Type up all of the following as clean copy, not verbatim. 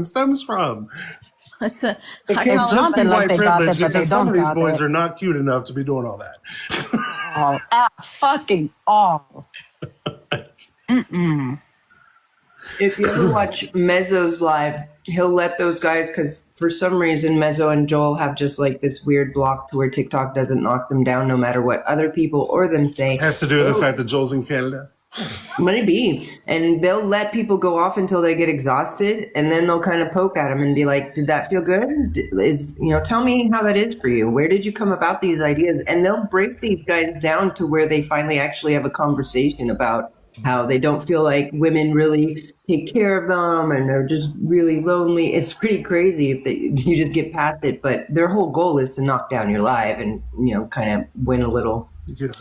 stems from. I It can't just be white privilege because some of these boys are not cute enough to be doing all that. Fucking all. If you ever watch Mezzo's live, he'll let those guys, because for some reason Mezzo and Joel have just like this weird block to where TikTok doesn't knock them down no matter what other people or them say. It has to do with the fact that Joel's in Canada. Maybe. And they'll let people go off until they get exhausted, and then they'll kind of poke at them and be like, did that feel good? Tell me how that is for you. Where did you come about these ideas? And they'll break these guys down to where they finally actually have a conversation about how they don't feel like women really take care of them and they're just really lonely. It's pretty crazy if you just get past it. But their whole goal is to knock down your life and, kind of win a little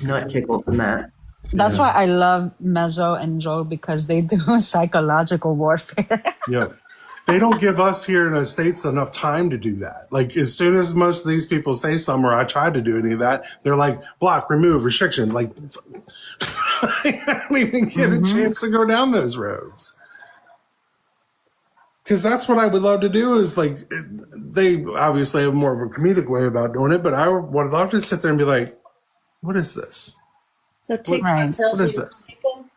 nut tickle from that. That's why I love Mezzo and Joel, because they do psychological warfare. Yeah. They don't give us here in the States enough time to do that. Like, as soon as most of these people say something or I try to do any of that, they're like, block, remove, restriction. Like, I don't even get a chance to go down those roads. Because that's what I would love to do is, like, they obviously have more of a comedic way about doing it, but I would love to sit there and be like, what is this? So TikTok tells you to kick them?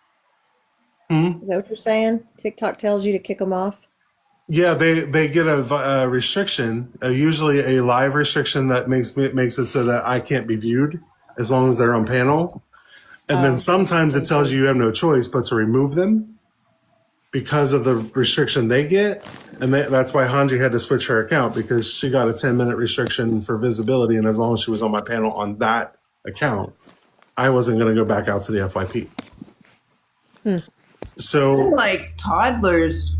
Is that what you're saying? TikTok tells you to kick them off? Yeah, they get a restriction, usually a live restriction that makes it so that I can't be viewed as long as they're on panel. And then sometimes it tells you have no choice but to remove them because of the restriction they get. And that's why Hanji had to switch her account, because she got a 10-minute restriction for visibility. And as long as she was on my panel on that account, I wasn't going to go back out to the FYP. So, like toddlers,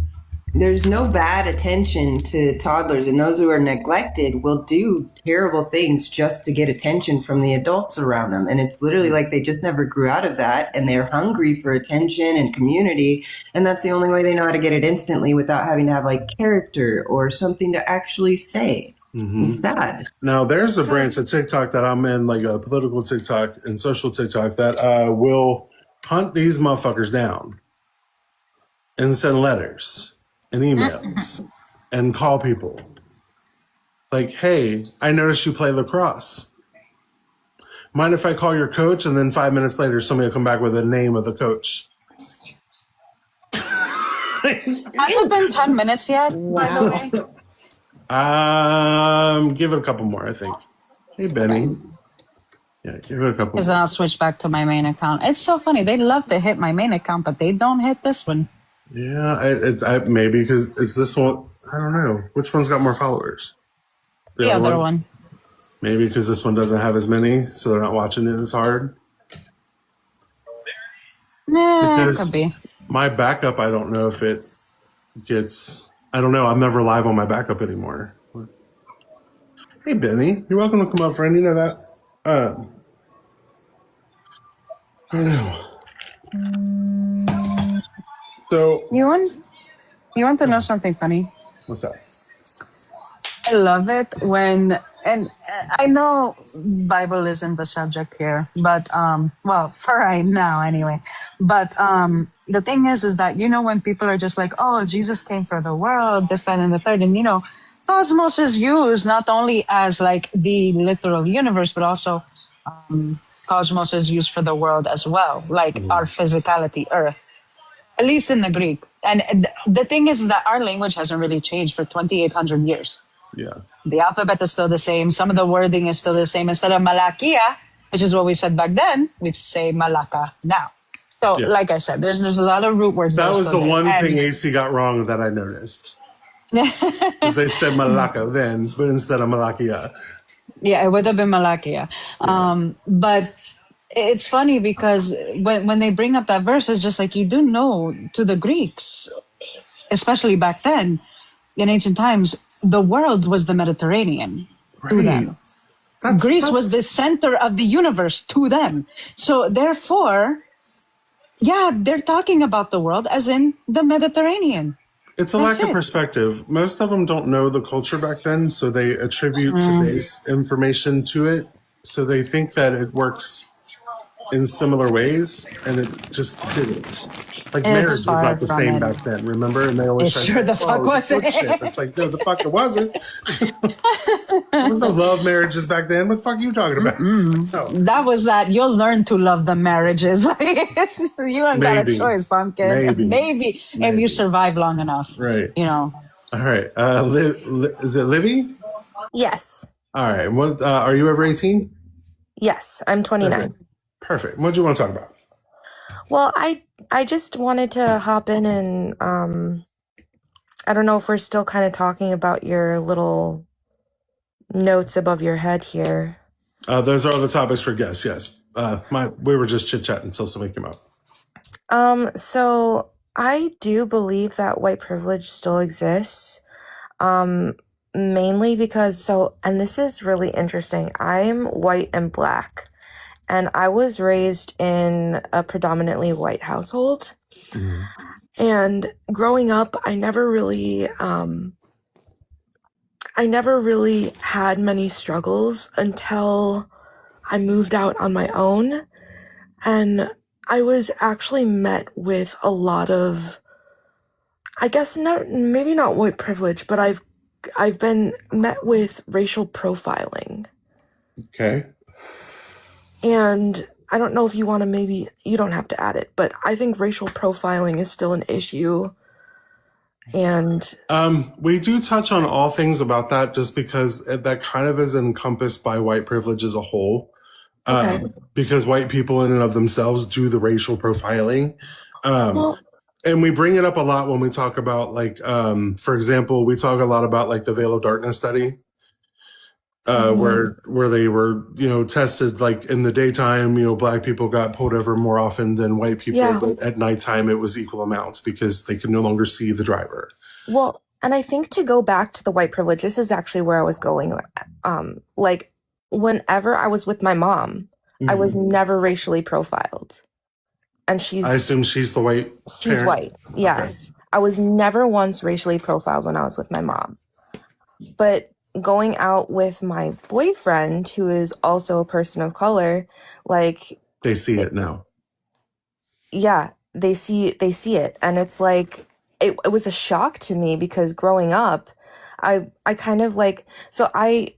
there's no bad attention to toddlers, and those who are neglected will do terrible things just to get attention from the adults around them. And it's literally like they just never grew out of that, and they're hungry for attention and community, and that's the only way they know how to get it instantly without having to have like character or something to actually say. It's sad. Now, there's a branch of TikTok that I'm in, like a political TikTok and social TikTok, that will hunt these motherfuckers down and send letters and emails and call people. Like, hey, I noticed you play lacrosse. Mind if I call your coach? And then 5 minutes later, somebody will come back with the name of the coach. Has it been 10 minutes yet, by the way? Give it a couple more, I think. Hey, Benny. Yeah, give it a couple. Because then I'll switch back to my main account. It's so funny. They love to hit my main account, but they don't hit this one. Yeah, maybe because it's this one. I don't know. Which one's got more followers? The other one. Maybe because this one doesn't have as many, so they're not watching it as hard. Nah, it could be. My backup, I don't know if it gets... I don't know. I'm never live on my backup anymore. Hey, Benny. You're welcome to come up, friend. You know that. I know. So... You want to know something funny? What's that? I love it when... And I know Bible isn't the subject here, but, well, for right now anyway. But the thing is that, when people are just like, oh, Jesus came for the world, this, that, and the third. And, cosmos is used not only as like the literal universe, but also cosmos is used for the world as well, like our physicality, Earth, at least in the Greek. And the thing is that our language hasn't really changed for 2,800 years. Yeah. The alphabet is still the same. Some of the wording is still the same. Instead of malakia, which is what we said back then, we say malaka now. So, like I said, there's a lot of root words. That was the one thing AC got wrong that I noticed. Because they said malaka then, but instead of malakia. Yeah, it would have been malakia. But it's funny because when they bring up that verse, it's just like, you do know, to the Greeks, especially back then, in ancient times, the world was the Mediterranean to them. Greece was the center of the universe to them. So therefore, they're talking about the world as in the Mediterranean. It's a lack of perspective. Most of them don't know the culture back then, so they attribute today's information to it. So they think that it works in similar ways, and it just didn't. Like It's marriage was far not the from same it. back then, remember? And they always It try to sure say, the fuck "Oh, it was wasn't." bullshit." It's like, no, the fuck it wasn't. There was no love marriages back then. What the fuck are you talking about? So That was that. You'll learn to love the marriages. Like you ain't got a maybe, choice, pumpkin. maybe, If you survive long enough, right. you know. All right. Is it Livy? Yes. All right. What are you over 18? Yes, I'm 29. Perfect. What do you want to talk about? Well, I just wanted to hop in and I don't know if we're still kind of talking about your little notes above your head here. Those are all the topics for guests. Yes. We were just chit chatting until somebody came up. So I do believe that white privilege still exists. Mainly because and this is really interesting. I'm white and Black, and I was raised in a predominantly white household. Mm-hmm. And growing up, I never really had many struggles until I moved out on my own. And I was actually met with a lot of, I guess maybe not white privilege, but I've been met with racial profiling. Okay. And I don't know if you want to, you don't have to add it, but I think racial profiling is still an issue. And we do touch on all things about that just because that kind of is encompassed by white privilege as a whole. Because white people in and of themselves do the racial profiling. And we bring it up a lot when we talk about, like, for example, we talk a lot about like the Veil of Darkness study, where they were, tested like in the daytime, Black people got pulled over more often than white people, but at nighttime it was equal amounts because they could no longer see the driver. Well, and I think to go back to the white privilege, this is actually where I was going. Like whenever I was with my mom, I was never racially profiled. And I assume she's the white She's parent? white, yes. Okay. I was never once racially profiled when I was with my mom. But going out with my boyfriend, who is also a person of color, like... They see it now. Yeah, they see it. And it's like, it was a shock to me because growing up, I kind of like... So I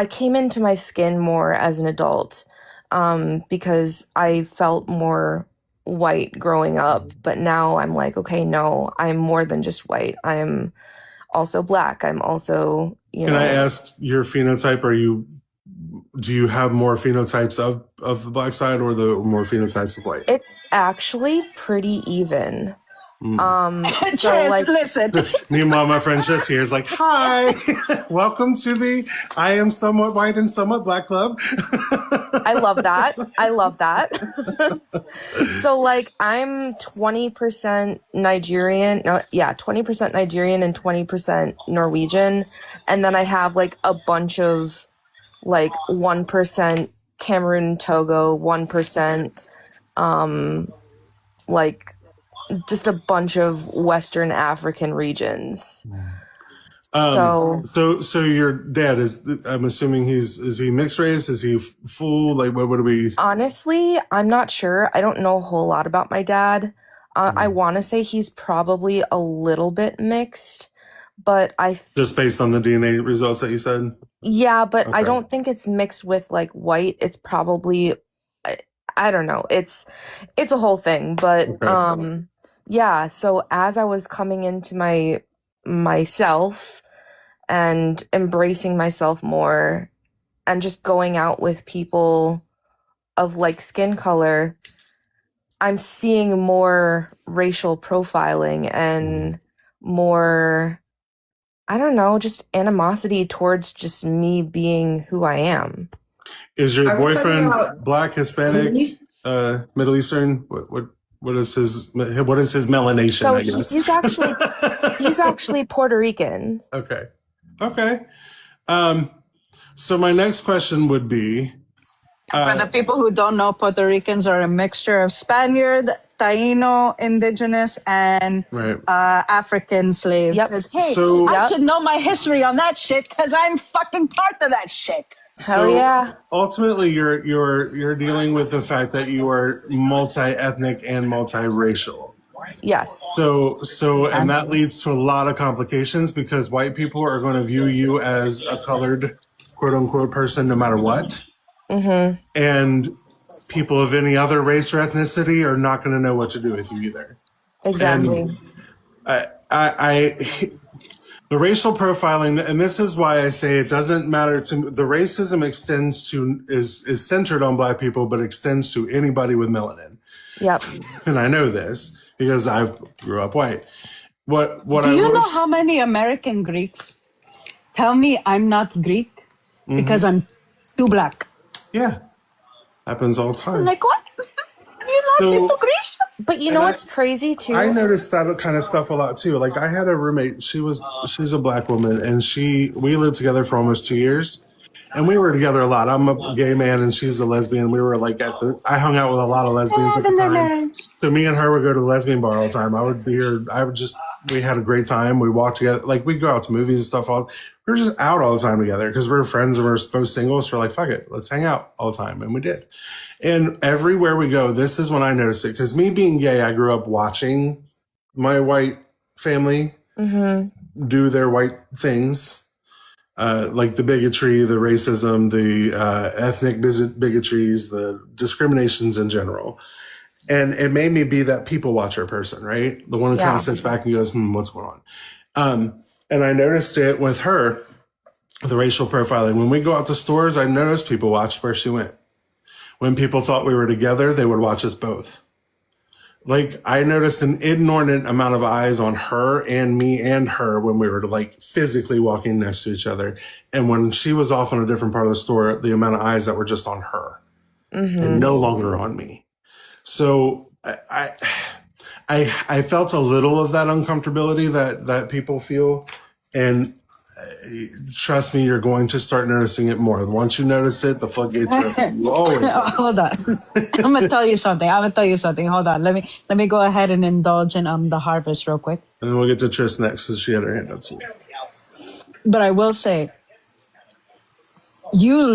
came into my skin more as an adult because I felt more white growing up, but now I'm like, okay, no, I'm more than just white. I'm also Black. I'm also, Can I ask your phenotype? Do you have more phenotypes of the Black side or the more phenotypes of white? It's actually pretty even. So like, listen. Meanwhile, my friend Jess here is like, hi, welcome to the I am somewhat white and somewhat Black club. I love that. So like I'm 20% Nigerian. 20% Nigerian and 20% Norwegian. And then I have like a bunch of like 1% Cameroon, Togo, 1% like just a bunch of Western African regions. So your dad I'm assuming is he mixed race? Is he full? Like what do we? Honestly, I'm not sure. I don't know a whole lot about my dad. I want to say he's probably a little bit mixed, but just based on the DNA results that you said? Yeah, but okay. I don't think it's mixed with like white. It's probably, I don't know. It's a whole thing, but okay. Yeah. So as I was coming into myself and embracing myself more and just going out with people of like skin color, I'm seeing more racial profiling and more, I don't know, just animosity towards just me being who I am. Is your boyfriend Black, Hispanic, Middle Eastern? What is his melanation? So I guess he's actually Puerto Rican. Okay. So my next question would be, for the people who don't know, Puerto Ricans are a mixture of Spaniard, Taino, indigenous, and African slaves. Yep. Hey, I should know my history on that shit because I'm fucking part of that shit. Hell yeah. ultimately you're dealing with the fact that you are multi-ethnic and multiracial. Yes. And that leads to a lot of complications because white people are going to view you as a colored quote unquote person no matter what. Mm-hmm. And people of any other race or ethnicity are not going to know what to do with you either. Exactly. And the racial profiling, and this is why I say it doesn't matter to the racism is centered on Black people, but extends to anybody with melanin. Yep. And I know this because I grew up white. Do you know how many American Greeks tell me I'm not Greek because I'm too Black? Yeah, happens all the time. I'm like, what? You're not into Greece? But you know what's crazy too? I noticed that kind of stuff a lot too. Like I had a roommate, she's a Black woman, and we lived together for almost 2 years. And we were together a lot. I'm a gay man and she's a lesbian. We were like I hung out with a lot of lesbians at the time. So me and her would go to the lesbian bar all the time. I would be here. We had a great time. We walked together. Like we'd go out to movies and stuff. We were just out all the time together because we were friends and we were both single. So we're like, fuck it, let's hang out all the time. And we did. And everywhere we go, this is when I noticed it. Because me being gay, I grew up watching my white family do their white things. Like the bigotry, the racism, the ethnic bigotries, the discriminations in general. And it made me be that people watcher person, right? The one who kind of sits back and goes, what's going on? And I noticed it with her, the racial profiling. When we go out to stores, I noticed people watched where she went. When people thought we were together, they would watch us both. Like I noticed an inordinate amount of eyes on her and me and her when we were like physically walking next to each other. And when she was off on a different part of the store, the amount of eyes that were just on her and no longer on me. So I felt a little of that uncomfortability that people feel. And trust me, you're going to start noticing it more. Once you notice it, the floodgates are open. Hold on. I'm gonna tell you something. Hold on. Let me go ahead and indulge in the harvest real quick. And then we'll get to Tris next because she had her hand up too. But I will say, you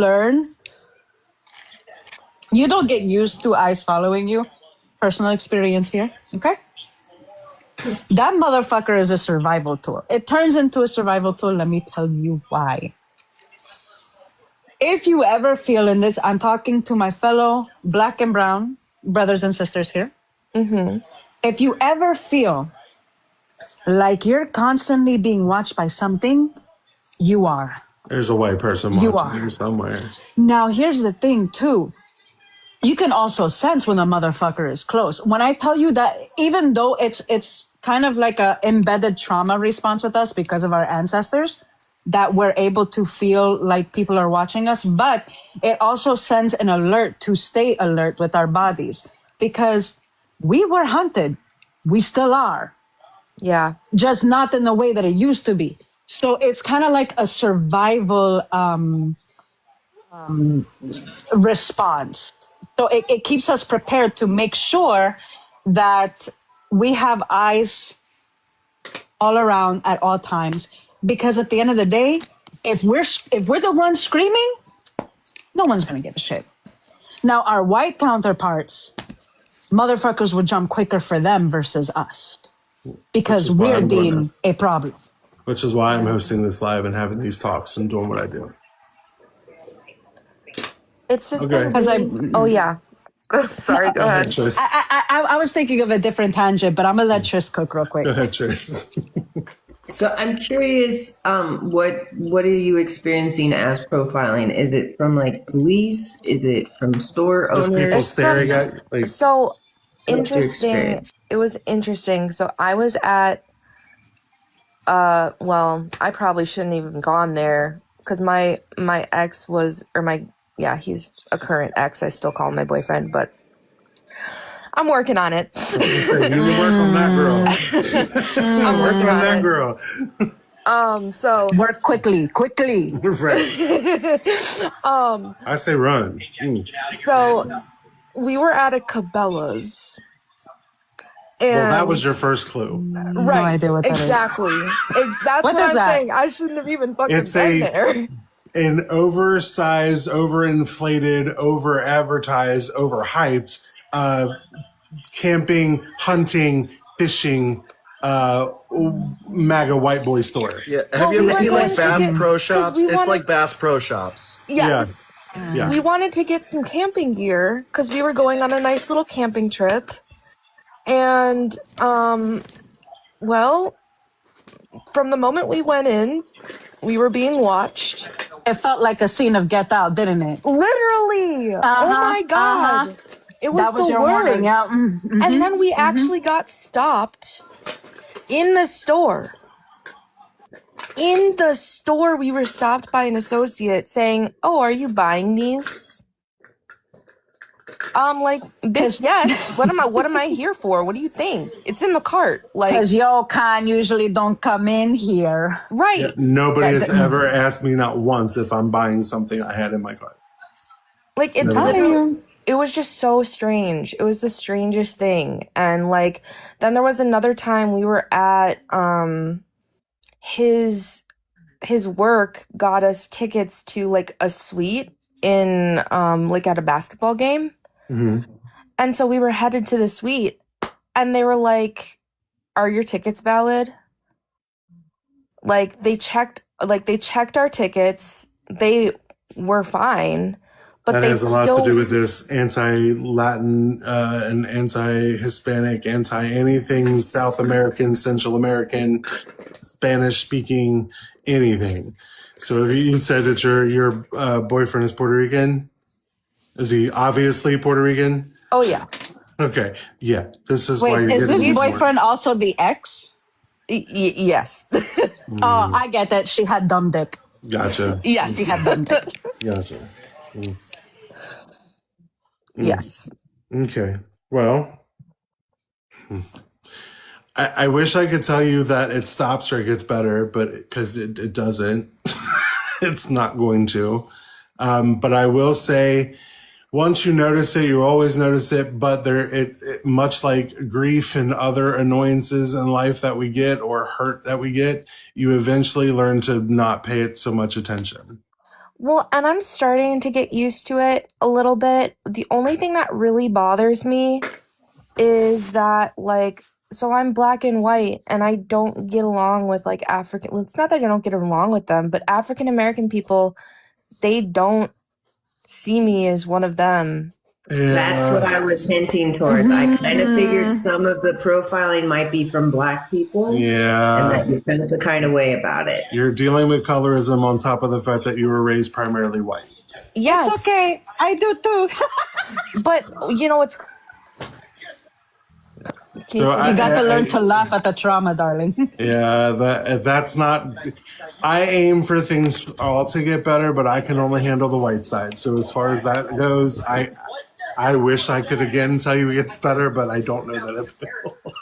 don't get used to eyes following you. Personal experience here, okay? That motherfucker is a survival tool. It turns into a survival tool. Let me tell you why. If you ever feel in this, I'm talking to my fellow Black and brown brothers and sisters here. If you ever feel like you're constantly being watched by something, you are. There's a white person watching you somewhere. Now, here's the thing, too. You can also sense when a motherfucker is close. When I tell you that, even though it's kind of like a embedded trauma response with us because of our ancestors, that we're able to feel like people are watching us, but it also sends an alert to stay alert with our bodies because we were hunted. We still are. Yeah. Just not in the way that it used to be. So it's kind of like a survival response. So it keeps us prepared to make sure that we have eyes all around at all times. Because at the end of the day, if we're the ones screaming, no one's gonna give a shit. Now our white counterparts, motherfuckers would jump quicker for them versus us. Because we're deemed a problem. Which is why I'm hosting this live and having these talks and doing what I do. It's just okay. Oh yeah. Sorry, go ahead. Tris. I was thinking of a different tangent, but I'm gonna let Tris cook real quick. Go ahead, Tris. So I'm curious, what are you experiencing as profiling? Is it from like police? Is it from store owners? Just people staring at like. So What's your interesting. experience? It was interesting. So I was at well, I probably shouldn't even gone there because my ex was, he's a current ex. I still call him my boyfriend, but I'm working on it. You work on that girl. I'm working on that it. girl. So Work quickly. Right. I say run. So we were at a Cabela's. And Well, that was your first clue. right, No idea what that is. exactly. That's what is I'm that? saying. I shouldn't have even fucking been there. an oversized, overinflated, over-advertised, overhyped camping, hunting, fishing, MAGA white boy store. Yeah. Have you we ever were seen going like to Bass get- Pro 'cause Shops? we It's wanted- like Bass Pro Shops. Yes. Yeah. We wanted to get some camping gear because we were going on a nice little camping trip. And, well, from the moment we went in, we were being watched. It felt like a scene of Get Out, didn't it? Literally. Oh my God. It was That was the your worst. warning, yeah. And then we actually got stopped in the store. In the store, we were stopped by an associate saying, "Oh, are you buying these?" Like, bitch, yes. What am I here for? What do you think? It's in the cart. Like, Because yo can usually don't come in here. right. Nobody has ever asked me, not once, if I'm buying something I had in my cart. Like, it's Never. literally, it was just so strange. It was the strangest thing. And like, then there was another time we were at, his work got us tickets to like a suite in, like at a basketball game. Mm-hmm. And so we were headed to the suite and they were like, "Are your tickets valid?" Like they checked our tickets. They were fine, but That they has a lot still to do with this anti-Latin and anti-Hispanic, anti-anything South American, Central American, Spanish-speaking, anything. So you said that your boyfriend is Puerto Rican? Is he obviously Puerto Rican? Oh yeah. Okay. Yeah. This is why Wait, you're is getting this more. boyfriend also the ex? Yes. Oh, I get it. She had dumb dick. Gotcha. Yes. She had dumb dick. Gotcha. Yes. Okay. Well, I wish I could tell you that it stops or it gets better, but because it doesn't, it's not going to. But I will say, once you notice it, you always notice it. But it much like grief and other annoyances in life that we get or hurt that we get, you eventually learn to not pay it so much attention. Well, and I'm starting to get used to it a little bit. The only thing that really bothers me is that, like, so I'm black and white and I don't get along with like African. Well, it's not that I don't get along with them, but African American people, they don't see me as one of them. That's what I was hinting towards. I kind of figured some of the profiling might be from Black people. And Yeah. that you felt a kind of way about it. You're dealing with colorism on top of the fact that you were raised primarily white. Yes. It's okay. I do too. But you know what's So You got to learn to laugh at the trauma, darling. Yeah, that's not. I aim for things all to get better, but I can only handle the white side. So as far as that goes, I wish I could again tell you it gets better, but I don't know that it will.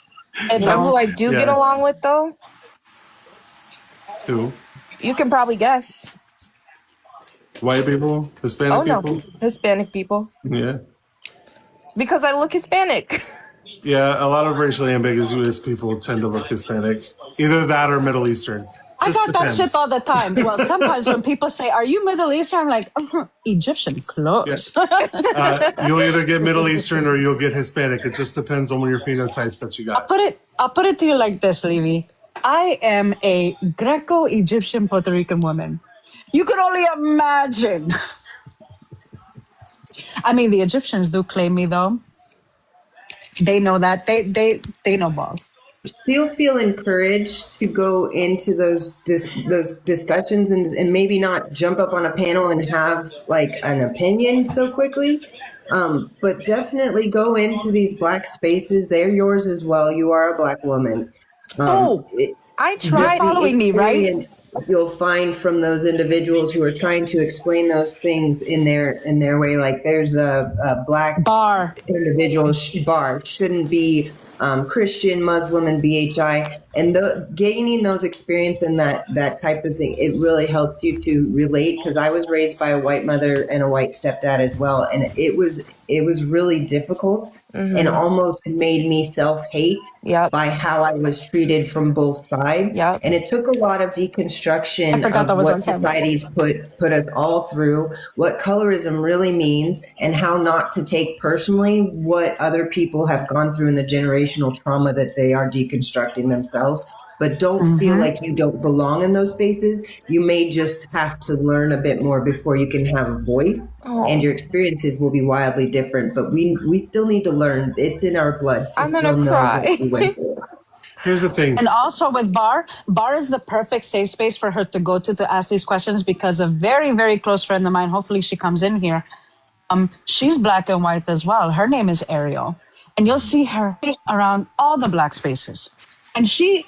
It you know who don't. I do get Yeah. along with though? Who? You can probably guess. White people? Hispanic Oh no, people? Hispanic people. Yeah. Because I look Hispanic. Yeah, a lot of racially ambiguous people tend to look Hispanic. Either that or Middle Eastern. I Just got that depends. shit all the time. Well, sometimes when people say, "Are you Middle Eastern?" I'm like, Egyptian clothes. You'll either get Middle Eastern or you'll get Hispanic. It just depends on your phenotypes that you got. I'll put it to you like this, Levy. I am a Greco-Egyptian Puerto Rican woman. You could only imagine. I mean, the Egyptians do claim me, though. They know that. They know balls. Still feel encouraged to go into those discussions and maybe not jump up on a panel and have like an opinion so quickly. But definitely go into these Black spaces. They're yours as well. You are a Black woman. I The tried. following me, right? experience you'll find from those individuals who are trying to explain those things in their way. Like there's a Black Bar. individual bar shouldn't be Christian, Muslim, and BHI, and gaining those experience and that type of thing, it really helps you to relate. Because I was raised by a white mother and a white stepdad as well, and it was really difficult and almost made me self-hate Yep. by how I was treated from both sides. Yep. And it took a lot of deconstruction deconstruction forgot that of was what on camera. society's put us all through, what colorism really means, and how not to take personally what other people have gone through in the generational trauma that they are deconstructing themselves. But don't feel like you don't belong in those spaces. You may just have to learn a bit more before you can have a voice. And your experiences will be wildly different, but we still need to learn. It's in our blood to I'm gonna still know cry. what we went through. Here's the thing. And also with Bar is the perfect safe space for her to go to ask these questions, because a very, very close friend of mine, hopefully she comes in here, she's black and white as well. Her name is Ariel. And you'll see her around all the black spaces. And she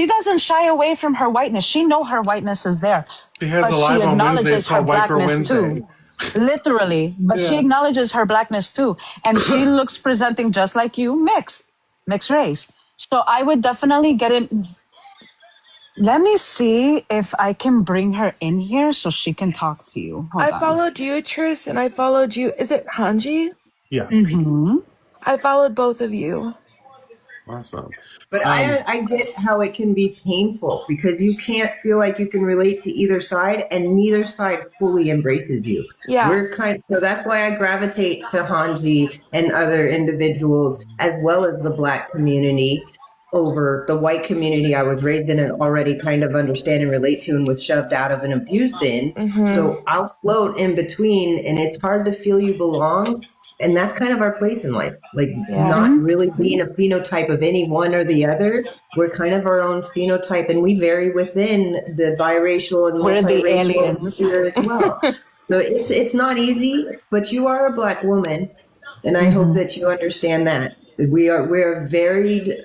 doesn't shy away from her whiteness. She know her whiteness is there. She has but a live she on Wednesdays acknowledges her called Wiper blackness Wednesday. too. Literally. But she Yeah. acknowledges her blackness too. And she looks presenting just like you, mixed race. So I would definitely get in. Let me see if I can bring her in here so she can talk to you. Hold I on. followed you, Tris, and I followed you. Is it Hanji? Yeah. I followed both of you. Awesome. But I get how it can be painful because you can't feel like you can relate to either side, and neither side fully embraces you. Yeah. So that's why I gravitate to Hanji and other individuals, as well as the Black community, over the white community I was raised in and already kind of understand and relate to and was shoved out of and abused in. So I'll float in between, and it's hard to feel you belong. And that's kind of our place in life, like not really being a phenotype of any one or the other. We're kind of our own phenotype, and we vary within the biracial and We're the multiracial aliens. sphere as well. So it's not easy, but you are a Black woman, and I hope that you understand that we're a varied,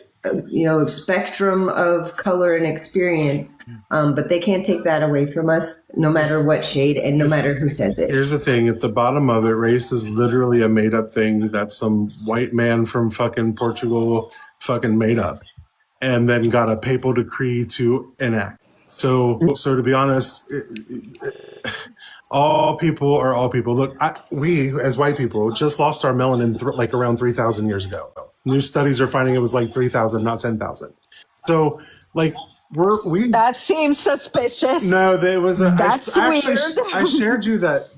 spectrum of color and experience. But they can't take that away from us, no matter what shade and no matter who says it. Here's the thing. At the bottom of it, race is literally a made up thing that some white man from fucking Portugal fucking made up and then got a papal decree to enact. So to be honest, all people are all people. Look, we as white people just lost our melanin like around 3,000 years ago. New studies are finding it was like 3,000, not 10,000. So like that seems suspicious. No, there was a. That's weird. I shared you that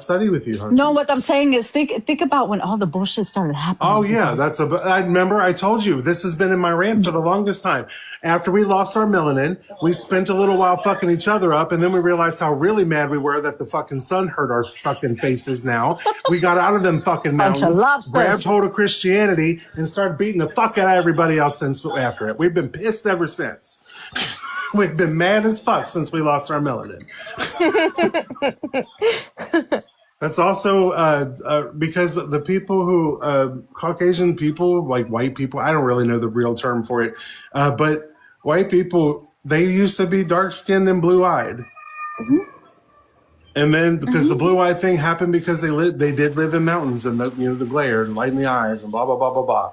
study with you, huh? No, what I'm saying is think about when all the bullshit started happening. Oh yeah, I remember I told you this has been in my rant for the longest time. After we lost our melanin, we spent a little while fucking each other up, and then we realized how really mad we were that the fucking sun hurt our fucking faces. Now we got out of them fucking mountains, grabbed hold of Christianity, and started beating the fuck out of everybody else since after it. We've been pissed ever since. We've been mad as fuck since we lost our melanin. That's also because the people who, Caucasian people, like white people, I don't really know the real term for it, but white people, they used to be dark-skinned and blue-eyed. And then because the blue-eyed thing happened because they did live in mountains and the glare and light in the eyes and blah, blah, blah, blah, blah.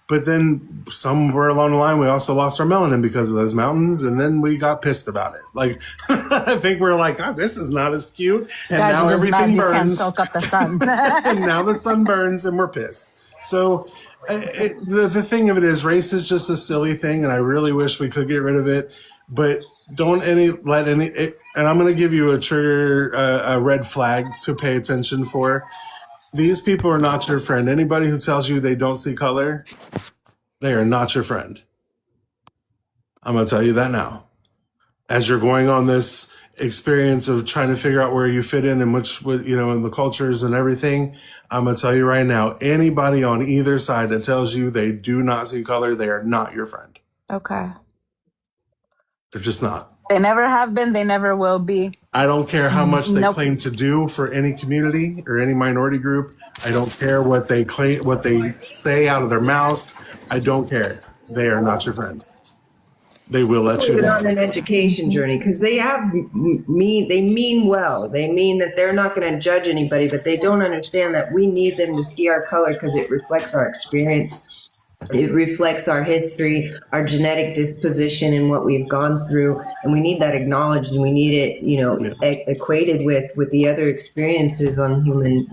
But then somewhere along the line, we also lost our melanin because of those mountains, and then we got pissed about it. Like, I think we're like, oh, this is not as cute, and Guys, now everything burns. You can't soak up the sun. And now the sun burns, and we're pissed. So the thing of it is, race is just a silly thing, and I really wish we could get rid of it. But don't let any. And I'm going to give you a trigger, a red flag to pay attention for. These people are not your friend. Anybody who tells you they don't see color, they are not your friend. I'm going to tell you that now. As you're going on this experience of trying to figure out where you fit in and in the cultures and everything, I'm going to tell you right now, anybody on either side that tells you they do not see color, they are not your friend. Okay. They're just not. They never have been. They never will be. I don't care how much they claim to do for any community or any minority group. I don't care what they claim, what they say out of their mouths. I don't care. They are not your friend. They will let you down. On an education journey because they mean well. They mean that they're not going to judge anybody, but they don't understand that we need them to see our color because it reflects our experience. It reflects our history, our genetic disposition, and what we've gone through, and we need that acknowledged, and we need it, equated with the other experiences on human.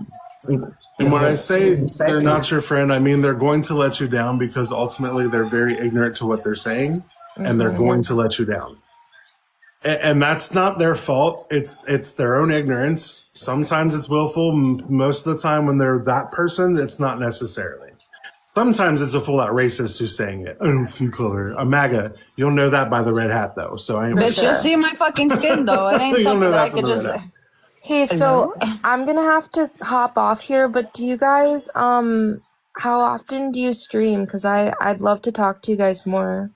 And when I say they're not your friend, I mean they're going to let you down because ultimately they're very ignorant to what they're saying, and they're going to let you down. And that's not their fault. It's their own ignorance. Sometimes it's willful. Most of the time when they're that person, it's not necessarily. Sometimes it's a full-out racist who's saying it. I don't see color. A MAGA. You'll know that by the red hat, though. So I ain't. Bitch, you'll see my fucking skin, though. It ain't something that I could just... Hey, so I'm gonna have to hop off here, but do you guys, how often do you stream? Because I'd love to talk to you guys more.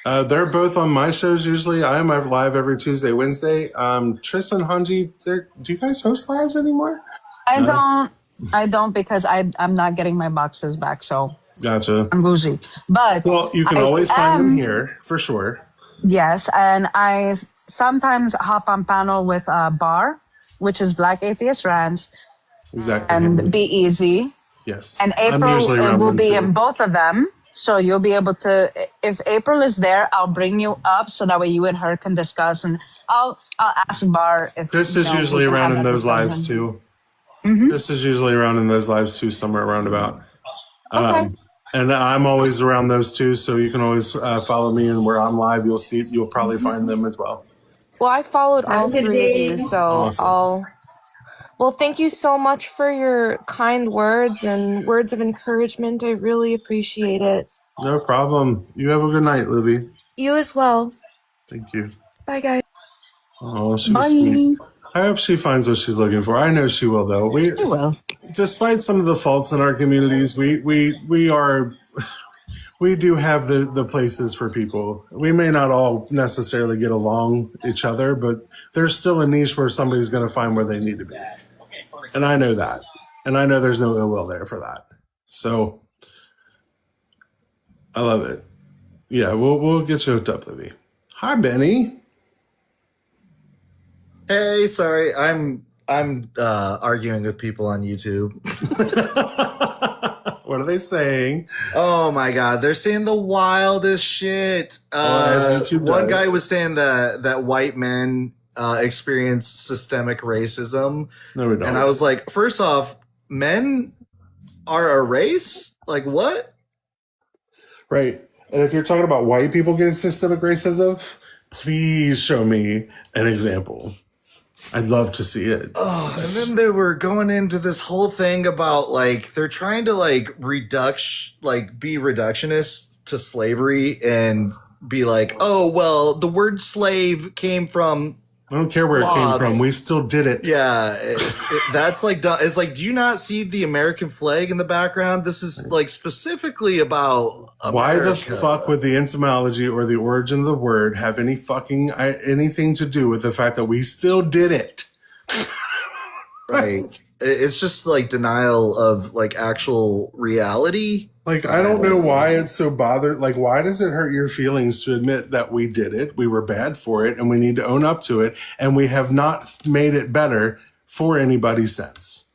They're both on my shows usually. I am live every Tuesday, Wednesday. Tristan, Hanji, do you guys host lives anymore? I don't because I'm not getting my boxes back, so Gotcha. I'm bougie. But well, you can always find them here for sure. Yes, and I sometimes hop on panel with Bar, which is Black Atheist Rants, exactly, and Be Easy. Yes, and April will be in both of them. So you'll be able to, if April is there, I'll bring you up so that way you and her can discuss, and I'll ask Bar if Chris is usually around in those lives too. Chris is usually around in those lives too, somewhere around about. Okay. And I'm always around those too, so you can always follow me, and where I'm live, you'll probably find them as well. Well, I followed all three of you, so awesome. Well, thank you so much for your kind words and words of encouragement. I really appreciate it. No problem. You have a good night, Livy. You as well. Thank you. Bye, guys. Oh, she was sweet. I hope she finds what she's looking for. I know she will, though. She will. Despite some of the faults in our communities, we do have the places for people. We may not all necessarily get along each other, but there's still a niche where somebody's going to find where they need to be. And I know that. And I know there's no ill will there for that. So I love it. Yeah, we'll get you hooked up, Livy. Hi, Benny. Hey, sorry, I'm arguing with people on YouTube. What are they saying? Oh my god, they're saying the wildest shit. As YouTube one does. guy was saying that white men experience systemic racism. No, we don't. And I was like, first off, men are a race? Like what? Right. And if you're talking about white people getting systemic racism, please show me an example. I'd love to see it. Oh, and then they were going into this whole thing about like they're trying to like be reductionist to slavery and be like, oh well, the word slave came from. I don't care where it came from. We still did it. Yeah, that's like it's like. Do you not see the American flag in the background? This is like specifically about America. Why the fuck would the etymology or the origin of the word have anything to do with the fact that we still did it? Right. It's just like denial of like actual reality. Like, I don't know why it's so bothered. Like, why does it hurt your feelings to admit that we did it? We were bad for it and we need to own up to it. And we have not made it better for anybody since.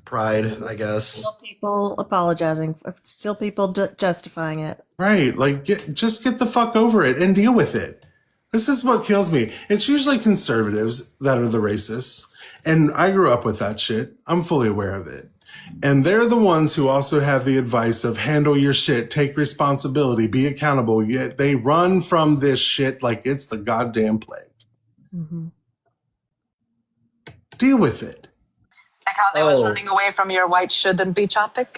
Pride, I guess. Still people apologizing. Still people justifying it. Right. Like, just get the fuck over it and deal with it. This is what kills me. It's usually conservatives that are the racists. And I grew up with that shit. I'm fully aware of it. And they're the ones who also have the advice of handle your shit, take responsibility, be accountable. Yet they run from this shit like it's the goddamn plague. Mm-hmm. Deal with it. Like how they was running away from your white shouldn't be topic.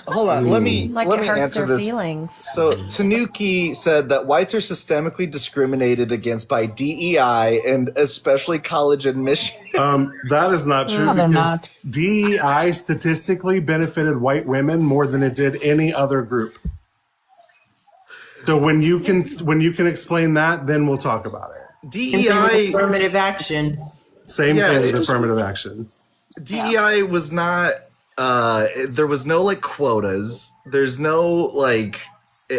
Hold on, let me Like let it me hurts answer their this. feelings. So Tanuki said that whites are systemically discriminated against by DEI and especially college admission. That is not true No, they're because not. DEI statistically benefited white women more than it did any other group. So when you can explain that, then we'll talk about it. DEI affirmative action. Same thing with affirmative action. DEI was not. There was no like quotas. There's no like.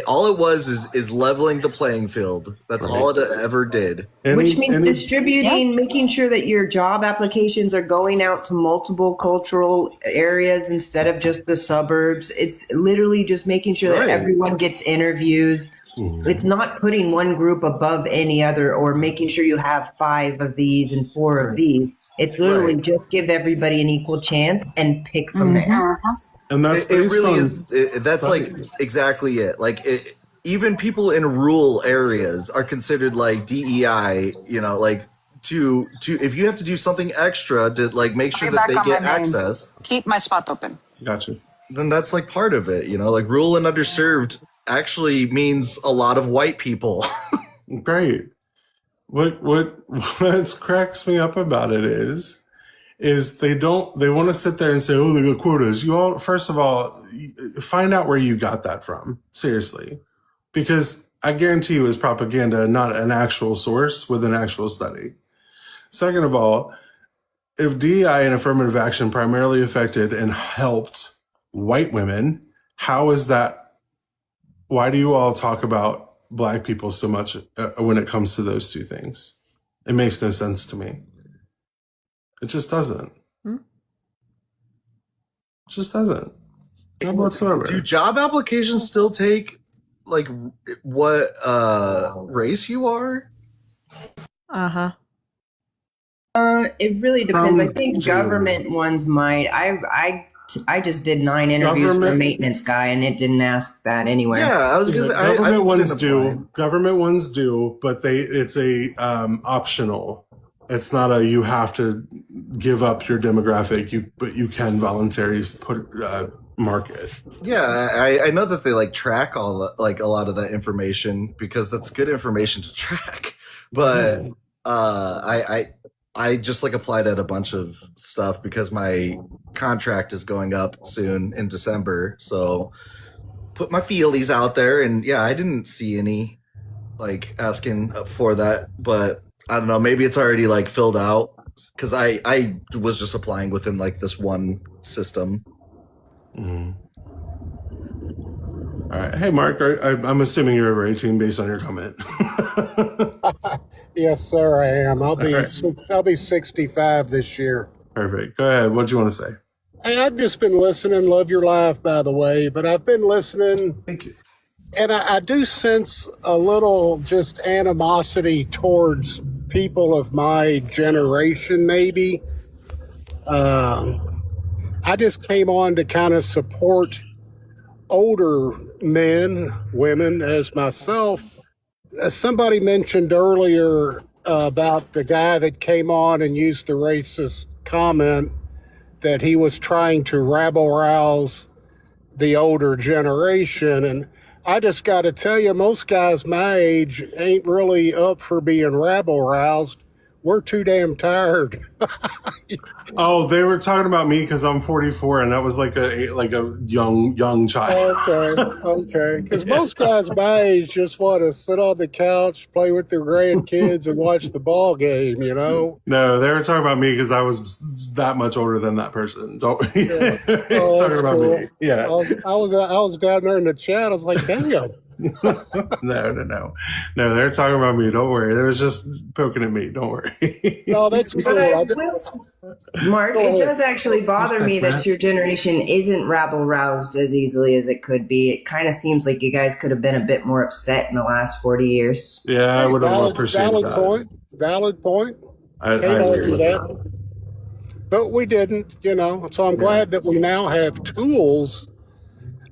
All it was is leveling the playing field. That's all it ever did. Which means distributing, making sure that your job applications are going out to multiple cultural areas instead of just the suburbs. It's literally just making sure that everyone gets interviews. It's not putting one group above any other or making sure you have 5 of these and 4 of these. It's literally just give everybody an equal chance and pick from there. And that's it really is. That's like exactly it. Like even people in rural areas are considered like DEI, you know, like to if you have to do something extra to like make sure Way that back they on my get name. access, Keep my spot open. Gotcha. then that's like part of it, you know, like rural and underserved actually means a lot of white people. Great. What cracks me up about it is they want to sit there and say, oh, they got quotas. You all, first of all, find out where you got that from. Seriously. Because I guarantee you it's propaganda, not an actual source with an actual study. Second of all, if DEI and affirmative action primarily affected and helped white women, how is that? Why do you all talk about Black people so much when it comes to those two things? It makes no sense to me. It just doesn't. It just doesn't. Not whatsoever. Do job applications still take like what race you are? Uh-huh. It really depends. I think June. government ones might. I just did 9 interviews for a maintenance guy, and it didn't ask that anyway. Yeah, I was gonna say, government ones do. Government ones do, but it's a optional. It's not a you have to give up your demographic. But you can voluntarily put mark it. Yeah, I know that they like track all the, like a lot of that information because that's good information to track. But I just like applied at a bunch of stuff because my contract is going up soon in December. So put my feelies out there, and yeah, I didn't see any like asking for that, but I don't know, maybe it's already like filled out because I was just applying within like this one system. Mm-hmm. All right. Hey, Mark, I'm assuming you're over 18 based on your comment. Yes, sir, I am. I'll be right. I'll be 65 this year. Perfect. Go ahead. What do you want to say? Hey, I've just been listening. Love your live, by the way. But I've been listening. Thank you. And I do sense a little just animosity towards people of my generation, maybe. I just came on to kind of support older men, women, as myself. Somebody mentioned earlier about the guy that came on and used the racist comment that he was trying to rabble-rouse the older generation. And I just got to tell you, most guys my age ain't really up for being rabble-roused. We're too damn tired. Oh, they were talking about me because I'm 44, and that was like a young child. Okay. Because most guys my age just want to sit on the couch, play with their grandkids, and watch the ball game. You know. No, they were talking about me because I was that much older than that person. Don't Yeah. talking about cool. me. Yeah. I was down there in the chat. I was like, damn. No. They're talking about me. Don't worry. They was just poking at me. Don't worry. No, that's cool. But Mark, it does actually bother me Matt. that your generation isn't rabble-roused as easily as it could be. It kind of seems like you guys could have been a bit more upset in the last 40 years. Yeah, I would have appreciated that. Valid point. I Can't agree argue with that. But we didn't, you know. So I'm glad that we now have tools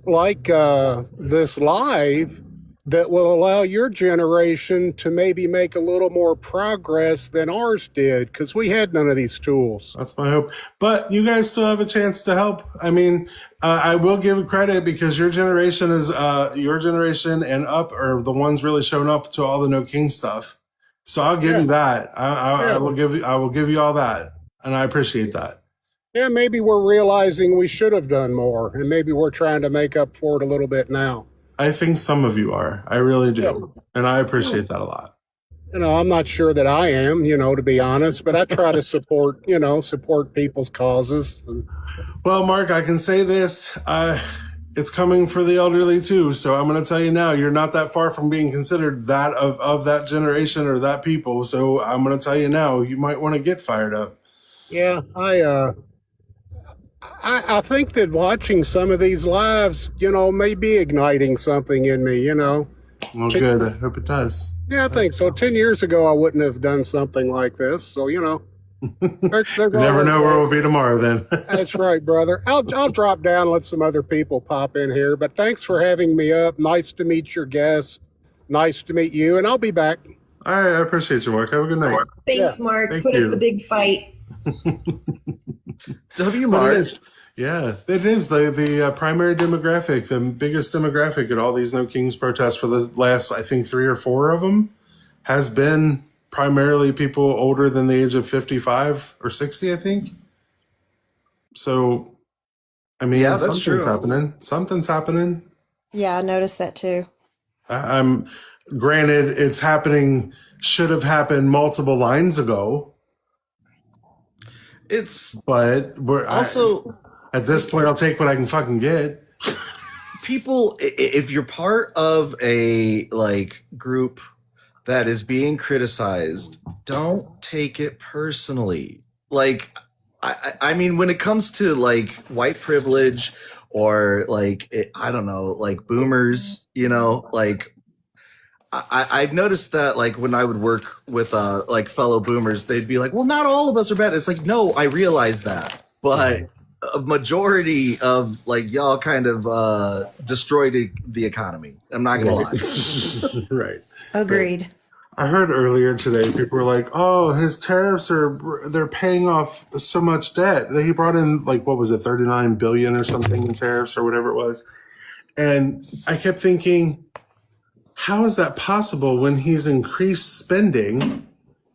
like this live that will allow your generation to maybe make a little more progress than ours did, because we had none of these tools. That's my hope. But you guys still have a chance to help. I mean, I will give credit because your generation and up are the ones really showing up to all the No King stuff. So I'll give you that. I will give you all that, and I appreciate that. Yeah, maybe we're realizing we should have done more, and maybe we're trying to make up for it a little bit now. I think some of you are. I really do. And I appreciate that a lot. You know, I'm not sure that I am, you know, to be honest, but I try to support people's causes. Well, Mark, I can say this. It's coming for the elderly too. So I'm going to tell you now, you're not that far from being considered that of that generation or that people. So I'm going to tell you now, you might want to get fired up. Yeah, I think that watching some of these lives, you know, may be igniting something in me, you know. Well, good. I hope it does. Yeah, I think so. 10 years ago, I wouldn't have done something like this. So, you know. There's You never always know where a- we'll be tomorrow then. That's right, brother. I'll drop down and let some other people pop in here. But thanks for having me up. Nice to meet your guests. Nice to meet you. And I'll be back. All right, I appreciate you, Mark. Have a good night. Thanks, Yeah. Mark. Thank Put you. up the big fight. W. But Mark. it is. Yeah, it is the primary demographic, the biggest demographic at all these No Kings protests for the last, I think, 3 or 4 of them has been primarily people older than the age of 55 or 60, I think. So, I mean, Yeah, that's something's true. happening. Something's happening. Yeah, I noticed that too. I'm granted it's happening, should have happened multiple lines ago, It's but also at this point, I'll take what I can fucking get. people, if you're part of a like group that is being criticized, don't take it personally. Like, I mean, when it comes to like white privilege or like, I don't know, like boomers, you know, like I've noticed that like when I would work with like fellow boomers, they'd be like, well, not all of us are bad. It's like, no, I realize that. But a majority of like y'all kind of destroyed the economy. I'm not gonna lie. Right. Agreed. I heard earlier today people were like, "Oh, his tariffs they're paying off so much debt." He brought in like what was it, 39 billion or something in tariffs or whatever it was. And I kept thinking, how is that possible when he's increased spending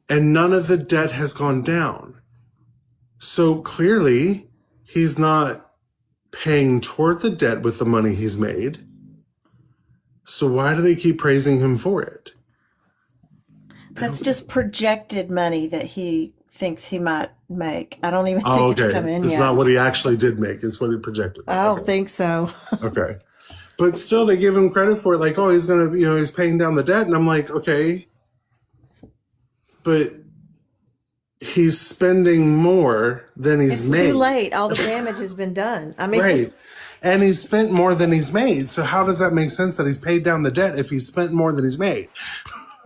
and none of the debt has gone down? So clearly, he's not paying toward the debt with the money he's made. So why do they keep praising him for it? That's just projected money that he thinks he might make. I don't even think Oh, it's okay. come in It's yet. not what he actually did make. It's what he projected. I don't Okay. think so. Okay. But still, they give him credit for it. Like, oh, he's going to, he's paying down the debt. And I'm like, okay. But he's spending more than he's It's made. too late. All the damage has been done. I mean, Right. And he's spent more than he's made. So how does that make sense that he's paid down the debt if he's spent more than he's made?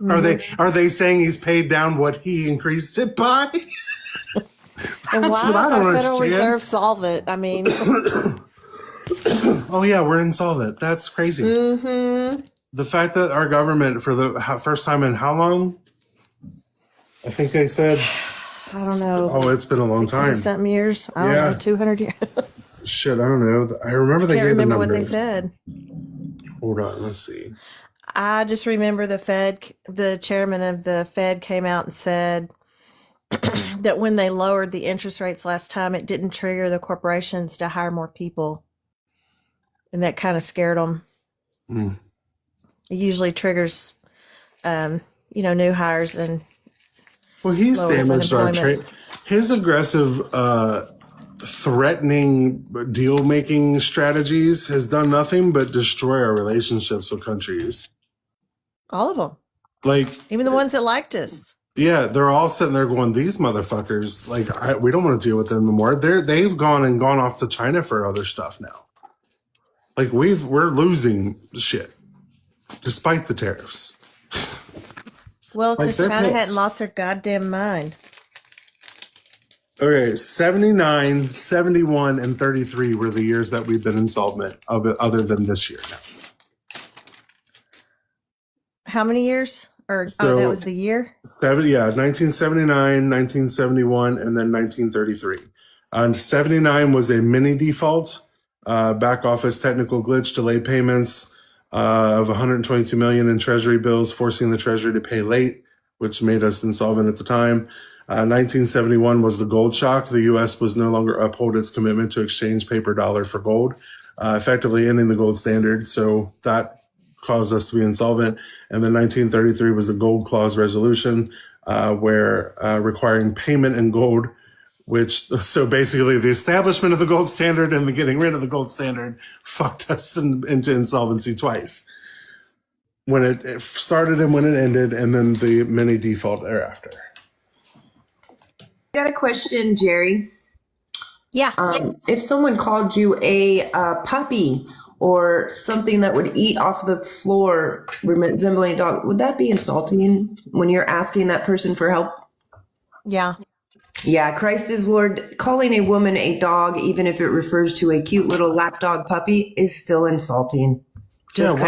Are they saying he's paid down what he increased it by? and why That's is what I don't our Federal understand. Reserve solvent? I mean, Oh yeah, we're insolvent. That's crazy. mm-hmm. The fact that our government, for the first time in how long? I think they said, I don't know. oh, it's been a long time. Something years. I don't Yeah. know. 200 years. Shit, I don't know. I remember they Can't gave a remember number. what they said. Hold on, let's see. I just remember the chairman of the Fed came out and said that when they lowered the interest rates last time, it didn't trigger the corporations to hire more people. And that kind of scared them. Mm. It usually triggers, new hires and Well, he's lowers damaged our unemployment. trade. His aggressive, threatening deal-making strategies has done nothing but destroy our relationships with countries. All of them, Like, even the ones that liked us. yeah, they're all sitting there going, "These motherfuckers! Like, we don't want to deal with them anymore." They've gone off to China for other stuff now. Like we're losing shit, despite the tariffs. Well, Like, because they're China pissed. hadn't lost their goddamn mind. Okay, 79, 71, and 33 were the years that we've been insolvent, other than this year now. How many years? Or So- that was the year? 1979, 1971, and then 1933. 79 was a mini default, back office technical glitch, delayed payments of 122 million in treasury bills, forcing the treasury to pay late, which made us insolvent at the time. 1971 was the gold shock. The U.S. was no longer uphold its commitment to exchange paper dollar for gold, effectively ending the gold standard. So that caused us to be insolvent. And then 1933 was the gold clause resolution, where requiring payment in gold, so basically the establishment of the gold standard and the getting rid of the gold standard fucked us into insolvency twice. When it started and when it ended, and then the mini default thereafter. Got a question, Jerry. Yeah. If someone called you a puppy or something that would eat off the floor resembling a dog, would that be insulting when you're asking that person for help? Yeah. Yeah, Christ is Lord. Calling a woman a dog, even if it refers to a cute little lapdog puppy, is still insulting. Just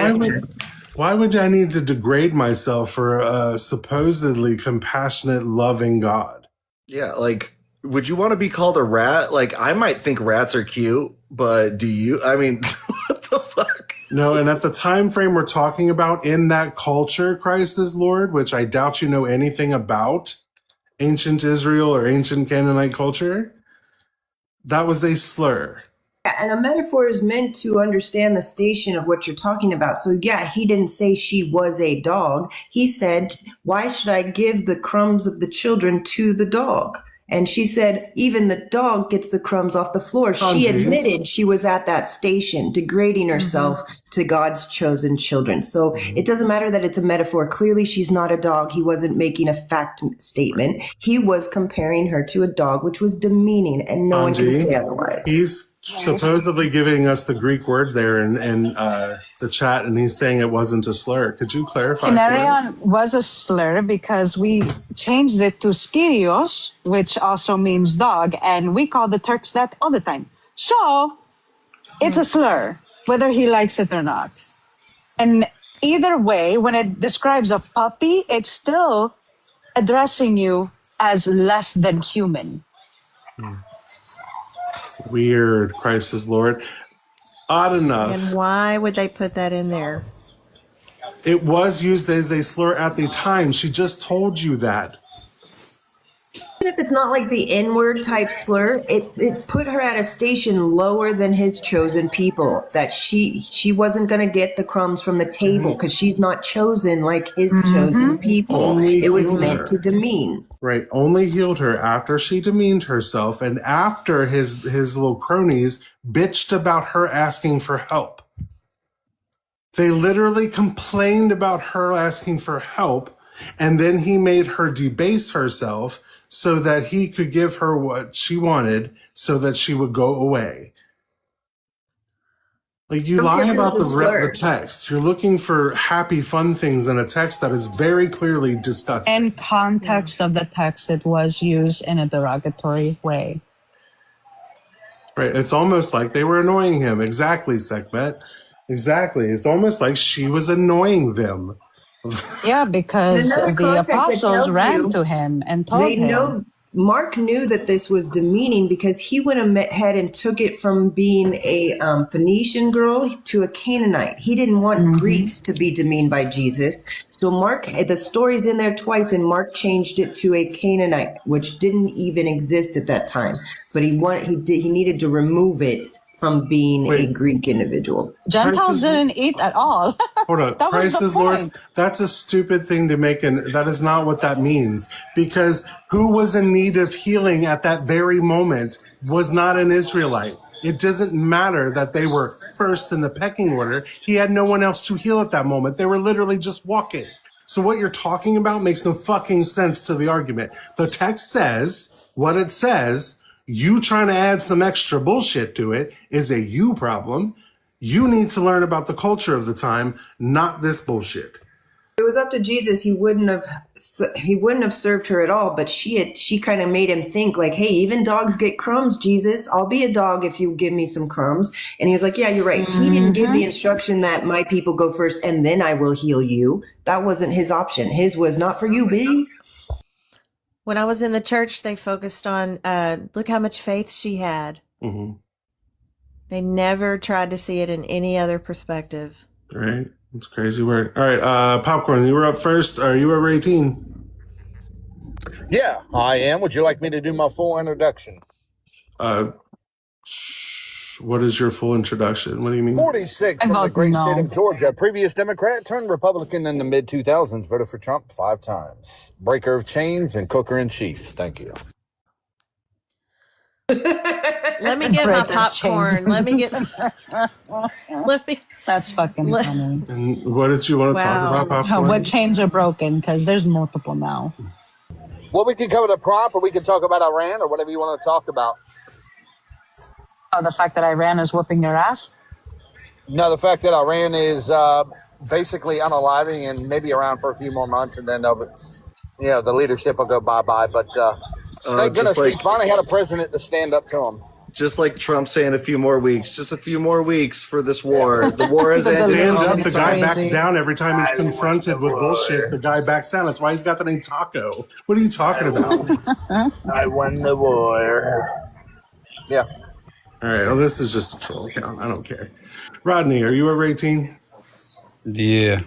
why would I need to degrade myself for a supposedly compassionate, loving God? Yeah, like, would you want to be called a rat? Like, I might think rats are cute, but do you? I mean, what the fuck? No, and at the time frame we're talking about in that culture, Christ is Lord, which I doubt you know anything about ancient Israel or ancient Canaanite culture, that was a slur. And a metaphor is meant to understand the station of what you're talking about. So yeah, he didn't say she was a dog. He said, why should I give the crumbs of the children to the dog? And she said, even the dog gets the crumbs off the floor. She admitted she was at that station, degrading herself to God's chosen children. So it doesn't matter that it's a metaphor. Clearly, she's not a dog. He wasn't making a fact statement. He was comparing her to a dog, which was demeaning, and no one can say otherwise. He's supposedly giving us the Greek word there in the chat, and he's saying it wasn't a slur. Could you clarify? Kinarion was a slur because we changed it to Skyrios, which also means dog, and we call the Turks that all the time. So it's a slur, whether he likes it or not. And either way, when it describes a puppy, it's still addressing you as less than human. Weird. Christ is Lord. Odd enough. And why would they put that in there? It was used as a slur at the time. She just told you that. Even if it's not like the N-word type slur, it put her at a station lower than his chosen people. That she wasn't going to get the crumbs from the table because she's not chosen like his chosen people. It was meant to demean. Right. Only healed her after she demeaned herself and after his little cronies bitched about her asking for help. They literally complained about her asking for help, and then he made her debase herself so that he could give her what she wanted so that she would go away. Like, you lie about the text. You're looking for happy, fun things in a text that is very clearly disgusting. In context of the text, it was used in a derogatory way. Right. It's almost like they were annoying him. Exactly, Sekhmet. Exactly. It's almost like she was annoying them. Yeah, because the apostles ran to him and told him. Mark knew that this was demeaning because he went ahead and took it from being a Phoenician girl to a Canaanite. He didn't want Greeks to be demeaned by Jesus. So Mark, the story's in there twice, and Mark changed it to a Canaanite, which didn't even exist at that time. But he needed to remove it from being a Greek individual. Gentiles didn't eat at all. Hold on. Christ is Lord. That's a stupid thing to make, and that is not what that means. Because who was in need of healing at that very moment was not an Israelite. It doesn't matter that they were first in the pecking order. He had no one else to heal at that moment. They were literally just walking. So what you're talking about makes no fucking sense to the argument. The text says what it says. You trying to add some extra bullshit to it is a you problem. You need to learn about the culture of the time, not this bullshit. If it was up to Jesus, he wouldn't have served her at all. But she kind of made him think like, hey, even dogs get crumbs, Jesus. I'll be a dog if you give me some crumbs. And he was like, yeah, you're right. He didn't give the instruction that my people go first and then I will heal you. That wasn't his option. His was not for you, B. When I was in the church, they focused on, look how much faith she had. Mm-hmm. They never tried to see it in any other perspective. Right. It's crazy word. All right. Popcorn, you were up first. Are you over 18? Yeah, I am. Would you like me to do my full introduction? What is your full introduction? What do you mean? 46 from the great state of Georgia. Previous Democrat turned Republican in the mid-2000s. Voted for Trump 5 times. Breaker of chains and cooker in chief. Thank you. Let me get my popcorn. Let me get some. That's fucking funny. And what did you want to talk about, Popcorn? What chains are broken? Because there's multiple now. Well, we can cover the prop, or we can talk about Iran, or whatever you want to talk about. Oh, the fact that Iran is whooping their ass? No, the fact that Iran is basically unaliving and maybe around for a few more months, and then they'll the leadership will go bye-bye. But thank goodness we finally had a president to stand up to him. Just like Trump saying a few more weeks, just a few more weeks for this war. The war has ended. Oh, Stand up. The guy backs crazy. down every time he's confronted with bullshit. The guy backs down. That's why he's got the name Taco. What are you talking about? I won the war. Yeah. All right. Well, this is just a troll account. I don't care. Rodney, are you over 18? Yeah.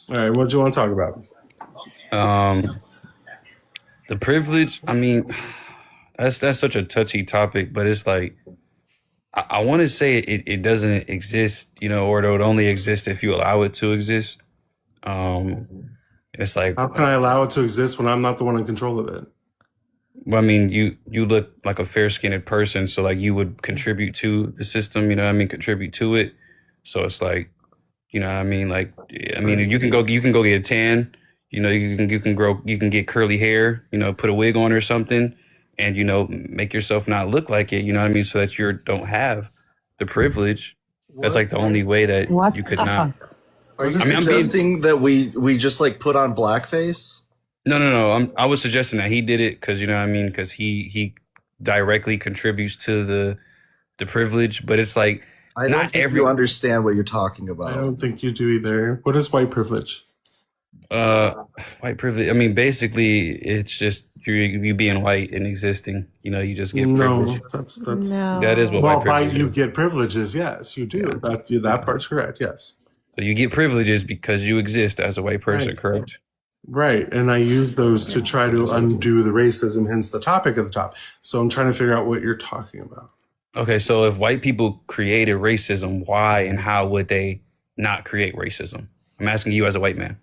All right. What do you want to talk about? The privilege, I mean, that's such a touchy topic, but it's like, I want to say it doesn't exist, or it would only exist if you allow it to exist. It's like, How can I allow it to exist when I'm not the one in control of it? well, I mean, you look like a fair-skinned person, so like you would contribute to the system, contribute to it. So it's like, like, you can go get a tan, you can get curly hair, put a wig on or something, and make yourself not look like it, so that you don't have the privilege. That's like the only way that What you could the not. fuck? Are you I'm being- suggesting that we just like put on blackface? No. I was suggesting that he did it because because he directly contributes to the privilege, but it's like I don't not think every you understand what you're talking I about. don't think you do either. What is white privilege? white privilege. I mean, basically, it's just you being white and existing. You just get No, privilege. that's No. That is what well, white by privilege you is. get privileges. Yes, you do. That part's correct. Yes. So you get privileges because you exist as a white person, Right. correct? Right. And I use those to try to undo the racism, hence the topic of the top. So I'm trying to figure out what you're talking about. Okay, so if white people created racism, why and how would they not create racism? I'm asking you as a white man.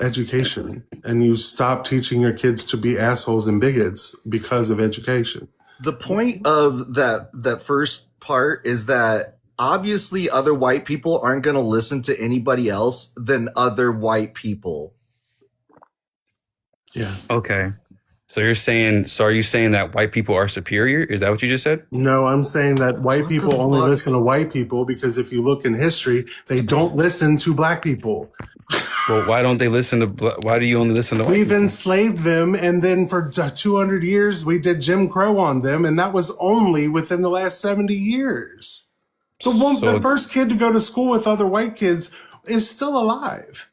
Education. And you stop teaching your kids to be assholes and bigots because of education. The point of that first part is that obviously other white people aren't going to listen to anybody else than other white people. Yeah. Okay. So are you saying that white people are superior? Is that what you just said? No, I'm saying that white What people the only fuck? listen to white people because if you look in history, they don't listen to black people. Well, why don't they listen to? Why do you only listen to white We've people? enslaved them, and then for 200 years, we did Jim Crow on them, and that was only within the last 70 years. The first kid to go to school with other white kids is still alive.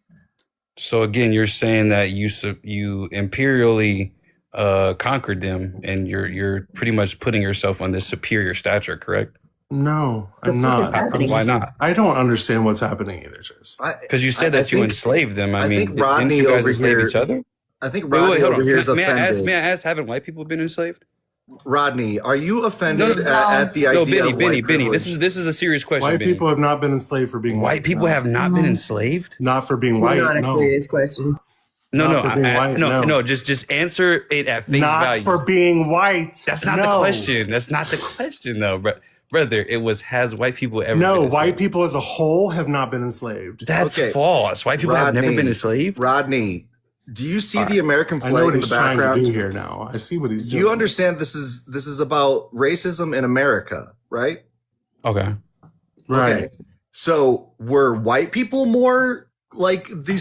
So again, you're saying that you imperially conquered them, and you're pretty much putting yourself on this superior stature, correct? No, The I'm fuck is not. happening? Why not? I don't understand what's happening either, Chris. Because you said that you think- enslaved them. I I mean, think Rodney didn't you guys over enslave here- each other? I think Wait, Rodney hold over on. here is May I offended. ask, haven't white people been enslaved? Rodney, are you offended No, at the No, idea of Benny. white privilege? This is a serious question. White Benny. people have not been enslaved for being White people have not been enslaved. Not for being white. Not a No. serious question. No, for being white, no. no. Just answer it at face Not value. for being white. That's not No. the question. That's not the question, though, brother. It was, has white people ever? No, been white enslaved? people as a whole have not been enslaved. That's Okay. false. White people have never Rodney, been enslaved. Rodney, do you see the American I know flag what in he's the trying to background? do here now. I see what he's Do doing. you understand this is about racism in America, right? Okay. Right. Okay. So were white people more like the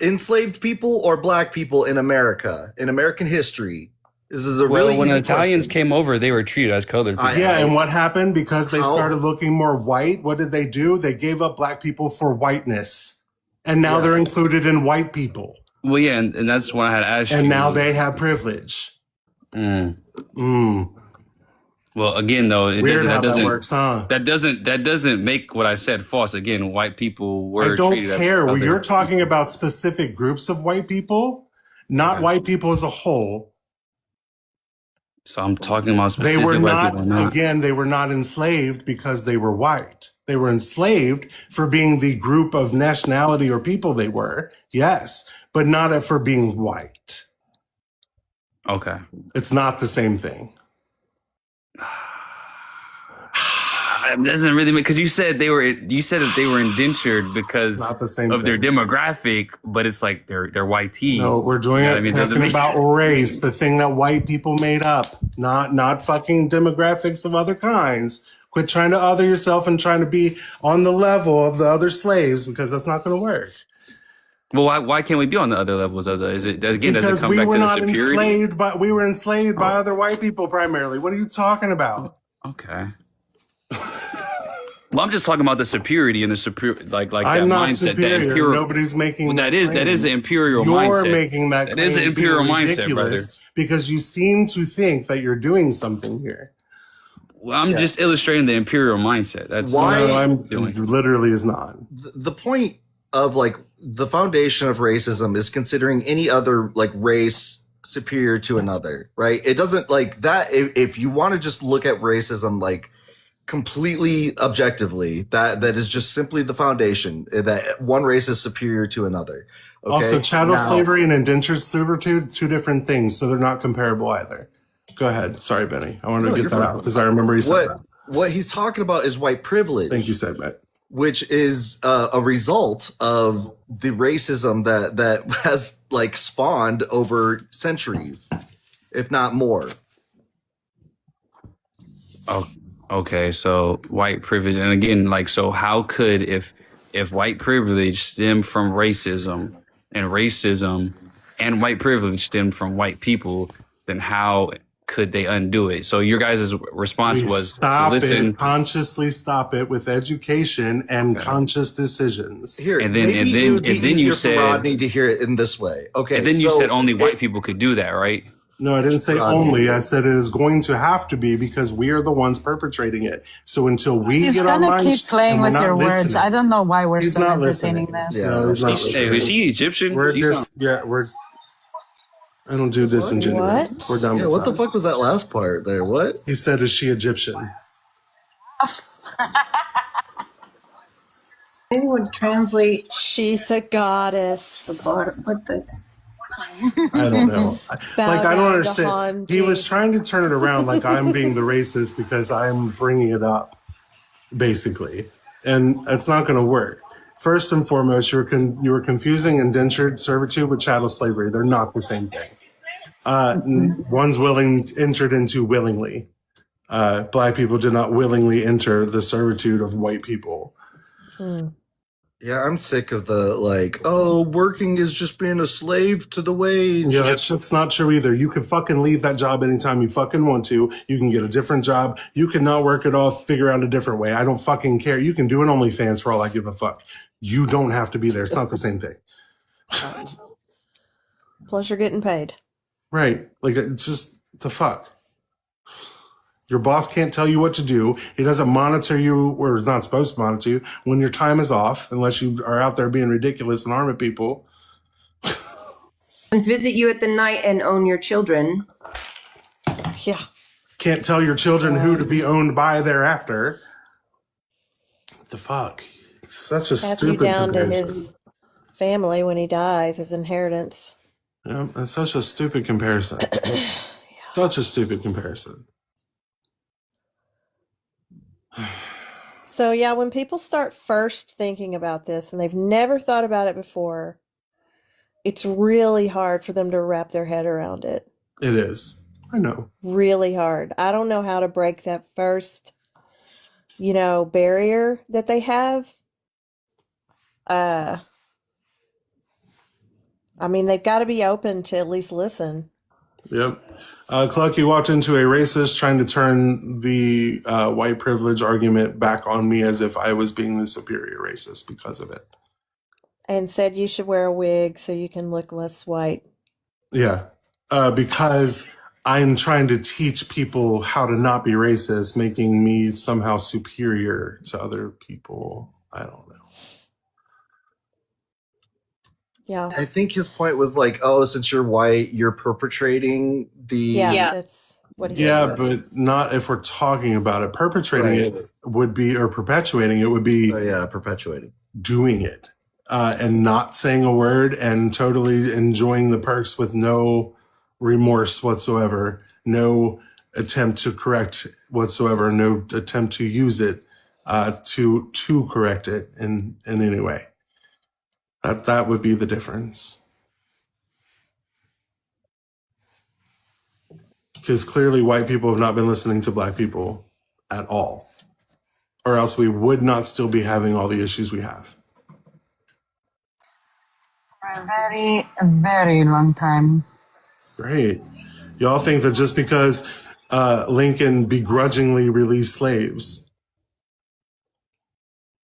enslaved people or black people in America, in American history? This is a Well, really when easy Italians question. came over, they were treated as colored people. Yeah, and what happened? Because they How- started looking more white, what did they do? They gave up black people for whiteness. And now Yeah. they're included in white people. Well, yeah, and that's what I had asked you. And now they have privilege. Mm. Mm. Well, again, though, Weird how that works, huh? that doesn't make what I said false. Again, white people were I don't treated care. as Well, other. you're talking about specific groups of white people, not Okay. white people as a whole. So I'm talking about They specific were white people. not, again, they were not enslaved because they were white. They were enslaved for being the group of nationality or people they were, yes, but not for being white. Okay. It's not the same thing. It doesn't really make, because you said that they were indentured because Not the same of their thing. demographic, but it's like they're white tea. No, we're doing You know it what I mean? It doesn't talking make- about race, the thing that white people made up, not fucking demographics of other kinds. Quit trying to other yourself and trying to be on the level of the other slaves because that's not going to work. Well, why can't we be on the other levels of the? Is it again? Does it Because come we back were to the not superiority? enslaved, but we were enslaved by Oh. other white people primarily. What are you talking about? Okay. Well, I'm just talking about the superiority and the superior, like I'm that not mindset. superior. That imperial, Nobody's making well, that that is the claim. imperial You're mindset. making that That is the claim imperial being mindset, brother. ridiculous because you seem to think that you're doing something here. Well, I'm just illustrating the imperial mindset. That's Why- No, what I'm doing. literally is not. The point of like the foundation of racism is considering any other like race superior to another, right? It doesn't like that. If you want to just look at racism like completely objectively, that is just simply the foundation that one race is superior to another. Okay? Also, chattel Now- slavery and indentured servitude, two different things, so they're not comparable either. Go ahead. Sorry, Benny. I wanted No, to you're get that fine. out because I remember he said that. What he's talking about is white privilege. Thank you, Segment. Which is a result of the racism that has like spawned over centuries, if not more. Oh, okay. So white privilege, and again, like, so how could if white privilege stemmed from racism and white privilege stemmed from white people, then how could they undo it? So your guys' response We was stop listen, it, consciously stop it with education and conscious decisions. Here, And then- maybe and then- it would be and then you easier said- for Rodney to hear it in this way. Okay, and then you so said only white people could do that, right? No, I didn't say only. I said it is going to have to be because we are the ones perpetrating it. So until we He's get our gonna minds, keep playing and we're with not your words. listening. I don't know why we're He's still not entertaining listening. this. Yeah. No, he's not Hey, listening. is she Egyptian? We're She's just we're. I don't do disingenuous. What? We're done yeah, with what the that. fuck was that last part there? What? He said, "Is she Egyptian?" Anyone translate She's a goddess. the bottom? What the? I don't know. Bow Like I down don't to understand. He Hanji. was trying to turn it around, like I'm being the racist because I'm bringing it up, basically, and it's not going to work. First and foremost, you were confusing indentured servitude with chattel slavery. They're not the same thing. One's entered into willingly. Black people did not willingly enter the servitude of white people. Yeah, I'm sick of the like, oh, working is just being a slave to the wage. Yeah, that's not true either. You can fucking leave that job anytime you fucking want to. You can get a different job. You can not work it off, figure out a different way. I don't fucking care. You can do an OnlyFans for all I give a fuck. You don't have to be there. It's not the same thing. Plus, you're getting paid. Right. Like, it's just the fuck. Your boss can't tell you what to do. He doesn't monitor you, or is not supposed to monitor you when your time is off, unless you are out there being ridiculous and harming people. And visit you at the night and own your children. Yeah. Can't tell your children who to be owned by thereafter. What the fuck? It's such a Pass you stupid down to comparison. his family when he dies, his inheritance. Yeah, that's such a stupid comparison. Such a stupid comparison. So, yeah, when people start first thinking about this and they've never thought about it before, it's really hard for them to wrap their head around it. It is. I know. Really hard. I don't know how to break that first, barrier that they have. I mean, they've got to be open to at least listen. Yep. Cluck, you walked into a racist trying to turn the white privilege argument back on me as if I was being the superior racist because of it. And said you should wear a wig so you can look less white. Yeah. Because I'm trying to teach people how to not be racist, making me somehow superior to other people. I don't know. Yeah. I think his point was like, oh, since you're white, you're perpetrating the. Yeah. That's what he Yeah, said. but not if we're talking about it. Perpetrating it would be, or perpetuating it would be Oh, yeah, perpetuating. doing it and not saying a word and totally enjoying the perks with no remorse whatsoever, no attempt to correct whatsoever, no attempt to use it to correct it in any way. That would be the difference. Because clearly white people have not been listening to black people at all, or else we would not still be having all the issues we have. A very long time. Great. Y'all think that just because Lincoln begrudgingly released slaves,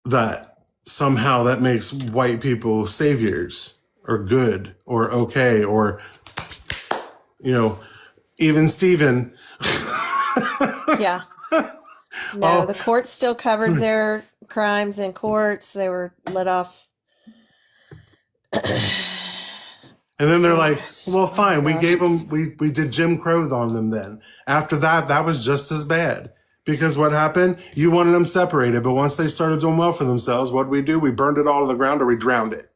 that somehow that makes white people saviors or good or okay or, you know, even Stephen. Yeah. No, the courts still covered their crimes in courts. They were let off. And then they're like, well, fine, we gave them, we did Jim Crow on them then. After that, that was just as bad. Because what happened? You wanted them separated, but once they started doing well for themselves, what did we do? We burned it all to the ground or we drowned it.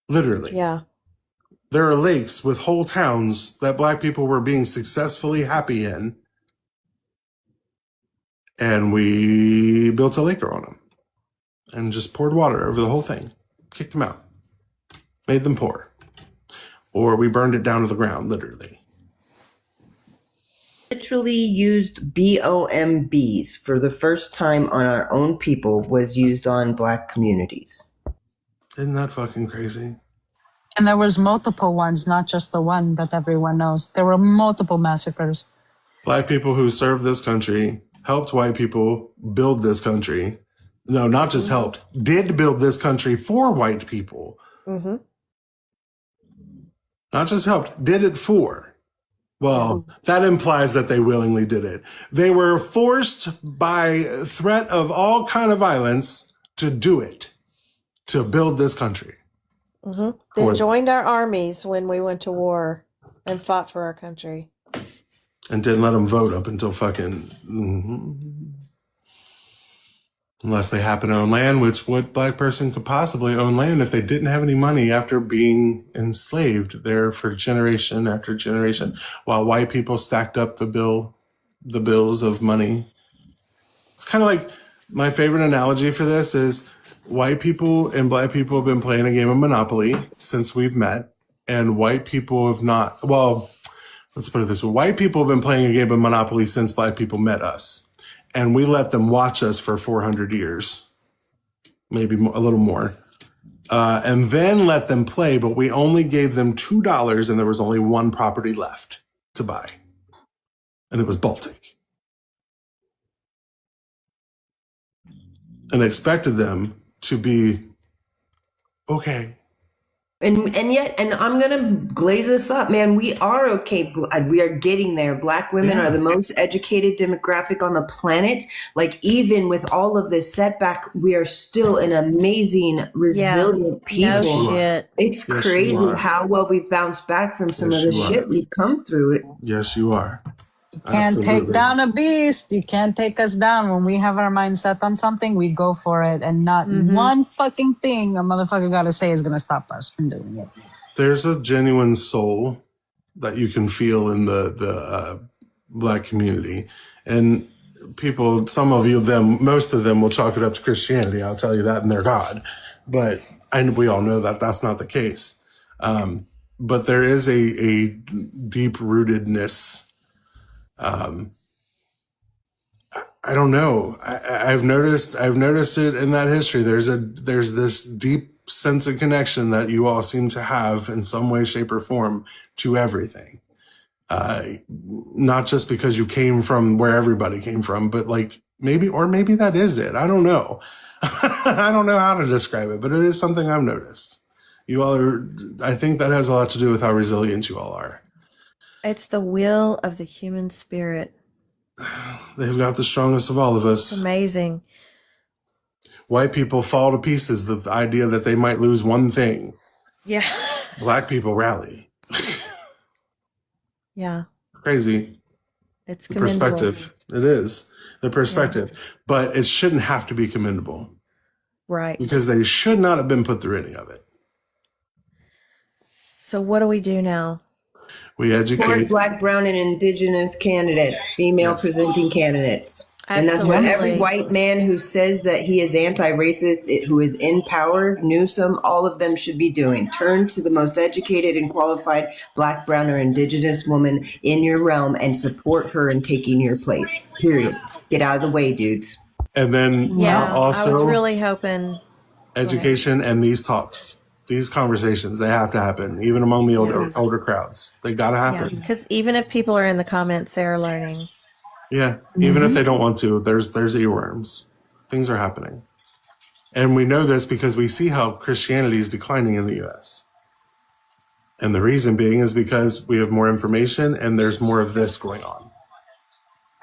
Literally. Yeah. There are lakes with whole towns that black people were being successfully happy in. And we built a lake on them. And just poured water over the whole thing. Kicked them out. Made them poor. Or we burned it down to the ground, literally. Literally used BOMBs for the first time on our own people was used on black communities. Isn't that fucking crazy? And there was multiple ones, not just the one that everyone knows. There were multiple massacres. Black people who served this country, helped white people build this country. No, not just helped, did build this country for white people. Mm-hmm. Not just helped, did it for. Well, that implies that they willingly did it. They were forced by threat of all kind of violence to do it, to build this country. Mm-hmm. They joined our armies when we went to war and fought for our country. And didn't let them vote up until fucking... Unless they happen to own land, which what black person could possibly own land if they didn't have any money after being enslaved there for generation after generation, while white people stacked up the bills of money. It's kind of like my favorite analogy for this is white people and black people have been playing a game of Monopoly since we've met, and white people have not. Well, let's put it this way: white people have been playing a game of Monopoly since black people met us. And we let them watch us for 400 years, maybe a little more, and then let them play. But we only gave them $2 and there was only one property left to buy. And it was Baltic. And expected them to be okay. And yet, and I'm going to glaze this up, man. We are okay. We are getting there. Black women are the most educated demographic on the planet. Like, even with all of this setback, we are still an amazing, resilient people. No shit. It's crazy how well we've bounced back from some of the shit we've come through. It. Yes, you are. You can't take down a beast. You can't take us down. When we have our mind set on something, we go for it. And not one fucking thing a motherfucker got to say is going to stop us from doing it. There's a genuine soul that you can feel in the black community. And people, some of you, most of them will chalk it up to Christianity. I'll tell you that, and their God. But we all know that that's not the case. But there is a deep-rootedness. I don't know. I've noticed it in that history. There's this deep sense of connection that you all seem to have in some way, shape, or form to everything. Not just because you came from where everybody came from, but like maybe that is it. I don't know. I don't know how to describe it, but it is something I've noticed. You all are, I think that has a lot to do with how resilient you all are. It's the will of the human spirit. They've got the strongest of all of us. It's amazing. White people fall to pieces, the idea that they might lose one thing. Yeah. Black people rally. Yeah. Crazy. It's the commendable. perspective. It is. The perspective. Yeah. But it shouldn't have to be commendable. Right. Because they should not have been put through any of it. So what do we do now? We educate Black, brown, and indigenous candidates, female presenting candidates. Absolutely. And that's what every white man who says that he is anti-racist, who is in power, Newsom, all of them should be doing. Turn to the most educated and qualified Black, brown, or indigenous woman in your realm and support her in taking your place. Period. Get out of the way, dudes. And then I also was really hoping education and these talks. These conversations, they have to happen, even among the older crowds. They got to Yeah, happen. because even if people are in the comments, they're learning. Yeah, even if they don't want to, there's earworms. Things are happening. And we know this because we see how Christianity is declining in the U.S. And the reason being is because we have more information and there's more of this going on.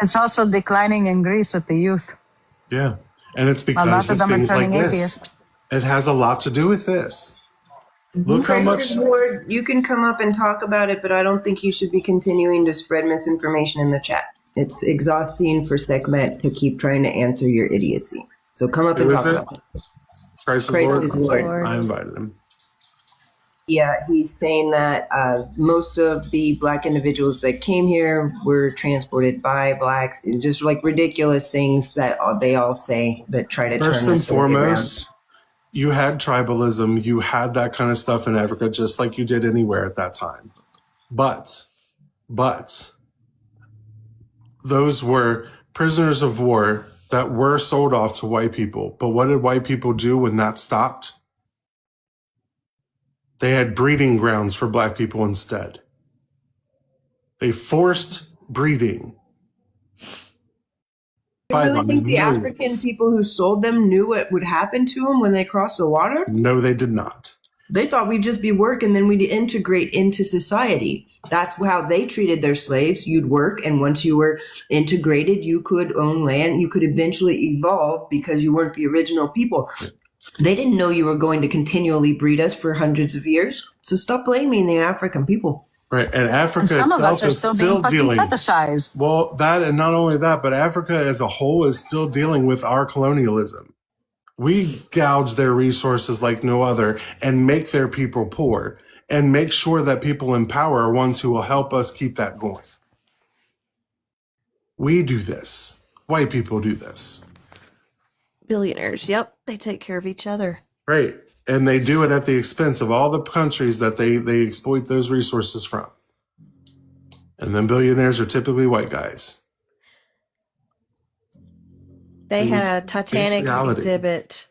It's also declining in Greece with the youth. Yeah. And it's A lot because of of them are things like turning this. atheist. It has a lot to do with this. Look how much. Lord, you can come up and talk about it, but I don't think you should be continuing to spread misinformation in the chat. It's exhausting for Segment to keep trying to answer your idiocy. So come up and talk about it. Christ Christ is is Lord. Lord. I invited him. Yeah, he's saying that most of the black individuals that came here were transported by blacks, and just like ridiculous things that they all say that try to First turn and the story around. foremost, you had tribalism. You had that kind of stuff in Africa, just like you did anywhere at that time. But those were prisoners of war that were sold off to white people. But what did white people do when that stopped? They had breeding grounds for black people instead. They forced breeding. You really think the millions. African people who sold them knew what would happen to them when they crossed the water? No, they did not. They thought we'd just be work and then we'd integrate into society. That's how they treated their slaves. You'd work, and once you were integrated, you could own land. You could eventually evolve because you weren't the original people. They didn't know you were going to continually breed us for hundreds of years. So stop blaming the African people. Right, and Africa And some of us itself are is still still being fucking dealing. fetishized. Well, that, and not only that, but Africa as a whole is still dealing with our colonialism. We gouge their resources like no other and make their people poor and make sure that people in power are ones who will help us keep that going. We do this. White people do this. Billionaires, yep, they take care of each other. Right. And they do it at the expense of all the countries that they exploit those resources from. And then billionaires are typically white guys. They had a Face Titanic reality. exhibit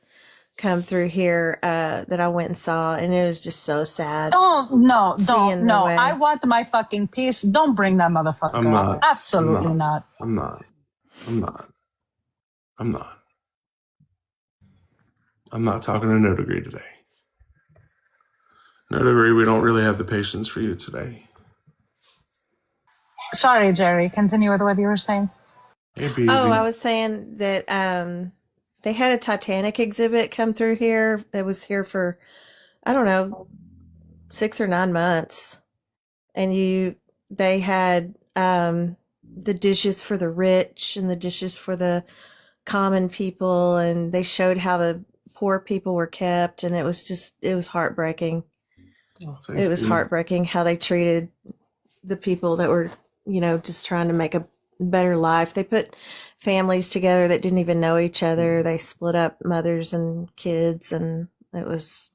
come through here that I went and saw, and it was just so sad. Don't. Seeing the No, way- I want my fucking peace. Don't bring that motherfucker I'm not. up. Absolutely not. I'm not. I'm not talking to No Degree today. No Degree, we don't really have the patience for you today. Sorry, Jerry. Continue with what you were saying. Hey, Beezy. Oh, I was saying that they had a Titanic exhibit come through here. It was here for, I don't know, 6 or 9 months. And they had the dishes for the rich and the dishes for the common people. And they showed how the poor people were kept. And it was heartbreaking. Oh, thanks, It was Beezy. heartbreaking how they treated the people that were, just trying to make a better life. They put families together that didn't even know each other. They split up mothers and kids, and it was.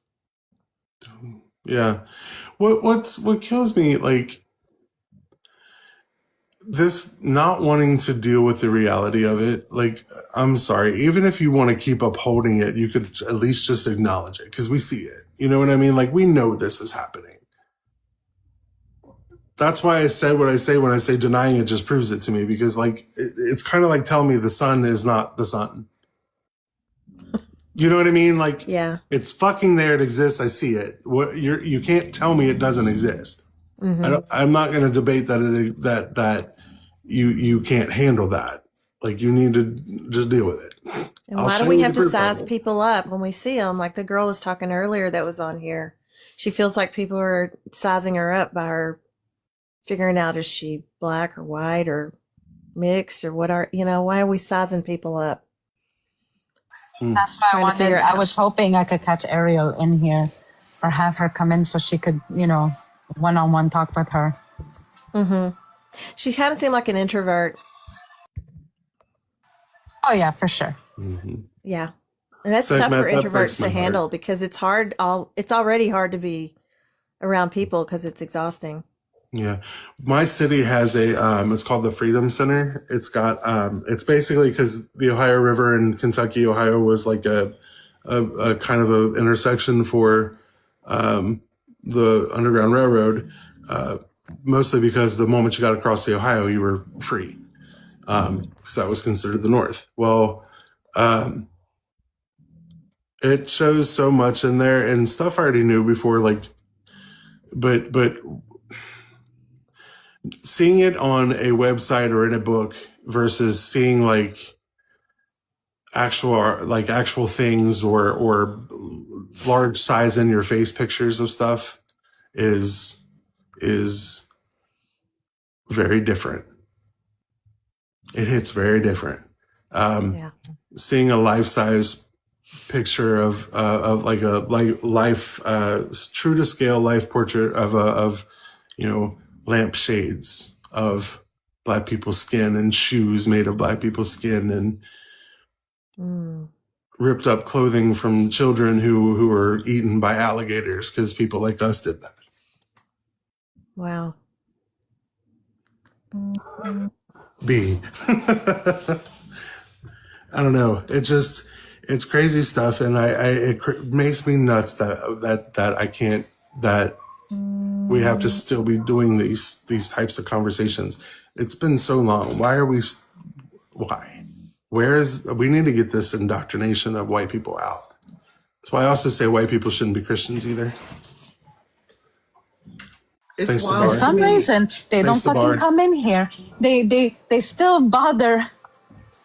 Yeah. What kills me, like, this not wanting to deal with the reality of it. Like, I'm sorry, even if you want to keep upholding it, you could at least just acknowledge it, because we see it. You know what I mean? Like, we know this is happening. That's why I said what I say when I say denying it just proves it to me, because, like, it's kind of like telling me the sun is not the sun. You know what I mean? Like, Yeah. it's fucking there. It exists. I see it. You can't tell me it doesn't exist. Mhm. I'm not going to debate that you can't handle that. Like, you need to just deal with it. And I'll why do show we you have the to proof of size it. people up when we see them? Like the girl was talking earlier that was on here. She feels like people are sizing her up by her figuring out, is she black or white or mixed or what why are we sizing people up? That's why Trying to figure I out- was hoping I could catch Ariel in here or have her come in so she could, one-on-one talk with her. Mm-hmm. She kind of seemed like an introvert. Oh, yeah, for sure. Mhm. Yeah. And that's Segment, tough for that breaks introverts my to heart. handle because it's hard. It's already hard to be around people because it's exhausting. Yeah. My city has it's called the Freedom Center. It's got, it's basically because the Ohio River in Kentucky, Ohio was like a kind of a intersection for the Underground Railroad, mostly because the moment you got across the Ohio, you were free, because that was considered the North. Well, it shows so much in there and stuff I already knew before, like, but seeing it on a website or in a book versus seeing like actual things or large size in your face pictures of stuff is very different. It hits very different. Seeing a life-size picture of like a life true to scale life portrait of lampshades of Black people's skin and shoes made of Black people's skin and ripped up clothing from children who were eaten by alligators because people like us did that. Wow. B. I don't know. It's crazy stuff, and it makes me nuts that I can't, that we have to still be doing these types of conversations. It's been so long. Why? We need to get this indoctrination of white people out. That's why I also say white people shouldn't be Christians either. It's For some reason, they don't fucking come in here. They still bother.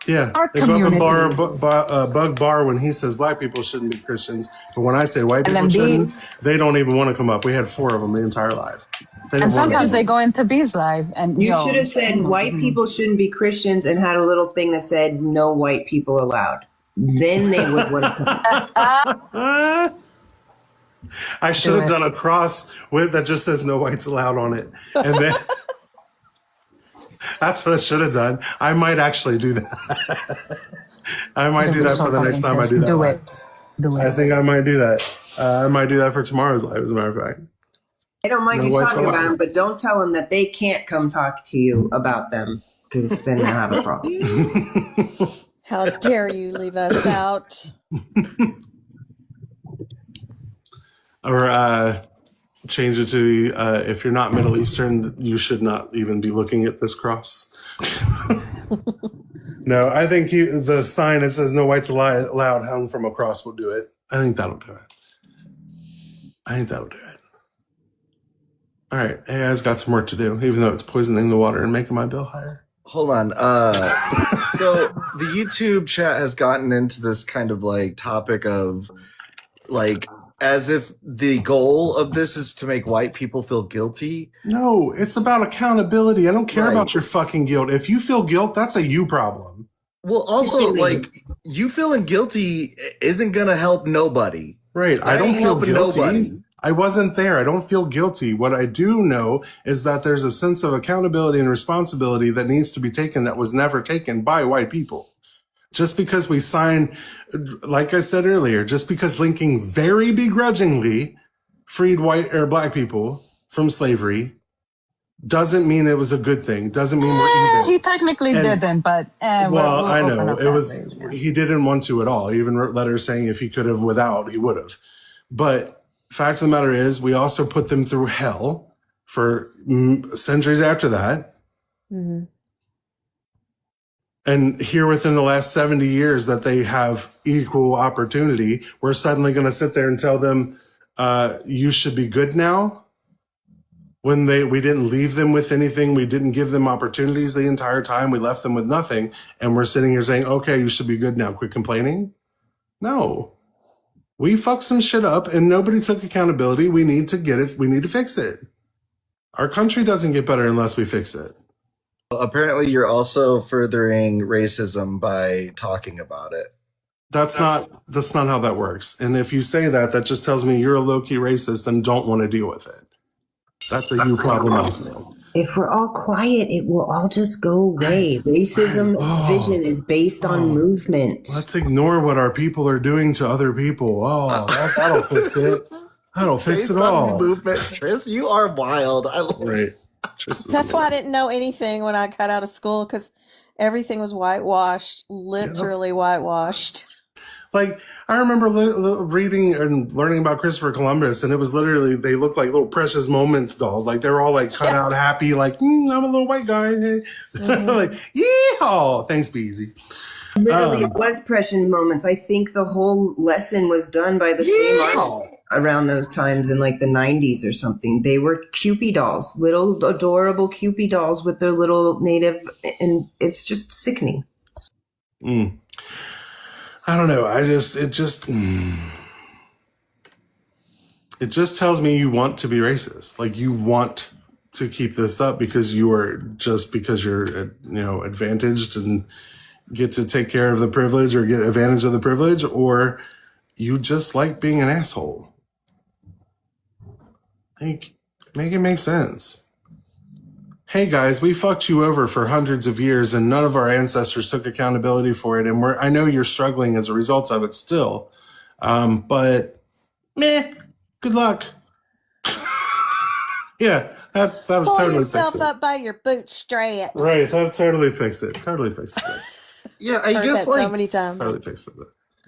Yeah, our they community. bug bar when he says black people shouldn't be Christians, but when I say white people shouldn't, they don't even want to come up. We had 4 of them the entire life. And sometimes they go into B's live, and you should have said white people shouldn't be Christians and had a little thing that said no white people allowed. Then they would want to come. I should have done a cross that just says no whites allowed on it, and then. That's what I should have done. I might actually do that. I might do that for the next time I do that. Do it. I think I might do that. I might do that for tomorrow's live, as a matter of fact. I don't mind you talking about them, but don't tell them that they can't come talk to you about them, because then they'll have a problem. How dare you leave us out? Or change it to if you're not Middle Eastern, you should not even be looking at this cross. No, I think the sign that says no whites allowed hung from a cross will do it. I think that'll do it. All right, AI's got some work to do, even though it's poisoning the water and making my bill higher. Hold on. So the YouTube chat has gotten into this kind of like topic of like, as if the goal of this is to make white people feel guilty. No, it's about accountability. I don't care about your fucking guilt. If you feel guilt, that's a you problem. Well, also, like, you feeling guilty isn't going to help nobody. Right. I don't feel guilty. Nobody. I wasn't there. I don't feel guilty. What I do know is that there's a sense of accountability and responsibility that needs to be taken that was never taken by white people. Just because we sign, like I said earlier, just because Lincoln very begrudgingly freed white or black people from slavery doesn't mean it was a good thing. Doesn't mean we're even. He technically didn't, but well, I know it was. He didn't want to at all. He even wrote letters saying if he could have without, he would have. But fact of the matter is, we also put them through hell for centuries after that. Mm-hmm. And here within the last 70 years that they have equal opportunity, we're suddenly going to sit there and tell them, you should be good now. When we didn't leave them with anything, we didn't give them opportunities the entire time. We left them with nothing. And we're sitting here saying, okay, you should be good now. Quit complaining. No, we fucked some shit up and nobody took accountability. We need to get it. We need to fix it. Our country doesn't get better unless we fix it. Apparently, you're also furthering racism by talking about it. That's not how that works. And if you say that, that just tells me you're a low-key racist and don't want to deal with it. That's a you problem also. If we're all quiet, it will all just go away. Racism's vision is based on movement. Let's ignore what our people are doing to other people. That'll fix it. That'll fix it all. Movement, Tris, you are wild. Right. That's why I didn't know anything when I got out of school, because everything was whitewashed, literally whitewashed. Like, I remember reading and learning about Christopher Columbus, and it was literally, they looked like little Precious Moments dolls. Like, they were all like cut out happy, like, I'm a little white guy. Like, yeehaw! Thanks, be easy. Literally, it was Precious Moments. I think the whole lesson was done by the same artist around those times in like the 90s or something. They were Cupid dolls, little adorable Cupid dolls with their little native, and it's just sickening. I don't know. It just tells me you want to be racist. Like, you want to keep this up because you're advantaged and get to take care of the privilege or get advantage of the privilege, or you just like being an asshole. Like, make it make sense. Hey guys, we fucked you over for hundreds of years and none of our ancestors took accountability for it. And I know you're struggling as a result of it still. But good luck. Yeah, that'll Pull totally fix yourself it. up by your bootstraps. Right, that'll totally fix it. Totally fix it. Yeah, I Heard guess that like so many times. Totally fix it.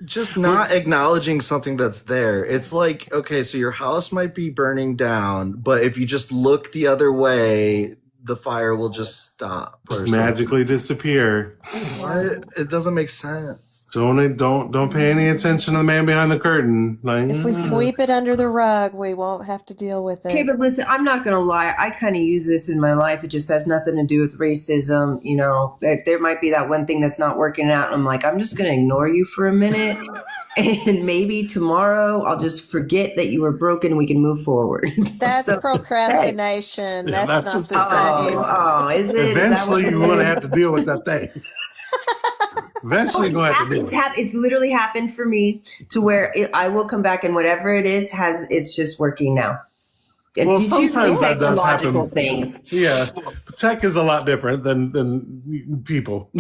just not acknowledging something that's there. It's like, okay, so your house might be burning down, but if you just look the other way, the fire will just stop. Just magically disappear. What? It doesn't make sense. Don't pay any attention to the man behind the curtain. Like, If we sweep it under the rug, we won't have to deal with it. Okay, but listen, I'm not going to lie. I kind of use this in my life. It just has nothing to do with racism. You know, there might be that one thing that's not working out. And I'm like, I'm just going to ignore you for a minute. And maybe tomorrow I'll just forget that you were broken and we can move forward. That's procrastination. Yeah, that's that's not the same. Oh, is it? eventually you're going to have to deal with that thing. Eventually you're going to have to deal with it. It's literally happened for me to where I will come back and whatever it is it's just working now. Well, sometimes that does happen. Things. Yeah, tech is a lot different than people.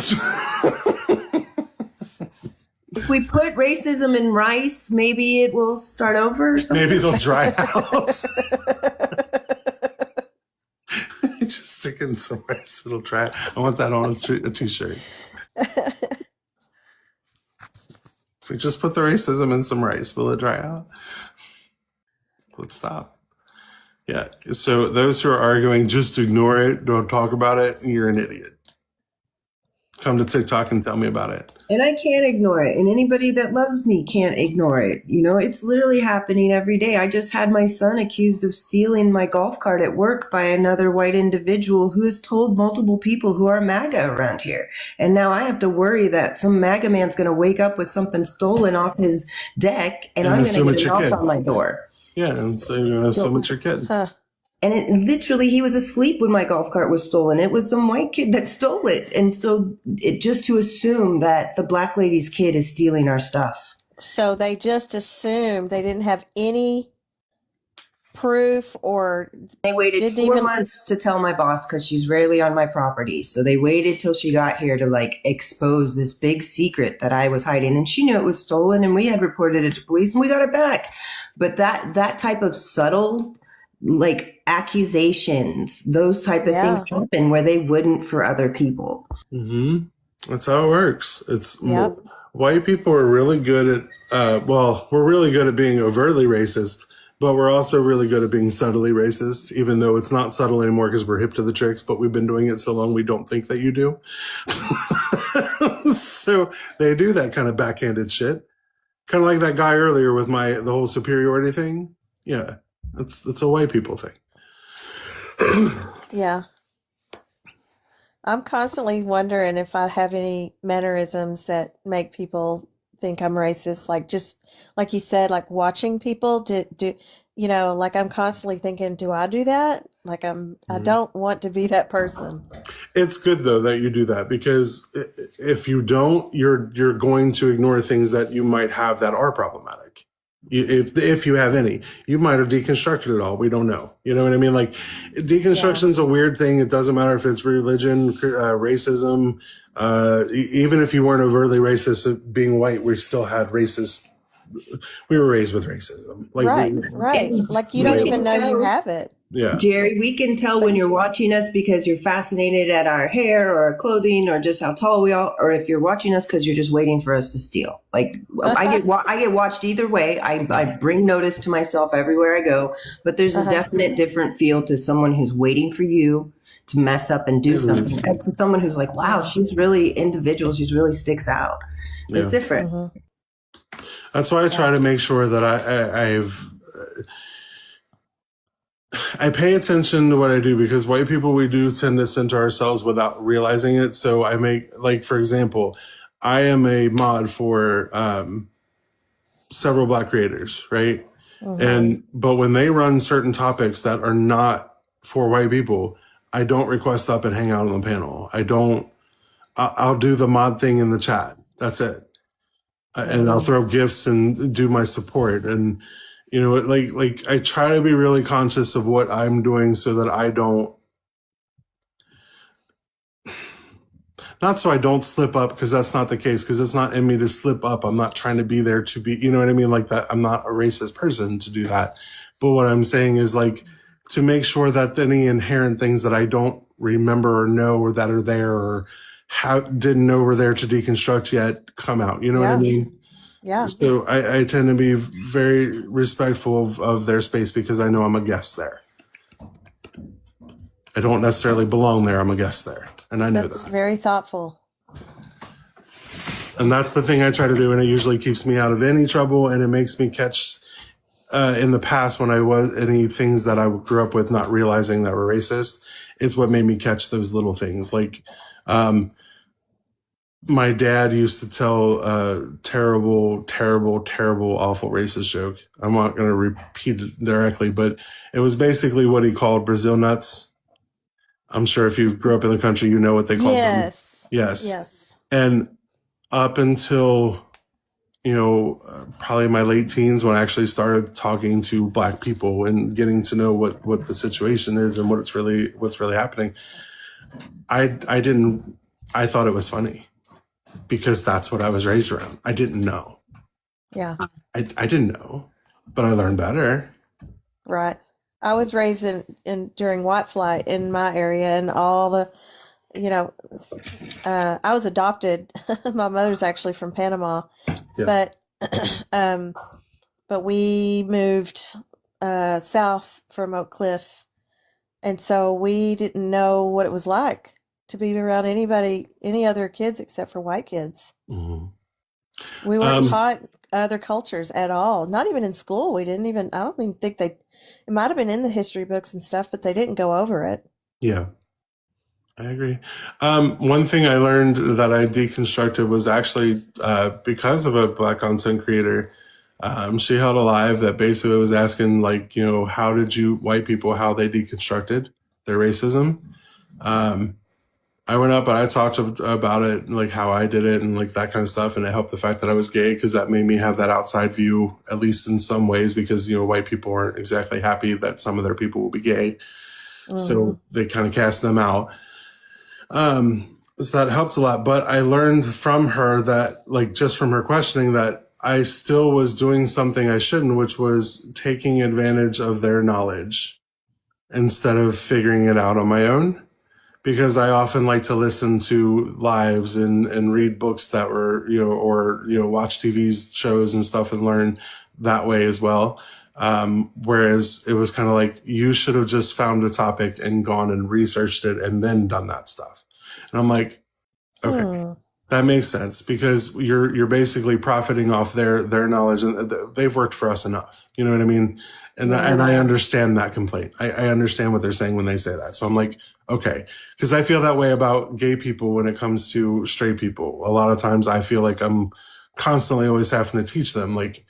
If we put racism in rice, maybe it will start over or something. Maybe it'll dry out. Just stick in some rice, it'll dry. I want that on a t-shirt. If we just put the racism in some rice, will it dry out? Let's stop. Yeah, so those who are arguing, just ignore it, don't talk about it, you're an idiot. Come to TikTok and tell me about it. And I can't ignore it. And anybody that loves me can't ignore it. You know, it's literally happening every day. I just had my son accused of stealing my golf cart at work by another white individual who has told multiple people who are MAGA around here. And now I have to worry that some MAGA man's going to wake up with something stolen off his deck and I'm going to get a knock on my door. Yeah, and so you're going to assume it's your kid. And it literally, he was asleep when my golf cart was stolen. It was some white kid that stole it. And so it just to assume that the black lady's kid is stealing our stuff. So they just assumed, they didn't have any proof, or they waited 4 months to tell my boss because she's rarely on my property. So they waited till she got here to like expose this big secret that I was hiding. And she knew it was stolen and we had reported it to police and we got it back. But that type of subtle like accusations, those type of things happen where they wouldn't for other people. Mm-hmm. That's how it works. White people are really good at, we're really good at being overtly racist, but we're also really good at being subtly racist, even though it's not subtle anymore because we're hip to the tricks, but we've been doing it so long we don't think that you do. So they do that kind of backhanded shit. Kind of like that guy earlier with the whole superiority thing. Yeah. It's a white people thing. Yeah. I'm constantly wondering if I have any mannerisms that make people think I'm racist. Like, just like you said, like watching people do like I'm constantly thinking, do I do that? Like I don't want to be that person. It's good though that you do that, because if you don't, you're going to ignore things that you might have that are problematic. If you have any, you might have deconstructed it all. We don't know. You know what I mean? Like, deconstruction is a weird thing. It doesn't matter if it's religion, racism. Even if you weren't overtly racist, being white, we still had racist. We were raised with racism. Like, right. Like you don't even know you have it. Yeah. Jerry, we can tell when you're watching us because you're fascinated at our hair or our clothing or just how tall we are, or if you're watching us because you're just waiting for us to steal. Like I get watched either way. I bring notice to myself everywhere I go, but there's a definite different feel to someone who's waiting for you to mess up and do something. And to someone who's like, wow, she's really individual. She's really sticks out. It's different. That's why I try to make sure that I pay attention to what I do, because white people, we do tend to center ourselves without realizing it. So I make, like, for example, I am a mod for several Black creators, right? But when they run certain topics that are not for white people, I don't request up and hang out on the panel. I'll do the mod thing in the chat. That's it. And I'll throw gifts and do my support. And, you know, like I try to be really conscious of what I'm doing so that I don't, not so I don't slip up, because that's not the case, because it's not in me to slip up. I'm not trying to be there to be, you know what I mean? Like that. I'm not a racist person to do that. But what I'm saying is, like, to make sure that any inherent things that I don't remember or know or that are there or didn't know were there to deconstruct yet come out. You know what I mean? Yeah. So I tend to be very respectful of their space, because I know I'm a guest there. I don't necessarily belong there. I'm a guest there. And I know That's that. very thoughtful. And that's the thing I try to do. And it usually keeps me out of any trouble. And it makes me catch, in the past, when I was any things that I grew up with not realizing that were racist, it's what made me catch those little things. Like, my dad used to tell a terrible, awful racist joke. I'm not going to repeat it directly, but it was basically what he called Brazil nuts. I'm sure if you grew up in the country, you know what they call them. Yes. And up until, you know, probably my late teens, when I actually started talking to Black people and getting to know what the situation is and what's really happening, I thought it was funny, because that's what I was raised around. I didn't know. Yeah. I didn't know, but I learned better. Right. I was raised during white flight in my area, and all the, you know, I was adopted. My mother's actually from Panama, but we moved south from Oak Cliff, and so we didn't know what it was like to be around any other kids except for white kids. We weren't taught other cultures at all. Not even in school. I don't even think it might have been in the history books and stuff, but they didn't go over it. Yeah. I agree. One thing I learned that I deconstructed was actually because of a Black content creator. She held a live that basically was asking, like, you know, how did white people, how they deconstructed their racism? I went up and I talked about it, like how I did it and like that kind of stuff. And it helped the fact that I was gay, because that made me have that outside view, at least in some ways, because, you know, white people aren't exactly happy that some of their people will be gay. So they kind of cast them out. So that helps a lot. But I learned from her that, like, just from her questioning, that I still was doing something I shouldn't, which was taking advantage of their knowledge instead of figuring it out on my own. Because I often like to listen to lives and read books that were, you know, or, you know, watch TV shows and stuff and learn that way as well. Whereas it was kind of like, you should have just found a topic and gone and researched it and then done that stuff. And I'm like, okay, that makes sense, because you're basically profiting off their knowledge, and they've worked for us enough. You know what I mean? And I understand that complaint. I understand what they're saying when they say that. So I'm like, okay, because I feel that way about gay people when it comes to straight people. A lot of times I feel like I'm constantly always having to teach them, like,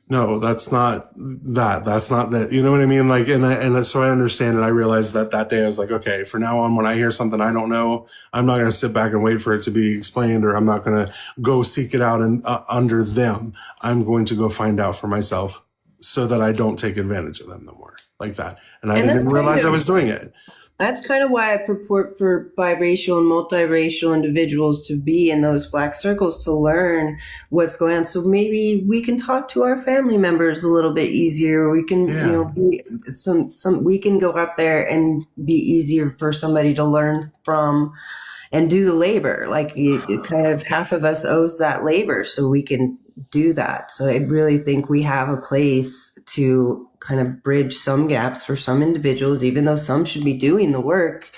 no, that's not that. That's not that. You know what I mean? Like, and so I understand it. I realized that day I was like, okay, for now on, when I hear something I don't know, I'm not going to sit back and wait for it to be explained, or I'm not going to go seek it out and under them. I'm going to go find out for myself, so that I don't take advantage of them no more, like that. And I didn't realize I was doing it. That's kind of why I purport for biracial and multiracial individuals to be in those black circles to learn what's going on. So maybe we can talk to our family members a little bit easier. We can, be we can go out there and be easier for somebody to learn from and do the labor. Like it kind of half of us owes that labor, so we can do that. So I really think we have a place to kind of bridge some gaps for some individuals, even though some should be doing the work.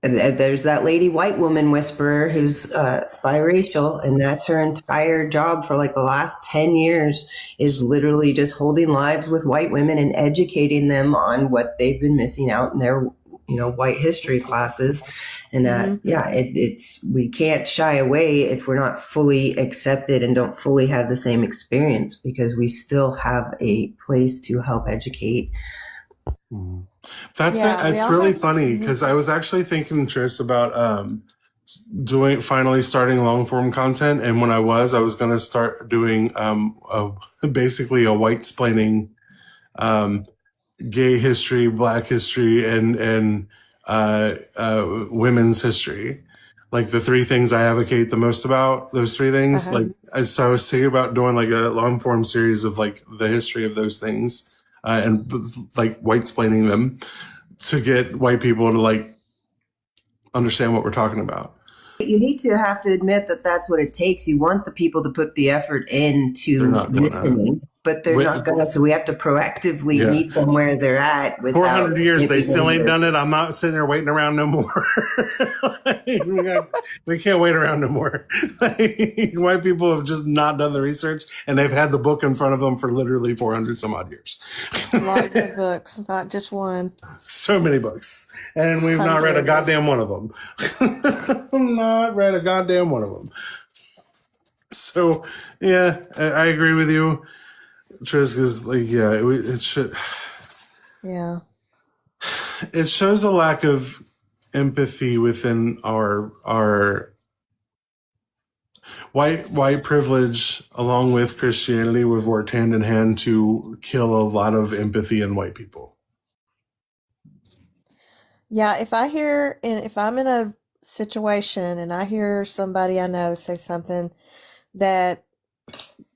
There's that lady white woman whisperer who's biracial, and that's her entire job for like the last 10 years is literally just holding lives with white women and educating them on what they've been missing out in their white history classes. And it's we can't shy away if we're not fully accepted and don't fully have the same experience, because we still have a place to help educate. That's it. It's really funny because I was actually thinking, Tris, about finally starting long form content, and when I was going to start doing basically a white splaining gay history, black history, and women's history. Like the three things I advocate the most about, those three things. So I was thinking about doing like a long form series of like the history of those things and like white splaining them to get white people to like understand what we're talking about. You hate to have to admit that that's what it takes. You want the people to put the effort into listening, but they're not going to. So we have to proactively meet them where they're at. 400 years, they still ain't done it. I'm not sitting there waiting around no more. We can't wait around no more. White people have just not done the research, and they've had the book in front of them for literally 400 some odd years. Lots of books, not just one. So many books, and we've not read a goddamn one of them. Not read a goddamn one of them. So yeah, I agree with you, Tris, because like it should. Yeah, it shows a lack of empathy within our white privilege, along with Christianity. We've worked hand in hand to kill a lot of empathy in white people. Yeah, if I'm in a situation and I hear somebody I know say something that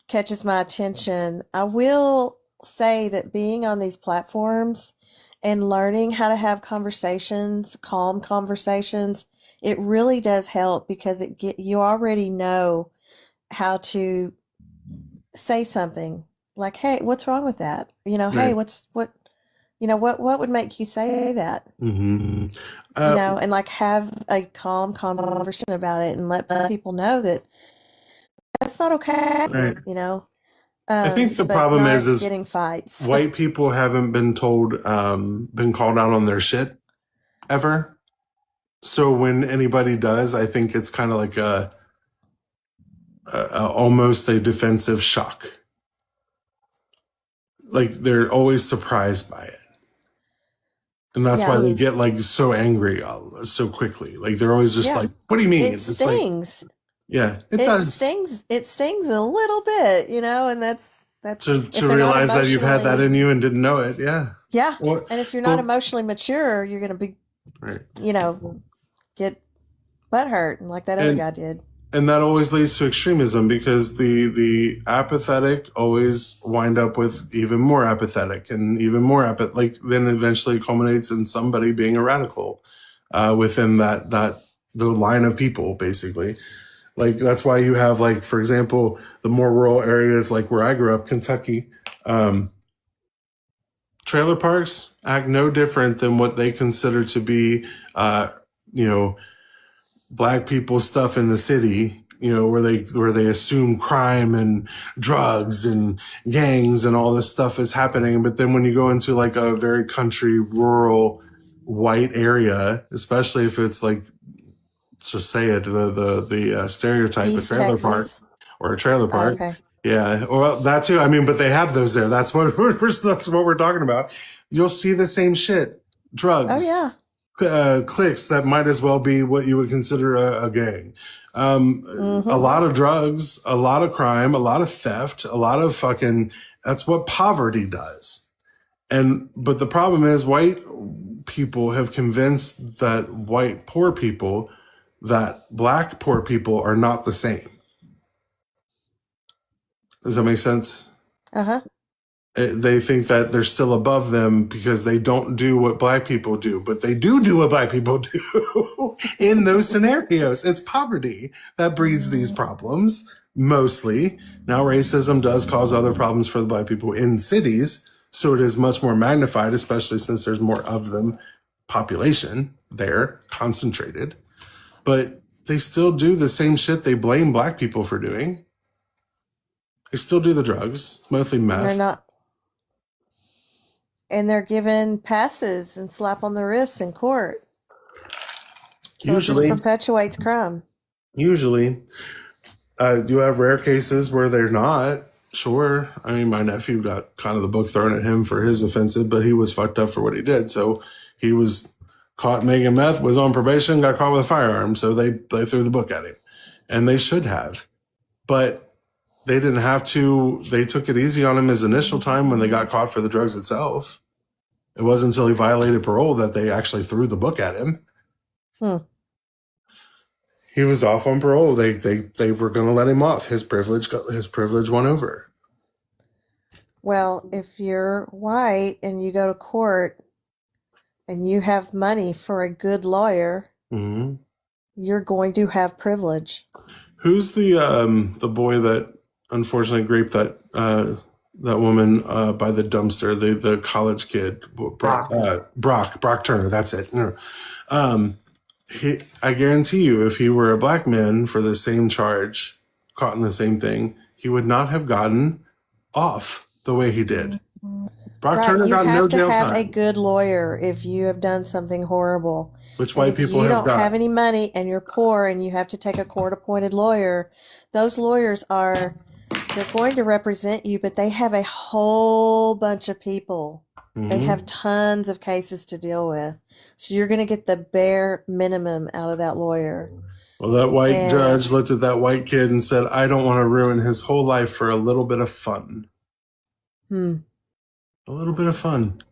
catches my attention, I will say that being on these platforms and learning how to have conversations, calm conversations, it really does help, because you already know how to say something like, "Hey, what's wrong with that?" "Hey, what would make you say that?" And like have a calm conversation about it and let people know that that's not okay. Right. I think the problem is getting fights. White people haven't been called out on their shit ever. So when anybody does, I think it's kind of like a almost a defensive shock. Like they're always surprised by it. And that's why they get like so angry so quickly. Like they're always just like, "What do you mean?" It stings. Like, it does. It stings a little bit, and that's to realize that you've had that in you and didn't know it. Yeah. Yeah. And if you're not emotionally mature, you're going to be, get butthurt, and like that other guy did. And that always leads to extremism, because the apathetic always wind up with even more apathetic and even more then eventually culminates in somebody being a radical within the line of people, basically. Like that's why you have, like, for example, the more rural areas, like where I grew up, Kentucky, trailer parks act no different than what they consider to be, Black people stuff in the city, where they assume crime and drugs and gangs and all this stuff is happening. But then when you go into like a very country, rural, white area, especially if it's like, let's just say it, the stereotype East of trailer Texas. park or a trailer park. Okay. Yeah, well, that too. I mean, but they have those there. That's what we're talking about. You'll see the same shit. Drugs. Oh yeah. Cliques that might as well be what you would consider a gang. A lot of drugs, a lot of crime, a lot of theft, a lot of that's what poverty does. But the problem is white people have convinced that white poor people that black poor people are not the same. Does that make sense? Uh-huh. They think that they're still above them because they don't do what black people do, but they do what black people do in those scenarios. It's poverty that breeds these problems, mostly. Now, racism does cause other problems for the black people in cities, so it is much more magnified, especially since there's more of them population there, concentrated. But they still do the same shit they blame black people for doing. They still do the drugs. It's mostly meth. They're not. And they're given passes and slap on the wrists in court. So Usually. it just perpetuates crime. Usually. You have rare cases where they're not. Sure. I mean, my nephew got kind of the book thrown at him for his offensive, but he was fucked up for what he did. So he was caught making meth, was on probation, got caught with a firearm. So they threw the book at him. And they should have. But they didn't have to. They took it easy on him his initial time when they got caught for the drugs itself. It wasn't until he violated parole that they actually threw the book at him. He was off on parole. They were going to let him off. His privilege won over. Well, if you're white and you go to court and you have money for a good lawyer, you're going to have privilege. Who's the boy that unfortunately raped that woman by the dumpster? The college kid, Brock Turner. That's it. I guarantee you, if he were a black man for the same charge, caught in the same thing, he would not have gotten off the way he did. Brock Turner got no jail time. You have to have a good lawyer if you have done something horrible. Which white people have got. If you don't have any money and you're poor and you have to take a court-appointed lawyer, those lawyers they're going to represent you, but they have a whole bunch of people. They have tons of cases to deal with. So you're going to get the bare minimum out of that lawyer. Well, that white judge looked at that white kid and said, I don't want to ruin his whole life for a little bit of fun. A little bit of fun.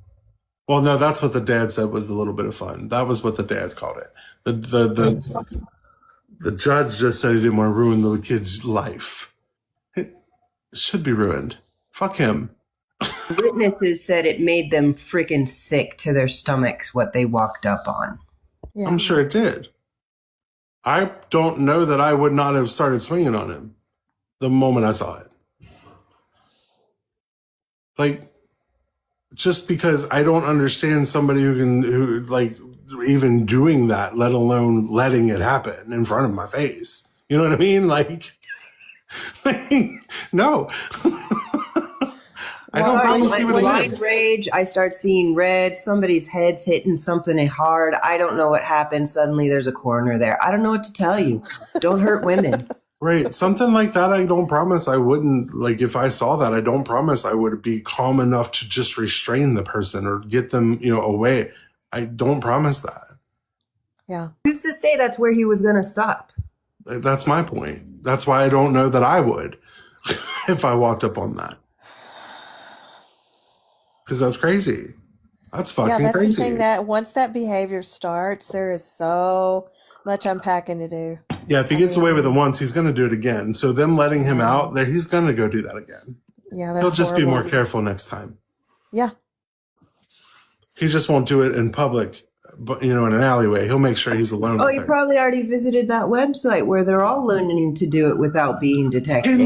Well, no, that's what the dad said was the little bit of fun. That was what the dad called it. The judge just said he didn't want to ruin the kid's life. It should be ruined. Fuck him. Witnesses said it made them freaking sick to their stomachs what they walked up on. Yeah. I'm sure it did. I don't know that I would not have started swinging on him the moment I saw it. Like, just because I don't understand somebody who even doing that, let alone letting it happen in front of my face. You know what I mean? Like no. I don't really see what it is. Rage, I start seeing red. Somebody's head's hitting something hard. I don't know what happened. Suddenly there's a coroner there. I don't know what to tell you. Don't hurt women. Right. Something like that, I don't promise I wouldn't, like if I saw that, I don't promise I would be calm enough to just restrain the person or get them, away. I don't promise that. Yeah. Who's to say that's where he was going to stop? That's my point. That's why I don't know that I would if I walked up on that. Because that's crazy. That's fucking crazy. Yeah, that's the thing, that once that behavior starts, there is so much unpacking to do. Yeah, if he gets away with it once, he's going to do it again. So them letting him out, there, he's going to go do that again. Yeah, that's He'll just horrible. be more careful next time. Yeah. He just won't do it in public, but in an alleyway. He'll make sure he's alone. Oh, you probably already visited that website where they're all learning to do it without being detected.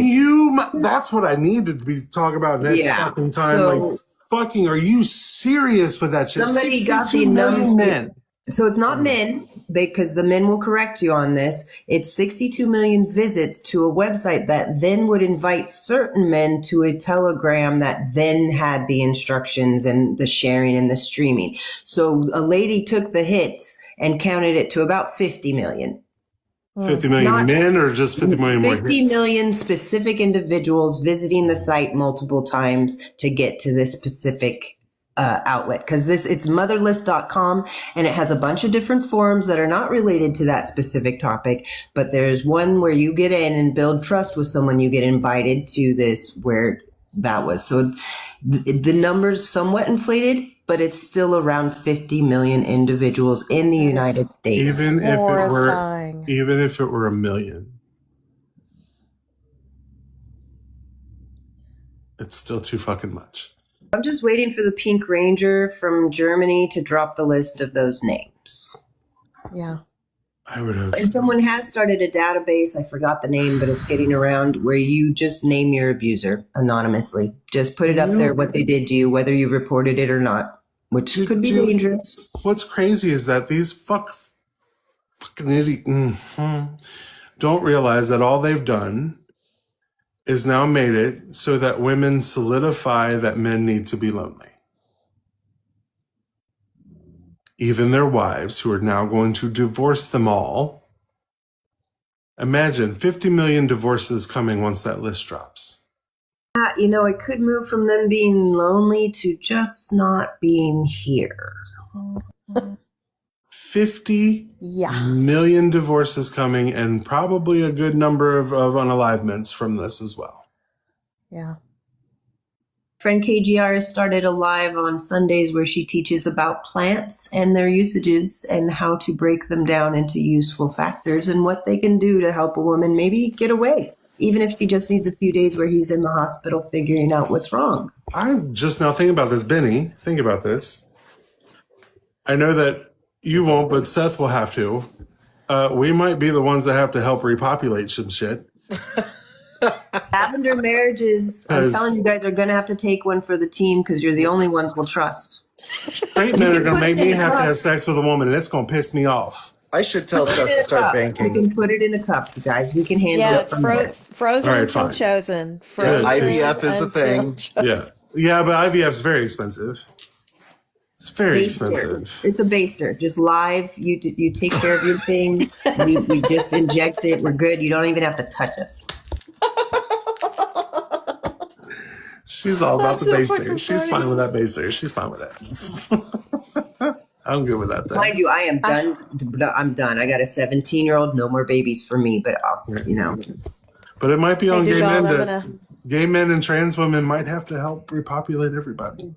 That's what I needed to be talking about next fucking time. So, fucking, are you serious with that shit? Somebody got the million men. So it's not men, because the men will correct you on this. It's 62 million visits to a website that then would invite certain men to a Telegram that then had the instructions and the sharing and the streaming. So a lady took the hits and counted it to about 50 million. 50 million men or just 50 million more hits? 50 million specific individuals visiting the site multiple times to get to this specific outlet, because it's motherless.com and it has a bunch of different forums that are not related to that specific topic, but there's one where you get in and build trust with someone, you get invited to this where that was. So The number's somewhat inflated, but it's still around 50 million individuals in the That is United States. horrifying. Even if it were a million, it's still too fucking much. I'm just waiting for the Pink Ranger from Germany to drop the list of those names. Yeah. I would hope And so. someone has started a database, I forgot the name, but it's getting around, where you just name your abuser anonymously. Just put it up there, what they did to you, whether you reported it or not, which could be dangerous. What's crazy is that these fucking idiots don't realize that all they've done is now made it so that women solidify that men need to be lonely. Even their wives, who are now going to divorce them all. Imagine 50 million divorces coming once that list drops. It could move from them being lonely to just not being here. 50 million divorces coming, and probably a good number of unalivements from this as well. Yeah. Friend KGR has started a live on Sundays where she teaches about plants and their usages and how to break them down into useful factors and what they can do to help a woman maybe get away, even if she just needs a few days where he's in the hospital figuring out what's wrong. I'm just now thinking about this, Benny. Think about this. I know that you won't, but Seth will have to. We might be the ones that have to help repopulate some shit. Lavender marriages, I'm 'Cause- telling you guys, are going to have to take one for the team because you're the only ones we'll trust. Straight men are going to make me have to have sex with a woman, and it's going to piss me off. I should tell Seth to start banking. We can put it in a cup, you guys. We can handle Yeah, it. it's from there. frozen All right, until fine. chosen. Good. IVF is the until thing. chosen. Yeah, but IVF's very expensive. It's very Baster. expensive. It's a baster. Just live. You take care of your thing. We just inject it. We're good. You don't even have to touch us. She's all about the That's so baster. fucking She's funny. fine with that baster. She's fine with that. I'm good with that. Then. Mind you, I am done. I'm done. I got a 17-year-old. No more babies for me. But But it might be on Hey, gay men Dugald, I'm that gonna. gay men and trans women might have to help repopulate everybody.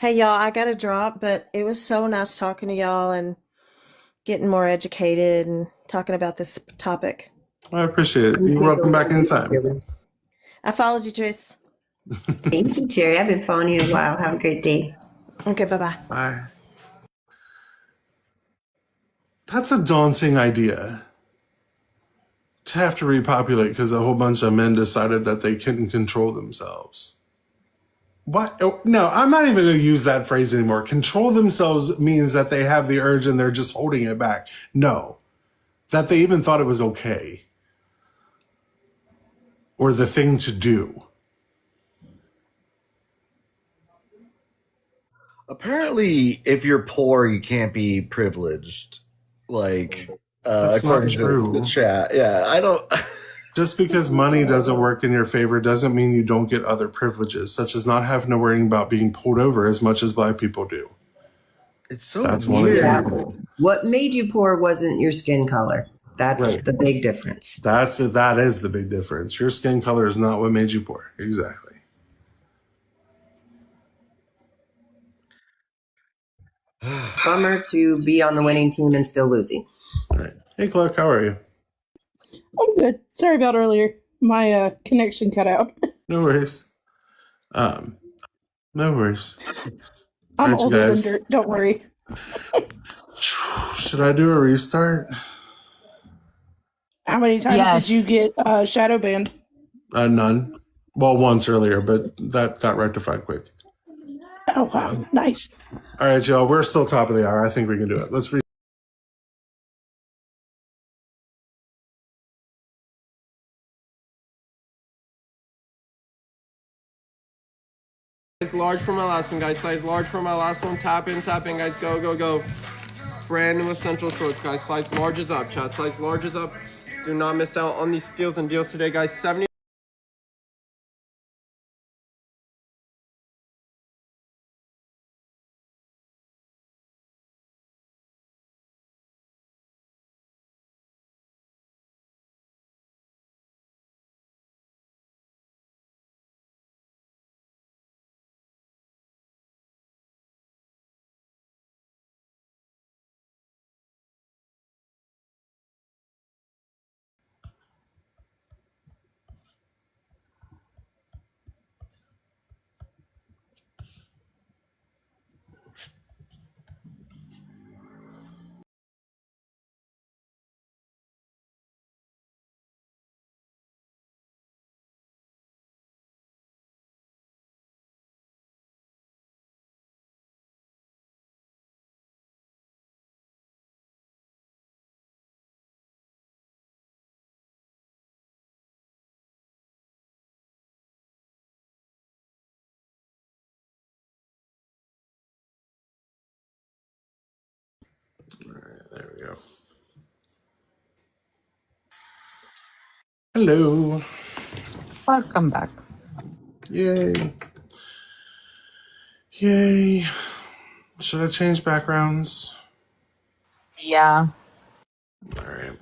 Hey, y'all, I got to drop, but it was so nice talking to y'all and getting more educated and talking about this topic. I appreciate it. You're welcome back anytime. I followed you, Trace. Thank you, Cherry. I've been following you a while. Have a great day. Okay, bye-bye. Bye. That's a daunting idea. To have to repopulate because a whole bunch of men decided that they couldn't control themselves. What? Oh, no, I'm not even going to use that phrase anymore. Control themselves means that they have the urge and they're just holding it back. No, that they even thought it was okay or the thing to do. Apparently, if you're poor, you can't be privileged. Like, That's not according to true. the chat. Yeah, I don't. Just because money doesn't work in your favor doesn't mean you don't get other privileges, such as not having to worry about being pulled over as much as Black people do. It's so That's weird. one example. What made you poor wasn't your skin color. That's Right. the big difference. That is the big difference. Your skin color is not what made you poor. Exactly. Bummer to be on the winning team and still losing. All right. Hey, Clark, how are you? I'm good. Sorry about earlier. My connection cut out. No worries. No worries. I'm Aren't you older than guys- dirt. Don't worry. Should I do a restart? How many times Yes. did you get shadow banned? None. Well, once earlier, but that got rectified quick. Oh, wow. Nice. All right, y'all. We're still top of the hour. I think we can do it. Let's Size large for my last one, guys. Size large for my last one. Tap in, guys. Go, go, go. Brand new essential shorts, guys. Size large is up, chat. Size large is up. Do not miss out on these steals and deals today, guys. 70 There we go. Hello. Welcome back. Yay. Yay. Should I change backgrounds? Yeah. All right.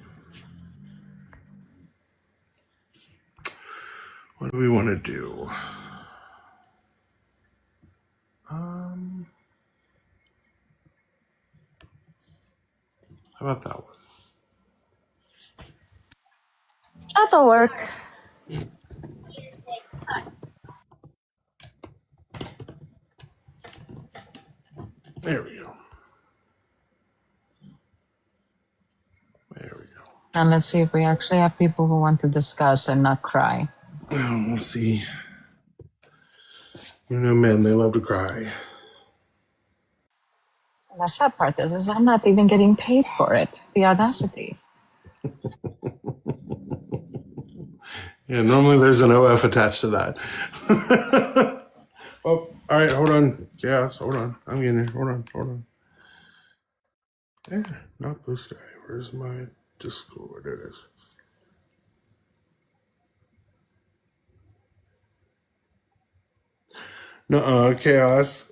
What do we want to do? How about that one? That'll work. There we go. There we go. And let's see if we actually have people who want to discuss and not cry. Well, we'll see. You know, men, they love to cry. And the sad part is I'm not even getting paid for it. The audacity. Yeah, normally there's an OF attached to that. Oh, all right, hold on. Chaos, hold on. I'm getting there. Hold on. Yeah, not blue sky. Where's my Discord? There it is. No, chaos.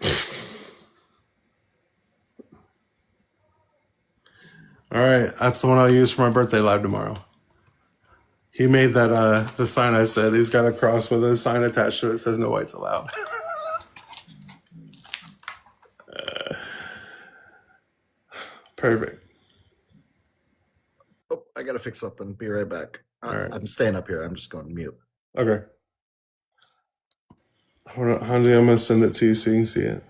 All right, that's the one I'll use for my birthday live tomorrow. He made that the sign I said. He's got a cross with a sign attached to it that says no whites allowed. Perfect. Oh, I gotta fix something. Be right back. All right. I'm staying up here. I'm just going mute. Okay. Hold on, Hanji, I'm gonna send it to you so you can see it.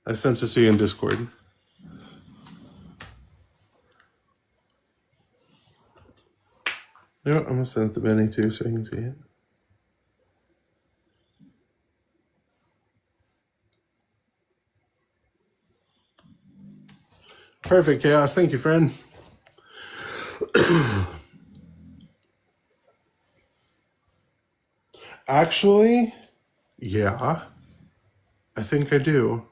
I sent it to you in Discord. Yeah, I'm gonna send it to Benny too so you can see it. Perfect, Chaos. Thank you, friend. Actually, yeah, I think I do.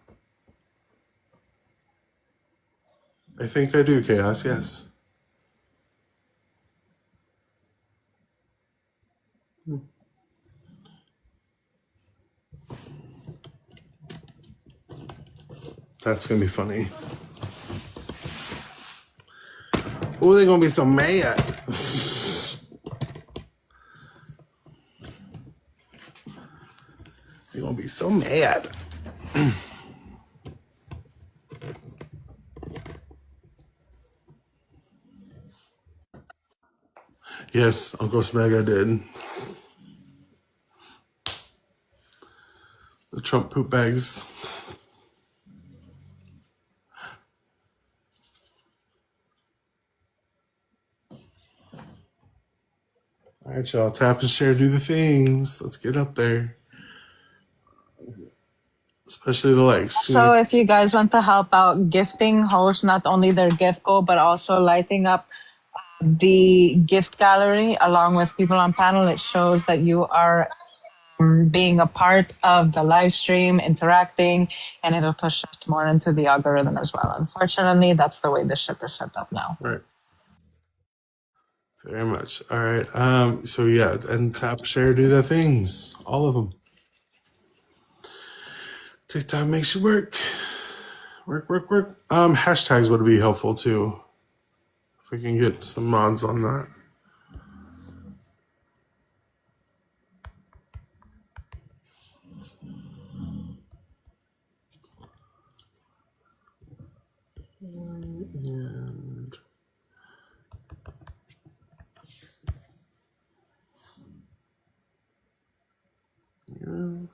I think I do, Chaos, yes. That's gonna be funny. Oh, they're gonna be so mad. They're gonna be so mad. Yes, Uncle Smega did. The Trump poop bags. All right, y'all. Tap and share, do the things. Let's get up there. Especially the likes. So if you guys want to help out gifting hosts not only their gift goal, but also lighting up the gift gallery along with people on panel, it shows that you are being a part of the live stream, interacting, and it'll push us more into the algorithm as well. Unfortunately, that's the way this shit is set up now. Right. Very much. All right. So yeah, and tap, share, do the things. All of them. TikTok makes you work. Work. Hashtags would be helpful too. If we can get some mods on that. And yeah.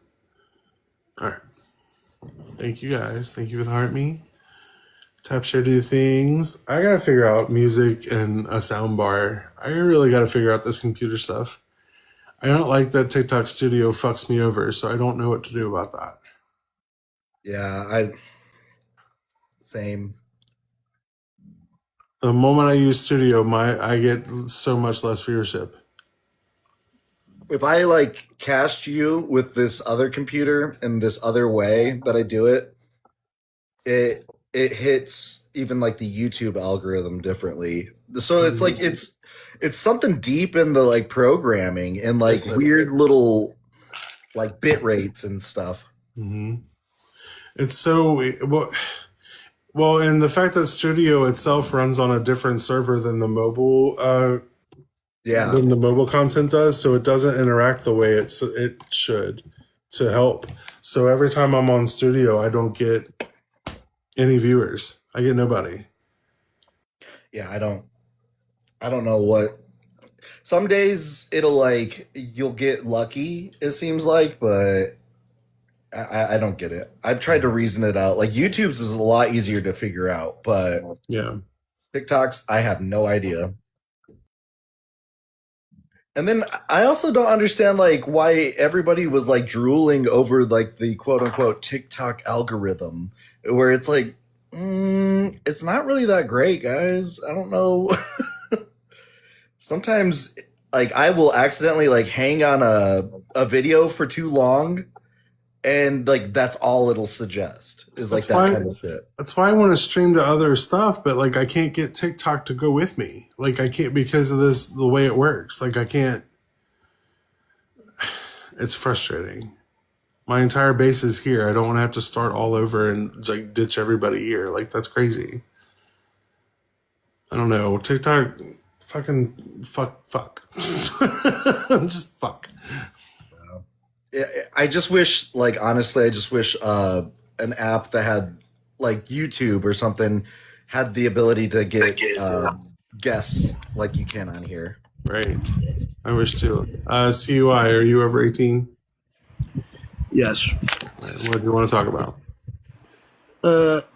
All right. Thank you guys. Thank you for the heart me. Tap share do things. I gotta figure out music and a sound bar. I really gotta figure out this computer stuff. I don't like that TikTok Studio fucks me over, so I don't know what to do about that. Yeah, same. The moment I use Studio, I get so much less viewership. if I like cast you with this other computer and this other way that I do it, it hits even like the YouTube algorithm differently. So it's like it's something deep in the like programming and like weird little like bit rates and stuff. It's so well, and the fact that Studio itself runs on a different server than the mobile than the mobile content does, so it doesn't interact the way it should to help. So every time I'm on Studio, I don't get any viewers. I get nobody. Yeah, I don't know what. Some days it'll like you'll get lucky, it seems like, but I don't get it. I've tried to reason it out. Like YouTube's is a lot easier to figure out, but yeah, TikTok's I have no idea. And then I also don't understand like why everybody was like drooling over like the quote unquote TikTok algorithm, where it's like, it's not really that great, guys. I don't know. Sometimes like I will accidentally like hang on a video for too long, and like that's all it'll suggest is like that kind of shit. That's why I want to stream to other stuff, but like I can't get TikTok to go with me. Like I can't because of the way it works. Like I can't. It's frustrating. My entire base is here. I don't want to have to start all over and like ditch everybody here. Like that's crazy. I don't know. TikTok, fucking fuck. Just fuck. I just wish, like, honestly, I just wish an app that had, like, YouTube or something had the ability to get guests like you can on here. Right. I wish too. CUI, are you over 18? Yes. What do you want to talk about?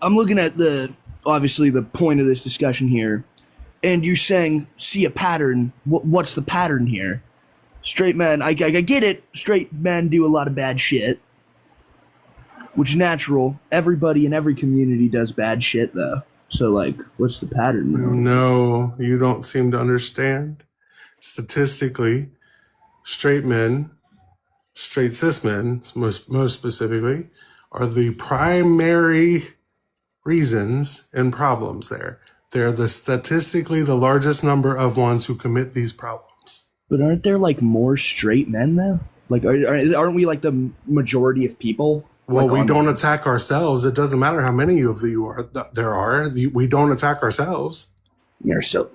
I'm looking at obviously the point of this discussion here, and you're saying, see a pattern. What's the pattern here? Straight men, I get it. Straight men do a lot of bad shit, which is natural. Everybody in every community does bad shit, though. So, like, what's the pattern? No, you don't seem to understand. Statistically, straight men, straight cis men, most specifically, are the primary reasons and problems there. They're statistically the largest number of ones who commit these problems. But aren't there like more straight men though? Like, aren't we like the majority of people? Well, like, we don't attack ourselves. It doesn't matter how many of you there are. We don't attack ourselves. You're so.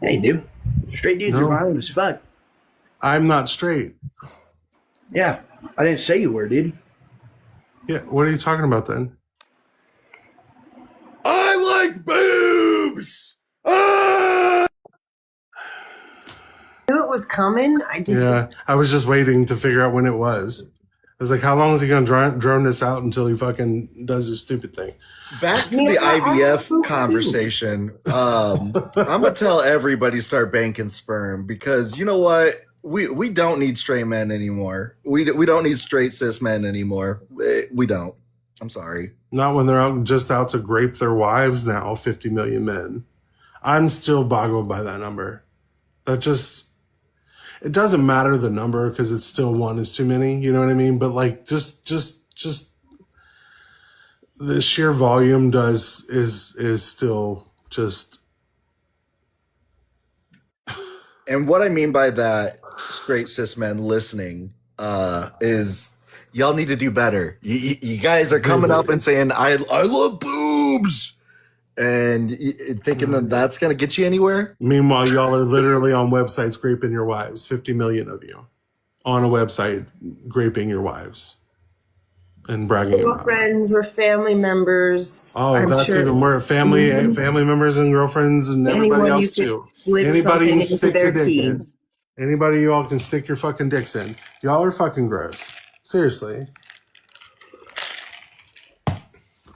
Hey, dude. Straight dudes are violent as fuck. I'm not straight. Yeah, I didn't say you were, dude. Yeah, what are you talking about then? I like boobs. Knew it was coming. I was just waiting to figure out when it was. I was like, how long is he going to drone this out until he fucking does his stupid thing? Back to the IVF conversation. I'm gonna tell everybody start banking sperm, because you know what? We don't need straight men anymore. We don't need straight cis men anymore. We don't. I'm sorry. Not when they're out to grape their wives now, 50 million men. I'm still boggled by that number. It doesn't matter the number because it's still one is too many, you know what I mean? But like just the sheer volume is still just. And what I mean by that, straight cis men listening, is y'all need to do better. You guys are coming up and saying, I love boobs, and thinking that that's going to get you anywhere. Meanwhile, y'all are literally on websites graping your wives. 50 million of you on a website graping your wives and bragging about it. Girlfriends or family members. Oh, that's even more family members and girlfriends and everybody else too. Anybody you can stick your dick in. Anybody you all can stick your fucking dicks in. Y'all are fucking gross. Seriously.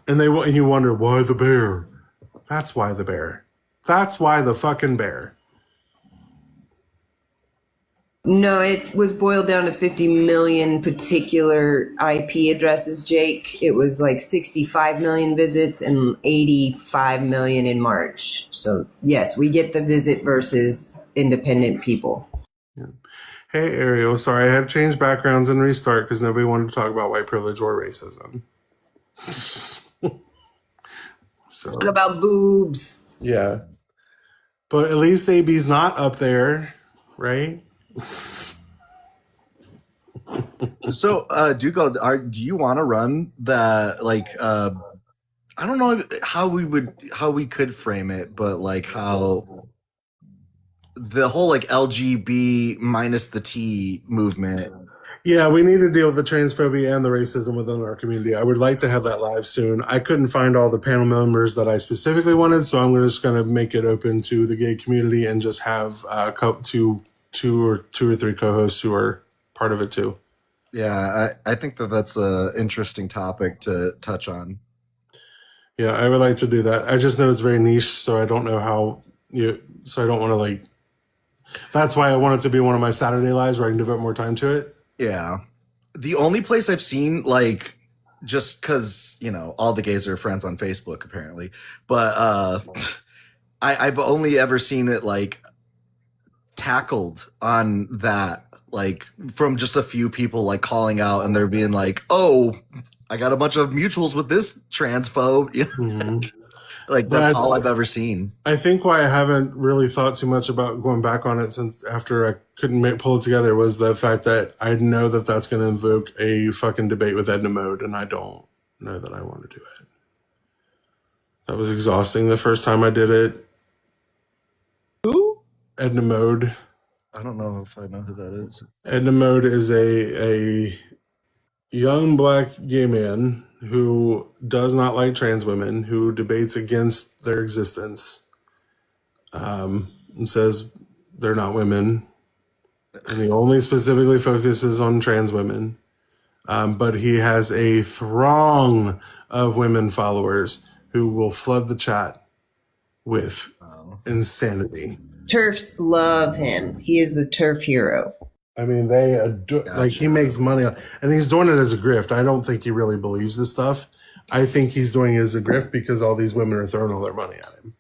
And you wonder, why the bear? That's why the bear. That's why the fucking bear. No, it was boiled down to 50 million particular IP addresses, Jake. It was like 65 million visits and 85 million in March. So, yes, we get the visit versus independent people. Yeah. Hey, Ariel. Sorry, I had to change backgrounds and restart because nobody wanted to talk about white privilege or racism. So, What about boobs? yeah. But at least AB's not up there, right? So, Dugald, do you want to run that? Like, I don't know how we could frame it, but like how the whole like LGB minus the T movement. Yeah, we need to deal with the transphobia and the racism within our community. I would like to have that live soon. I couldn't find all the panel members that I specifically wanted, so I'm just going to make it open to the gay community and just have two or three co-hosts who are part of it too. Yeah, I think that's a interesting topic to touch on. Yeah, I would like to do that. I just know it's very niche, so I don't know how so I don't want to like. That's why I want it to be one of my Saturday lives where I can devote more time to it. Yeah. The only place I've seen, like, just because, all the gays are friends on Facebook, apparently. But I've only ever seen it, like, tackled on that, like, from just a few people, like, calling out and they're being like, oh, I got a bunch of mutuals with this transphobe. Mm-hmm. Like, that's all I've ever seen. I think why I haven't really thought too much about going back on it since after I couldn't pull it together was the fact that I know that that's going to invoke a fucking debate with Edna Mode, and I don't know that I want to do it. That was exhausting the first time I did it. Who? Edna Mode. I don't know if I know who that is. Edna Mode is a young black gay man who does not like trans women, who debates against their existence, and says they're not women, and he only specifically focuses on trans women. But he has a throng of women followers who will flood the chat with insanity. TERFs love him. He is the TERF hero. I mean, they adore, like, he makes money and he's doing it as a grift. I don't think he really believes this stuff. I think he's doing it as a grift because all these women are throwing all their money at him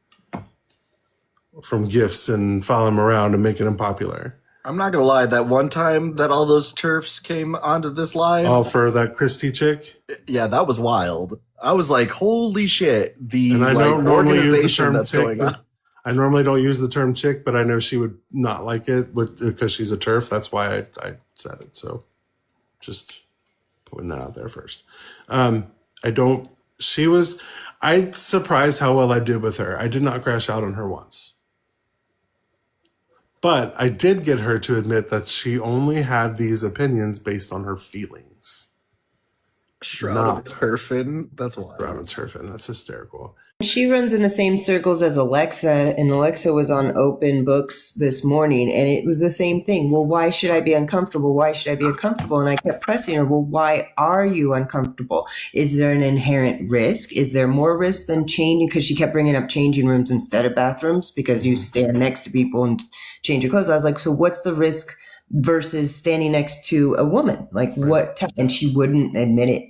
from gifts and following him around and making him popular. I'm not gonna lie, that one time that all those TERFs came onto this live. Oh, for that Christy chick? Yeah, that was wild. I was like, holy shit, and I don't normally use the term that's chick, going on. I normally don't use the term chick, but I know she would not like it because she's a TERF. That's why I said it. So just putting that out there first. I'm surprised how well I did with her. I did not crash out on her once. But I did get her to admit that she only had these opinions based on her feelings. Shroud of Turfin. That's wild. Shroud of Turfin. That's hysterical. She runs in the same circles as Alexa, and Alexa was on Open Books this morning, and it was the same thing. Well, why should I be uncomfortable? Why should I be uncomfortable? And I kept pressing her, well, why are you uncomfortable? Is there an inherent risk? Is there more risk than changing? Because she kept bringing up changing rooms instead of bathrooms because you stand next to people and change your clothes. I was like, so what's the risk versus standing next to a woman? Like, what? And she wouldn't admit it.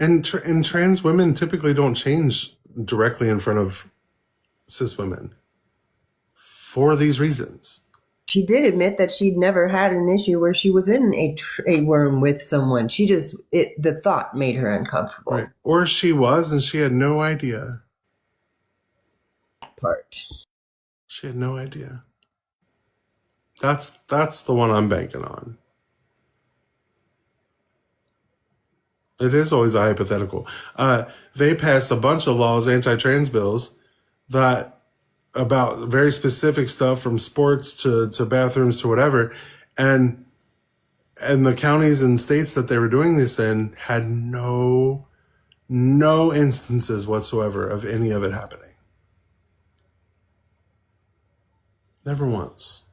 And trans women typically don't change directly in front of cis women for these reasons. She did admit that she'd never had an issue where she was in a room with someone. The thought made her uncomfortable. Right. Or she was, and she had no idea. That part. She had no idea. That's the one I'm banking on. It is always a hypothetical. They passed a bunch of laws, anti-trans bills, that about very specific stuff from sports to bathrooms to whatever. And the counties and states that they were doing this in had no instances whatsoever of any of it happening. Never once.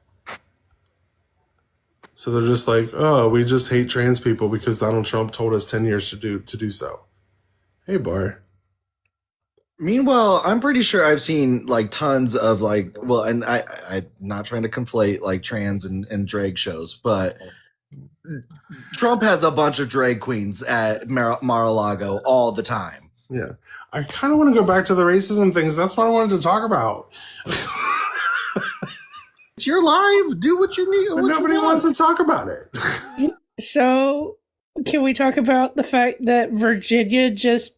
So they're just like, oh, we just hate trans people because Donald Trump told us 10 years to do so. Hey, Bar. Meanwhile, I'm pretty sure I've seen like tons of like, well, and I'm not trying to conflate like trans and drag shows, but Trump has a bunch of drag queens at Mar-a-Lago all the time. Yeah. I kind of want to go back to the racism things. That's what I wanted to talk about. It's your live. Do what you need. But nobody wants to talk about it. So, can we talk about the fact that Virginia just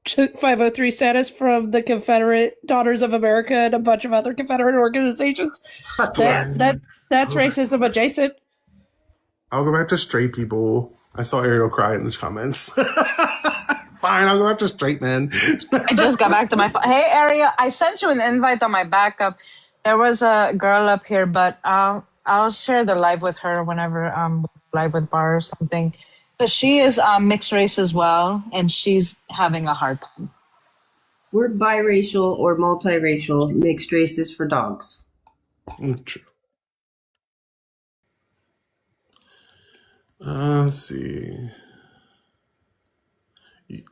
took 503 status from the Confederate Daughters of America and a bunch of other Confederate organizations? That's racism adjacent. I'll go back to straight people. I saw Ariel cry in the comments. Fine, I'll go back to straight men. I just got back to my phone. Hey, Ariel, I sent you an invite on my backup. There was a girl up here, but I'll share the live with her whenever live with Bar or something. Because she is mixed race as well, and she's having a hard time. We're biracial or multiracial, mixed races for dogs. True. Let's see.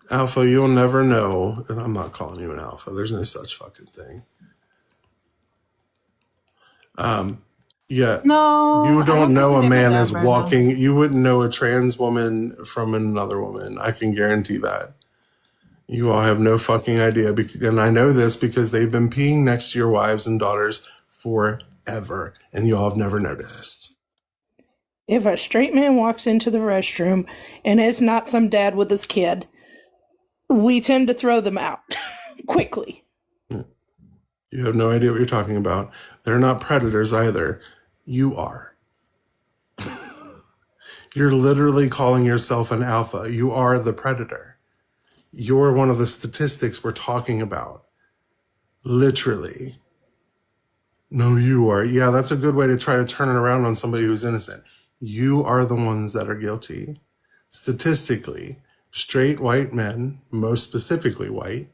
Alpha, you'll never know. And I'm not calling you an alpha. There's no such fucking thing. Yeah. No. You don't know a man is ever, walking. No. You wouldn't know a trans woman from another woman. I can guarantee that. You all have no fucking idea. And I know this because they've been peeing next to your wives and daughters forever. And you all have never noticed. If a straight man walks into the restroom and it's not some dad with his kid, we tend to throw them out quickly. You have no idea what you're talking about. They're not predators either. You are. You're literally calling yourself an alpha. You are the predator. You're one of the statistics we're talking about. Literally. No, you are. Yeah, that's a good way to try to turn it around on somebody who's innocent. You are the ones that are guilty. Statistically, straight white men, most specifically white,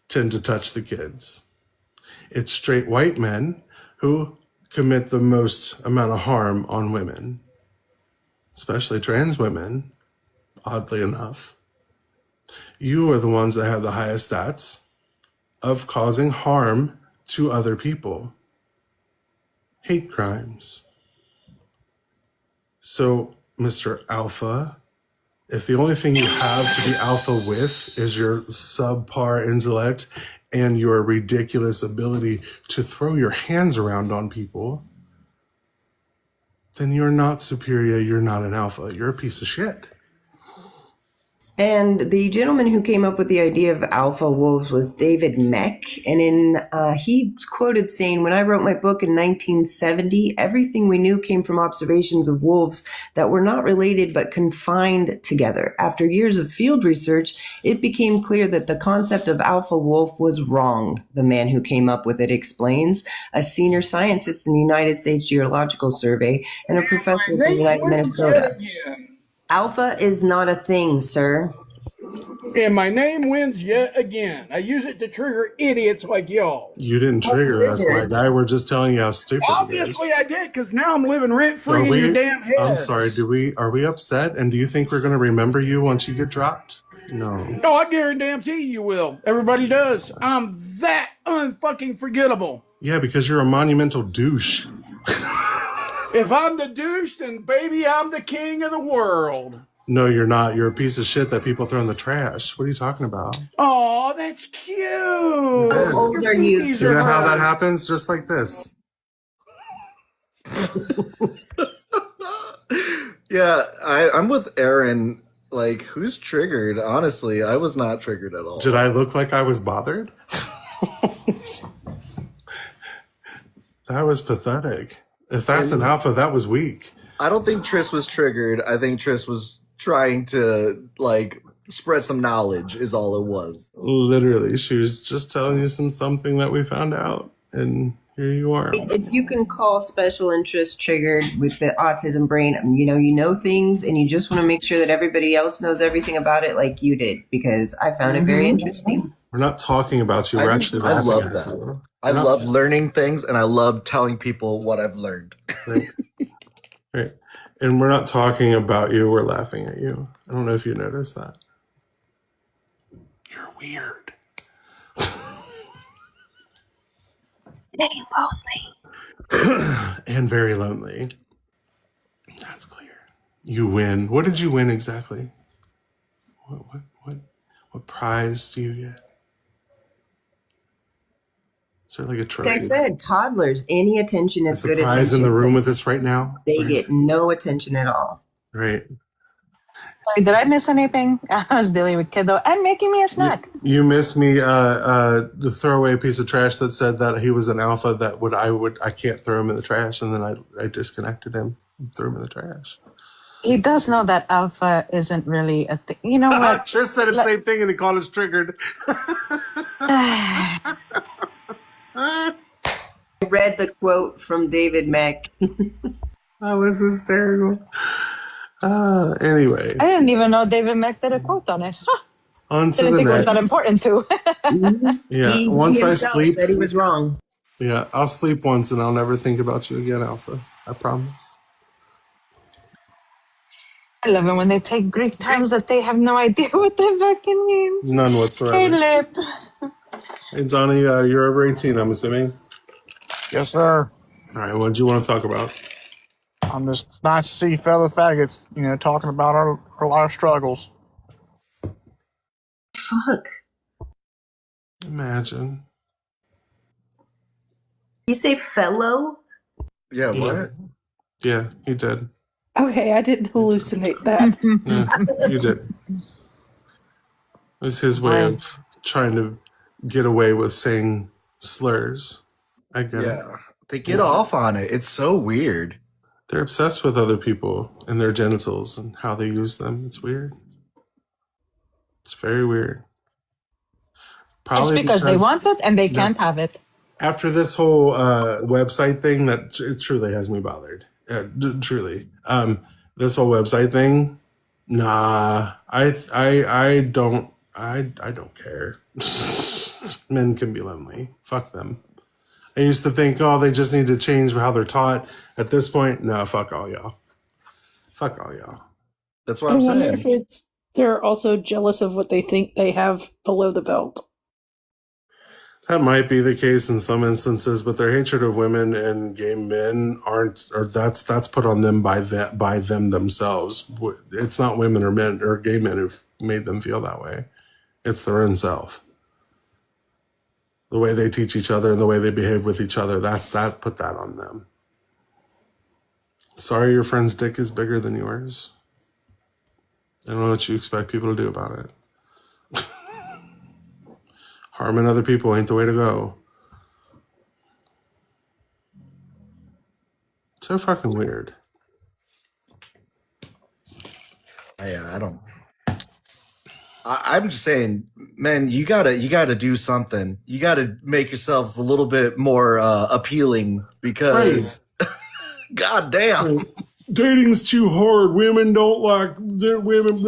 tend to touch the kids. It's straight white men who commit the most amount of harm on women, especially trans women, oddly enough. You are the ones that have the highest stats of causing harm to other people. Hate crimes. So, Mr. Alpha, if the only thing you have to be alpha with is your subpar intellect and your ridiculous ability to throw your hands around on people, then you're not superior, you're not an alpha, you're a piece of shit. And the gentleman who came up with the idea of alpha wolves was David Meck. And he's quoted saying, "When I wrote my book in 1970, everything we knew came from observations of wolves that were not related but confined together. After years of field research, it became clear that the concept of alpha wolf was wrong." The man who came up with it explains, a senior scientist in the United States Geological Survey and a professor from the United Minnesota. Alpha is not a thing, sir. And my name wins yet again. I use it to trigger idiots like y'all. You didn't trigger us, my guy. We're just telling you how stupid Obviously it is. I did, because now I'm living rent-free in your damn head. I'm sorry, are we upset? And do you think we're going to remember you once you get dropped? No. Oh, I guarantee you will. Everybody does. I'm that unfucking forgettable. Yeah, because you're a monumental douche. If I'm the douche, then baby, I'm the king of the world. No, you're not. You're a piece of shit that people throw in the trash. What are you talking about? Oh, that's cute. How old are you? You know how that happens? Just like this. Yeah, I'm with Aaron. Like, who's triggered? Honestly, I was not triggered at all. Did I look like I was bothered? That was pathetic. If that's an alpha, that was weak. I don't think Triss was triggered. I think Triss was trying to, like, spread some knowledge is all it was. Literally, she was just telling you something that we found out. And here you are. If you can call special interest triggered with the autism brain, you know things and you just want to make sure that everybody else knows everything about it like you did, because I found it very interesting. We're not talking about you. We're actually I laughing love at that. you. I love learning things, and I love telling people what I've learned. Right. Right. And we're not talking about you. We're laughing at you. I don't know if you noticed that. You're weird. Very lonely. And very lonely. That's clear. You win. What did you win exactly? What prize do you get? Is there like a trophy? Like I said, toddlers, any attention is good attention. Prize in the room with us right now? They get no attention at all. Right. Sorry, did I miss anything? I was dealing with kiddo and making me a snack. You missed me the throwaway piece of trash that said that he was an alpha that I can't throw him in the trash, and then I disconnected him and threw him in the trash. He does know that alpha isn't really a thing. You know what? Tris said the same thing and he called us triggered. I read the quote from David Mack. That was hysterical. Anyway. I didn't even know David Mack did a quote on it. Huh. On to Didn't the think next. it was that important too. Yeah, once I sleep. That he was wrong. Yeah, I'll sleep once and I'll never think about you again, Alpha. I promise. I love it when they take Greek terms that they have no idea what they fucking means. None whatsoever. Caleb. Hey, Donnie, you're over 18, I'm assuming? Yes, sir. All right, what do you want to talk about? I'm just nice to see fellow faggots, talking about our life struggles. Fuck. Imagine. You say fellow? Yeah, what? Yeah, he did. Okay, I didn't hallucinate that. Yeah, you did. It was his way of trying to get away with saying slurs. I get it. Yeah, they get off on it. It's so weird. They're obsessed with other people and their genitals and how they use them. It's weird. It's very weird. It's because they want it and they can't have it. After this whole website thing, that it truly has me bothered. Truly, this whole website thing. Nah, I don't care. Men can be lonely. Fuck them. I used to think, oh, they just need to change how they're taught. At this point, no, fuck all y'all. Fuck all y'all. That's what I I'm wonder saying. if they're also jealous of what they think they have below the belt. That might be the case in some instances, but their hatred of women and gay men that's put on them by them themselves. It's not women or men or gay men who've made them feel that way. It's their own self. The way they teach each other and the way they behave with each other, that put that on them. Sorry your friend's dick is bigger than yours. I don't know what you expect people to do about it. Harming other people ain't the way to go. So fucking weird. I don't. I'm just saying, man, you gotta do something. You gotta make yourselves a little bit more appealing because, god damn, dating's too hard. Women don't like women.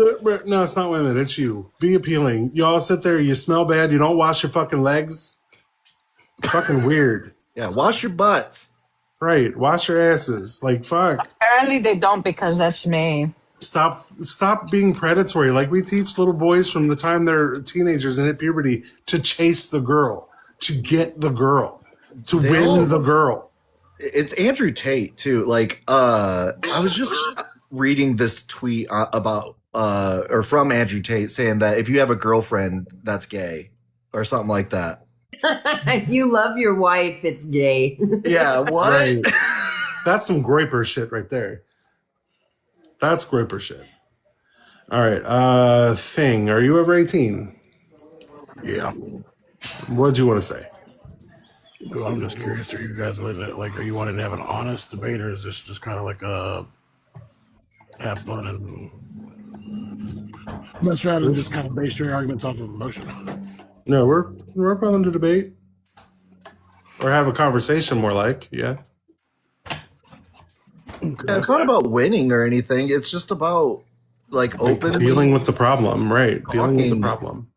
No, it's not women. It's you. Be appealing. Y'all sit there. You smell bad. You don't wash your fucking legs. Fucking weird. Yeah, wash your butts. Right. Wash your asses. Like fuck. Apparently they don't because that's me. Stop being predatory. Like we teach little boys from the time they're teenagers and hit puberty to chase the girl, to get the girl, to win the girl. It's Andrew Tate too. Like, I was just reading this tweet about or from Andrew Tate saying that if you have a girlfriend that's gay or something like that. If you love your wife, it's gay. Yeah, what? Right. That's some groiper shit right there. That's groiper shit. All right. Thing. Are you over 18? Yeah. What'd you want to say? Well, I'm just curious. Are you guys are you wanting to have an honest debate, or is this just kind of like have fun and mess around and just kind of base your arguments off of emotion? No, we're willing to debate or have a conversation. More like, yeah. Yeah, it's not about winning or anything. It's just about openly dealing with the problem, right? Dealing with the problem.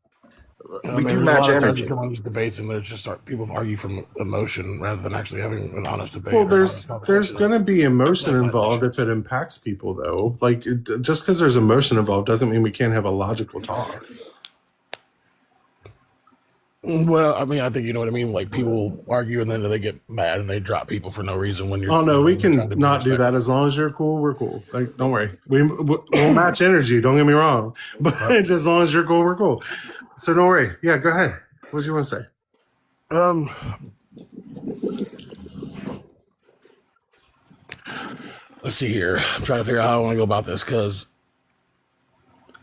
We do match energy. Come on these debates, and there's just people argue from emotion rather than actually having an honest debate. Well, there's going to be emotion involved if it impacts people, though. Just because there's emotion involved doesn't mean we can't have a logical talk. Well, I mean, I think you know what I mean. Like people argue and then they get mad and they drop people for no reason when you're. Oh no, we can trying to be not do that respectful. as long as you're cool. We're cool. Like, don't worry. We'll match energy. Don't get me wrong, but as long as you're cool, we're cool. So don't worry. Yeah, go ahead. What do you want to say? Let's see here. I'm trying to figure out how I want to go about this because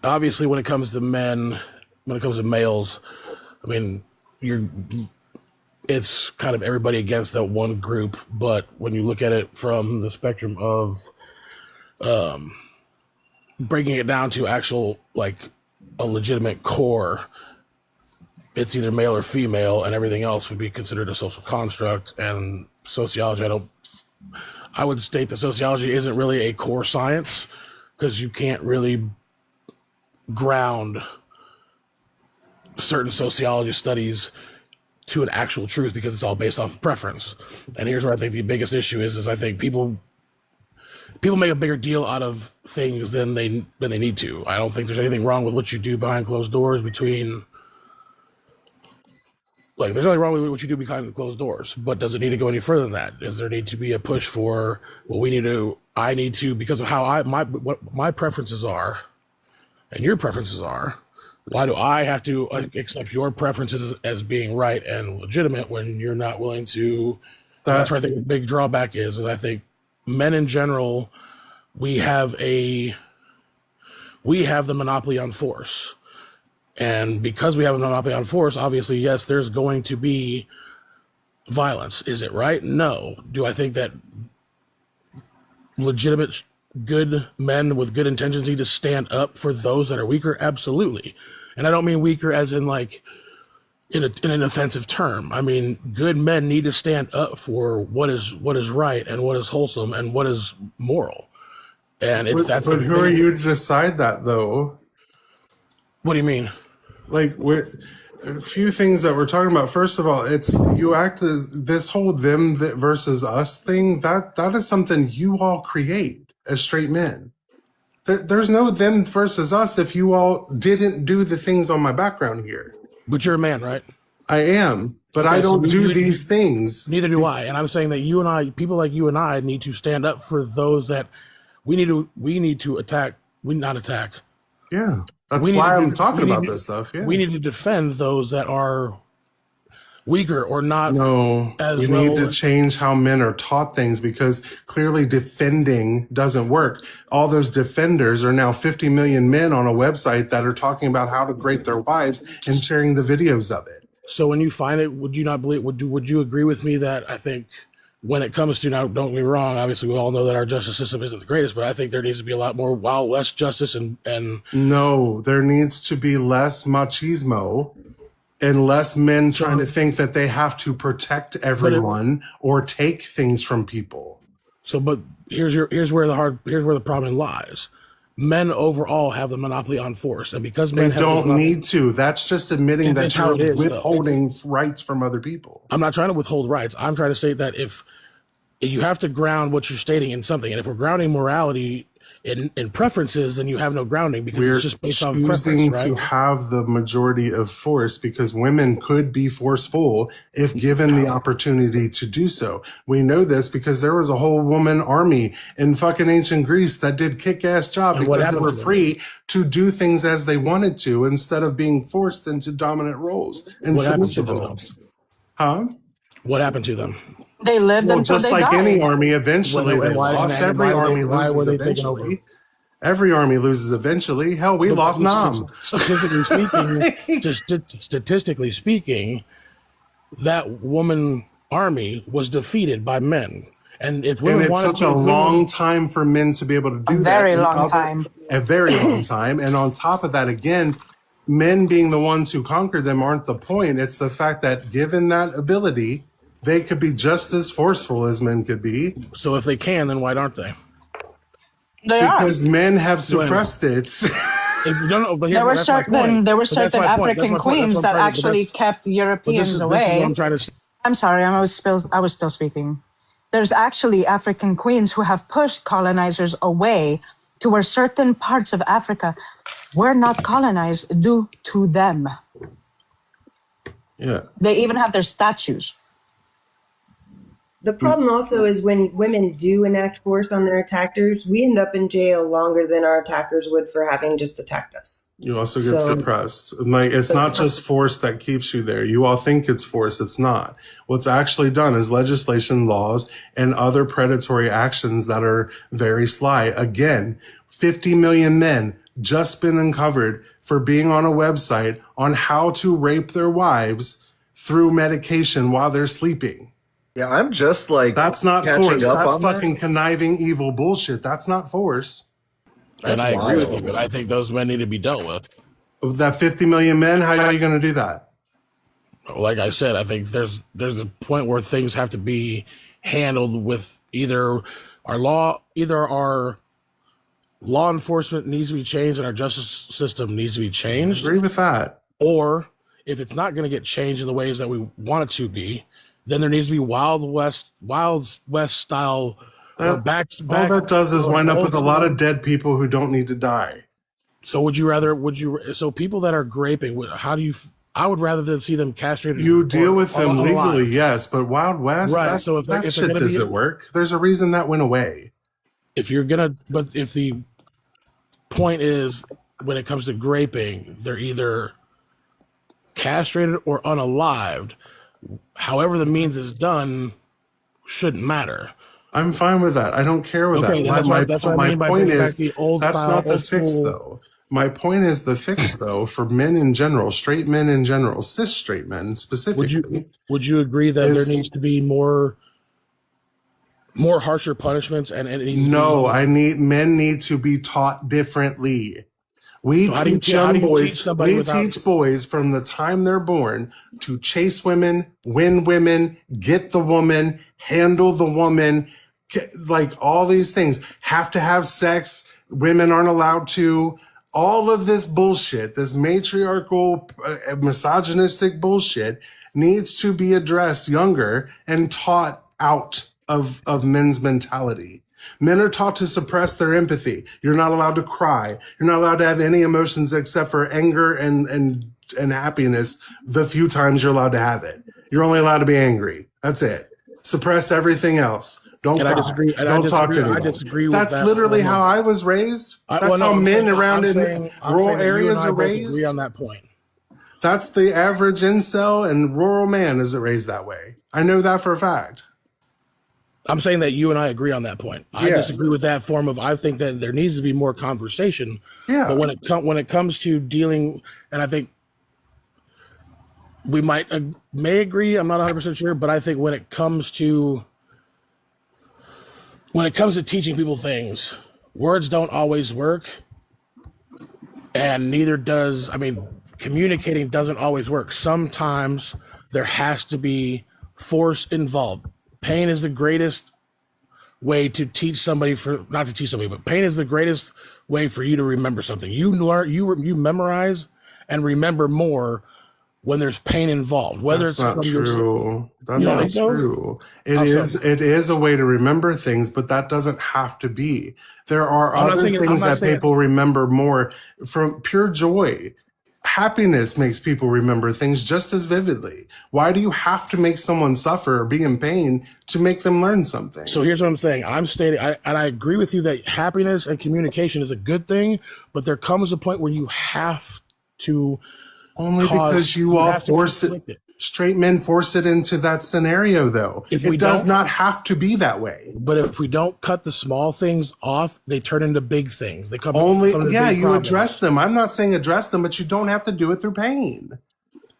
obviously, when it comes to men, when it comes to males, I mean, it's kind of everybody against that one group. But when you look at it from the spectrum of breaking it down to actual, like a legitimate core, it's either male or female, and everything else would be considered a social construct. And sociology, I would state that sociology isn't really a core science because you can't really ground certain sociology studies to an actual truth because it's all based off of preference. And here's where I think the biggest issue is I think people make a bigger deal out of things than they need to. I don't think there's anything wrong with what you do behind closed doors between, like, there's nothing wrong with what you do behind closed doors, but does it need to go any further than that? Does there need to be a push for, well, I need to, because of how what my preferences are and your preferences are, why do I have to accept your preferences as being right and legitimate when you're not willing to? That's where I think the big drawback is I think men in general, we have the monopoly on force. And because we have a monopoly on force, obviously, yes, there's going to be violence. Is it right? No. Do I think that legitimate, good men with good intentions need to stand up for those that are weaker? Absolutely. And I don't mean weaker as in like in an offensive term. I mean, good men need to stand up for what is right and what is wholesome and what is moral. And But who are you to decide that, though? What do you mean? Like, a few things that we're talking about. First of all, it's you act as this whole them versus us thing. That is something you all create as straight men. There's no them versus us if you all didn't do the things on my background here. But you're a man, right? I am, but okay, I don't do these things. Neither do I. And I'm saying that you and I, people like you and I, need to stand up for those that we need to attack. Not attack. Yeah, that's why I'm talking about this stuff. Yeah, we need to defend those that are weaker or not. No, we need to change how men are taught things because clearly defending doesn't work. All those defenders are now 50 million men on a website that are talking about how to grape their wives and sharing the videos of it. So when you find it, would you not believe? Would you agree with me that I think when it comes to, now, don't get me wrong, obviously we all know that our justice system isn't the greatest, but I think there needs to be a lot more Wild West justice and no, there needs to be less machismo and less men trying to think that they have to protect everyone or take things from people. So, but here's where the problem lies. Men overall have the monopoly on force, and because men don't need to. That's just admitting that you're withholding rights from other people. I'm not trying to withhold rights. I'm trying to say that if you have to ground what you're stating in something, and if we're grounding morality in preferences, then you have no grounding because it's just based on preference, right? We're choosing to have the majority of force because women could be forceful if given the opportunity to do so. We know this because there was a whole woman army in fucking ancient Greece that did kick-ass job because they were free to do things as they wanted to instead of being forced into dominant roles and submissive roles. Huh? What happened to them? They lived until just they like died. any army, eventually they lost. Every army loses eventually. Every army loses eventually. Hell, we lost Nam. Statistically speaking, that woman army was defeated by men. And it took a long time for men to be able to do that. A very long time. A very long time. And on top of that, again, men being the ones who conquered them aren't the point. It's the fact that given that ability, they could be just as forceful as men could be. So if they can, then why aren't they? Because men have suppressed it. There were certain African queens that actually kept Europeans away. I'm sorry, I was still speaking. There's actually African queens who have pushed colonizers away to where certain parts of Africa were not colonized due to them. Yeah. They even have their statues. The problem also is when women do enact force on their attackers, we end up in jail longer than our attackers would for having just attacked us. You also get suppressed. Like, it's not just force that keeps you there. You all think it's force. It's not. What's actually done is legislation, laws, and other predatory actions that are very sly. Again, 50 million men just been uncovered for being on a website on how to rape their wives through medication while they're sleeping. Yeah, I'm just like, that's not catching force. up That's on fucking that. conniving evil bullshit. That's not force. And I agree with you, but I think those men need to be dealt with. That 50 million men, how are you going to do that? Like I said, I think there's a point where things have to be handled with either our law enforcement needs to be changed and our justice system needs to be changed. I agree with that. Or if it's not going to get changed in the ways that we want it to be, then there needs to be Wild West style. All that does is wind up with a lot of dead people who don't need to die. So so people that are graping, I would rather than see them castrated. You deal with them legally, alive. Yes, but Wild West, right? So if that shit doesn't work. There's a reason that went away. But if the point is, when it comes to graping, they're either castrated or unalived. However the means is done shouldn't matter. I'm fine with that. I don't care with that. That's what I mean by point back is, the old that's style, not the old fix, school. though. My point is the fix, though, for men in general, straight men in general, cis straight men specifically. Would you agree that there needs to be more harsher punishments men need to be taught differently. We teach boys from the time they're born to chase women, win women, get the woman, handle the woman, like all these things. Have to have sex. Women aren't allowed to. All of this bullshit, this matriarchal, misogynistic bullshit needs to be addressed younger and taught out of men's mentality. Men are taught to suppress their empathy. You're not allowed to cry. You're not allowed to have any emotions except for anger and happiness the few times you're allowed to have it. You're only allowed to be angry. That's it. Suppress everything else. Don't cry. Don't talk to anyone. I disagree with That's that. literally how I was raised. That's how men around in rural areas are raised. Agree on that point. That's the average incel and rural man is raised that way. I know that for a fact. I'm saying that you and I agree on that point. I disagree with that form of. I think that there needs to be more conversation. Yeah. But when it comes to dealing, and I think we may agree. I'm not 100% sure, but I think when it comes to teaching people things, words don't always work, and neither does. Communicating doesn't always work. Sometimes there has to be force involved. Pain is the greatest way to teach somebody but pain is the greatest way for you to remember something. You memorize and remember more when there's pain involved. That's not true. That's not true. It is a way to remember things, but that doesn't have to be. There are other things that people remember more from pure joy. Happiness makes people remember things just as vividly. Why do you have to make someone suffer or be in pain to make them learn something? So here's what I'm saying. I'm stating, and I agree with you that happiness and communication is a good thing, but there comes a point where you have to because you all force it. Straight men force it into that scenario, though. It does not have to be that way. But if we don't cut the small things off, they turn into big things. They come you address them. I'm not saying address them, but you don't have to do it through pain.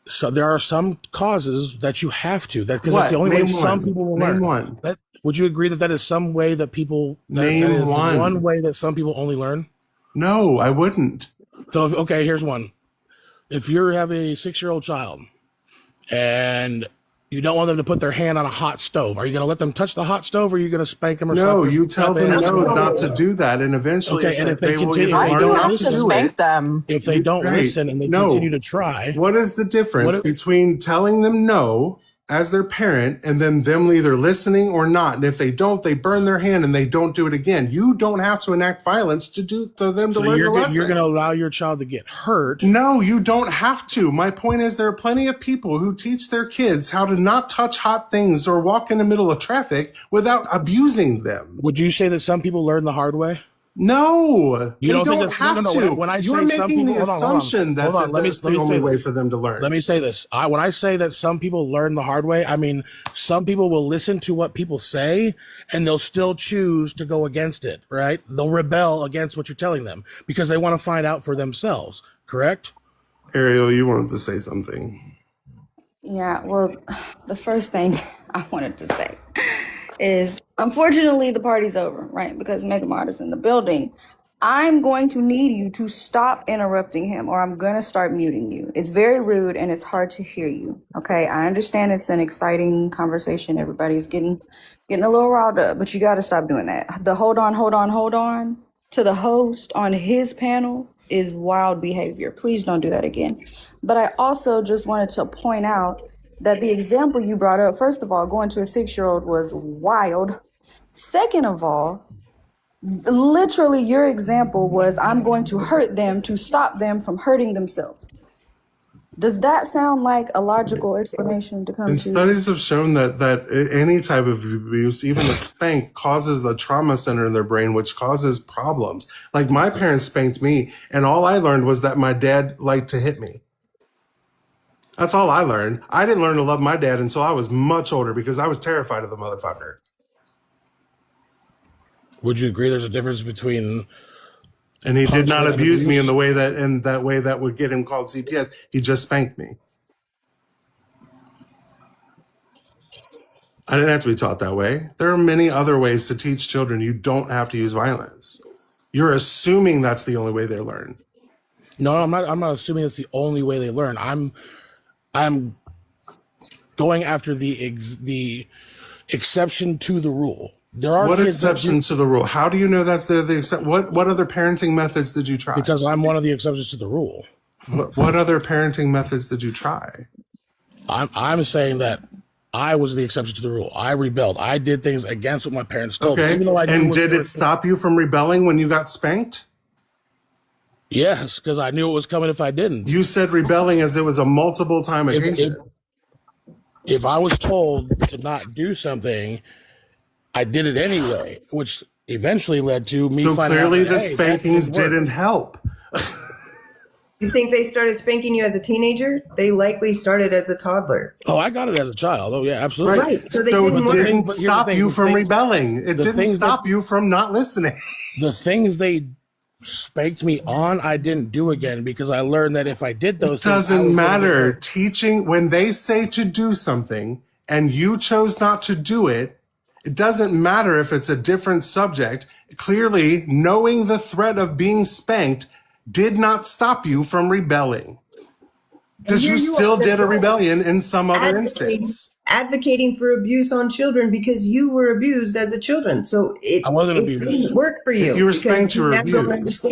So there are some causes that you have to. Because that's the only way some people will learn. Name one. Would you agree that is some way that people... Name one. One way that some people only learn? No, I wouldn't. So, okay, here's one. If you have a 6-year-old child and you don't want them to put their hand on a hot stove, are you going to let them touch the hot stove, or are you going to spank them? No, you tell them not to do that, and eventually, if they don't listen and they continue to try, what is the difference between telling them no as their parent, and then them either listening or not. And if they don't, they burn their hand and they don't do it again. You don't have to enact violence to them to learn the lesson. You're going to allow your child to get hurt. No, you don't have to. My point is there are plenty of people who teach their kids how to not touch hot things or walk in the middle of traffic without abusing them. Would you say that some people learn the hard way? No, you don't have to. When I You're say making the assumption that that's the only way for them to learn. Let me say this. When I say that some people learn the hard way, I mean some people will listen to what people say and they'll still choose to go against it, right? They'll rebel against what you're telling them because they want to find out for themselves, correct? Ariel, you wanted to say something. Yeah, well, the first thing I wanted to say is, unfortunately, the party's over, right? Because Megamod is in the building. I'm going to need you to stop interrupting him or I'm going to start muting you. It's very rude and it's hard to hear you, okay? I understand it's an exciting conversation. Everybody's getting a little riled up, but you got to stop doing that. The hold on to the host on his panel is wild behavior. Please don't do that again. But I also just wanted to point out that the example you brought up, first of all, going to a 6-year-old was wild. Second of all, literally your example was, I'm going to hurt them to stop them from hurting themselves. Does that sound like a logical explanation to come to? And studies have shown that any type of abuse, even a spank, causes the trauma center in their brain, which causes problems. Like my parents spanked me, and all I learned was that my dad liked to hit me. That's all I learned. I didn't learn to love my dad until I was much older because I was terrified of the motherfucker. Would you agree there's a difference between... And he did not abuse me in that way that would get him called CPS. He just spanked me. I didn't have to be taught that way. There are many other ways to teach children. You don't have to use violence. You're assuming that's the only way they learn. No, I'm not assuming it's the only way they learn. I'm going after the exception to the rule. There are what exception to the rule? How do you know that's the exception? What other parenting methods did you try? Because I'm one of the exceptions to the rule. What other parenting methods did you try? I'm saying that I was the exception to the rule. I rebelled. I did things against what my parents told me. Even though and did it stop you from rebelling when you got spanked? Yes, because I knew it was coming if I didn't. You said rebelling as it was a multiple time occasion. If I was told to not do something, I did it anyway, which eventually led to me finding out. So clearly the spankings didn't help. You think they started spanking you as a teenager? They likely started as a toddler. Oh, I got it as a child. Oh, yeah, absolutely. Right. So they didn't stop you from rebelling. It didn't stop you from not listening. The things they spanked me on, I didn't do again because I learned that if I did those things, it doesn't matter. Teaching, when they say to do something and you chose not to do it, it doesn't matter if it's a different subject. Clearly, knowing the threat of being spanked did not stop you from rebelling. Because you still did a rebellion in some other instance. Advocating for abuse on children because you were abused as a child. So I wasn't abused. It didn't work for you. If you were spanked, you were abused.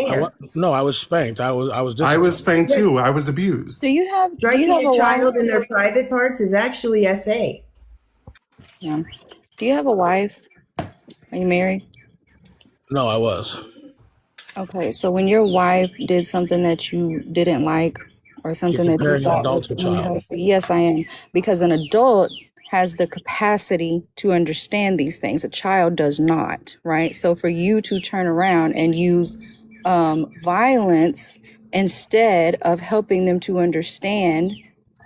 No, I was spanked. I was spanked too. I was abused. Striking a child in their private parts is actually SA. Yeah. Do you have a wife? Are you married? No, I was. Okay, so when your wife did something that you didn't like or something that you thought was unhealthy, yes, I am. Because an adult has the capacity to understand these things. A child does not, right? So for you to turn around and use violence instead of helping them to understand,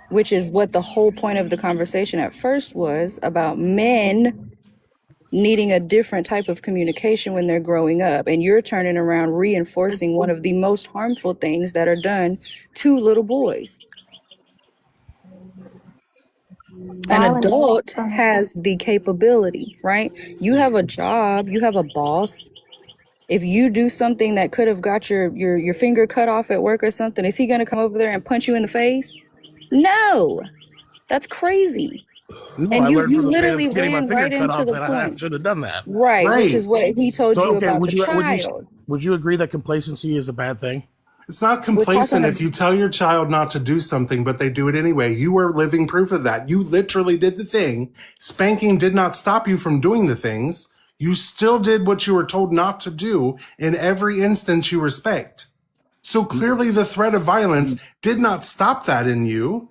which is what the whole point of the conversation at first was about men needing a different type of communication when they're growing up. And you're turning around reinforcing one of the most harmful things that are done to little boys. An adult has the capability, right? You have a job, you have a boss. If you do something that could have got your finger cut off at work or something, is he going to come over there and punch you in the face? No, that's crazy. No, and you literally ran right into the point. I should have done that. Right, which is what he told you about the child. Would you agree that complacency is a bad thing? It's not complacent if you tell your child not to do something, but they do it anyway. You are living proof of that. You literally did the thing. Spanking did not stop you from doing the things. You still did what you were told not to do in every instance you were spanked. So clearly the threat of violence did not stop that in you,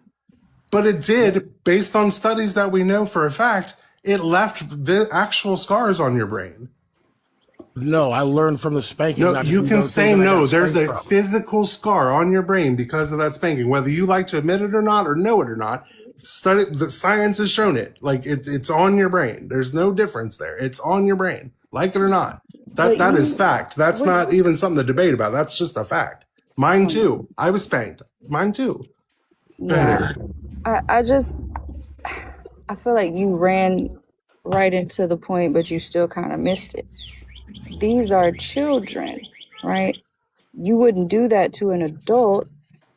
but it did, based on studies that we know for a fact, it left the actual scars on your brain. No, I learned from the spanking. No, you can say no. There's a physical scar on your brain because of that spanking, whether you like to admit it or not, or know it or not. The science has shown it. Like it's on your brain. There's no difference there. It's on your brain, like it or not. That is fact. That's not even something to debate about. That's just a fact. Mine too. I was spanked. Mine too. Yeah. I feel like you ran right into the point, but you still kind of missed it. These are children, right? You wouldn't do that to an adult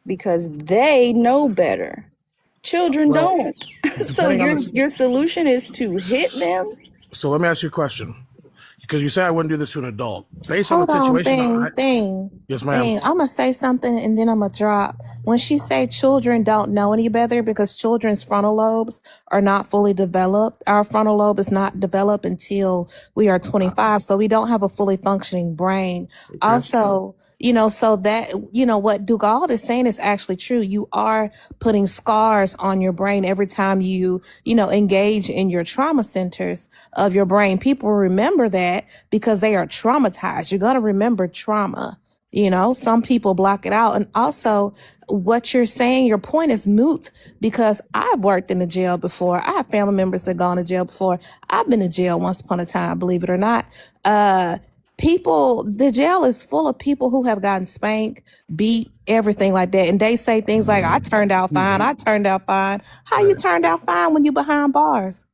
because they know better. Children don't. So your solution is to hit them? So let me ask you a question. Because you say I wouldn't do this to an adult. Based on Hold the on, situation. thing. Yes, ma'am. I'm gonna say something and then I'm gonna drop. When she say children don't know any better because children's frontal lobes are not fully developed. Our frontal lobe is not developed until we are 25, so we don't have a fully functioning brain. Also, so that what Dugald is saying is actually true. You are putting scars on your brain every time you engage in your trauma centers of your brain. People remember that because they are traumatized. You're going to remember trauma. Some people block it out. And also what you're saying, your point is moot because I've worked in the jail before. I have family members that have gone to jail before. I've been to jail once upon a time, believe it or not. The jail is full of people who have gotten spanked, beat, everything like that. And they say things like, I turned out fine. I turned out fine. How you turned out fine when you behind bars?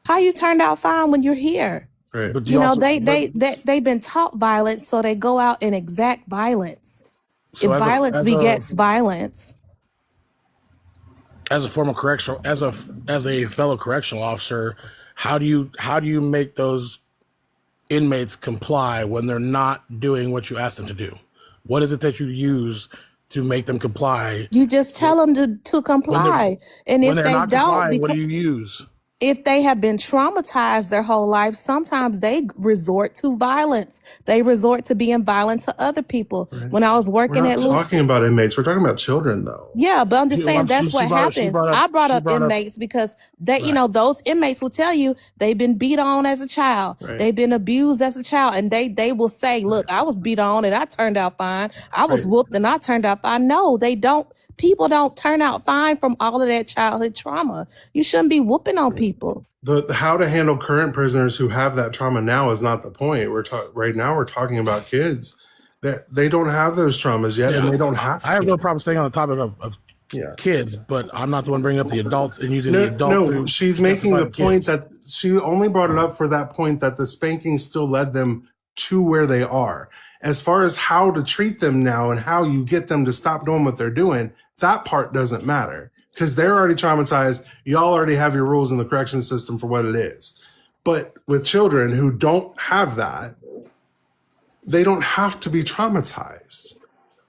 How you turned out fine when you're here? Right. But They've been taught violence, so they go out and exact violence. So If violence begets violence. As a former correctional, as a fellow correctional officer, how do you make those inmates comply when they're not doing what you ask them to do? What is it that you use to make them comply? You just tell them to comply, and if they don't, what do you use? If they have been traumatized their whole life, sometimes they resort to violence. They resort to being violent to other people. Right. When I was working at We're not talking about inmates. We're talking about children, though. Yeah, but I'm just saying that's what happens. I brought up inmates because they, those inmates will tell you they've been beat on as a child. Right. They've been abused as a child. And they will say, look, I was beat on and I turned out fine. I was whooped and I turned out fine. No, they don't. People don't turn out fine from all of that childhood trauma. You shouldn't be whooping on people. How to handle current prisoners who have that trauma now is not the point. Right now we're talking about kids that they don't have those traumas yet, and they don't have to. I have no problem staying on the topic of kids, but I'm not the one bringing up the adults and using the adult. No, she's making the point that she only brought it up for that point that the spanking still led them to where they are. As far as how to treat them now and how you get them to stop doing what they're doing, that part doesn't matter because they're already traumatized. Y'all already have your rules in the correction system for what it is. But with children who don't have that, they don't have to be traumatized.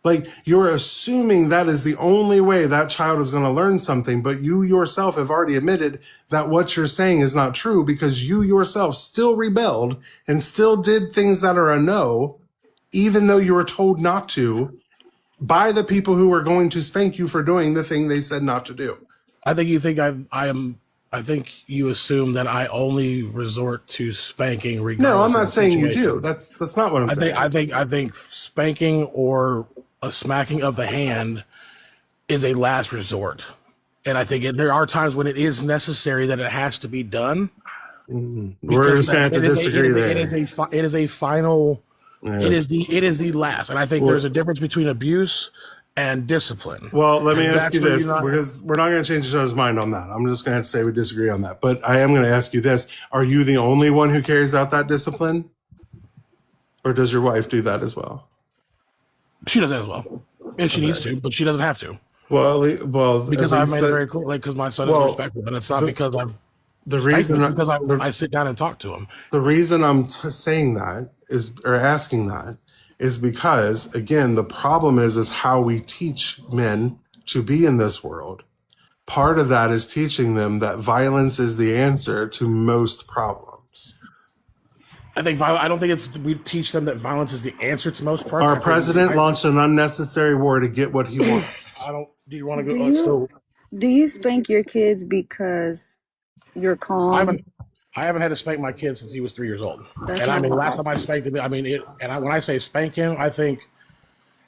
Like, you're assuming that is the only way that child is going to learn something, but you yourself have already admitted that what you're saying is not true because you yourself still rebelled and still did things that are a no, even though you were told not to by the people who were going to spank you for doing the thing they said not to do. I think you think I think you assume that I only resort to spanking regardless. No, I'm not saying you do. That's not what I'm saying. I think spanking or a smacking of the hand is a last resort. And I think there are times when it is necessary that it has to be done. We're just going to have to disagree there. It is a final. Yeah. It is the last, and I think there's a difference between abuse and discipline. Well, let me ask you this, because we're not going to change each other's mind on that. I'm just going to have to say we disagree on that. But I am going to ask you this: are you the only one who carries out that discipline, or does your wife do that as well? She does that as well, and she needs to, but she doesn't have to. Well, because I've made it very clear, because my son is respectful, and it's not because I'm. Because I sit down and talk to him. The reason I'm saying that asking that is because, again, the problem is how we teach men to be in this world. Part of that is teaching them that violence is the answer to most problems. I don't think we teach them that violence is the answer to most parts. Our president launched an unnecessary war to get what he wants. Do you want to go? Do you spank your kids because you're calm? I haven't had to spank my kid since he was 3 years old. That's And I mean, not last time I spanked him, when I say spank him, I think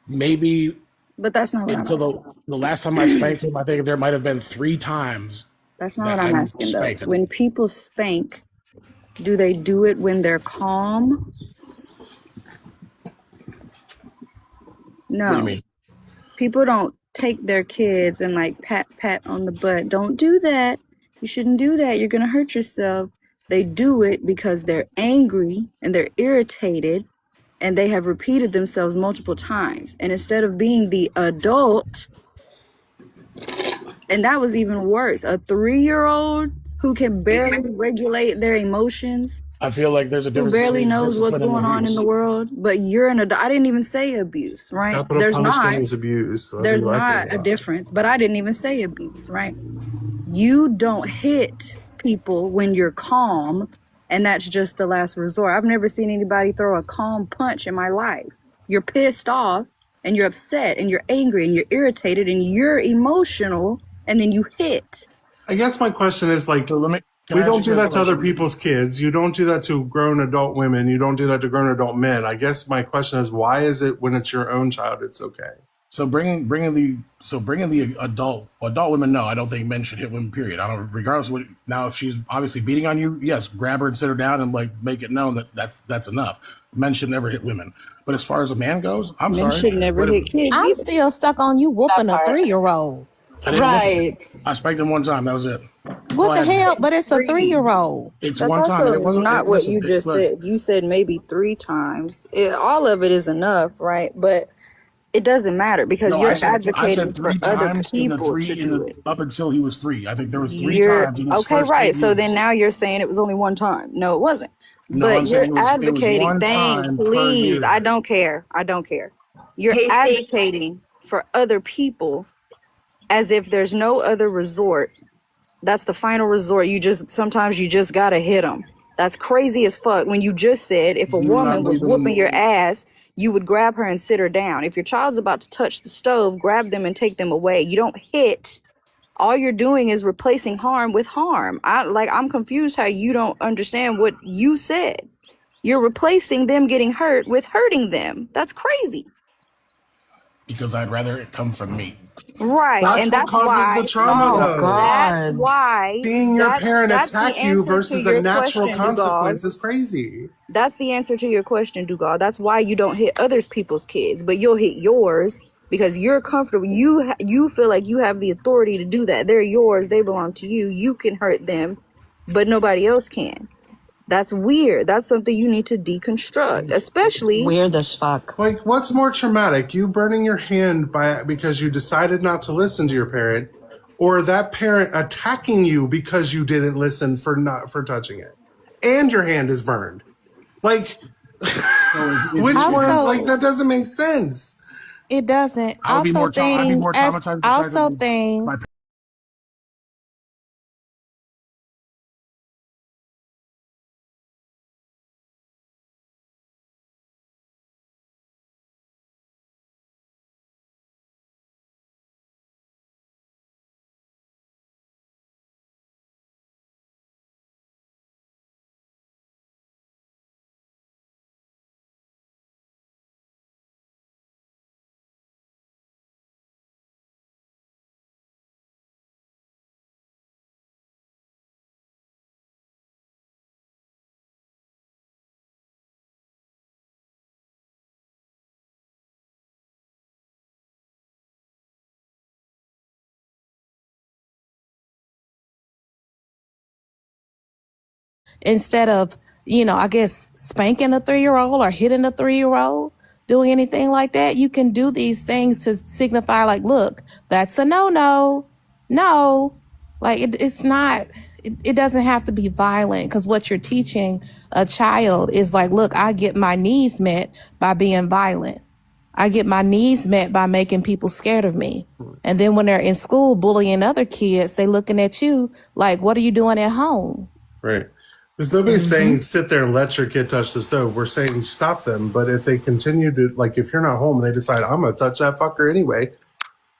maybe. But that's not what I'm asking. The last time I spanked him, I think there might have been 3 times. That's not what I'm asking though. When people spank, do they do it when they're calm? No. What do you mean? People don't take their kids and like pat on the butt. Don't do that. You shouldn't do that. You're gonna hurt yourself. They do it because they're angry and they're irritated and they have repeated themselves multiple times. And instead of being the adult, and that was even worse, a 3-year-old who can barely regulate their emotions. I feel like there's a difference. Who barely knows what's going on in the world, but you're an adult. I didn't even say abuse, right? There's not abuse. So there's not a difference, but I didn't even say abuse, right? You don't hit people when you're calm, and that's just the last resort. I've never seen anybody throw a calm punch in my life. You're pissed off, and you're upset, and you're angry, and you're irritated, and you're emotional, and then you hit. I guess my question is like, we don't do that to other people's kids. You don't do that to grown adult women. You don't do that to grown adult men. I guess my question is, why is it when it's your own child, it's okay? So bringing the adult women, no, I don't think men should hit women. Period. I don't, regardless of what. Now, if she's obviously beating on you, yes, grab her and sit her down and like make it known that that's enough. Men should never hit women. But as far as a man goes, I'm sorry. Men should never hit kids. I'm still stuck on you whooping a 3-year-old. Right. I spanked him one time. That was it. What the hell? But it's a 3-year-old. It's That's one time. also It wasn't not what you just said. You said maybe 3 times. All of it is enough, right? But it doesn't matter because you're advocating for other people to do it. Up until he was 3. I think there was 3 times. Okay, right. So then now you're saying it was only one time. No, it wasn't. No, but I'm saying you're advocating. Please, I don't care. You're advocating for other people as if there's no other resort. That's the final resort. Sometimes you just gotta hit them. That's crazy as fuck. When you just said if a woman was whooping your ass, you would grab her and sit her down. If your child's about to touch the stove, grab them and take them away. You don't hit. All you're doing is replacing harm with harm. I'm confused how you don't understand what you said. You're replacing them getting hurt with hurting them. That's crazy. Because I'd rather it come from me. Right. That's what causes the trauma, though. That's why. Seeing your parent attack you versus a natural consequence is crazy. That's the answer to your question, Dugald. That's why you don't hit other people's kids, but you'll hit yours because you're comfortable. You feel like you have the authority to do that. They're yours. They belong to you. You can hurt them, but nobody else can. That's weird. That's something you need to deconstruct, especially weird as fuck. Like, what's more traumatic? You burning your hand because you decided not to listen to your parent, or that parent attacking you because you didn't listen for touching it, and your hand is burned. Like, which one? Like, that doesn't make sense. It doesn't. I'd be more traumatized. Instead of, I guess spanking a 3-year-old or hitting a 3-year-old, doing anything like that, you can do these things to signify like, look, that's a no. No, Like it's not. It doesn't have to be violent because what you're teaching a child is like, look, I get my needs met by being violent. I get my needs met by making people scared of me. And then when they're in school bullying other kids, they looking at you like, what are you doing at home? Right. Because nobody's saying sit there and let your kid touch the stove. We're saying stop them. But if they continue to, like, if you're not home, they decide, I'm going to touch that fucker anyway.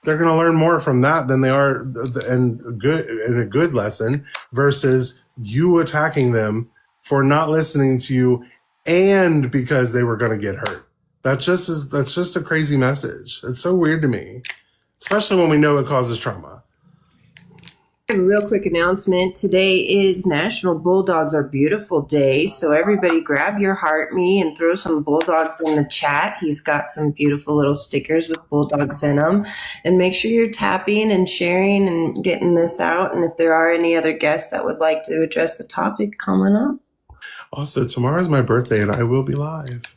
They're going to learn more from that than they are in a good lesson versus you attacking them for not listening to you and because they were going to get hurt. That's just a crazy message. It's so weird to me, especially when we know it causes trauma. A real quick announcement. Today is National Bulldogs Are Beautiful Day. So everybody grab your heart me and throw some bulldogs in the chat. He's got some beautiful little stickers with bulldogs in them. And make sure you're tapping and sharing and getting this out. And if there are any other guests that would like to address the topic, comment up. Also, tomorrow's my birthday and I will be live.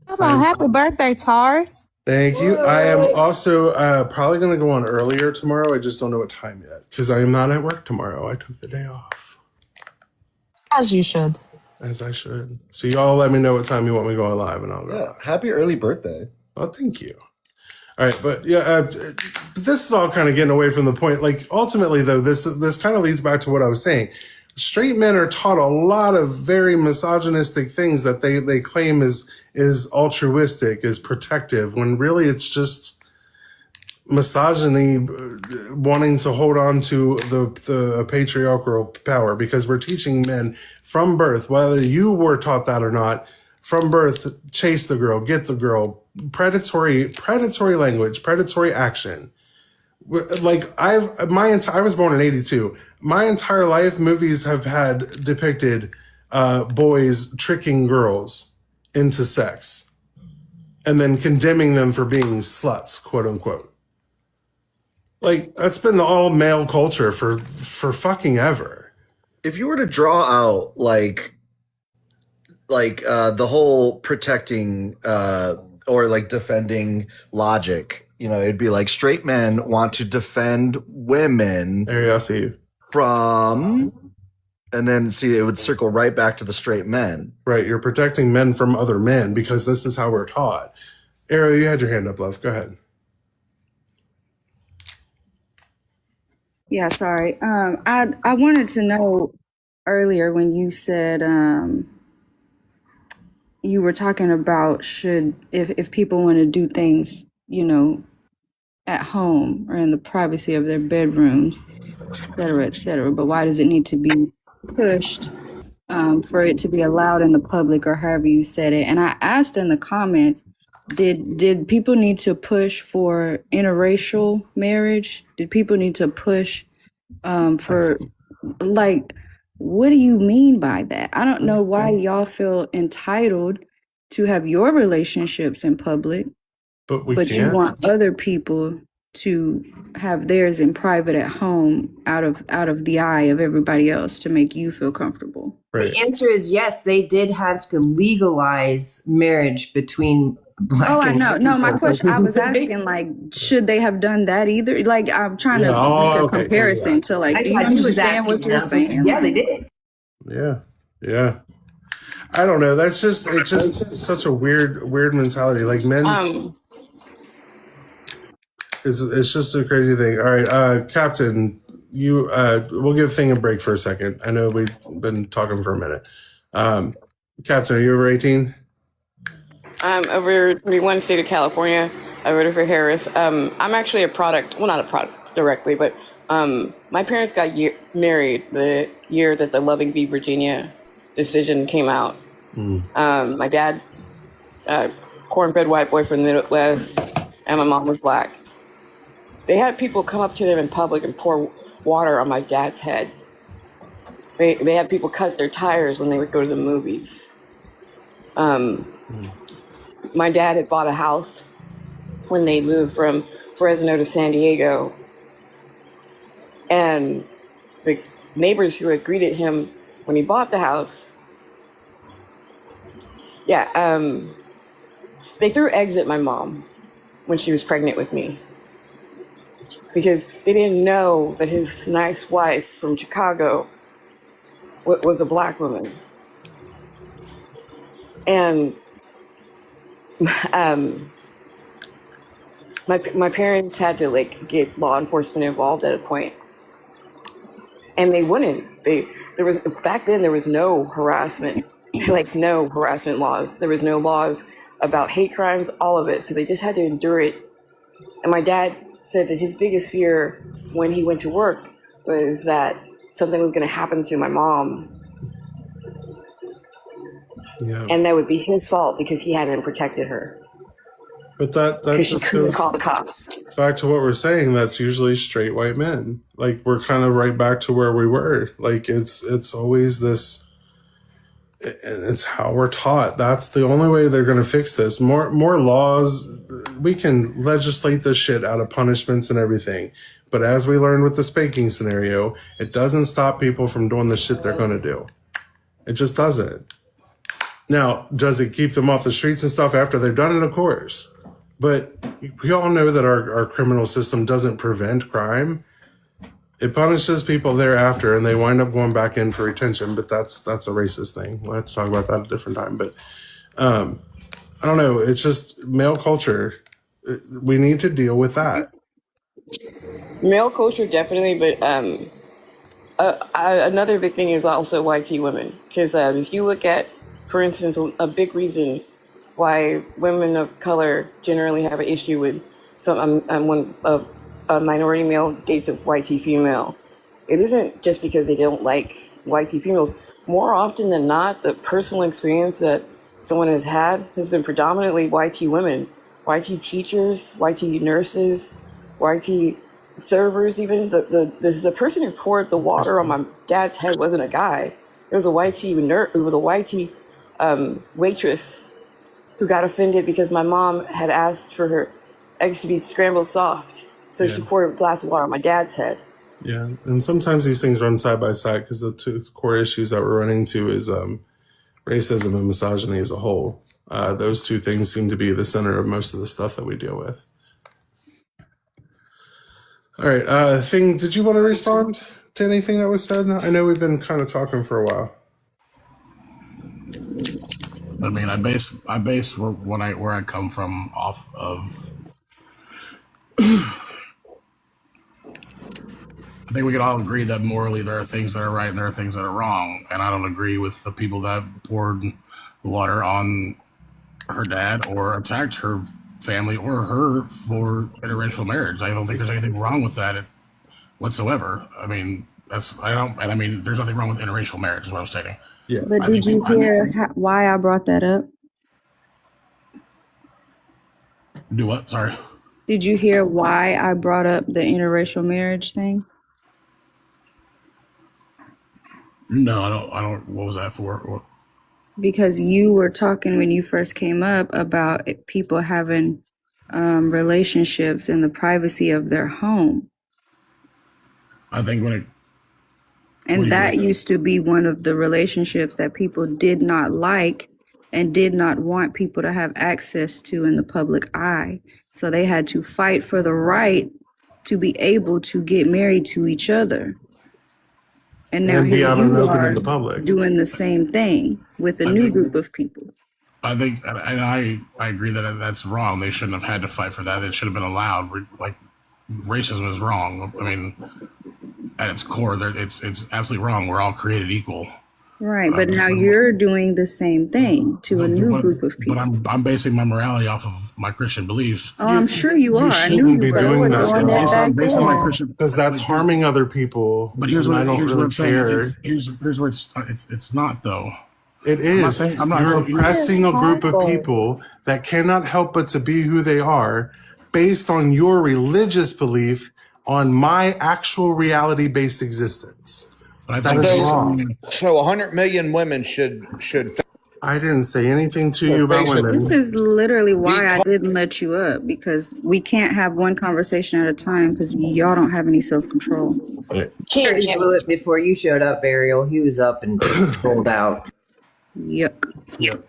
Come on, happy birthday, Taurus. Thank you. I am also probably going to go on earlier tomorrow. I just don't know what time yet because I am not at work tomorrow. I took the day off. As you should. As I should. So y'all let me know what time you want me to go on live and I'll go. Yeah, happy early birthday. Oh, thank you. All right, but yeah, this is all kind of getting away from the point. Like ultimately, though, this kind of leads back to what I was saying. Straight men are taught a lot of very misogynistic things that they claim is altruistic, is protective, when really it's just misogyny wanting to hold on to the patriarchal power, because we're teaching men from birth, whether you were taught that or not, from birth, chase the girl, get the girl, predatory language, predatory action. Like I was born in 82. My entire life, movies have had depicted boys tricking girls into sex and then condemning them for being sluts, quote unquote. Like that's been the all male culture for fucking ever. If you were to draw out like the whole protecting or like defending logic, you know, it'd be like straight men want to defend women. There you see you. From, and then see, it would circle right back to the straight men. Right, you're protecting men from other men because this is how we're taught. Ariel, you had your hand up, love. Go ahead. Yeah, sorry. I wanted to know earlier when you said you were talking about if people want to do things, you know, at home or in the privacy of their bedrooms, et cetera. But why does it need to be pushed for it to be allowed in the public, or however you said it? And I asked in the comments, did people need to push for interracial marriage? Did people need to push for, like, what do you mean by that? I don't know why y'all feel entitled to have your relationships in public, but you want other people to have theirs in private at home, out of the eye of everybody else, to make you feel comfortable. Right. The answer is yes. They did have to legalize marriage between black I and know. white No, people. my question, I was asking, like, should they have done that either? Like, I'm trying to make a comparison to, like, do you understand what you're saying? Yeah, they did. Yeah. I don't know. It's just such a weird mentality. Like men. It's just a crazy thing. All right, Captain, you we'll give Thing a break for a second. I know we've been talking for a minute. Captain, are you over 18? I'm over 21, state of California. I voted for Harris. I'm actually a product, well, not a product directly, but my parents got married the year that the Loving v. Virginia decision came out. My dad, corn-fed white boy from the Midwest, and my mom was black. They had people come up to them in public and pour water on my dad's head. They had people cut their tires when they would go to the movies. My dad had bought a house when they moved from Fresno to San Diego. And the neighbors who had greeted him when he bought the house, they threw eggs at my mom when she was pregnant with me. because they didn't know that his nice wife from Chicago was a black woman. And my parents had to like get law enforcement involved at a point, and they wouldn't. There was back then there was no harassment, like no harassment laws. There was no laws about hate crimes, all of it. So they just had to endure it. And my dad said that his biggest fear when he went to work was that something was going to happen to my mom. Yeah. And that would be his fault because he hadn't protected her. But that Because she just couldn't goes call the cops. back to what we're saying. That's usually straight white men. Like, we're kind of right back to where we were. Like, it's always this, and it's how we're taught. That's the only way they're going to fix this. More laws. We can legislate this shit out of punishments and everything. But as we learned with the spanking scenario, it doesn't stop people from doing the shit they're going to do. It just doesn't. Now, does it keep them off the streets and stuff after they've done it? Of course. But we all know that our criminal system doesn't prevent crime. It punishes people thereafter, and they wind up going back in for retention. But that's a racist thing. We'll have to talk about that at a different time. But I don't know. It's just male culture. We need to deal with that. Male culture, definitely, but another big thing is also YT women. Because if you look at, for instance, a big reason why women of color generally have an issue with when a minority male dates a YT female, it isn't just because they don't like YT females. More often than not, the personal experience that someone has had has been predominantly YT women, YT teachers, YT nurses, YT servers. Even the person who poured the water on my dad's head wasn't a guy. It was a YT nurse. It was a YT waitress who got offended because my mom had asked for her eggs to be scrambled soft. So she poured a glass of water on my dad's head. Yeah, and sometimes these things run side by side because the two core issues that we're running to is racism and misogyny as a whole. Those two things seem to be the center of most of the stuff that we deal with. All right, Thing, did you want to respond to anything that was said? I know we've been kind of talking for a while. I mean, I base where I come from off of. I think we could all agree that morally there are things that are right and there are things that are wrong, and I don't agree with the people that poured the water on her dad or attacked her family or her for interracial marriage. I don't think there's anything wrong with that whatsoever. I mean, there's nothing wrong with interracial marriage is what I'm stating. Yeah. But did you hear why I brought that up? Do what? Sorry. Did you hear why I brought up the interracial marriage thing? No, I don't. What was that for? Because you were talking when you first came up about people having relationships in the privacy of their home. I think And that used to be one of the relationships that people did not like and did not want people to have access to in the public eye. So they had to fight for the right to be able to get married to each other. And now be here out and you open are in the public, doing the same thing with a new group of people. I think, and I agree that that's wrong. They shouldn't have had to fight for that. It should have been allowed. Like, racism is wrong. I mean, at its core, it's absolutely wrong. We're all created equal. Right, but now you're doing the same thing to a new group of people. But I'm basing my morality off of my Christian beliefs. Oh, I'm sure you are. I knew shouldn't you be were doing doing that back based on my then. Christian, because that's harming other people. But here's what I'm care. saying. Here's where it's not though. It is. You're oppressing a group of harmful. people that cannot help but to be who they are based on your religious belief on my actual reality-based existence. That is wrong. So 100 million women should. I didn't say anything to you about women. This is literally why I didn't let you up, because we can't have one conversation at a time because y'all don't have any self-control. He blew it before you showed up, Ariel. He was up and rolled out. Yuck. Yep.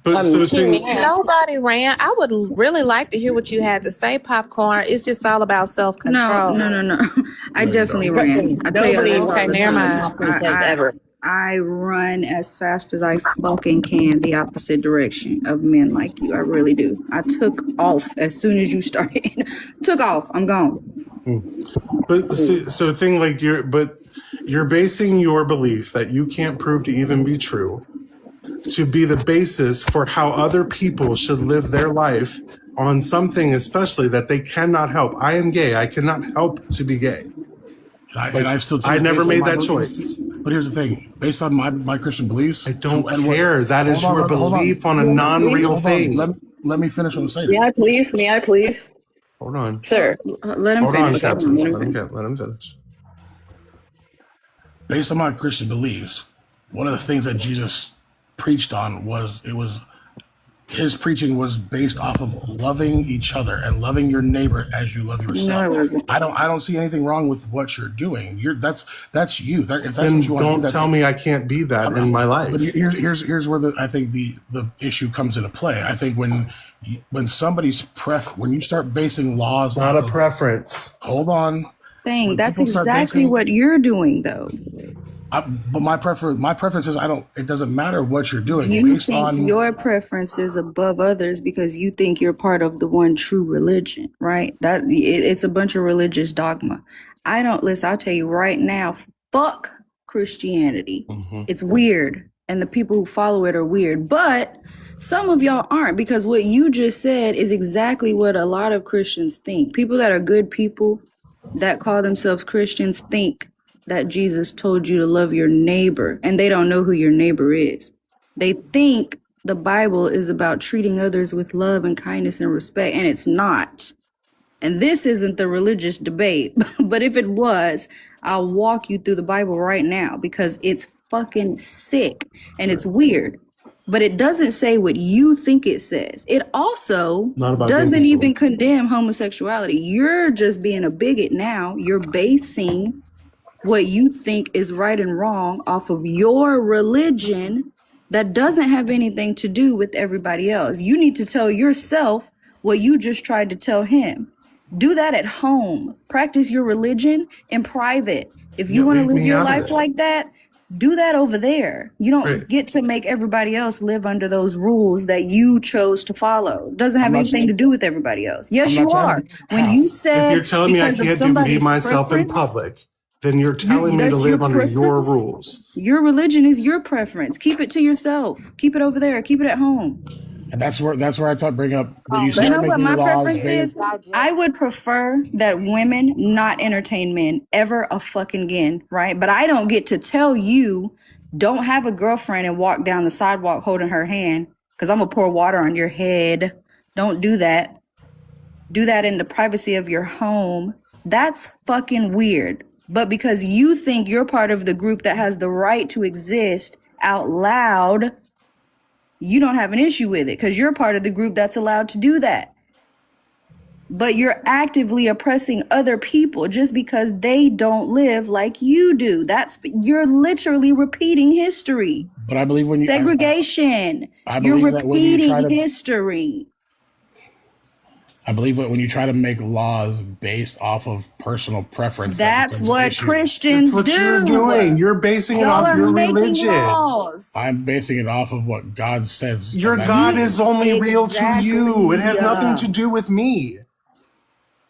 But so the thing, Nobody ran. I would really like to hear what you had to say, Popcorn. It's just all about self-control. No. I definitely ran. I tell you Nobody's all Okay, the never time. mind. ever. I run as fast as I fucking can the opposite direction of men like you. I really do. I took off as soon as you started. Took off. I'm gone. but so the thing like you're basing your belief that you can't prove to even be true to be the basis for how other people should live their life on something, especially that they cannot help. I am gay. I cannot help to be gay. And I still choose I never based on made my that beliefs. choice. But here's the thing: based on my Christian beliefs, I don't care. That is your belief on a non-real thing. Let me finish what I'm saying. May I please? May I please? Hold on. Sir. Let him Hold on, finish. Captain. Let him finish. Based on my Christian beliefs, one of the things that Jesus preached on was his preaching was based off of loving each other and loving your neighbor as you love yourself. No, it wasn't. I don't see anything wrong with what you're doing. That's you. If that's Then what you want to do, don't tell me I can't be that in my life. But here's where I think the issue comes into play. I think when somebody's when you start basing laws Not off a preference. Hold on. Thing. That's people start exactly basing- what you're doing, though. But my preference is it doesn't matter what you're doing You based think on your preference is above others because you think you're part of the one true religion, right? It's a bunch of religious dogma. I don't listen. I'll tell you right now. Fuck Christianity. It's weird, and the people who follow it are weird. But some of y'all aren't, because what you just said is exactly what a lot of Christians think. People that are good people that call themselves Christians think that Jesus told you to love your neighbor, and they don't know who your neighbor is. They think the Bible is about treating others with love and kindness and respect, and it's not. And this isn't the religious debate, but if it was, I'll walk you through the Bible right now because it's fucking sick and it's weird. But it doesn't say what you think it says. It also doesn't even condemn homosexuality. You're just being a bigot now. You're basing what you think is right and wrong off of your religion that doesn't have anything to do with everybody else. You need to tell yourself what you just tried to tell him. Do that at home. Practice your religion in private. If you want to live your life like that, do that over there. You don't get to make everybody else live under those rules that you chose to follow. It doesn't have anything to do with everybody else. Yes, you are. When you said if you're telling me I can't be myself in public, then you're telling me to live under your rules. Your religion is your preference. Keep it to yourself. Keep it over there. Keep it at home. and that's where I bring up when you You start know what making my laws preference is? I would prefer that women not entertain men ever a fucking again, right? But I don't get to tell you don't have a girlfriend and walk down the sidewalk holding her hand because I'm gonna pour water on your head. Don't do that. Do that in the privacy of your home. That's fucking weird. But because you think you're part of the group that has the right to exist out loud, you don't have an issue with it because you're part of the group that's allowed to do that. But you're actively oppressing other people just because they don't live like you do. You're literally repeating history. But I believe when you segregation, I you're believe that when you repeating try to- history. I believe that when you try to make laws based off of personal preference, That's becomes an what issue. Christians That's what do. you're doing. You're basing it Y'all off are your making religion. laws. I'm basing it off of what God says. Your and God that's- is only real to you. It has Exactly. nothing to do with me.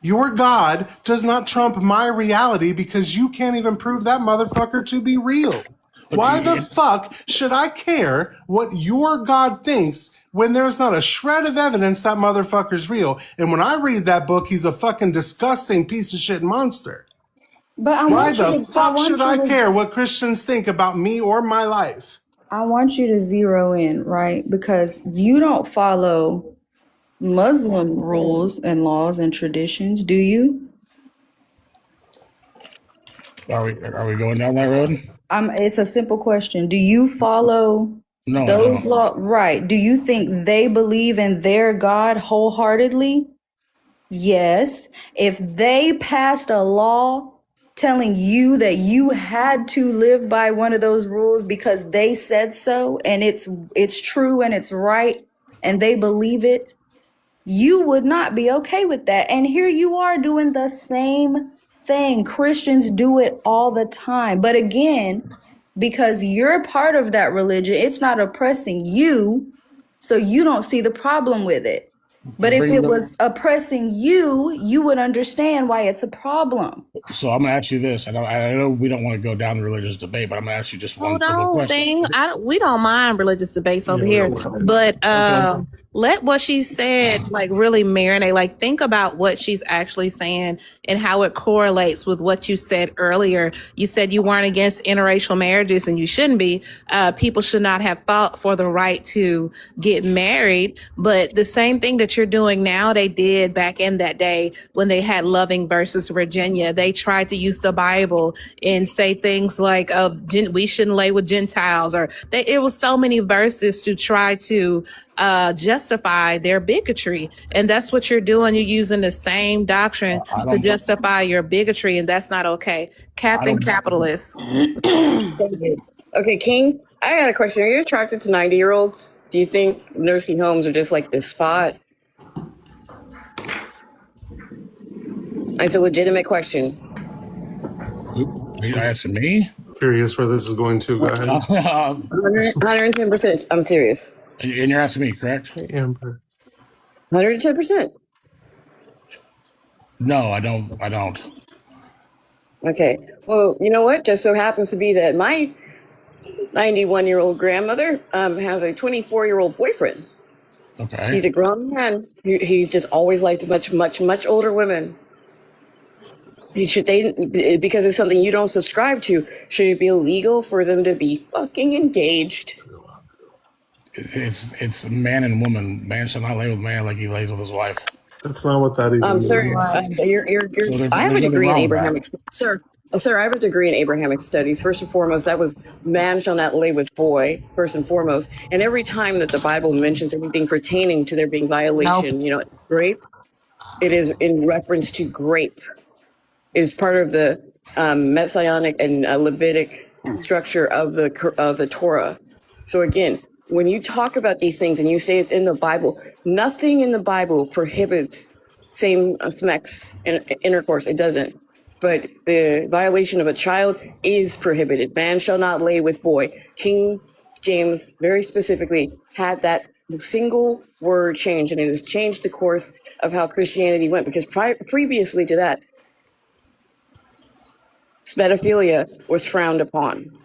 Your God does not trump my reality because you can't even prove that motherfucker to be real. Why the fuck should I care what your God thinks when there's not a shred of evidence that motherfucker's real? And when I read that book, he's a fucking disgusting piece of shit monster. But Why the fuck should I care what Christians think about me or my life? I want you to zero in, right? Because you don't follow Muslim rules and laws and traditions, do you? Are we going down that road? It's a simple question. Do you follow No, those no. laws? Right. Do you think they believe in their God wholeheartedly? Yes. If they passed a law telling you that you had to live by one of those rules because they said so and it's true and it's right and they believe it, you would not be okay with that. And here you are doing the same thing. Christians do it all the time. But again, because you're part of that religion, it's not oppressing you, so you don't see the problem with it. But if it was oppressing you, you would understand why it's a problem. So I'm gonna ask you this. I know we don't want to go down the religious debate, but I'm gonna ask you just one Hold simple on, question. we don't mind religious debates over here, but let what she said like really marinate. Like think about what she's actually saying and how it correlates with what you said earlier. You said you weren't against interracial marriages, and you shouldn't be. People should not have fought for the right to get married, but the same thing that you're doing now, they did back in that day when they had Loving versus Virginia. They tried to use the Bible and say things like, we shouldn't lay with Gentiles, or it was so many verses to try to justify their bigotry. And that's what you're doing. You're using the same doctrine to justify your bigotry, and that's not okay. Captain Capitalist. Okay, King, I got a question. Are you attracted to 90-year-olds? Do you think nursing homes are just like this spot? It's a legitimate question. Are you asking me? Curious where this is going to. Go ahead. 110%. I'm serious. And you're asking me, correct? Amber. 110%. No, I don't. Okay. Well, you know what? Just so happens to be that my 91-year-old grandmother has a 24-year-old boyfriend. Okay. He's a grown man. He's just always liked much older women. Because it's something you don't subscribe to, should it be illegal for them to be fucking engaged? It's man and woman. Man shall not lay with man like he lays with his wife. That's not what that even means. Sir, I have a degree in Abrahamic. Sir, I have a degree in Abrahamic studies. First and foremost, that was man shall not lay with boy, first and foremost. And every time that the Bible mentions anything pertaining to there being violation, rape, it is in reference to grape. It is part of the Messianic and Levitic structure of the Torah. So again, when you talk about these things and you say it's in the Bible, nothing in the Bible prohibits same-sex intercourse. It doesn't. But the violation of a child is prohibited. Man shall not lay with boy. King James very specifically had that single word change, and it has changed the course of how Christianity went, because previously to that, smedophilia was frowned upon.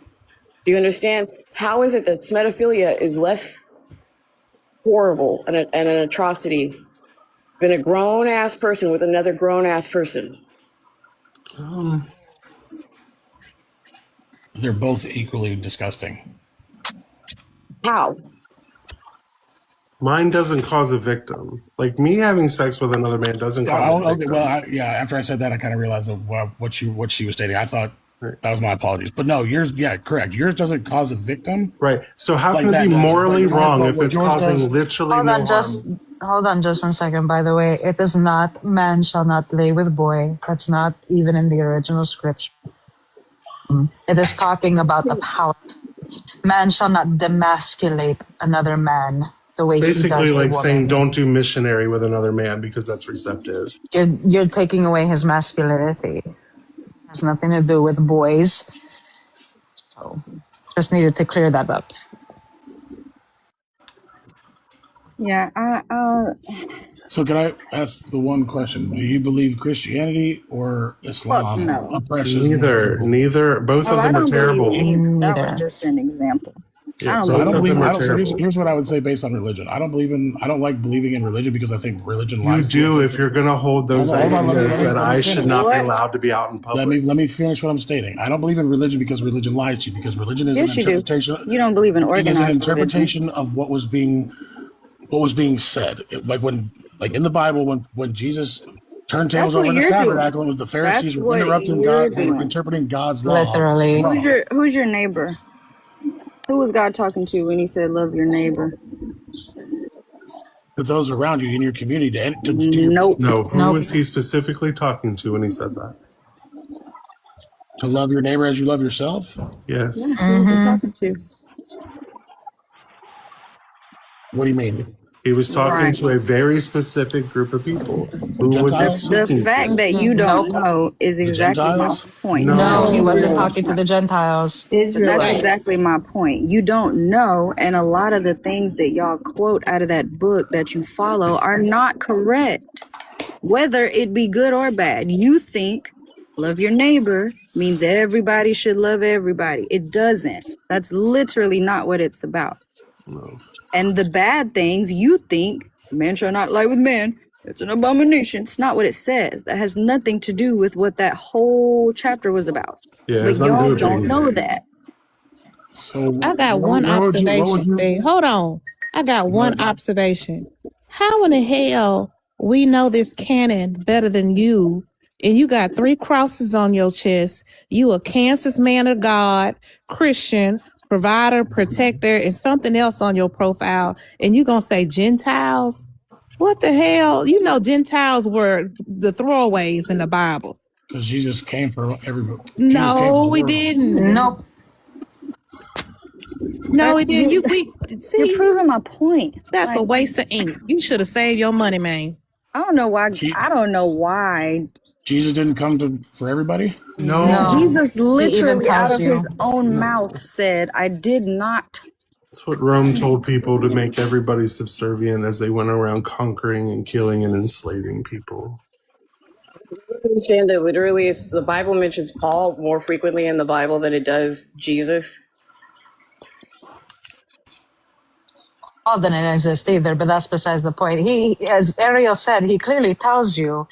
Do you understand? How is it that smedophilia is less horrible and an atrocity than a grown-ass person with another grown-ass person? They're both equally disgusting. How? Mine doesn't cause a victim. Like me having sex with another man doesn't cause a victim. After I said that, I kind of realized what she was stating. I thought that was my apologies. But no, yours, correct. Yours doesn't cause a victim. Right. So how can it be morally wrong if it's causing literally no harm? Hold on just 1 second. By the way, it is not man shall not lay with boy. That's not even in the original scripture. It is talking about a power. Man shall not demasculate another man the way he does Basically like with saying woman. don't do missionary with another man because that's receptive. You're taking away his masculinity. It has nothing to do with boys. So just needed to clear that up. Yeah, So can I ask the one question? Do you believe Christianity or Islam? no. Oppression? Neither. Both of them are terrible. That was just an example. Yeah, So I don't believe. terrible. Here's what I would say based on religion. I don't like believing in religion because I think religion You lies. do if you're going to hold those Hold on, ideas let me that I finish. should not be allowed to be out in public. Let me finish what I'm stating. I don't believe in religion because religion lies to you. Because religion is Yes, an you do. interpretation. You don't believe in It is organized an religion. interpretation of what was being said. Like in the Bible, when Jesus turned tables That's what over in the you're doing. tabernacle, and the Pharisees That's were what interrupting you're God. They were doing. interpreting God's law. Literally. wrong. Who's your neighbor? Who was God talking to when he said love your neighbor? To those around you in your community. Nope. No, who was he specifically talking to when he said that? To love your neighbor as you love yourself? Yes. Yeah, who was he talking to? What do you mean? He was talking Right. to a very specific group of people. Who was he Gentiles? The speaking fact to? that you don't Nope. know is The exactly my Gentiles? point. No, he No. wasn't No, talking to the Gentiles. that's Israelites. exactly my point. You don't know, and a lot of the things that y'all quote out of that book that you follow are not correct, whether it be good or bad. You think love your neighbor means everybody should love everybody. It doesn't. That's literally not what it's about. No. And the bad things you think, man shall not lie with man. It's an abomination. It's not what it says. That has nothing to do with what that whole chapter was about. Yeah, But it's nothing to do y'all with don't being know gay. that. So I got one what would you observation thing. Hold on. I got one what, observation. How in the hell we know this canon better than you? And you got 3 crosses on your chest. You a Kansas man of God, Christian, provider, protector, and something else on your profile. And you gonna say Gentiles? What the hell? You know Gentiles were the throwaways in the Bible. because Jesus came for everybody. Jesus came for No, the we world. didn't. Nope. No, we didn't. You're We see. proving my point. That's a Like, waste of ink. You should have saved your money, man. I don't know why. Je- I don't know why Jesus didn't come for everybody? No. Jesus He even literally out tells of his you. own No. mouth said, I did not. That's what Rome told people, to make everybody subservient as they went around conquering and killing and enslaving people. Understand that literally it's, the Bible mentions Paul more frequently in the Bible than it does Jesus. Paul didn't exist either, but that's besides the point. He, as Ariel said, he clearly tells you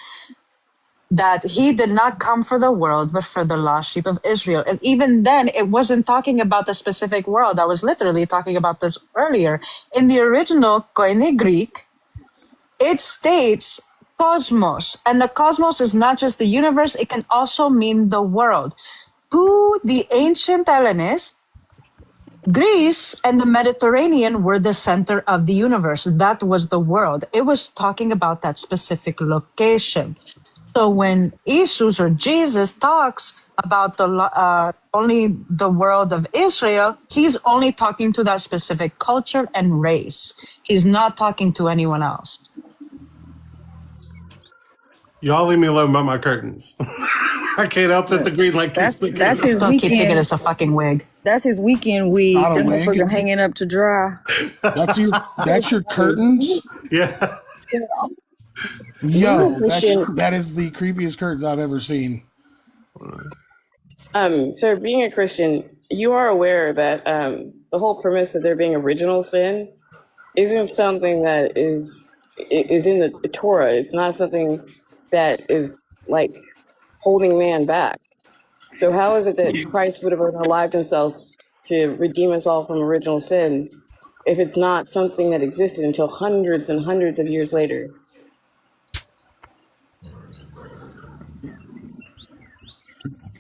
that he did not come for the world, but for the lost sheep of Israel. And even then, it wasn't talking about the specific world. I was literally talking about this earlier. In the original Koine Greek, it states cosmos. And the cosmos is not just the universe, it can also mean the world. To the ancient Hellenists, Greece and the Mediterranean were the center of the universe. That was the world. It was talking about that specific location. So when Jesus or Jesus talks about only the world of Israel, he's only talking to that specific culture and race. He's not talking to anyone else. Y'all leave me alone about my curtains. I can't help that the green light keeps flickering. That's his Still keep thinking weekend. it's a fucking wig. That's his weekend wig. Not a That wig. motherfucker hanging up to dry. That's your curtains? Yeah. Yo, that is the creepiest curtains I've ever seen. So being a Christian, you are aware that the whole premise of there being original sin isn't something that is in the Torah. It's not something that is like holding man back. So how is it that Christ would have unalived himself to redeem us all from original sin if it's not something that existed until hundreds and hundreds of years later?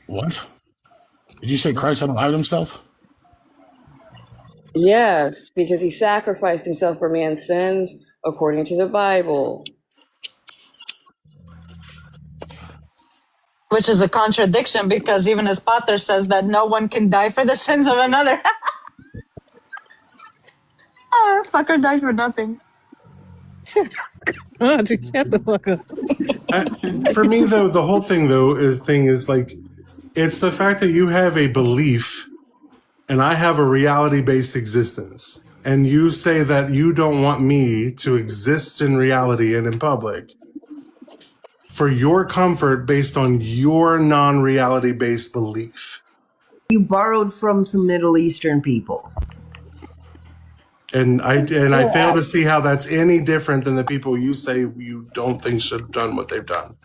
What? Did you say Christ unalived himself? Yes, because he sacrificed himself for man's sins according to the Bible. Which is a contradiction because even his Pater says that no one can die for the sins of another. Oh, fucker died for nothing. Shut the fuck up. For me, though, the whole thing, though, is like, it's the fact that you have a belief and I have a reality-based existence. And you say that you don't want me to exist in reality and in public for your comfort based on your non-reality-based belief. You borrowed from some Middle Eastern people. And I fail to see how that's any different than the people you say you don't think should have done what they've done.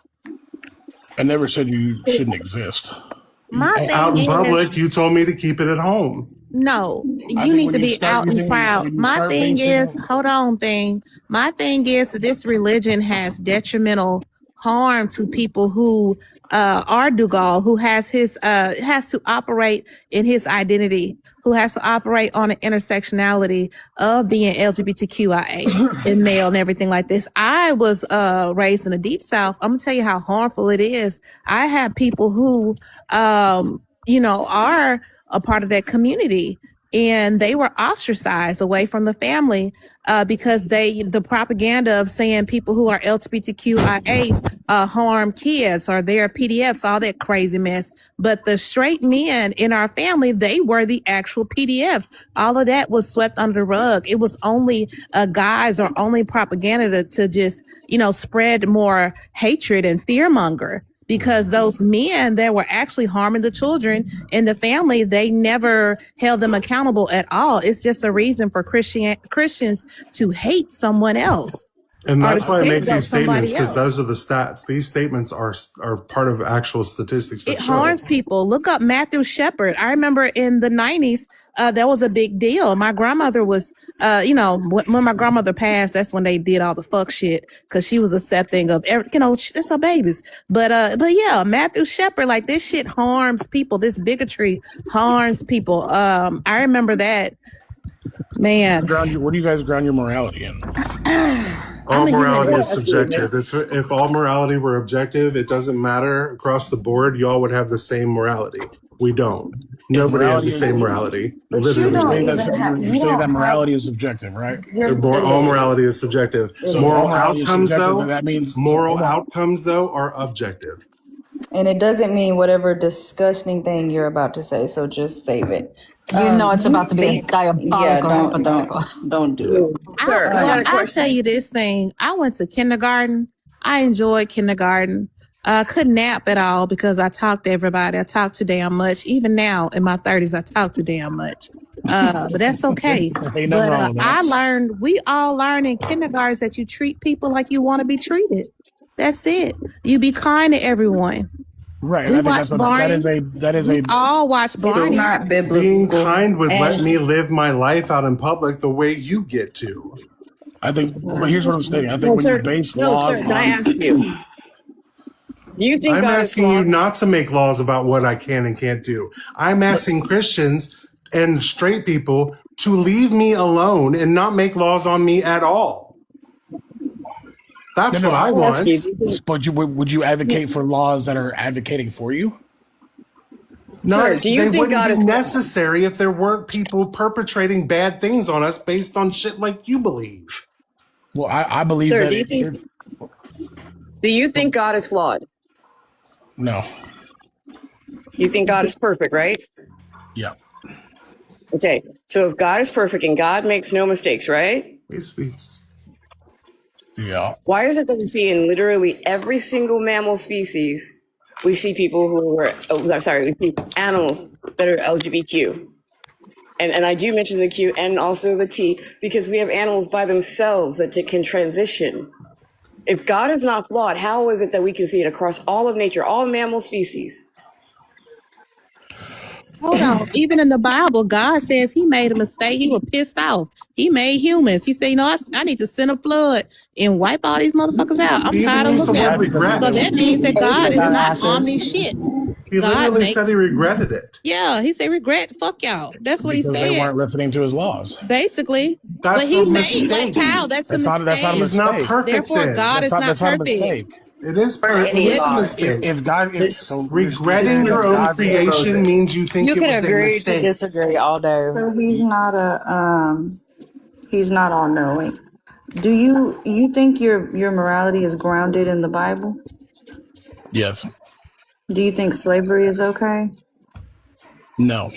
I never said you shouldn't exist. Out in public, you told me to keep it at home. No, you need to be out and proud. My thing is, hold on, thing. My thing is, this religion has detrimental harm to people who are Dugald, who has to operate in his identity, who has to operate on an intersectionality of being LGBTQIA and male and everything like this. I was raised in the Deep South. I'm gonna tell you how harmful it is. I have people who are a part of that community, and they were ostracized away from the family because the propaganda of saying people who are LGBTQIA harm kids or they're PDFs, all that crazy mess. But the straight men in our family, they were the actual PDFs. All of that was swept under the rug. It was only guys or only propaganda to just, spread more hatred and fearmonger. Because those men that were actually harming the children in the family, they never held them accountable at all. It's just a reason for Christians to hate someone else. And that's why I make these statements, because else. those are the stats. These statements are part of actual statistics. That It harms people. Look up Matthew Shepard. I remember in the 90s, that was a big deal. My grandmother was, when my grandmother passed, that's when they did all the fuck shit, because she was accepting of, it's her babies. But yeah, Matthew Shepard, like, this shit harms people. This bigotry harms people. I remember that. Man. What do you guys ground your morality in? All morality is subjective. If all morality were objective, it doesn't matter across the board. Y'all would have the same morality. We don't. Nobody has the same morality. You're saying that morality is subjective, right? All morality is subjective. Moral outcomes, though, that means outcomes, though, are objective. And it doesn't mean whatever disgusting thing you're about to say, so just save it. It's about to be diabolical hypothetical. Don't do it. I'll tell you this thing. I went to kindergarten. I enjoyed kindergarten. Couldn't nap at all because I talked to everybody. I talked too damn much. Even now in my 30s, I talk too damn much. But that's okay. I learned, we all learn in kindergartens that you treat people like you want to be treated. That's it. You be kind to everyone. Right. We watch Barney. We all watch Barney. It's not biblical. Being kind would let me live my life out in public the way you get to. I think, but here's what I'm stating. I think when you base laws Can I ask you? I'm asking you not to make laws about what I can and can't do. I'm asking Christians and straight people to leave me alone and not make laws on me at all. That's what I want. But would you advocate for laws that are advocating for you? No, they wouldn't be necessary if there weren't people perpetrating bad things on us based on shit like you believe. Well, I believe that. Do you think God is flawed? No. You think God is perfect, right? Yeah. Okay, so if God is perfect and God makes no mistakes, right? Sweets. Yeah. Why is it that we see in literally every single mammal species, we see people who are, we see animals that are LGBTQ? And I do mention the Q and also the T because we have animals by themselves that can transition. If God is not flawed, how is it that we can see it across all of nature, all mammal species? Hold on. Even in the Bible, God says he made a mistake. He was pissed off. He made humans. He said, I need to send a flood and wipe all these motherfuckers out. I'm tired of looking at them. So that means that God is not omniscient. He literally said he regretted it. Yeah, he said, regret, fuck y'all. That's what he said. They weren't listening to his laws. Basically. That's but he a made, mistake. like, how? That's a mistake. That's not a mistake. He's not perfect. Therefore, then. God is not perfect. It is perfect. It is a mistake. If God is so regretting your own creation means you think it was a mistake. To disagree all day. So he's not he's not all knowing. Do you think your morality is grounded in the Bible? Yes. Do you think slavery is okay? No.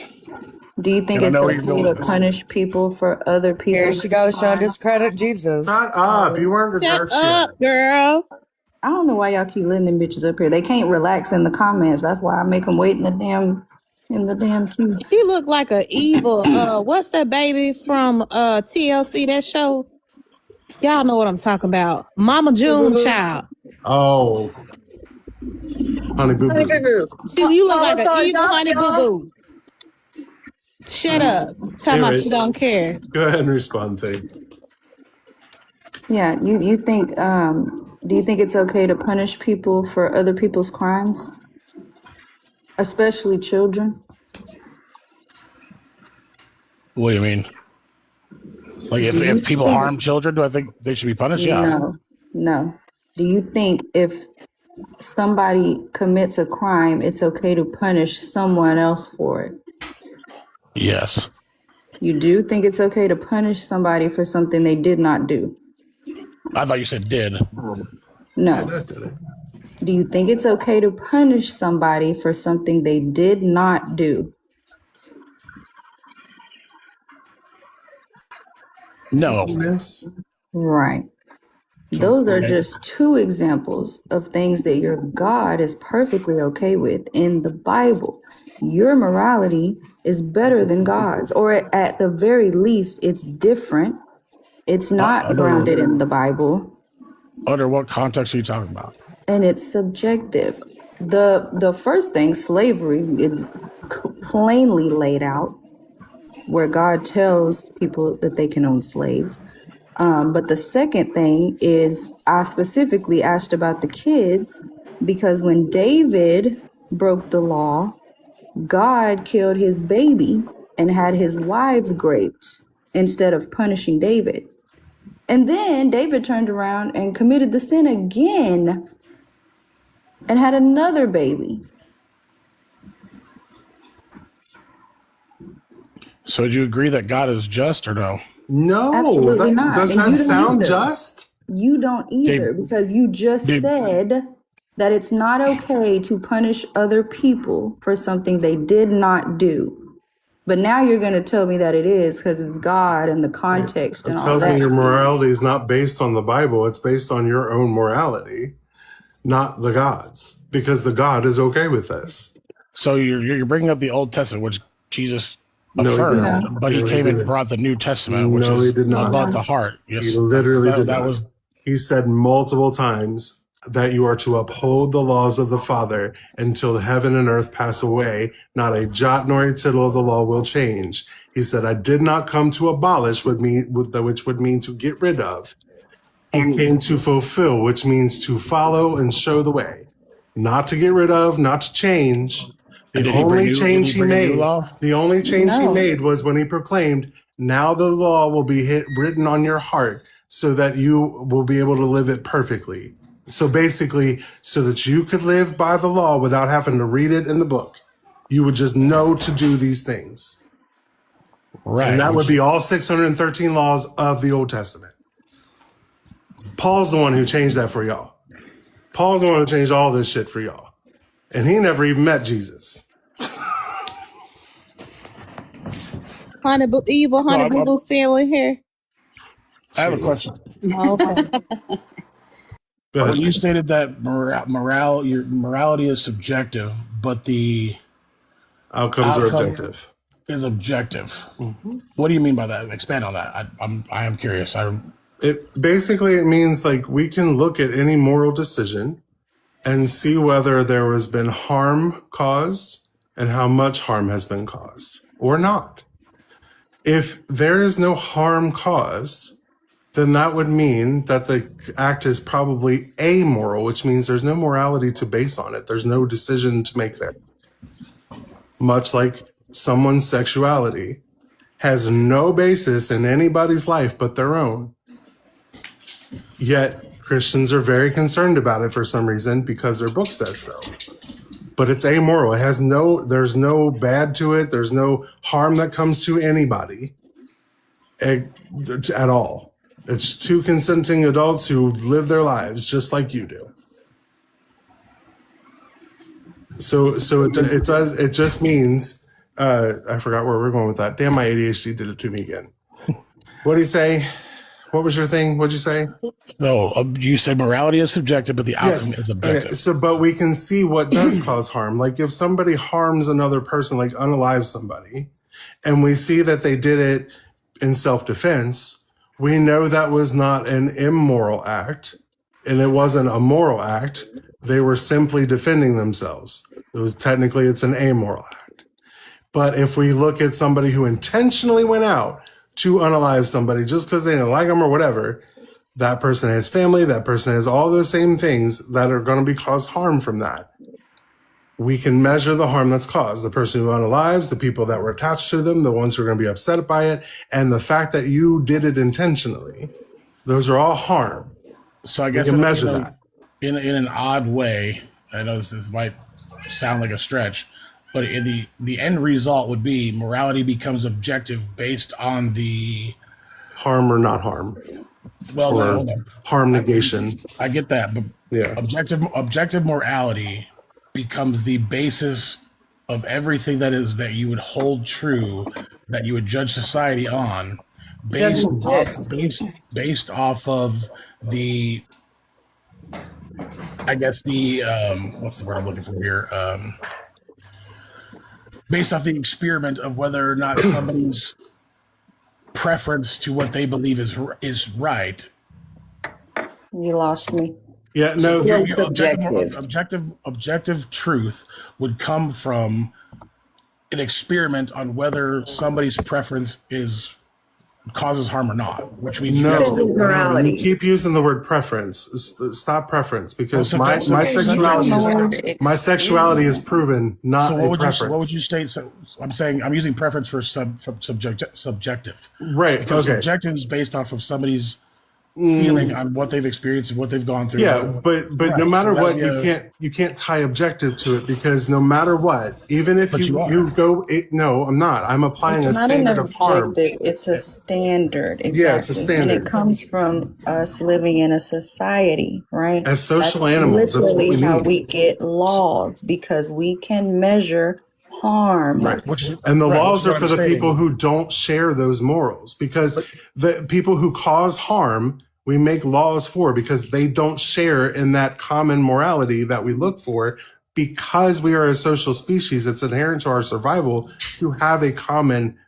Do you think it's okay to punish people for other people? Here she goes trying to discredit Jesus. Shut up. You weren't the Shut up, girl. I don't know why y'all keep letting them bitches up here. They can't relax in the comments. That's why I make them wait in the damn queue. She looked like a evil, what's that baby from TLC, that show? Y'all know what I'm talking about. Mama June child. Oh. Honey Boo Boo. You look like an evil Honey Boo Boo. Shut up. Talking about you don't care. Go ahead and respond, thing. Yeah, you think Do you think it's okay to punish people for other people's crimes, especially children? What do you mean? Like Do you if people think? harm children, do I think they should be punished? Yeah. No. Do you think if somebody commits a crime, it's okay to punish someone else for it? Yes. You do think it's okay to punish somebody for something they did not do? I thought you said did. No. Do you think it's okay to punish somebody for something they did not do? No. Right. Those are just two examples of things that your God is perfectly okay with in the Bible. Your morality is better than God's, or at the very least, it's different. It's not grounded in the Bible. Under what context are you talking about? And it's subjective. The first thing, slavery, is plainly laid out, where God tells people that they can own slaves. But the second thing is, I specifically asked about the kids because when David broke the law, God killed his baby and had his wives raped instead of punishing David. And then David turned around and committed the sin again and had another baby. So do you agree that God is just or no? No, Absolutely not. does And that you don't sound either. just? You don't either, because you just said that it's not okay to punish other people for something they did not do. But now you're going to tell me that it is because it's God and the context It and all tells me that. your morality is not based on the Bible. It's based on your own morality, not the God's, because the God is okay with this. So you're bringing up the Old Testament, which Jesus No, he affirmed, didn't. but he No, he came and didn't. brought the New Testament, which No, is he did not. about the heart. Yes, He literally did that not. was. He said multiple times that you are to uphold the laws of the Father until heaven and earth pass away. Not a jot nor a tittle of the law will change. He said, I did not come to abolish, which would mean to get rid of. He came to fulfill, which means to follow and show the way. Not to get rid of, not to change. The only change he made was when he proclaimed, now the law will be written on your heart so that you will be able to live it perfectly. So basically, so that you could live by the law without having to read it in the book. You would just know to do these things. Right. And that would be all 613 laws of the Old Testament. Paul's the one who changed that for y'all. Paul's the one who changed all this shit for y'all. And he never even met Jesus. Evil Honey Boo Boo sailing here. I have a question. Okay. When you stated that your morality is subjective, but the outcomes are objective. Is objective. Mm-hmm. What do you mean by that? Expand on that. I am curious. It means like we can look at any moral decision and see whether there has been harm caused and how much harm has been caused or not. If there is no harm caused, then that would mean that the act is probably amoral, which means there's no morality to base on it. There's no decision to make there. Much like someone's sexuality has no basis in anybody's life but their own. Yet Christians are very concerned about it for some reason because their book says so. But it's amoral. There's no bad to it. There's no harm that comes to anybody at all. It's two consenting adults who live their lives just like you do. So it just means, I forgot where we're going with that. Damn, my ADHD did it to me again. What do you say? What was your thing? What'd you say? So you said morality is subjective, but the outcome is objective. Okay. But we can see what does cause harm. Like if somebody harms another person, like unalives somebody, and we see that they did it in self-defense, we know that was not an immoral act, and it wasn't a moral act. They were simply defending themselves. It's an amoral act. But if we look at somebody who intentionally went out to unalive somebody just because they didn't like them or whatever, That person has family, that person has all those same things that are going to be caused harm from that. We can measure the harm that's caused. The person who unalives, the people that were attached to them, the ones who are going to be upset by it, and the fact that you did it intentionally. Those are all harm. So I We guess can measure that. in an odd way. I know this might sound like a stretch, but in the end result would be morality becomes objective based on the harm or not harm. Well, or no, no. harm negation. I get that, but Yeah. objective morality becomes the basis of everything that you would hold true, that you would judge society on, based off of the, I guess the what's the word I'm looking for here? Based off the experiment of whether or not somebody's preference to what they believe is right. You lost me. Yeah, no. Objective truth would come from an experiment on whether somebody's preference causes harm or not, which means you keep using the word preference. Stop preference, because my sexuality is proven not a preference. What would you state? So I'm saying I'm using preference for subjective. Right. Because okay. subjective is based off of somebody's feeling on what they've experienced and what they've gone through. Yeah, but right. no matter what, you can't tie objective to it, because no matter what, even if you go, no, I'm not. I'm applying a standard of harm. It's a standard. Exactly. Yeah, it's a standard. And it comes from us living in a society, right? As social animals, that's what we how need. we get laws, because we can measure harm. Right. And the laws are for the people who don't share those morals, because the people who cause harm, we make laws for, because they don't share in that common morality that we look for. Because we are a social species, it's inherent to our survival to have a common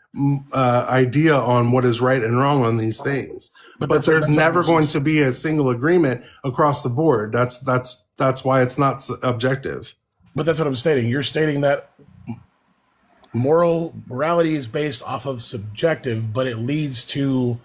idea on what is right and wrong on these things. But there's never going to be a single agreement across the board. That's why it's not objective. But that's what I'm stating. You're stating that morality is based off of subjective, but it leads to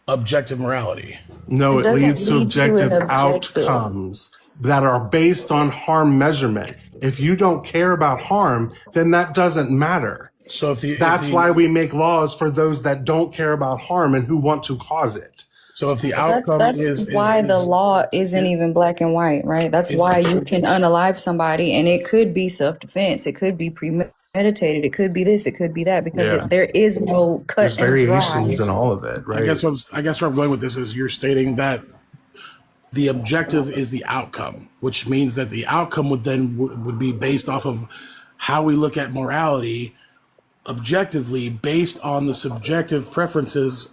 objective morality. No, it leads to objective outcomes that are based on harm measurement. If you don't care about harm, then that doesn't matter. So that's why we make laws for those that don't care about harm and who want to cause it. So if the outcome that's why the law isn't even black and white, right? That's why you can unalive somebody, and it could be self-defense, it could be premeditated, it could be this, it could be that, because there is no cut. There's variations in all of it, right? I guess where I'm going with this is you're stating that the objective is the outcome, which means that the outcome would be based off of how we look at morality objectively, based on the subjective preferences.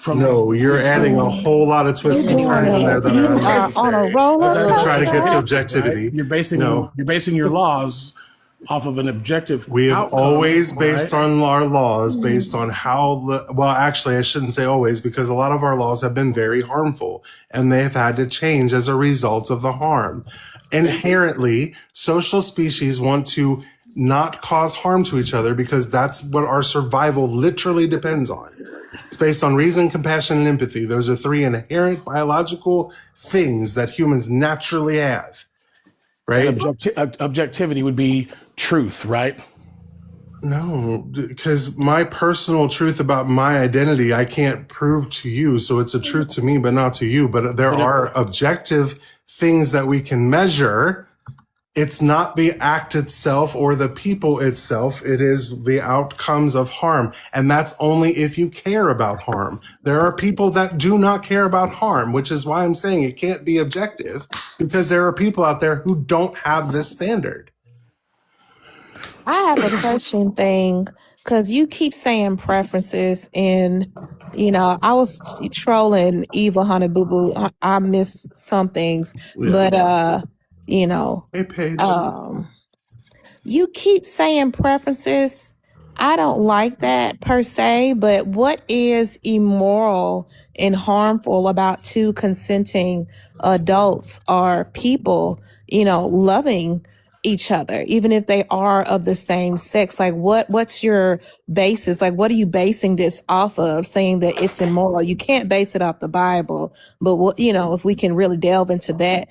You're adding a whole lot of twists and turns in there that are unnecessary. On a roller to try to get to objectivity. You're basing your laws off of an objective. We have outcome, always based on our laws based on how actually I shouldn't say always, because a lot of our laws have been very harmful and they have had to change as a result of the harm. Inherently, social species want to not cause harm to each other, because that's what our survival literally depends on. It's based on reason, compassion, and empathy. Those are three inherent biological things that humans naturally have, right? Objectivity would be truth, right? No, because my personal truth about my identity, I can't prove to you. So it's a truth to me, but not to you. But there are objective things that we can measure. It's not the act itself or the people itself. It is the outcomes of harm. And that's only if you care about harm. There are people that do not care about harm, which is why I'm saying it can't be objective, because there are people out there who don't have this standard. I have a question thing, because you keep saying preferences, and I was trolling Eva Honey Boo Boo. I missed some things, but hey Paige. You keep saying preferences. I don't like that per se, but what is immoral and harmful about two consenting adults or people, loving each other, even if they are of the same sex? Like, what's your basis? Like, what are you basing this off of, saying that it's immoral? You can't base it off the Bible, but what, if we can really delve into that,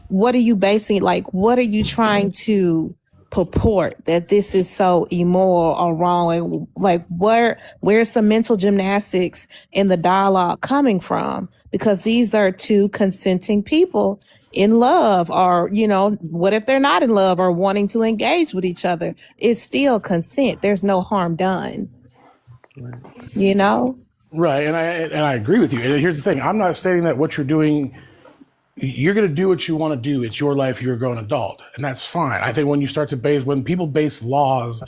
what are you basing? Like, what are you trying to purport that this is so immoral or wrong? Like where's some mental gymnastics in the dialogue coming from? Because these are two consenting people in love, or what if they're not in love or wanting to engage with each other? It's still consent. There's no harm done. Right, and I agree with you. And here's the thing: I'm not stating that what you're doing, you're going to do what you want to do. It's your life. You're a grown adult, and that's fine. I think when people base laws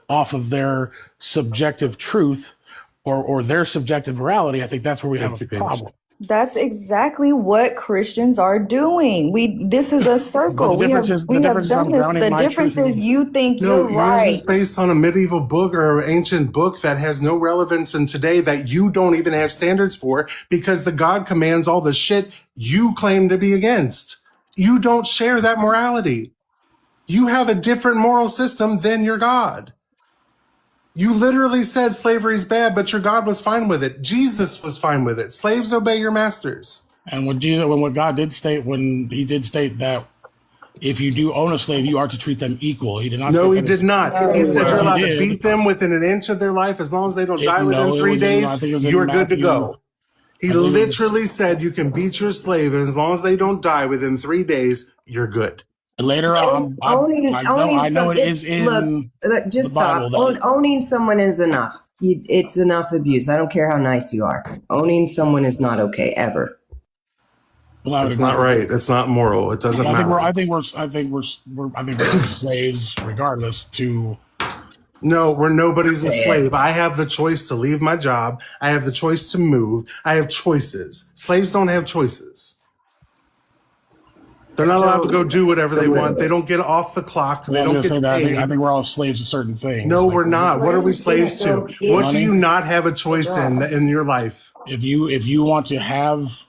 off of their subjective truth or their subjective morality, I think that's where we have a problem. That's exactly what Christians are doing. This is a circle. We have done this. The difference is you think you're right. Yours is based on a medieval book or an ancient book that has no relevance in today, that you don't even have standards for, because the God commands all the shit you claim to be against. You don't share that morality. You have a different moral system than your God. You literally said slavery's bad, but your God was fine with it. Jesus was fine with it. Slaves, obey your masters. And when God did state, when he did state that if you do own a slave, you are to treat them equal. He did not. No, he did not. He said you're allowed to beat them within an inch of their life as long as they don't die within 3 days. You're good to go. He literally said you can beat your slave, and as long as they don't die within 3 days, you're good. Later on, I know it is in look, just the Bible. Stop. Owning someone is enough. It's enough abuse. I don't care how nice you are. Owning someone is not okay ever. Well, that's not right. It's not moral. It doesn't matter. I think we're slaves regardless. No, we're nobody's a slave. I have the choice to leave my job. I have the choice to move. I have choices. Slaves don't have choices. They're not allowed to go do whatever they want. They don't get off the clock. They don't get paid. I think we're all slaves to certain things. No, we're not. What are we slaves to? What do you not have a choice in your life? If you want to have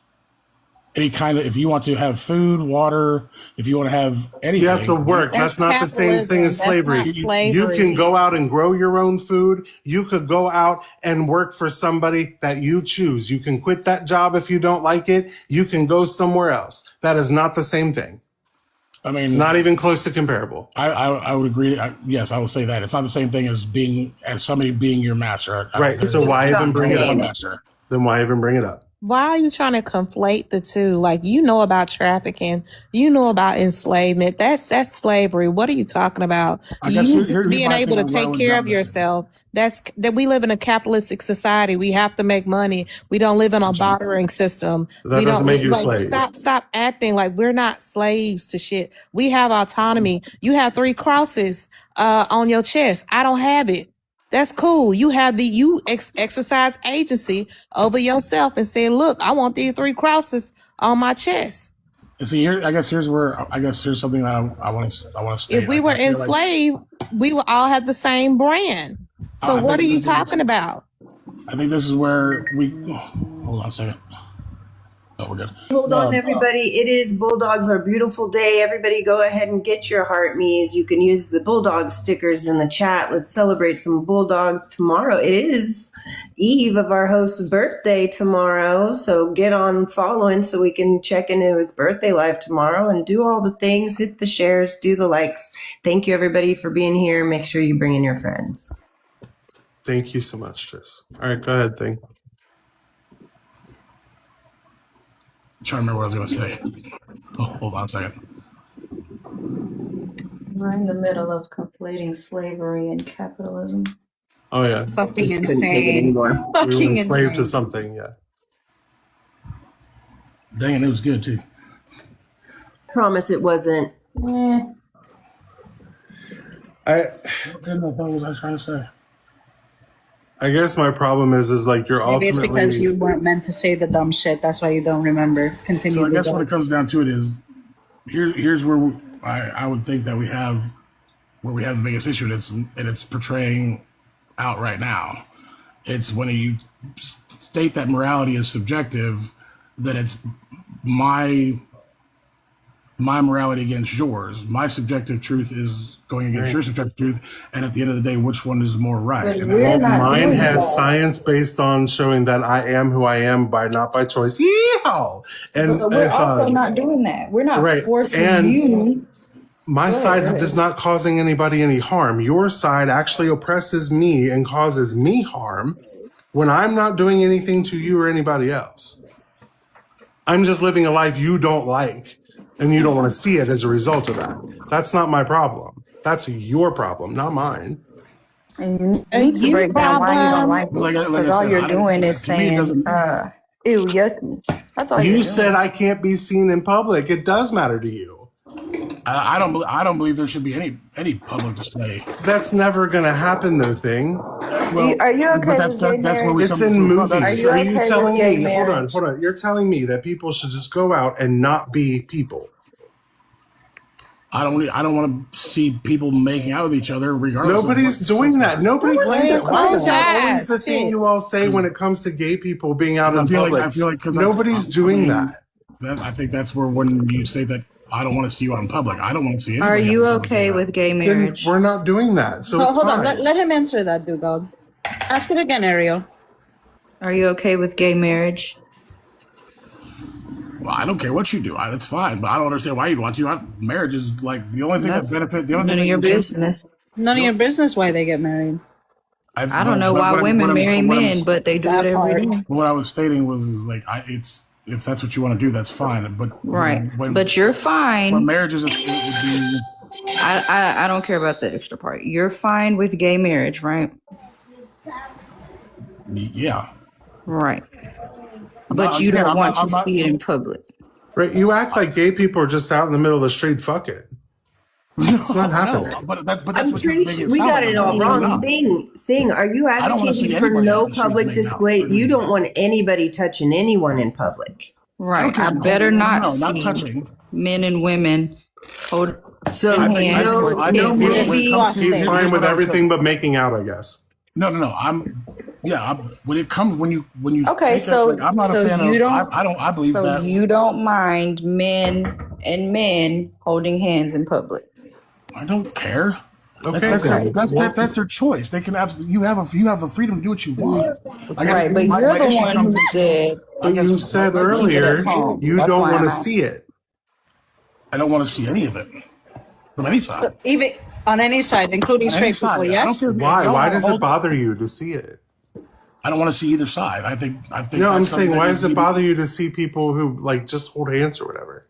if you want to have food, water, if you want to have anything, you have to work. That's not the same thing as slavery. You can go out and grow your own food. You could go out and work for somebody that you choose. You can quit that job if you don't like it. You can go somewhere else. That is not the same thing. I mean, not even close to comparable. I would agree. Yes, I would say that it's not the same thing as somebody being your master. Right. So why even bring it up? Then why even bring it up? Why are you trying to conflate the two? Like, about trafficking, about enslavement. That's slavery. What are you talking about? You being able to take care of yourself. That we live in a capitalistic society. We have to make money. We don't live in a bartering system. That doesn't make you a slave. Stop acting like we're not slaves to shit. We have autonomy. You have 3 crosses on your chest. I don't have it. That's cool. You have exercise agency over yourself and say, look, I want these 3 crosses on my chest. See, here's something that I want to state. If we were enslaved, we would all have the same brand. So what are you talking about? I think this is where hold on a second. Oh, we're good. Hold on, everybody. It is Bulldogs Are Beautiful Day. Everybody go ahead and get your heart me's. You can use the Bulldog stickers in the chat. Let's celebrate some Bulldogs tomorrow. It is eve of our host's birthday tomorrow. So get on following so we can check into his birthday live tomorrow and do all the things. Hit the shares, do the likes. Thank you, everybody, for being here. Make sure you bring in your friends. Thank you so much, Tris. All right, go ahead, Thing. I'm trying to remember what I was going to say. Oh, hold on a second. We're in the middle of conflating slavery and capitalism. Oh, yeah. Something Just couldn't take it anymore. We were enslaved to something, yeah. Dang, it was good, too. Promise it wasn't. What was I trying to say? I guess my problem is like you're Maybe ultimately. it's because you weren't meant to say the dumb shit. That's why you don't remember. Continue. So I guess what it comes down to it is, here's where I would think that we have the biggest issue, and it's portraying out right now. It's when you state that morality is subjective, that it's my my morality against yours. My subjective truth is going against your subjective truth, and at the end of the day, which one is more right? But And we're not Mine doing has that. science based on showing that I am who I am not by choice. Yeehaw! And But we're if also not doing that. We're not right, forcing and you. my Go side ahead. does not causing anybody any harm. Your side actually oppresses me and causes me harm when I'm not doing anything to you or anybody else. I'm just living a life you don't like, and you don't want to see it as a result of that. That's not my problem. That's your problem, not mine. And you A need to you break down why you don't problem. like it. like Because I all said, you're doing is to me it saying, doesn't. ew, yucky. That's all you're You doing. said I can't be seen in public. It does matter to you. I don't believe there should be any public display. That's never going to happen, though, thing. Well, Are you okay but with gay that's where marriage? we It's come in to. movies. Are Are you you okay telling with gay me, marriage? hold on. You're telling me that people should just go out and not be people. I don't want to see people making out with each other, regardless. Nobody's doing that. Nobody claims it. Why is that always the Close thing eyes. you all say when it comes to gay people being out in public? I feel like because Nobody's doing that. I think that's where when you say that I don't want to see you out in public, I don't want to see Are anybody. you out in public. okay with gay Then marriage? we're not doing that. So it's Hold on. fine. Let him answer that, Dugald. Ask it again, Ariel. Are you okay with gay marriage? Well, I don't care what you do. That's fine, but I don't understand why you'd want to. Marriage is like the only thing That's that benefits. The only none thing of your that business. None of your business why they get married. I don't know why women marry men, but they do it every day. What I was stating was like, it's if that's what you want to do, that's fine. But Right. when But you're fine. when marriage is, it would be. I don't care about the extra part. You're fine with gay marriage, right? Yeah. Right. But No, you again, don't I'm want not- to I'm see it in public. Right? You act like gay people are just out in the middle of the street fucking. It's not happening. No, but that's I'm what you're pretty making sure it we sound got like. it I'm all saying it's wrong. not. Thing, are you I don't wanna see advocating for anybody out no in the streets public making out. display? You don't want anybody touching anyone in public. Right. Okay, I better not no, not see touching. men and women hold So I think- I hands. think- I think no when it movie. comes to- He's here's fine what with I would say. everything but making out, I guess. No. When it comes when you Okay, take so that, like, I'm not so a fan you of. don't I believe so that. you don't mind men and men holding hands in public. I don't care. Okay, That's their choice. They can absolutely. You have the freedom to do what you want. I guess Right, but my you're the issue one comes who said But you said earlier you That's don't why want I'm to see it. I don't want to see any of it from any side. Even on any side, including On any straight side, people, I don't yes? care. Why? Y'all Why does it hold- bother you to see it? I don't want to see either side. I think. No, I'm that's saying, something why that does needs to it be- bother you to see people who like just hold hands or whatever?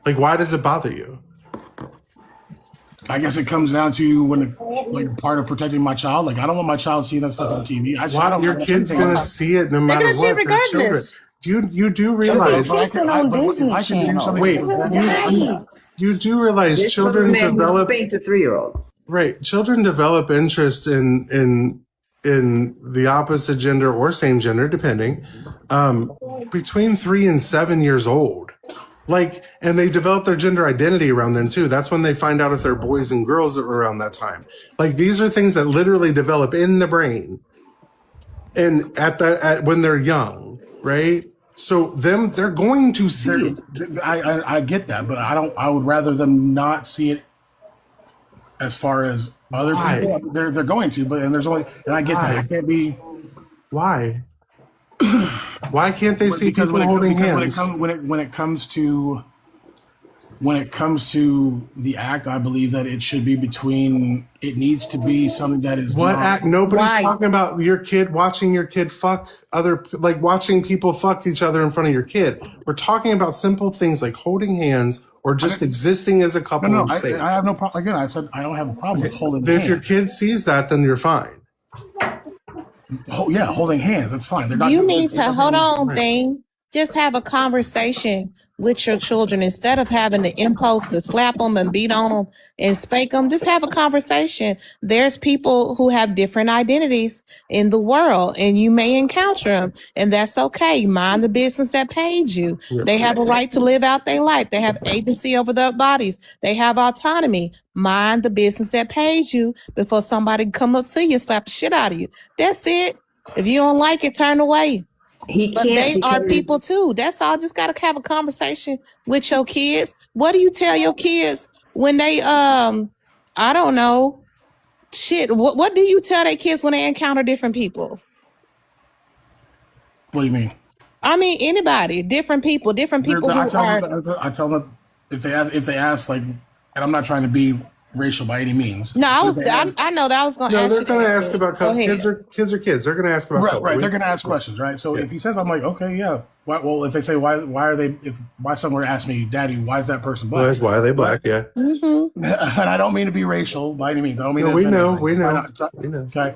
Like, why does it bother you? I guess it comes down to when, like, part of protecting my child. Like, I don't want my child seeing that stuff on TV. I Why don't your watch kid's anything gonna like that. see it no They're matter gonna see it what. They're children. regardless. You do Should be realize. kissing on Disney I can do Channel. something Wait, to prevent you do realize This children man who develop spanked a 3-year-old. right. Children develop interest in the opposite gender or same gender, depending, between 3 and 7 years old. Like, and they develop their gender identity around then too. That's when they find out if they're boys and girls around that time. Like, these are things that literally develop in the brain, and when they're young, right? So they're going to see it. I get that, but I would rather them not see it. As far as other Why? people, they're going to, but and I get that. Why? I can't be. Why? Why can't they see people holding hands? When it comes to the act, I believe that it should be between. It needs to be something that is What not- act? Nobody's Why? talking about watching your kid fuck like watching people fuck each other in front of your kid. We're talking about simple things like holding hands or just existing as a couple No, in space. I have no problem. Again, I said I don't have a problem with holding But if your hands. kid sees that, then you're fine. Yeah, holding hands. That's fine. They're not. You need to hold on, Right. thing. Just have a conversation with your children instead of having the impulse to slap them and beat on them and spank them. Just have a conversation. There's people who have different identities in the world, and you may encounter them, and that's okay. Mind the business that paid you. They have a right to live out their life. They have agency over their bodies. They have autonomy. Mind the business that paid you before somebody come up to you and slap the shit out of you. That's it. If you don't like it, turn away. He But can't they are because people too. That's all. Just gotta have a conversation with your kids. What do you tell your kids when they I don't know, shit. What do you tell their kids when they encounter different people? What do you mean? I mean, anybody, different people I who tell are. them. I tell them if they ask like, and I'm not trying to be racial by any means. No, But if they ask, I know that I was gonna No, ask they're you going to that. ask about Go color. ahead. Kids are kids. They're going to ask about color. right. They're going to ask questions, right? So if he says, I'm like, okay, yeah. Well, if they say why are they? If my son were to ask me, Daddy, why is that person black? Well, that's why are they black? Yeah. Mm-hmm. And I don't mean to be racial by any means. I don't mean No, to we offend know. anybody. We know. I know. Okay.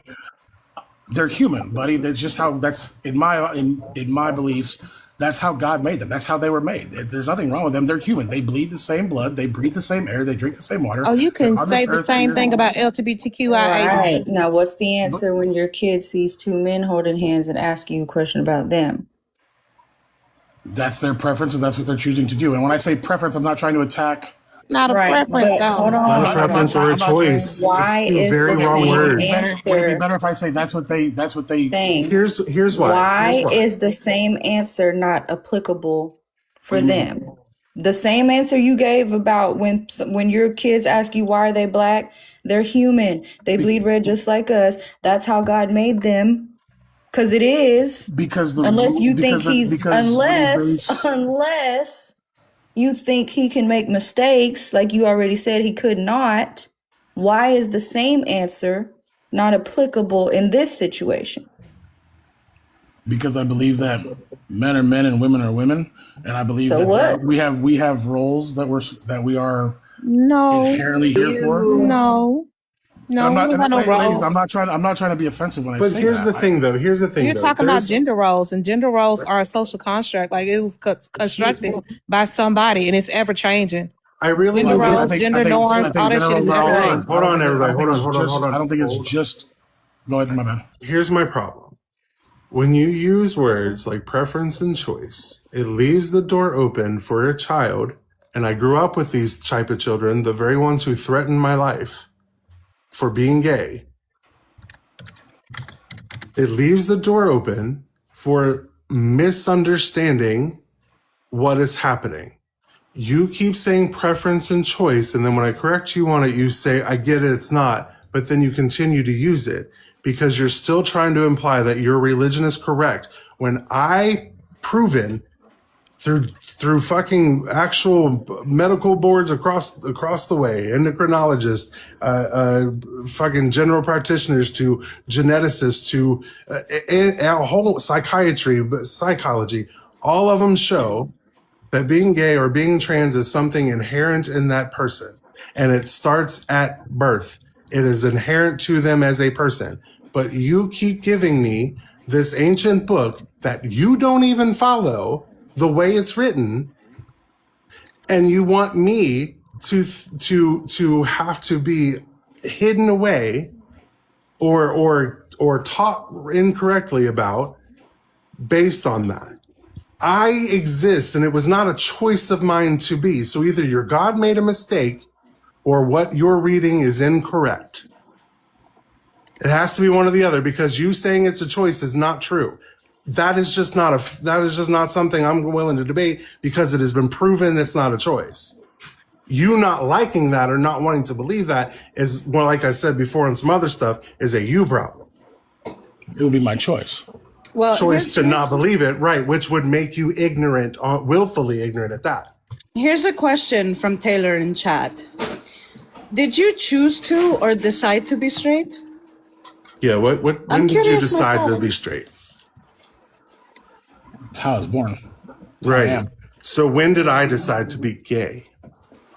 They're human, buddy. That's just how. That's in my beliefs. That's how God made them. That's how they were made. There's nothing wrong with them. They're human. They bleed the same blood. They breathe the same air. They drink the same water. Oh, you They're can on say this the earth same thing about LGBTQIA. Right. Now, what's the answer when your kid sees two men holding hands and asking you a question about them? That's their preference, and that's what they're choosing to do. And when I say preference, I'm not trying to attack. Not a preference, though. Hold It's not a preference or a choice. Why It's two is very the wrong same words. Would it answer? be better if I say that's what they Thing. Here's why. Why is the same answer not applicable for them? The same answer you gave about when your kids ask you why are they black, they're human. They bleed red just like us. That's how God made them. Because it is. Because unless you think you think he can make mistakes, like you already said he could not, why is the same answer not applicable in this situation? Because I believe that men are men and women are women, and I believe So that what? we have roles that we are No. inherently here for. No. No, I'm we don't have no ladies, roles. I'm not trying to be offensive when I But say here's that. the thing, though. Here's the thing, You're though. talking about There's- gender roles, and gender roles are a social construct. Like it was constructed by somebody, and it's ever changing. I really Gender look at- roles, gender norms, all that shit is ever changing. Hold on, everybody. Hold on. I don't think it's just. Go ahead, my bad. Here's my problem. When you use words like preference and choice, it leaves the door open for a child. And I grew up with these type of children, the very ones who threatened my life for being gay. It leaves the door open for misunderstanding what is happening. You keep saying preference and choice, and then when I correct you on it, you say, I get it, it's not, but then you continue to use it because you're still trying to imply that your religion is correct. When I proven through fucking actual medical boards across the way, endocrinologists, fucking general practitioners to geneticists to a whole psychiatry, psychology, all of them show that being gay or being trans is something inherent in that person. And it starts at birth. It is inherent to them as a person. But you keep giving me this ancient book that you don't even follow the way it's written, and you want me to have to be hidden away or taught incorrectly about based on that. I exist, and it was not a choice of mine to be. So either your God made a mistake or what you're reading is incorrect. It has to be one or the other, because you saying it's a choice is not true. That is just not something I'm willing to debate, because it has been proven it's not a choice. You not liking that or not wanting to believe that is, well, like I said before and some other stuff, is a you problem. It would be my choice. Well, Choice to not believe it, right, which would make you ignorant, willfully ignorant at that. Here's a question from Taylor in chat. Did you choose to or decide to be straight? Yeah, when did you decide to be straight? That's how I was born. Right. So when did I decide to be gay?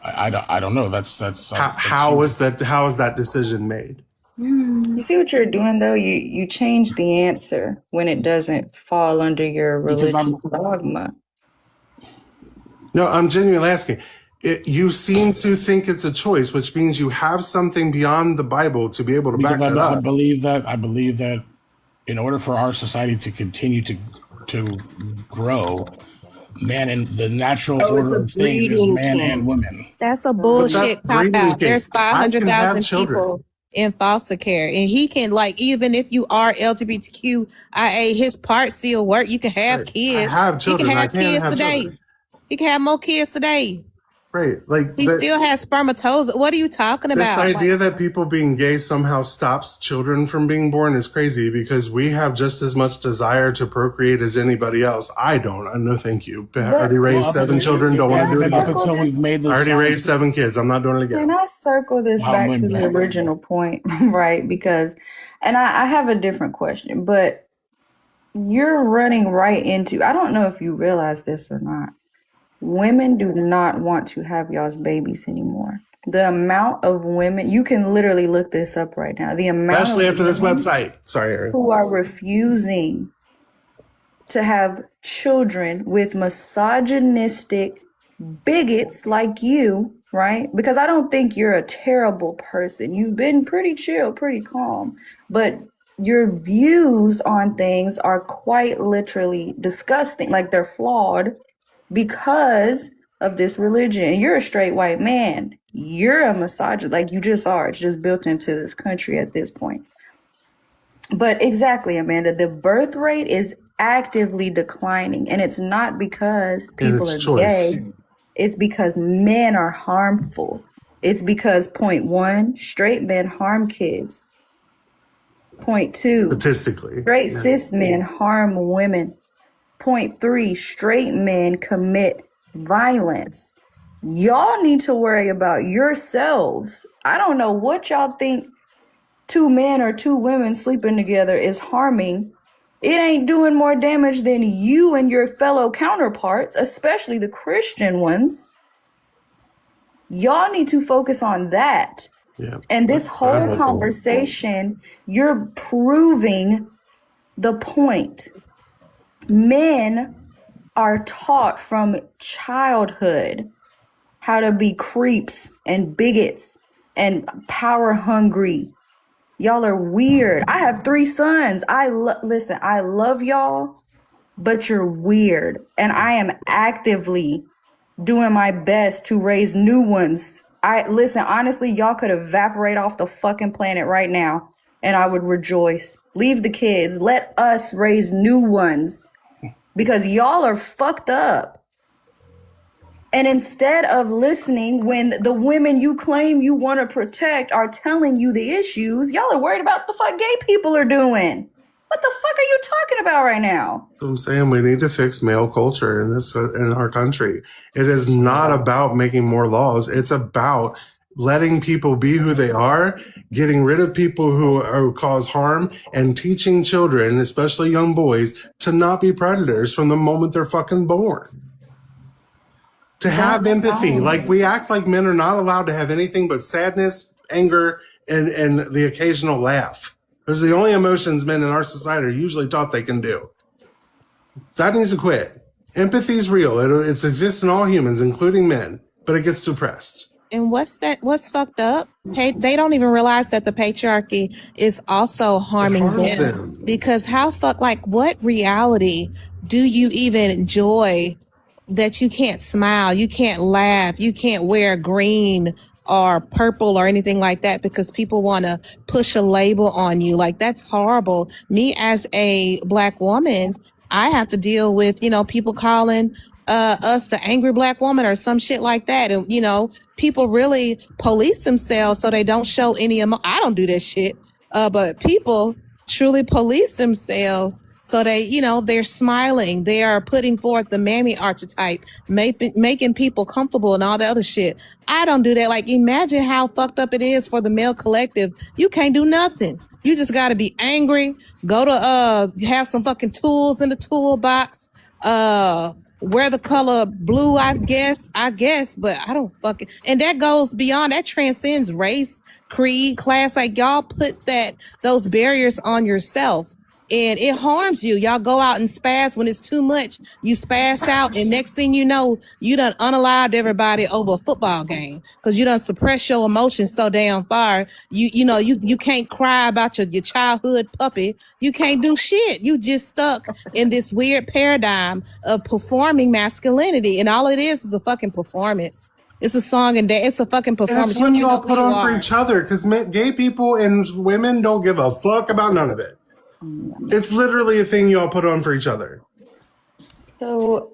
I don't know. That's how is that decision made? You see what you're doing though? You change the answer when it doesn't fall under your religious dogma. No, I'm genuinely asking. You seem to think it's a choice, which means you have something beyond the Bible to be able to back that up. I believe that in order for our society to continue to grow, man, and the natural order of things is man and woman. That's a bullshit cop out. There's I can have 500,000 children. people. in foster care, and he can, like, even if you are LGBTQIA, his part still work. You can have Right. kids. I have He can children. I have can't kids have today. children. He can have more kids today. Right. Like, He still has spermatozoa. What are you talking this about? idea that people being gay somehow stops children from being born is crazy, because we have just as much desire to procreate as anybody else. I don't. No, thank you. I already raised 7 children. Don't want to do it Up again. until we've made I this already raised 7 kids. I'm not doing it again. Can I circle this Wow, back to the man. original point, right? Because, and I have a different question, but you're running right into, I don't know if you realize this or not. Women do not want to have y'all's babies anymore. The amount of women, you can literally look this up right now. The amount Especially of after this women website. Sorry, Aaron. who are refusing to have children with misogynistic bigots like you, right? Because I don't think you're a terrible person. You've been pretty chill, pretty calm, but your views on things are quite literally disgusting. Like, they're flawed because of this religion. And you're a straight white man. You're a misogynist. Like, you just are. It's just built into this country at this point. But exactly, Amanda, the birth rate is actively declining. And it's not because people it's are choice. gay. It's because men are harmful. It's because, point 1, straight men harm kids. Point 2, Statistically. straight Yeah. cis men harm women. Point 3, straight men commit violence. Y'all need to worry about yourselves. I don't know what y'all think 2 men or 2 women sleeping together is harming. It ain't doing more damage than you and your fellow counterparts, especially the Christian ones. Y'all need to focus on that. Yeah. And this whole conversation, you're proving the point. Men are taught from childhood how to be creeps and bigots and power hungry. Y'all are weird. I have 3 sons. Listen, I love y'all, but you're weird. And I am actively doing my best to raise new ones. Listen, honestly, y'all could evaporate off the fucking planet right now and I would rejoice. Leave the kids. Let us raise new ones, because y'all are fucked up. And instead of listening when the women you claim you want to protect are telling you the issues, y'all are worried about the fuck gay people are doing. What the fuck are you talking about right now? I'm saying we need to fix male culture in our country. It is not about making more laws. It's about letting people be who they are, getting rid of people who cause harm, and teaching children, especially young boys, to not be predators from the moment they're fucking born. To have empathy. Like, we act like men are not allowed to have anything but sadness, anger, and the occasional laugh. Those are the only emotions men in our society are usually taught they can do. That needs to quit. Empathy is real. It exists in all humans, including men, but it gets suppressed. And what's fucked up? They don't even realize that the patriarchy is also harming them. Because what reality do you even enjoy that you can't smile, you can't laugh, you can't wear green or purple or anything like that because people want to push a label on you? Like, that's horrible. Me as a Black woman, I have to deal with, people calling us the angry Black woman or some shit like that. And, people really police themselves so they don't show any I don't do that shit. But people truly police themselves so they, they're smiling. They are putting forth the mammy archetype, making people comfortable and all the other shit. I don't do that. Like, imagine how fucked up it is for the male collective. You can't do nothing. You just got to be angry, go to have some fucking tools in the toolbox, wear the color blue, I guess, but I don't fucking, and that goes beyond, that transcends race, creed, class. Like, y'all put those barriers on yourself. And it harms you. Y'all go out and spaz when it's too much. You spaz out, and next thing you know, you done unalived everybody over a football game because you done suppress your emotions so damn far. You can't cry about your childhood puppy. You can't do shit. You just stuck in this weird paradigm of performing masculinity, and all it is a fucking performance. It's a song and dance. It's a fucking And performance. it's You when don't you even know all who put you on for are. each other, because gay people and women don't give a fuck about none of it. It's literally a thing you all put on for each other. So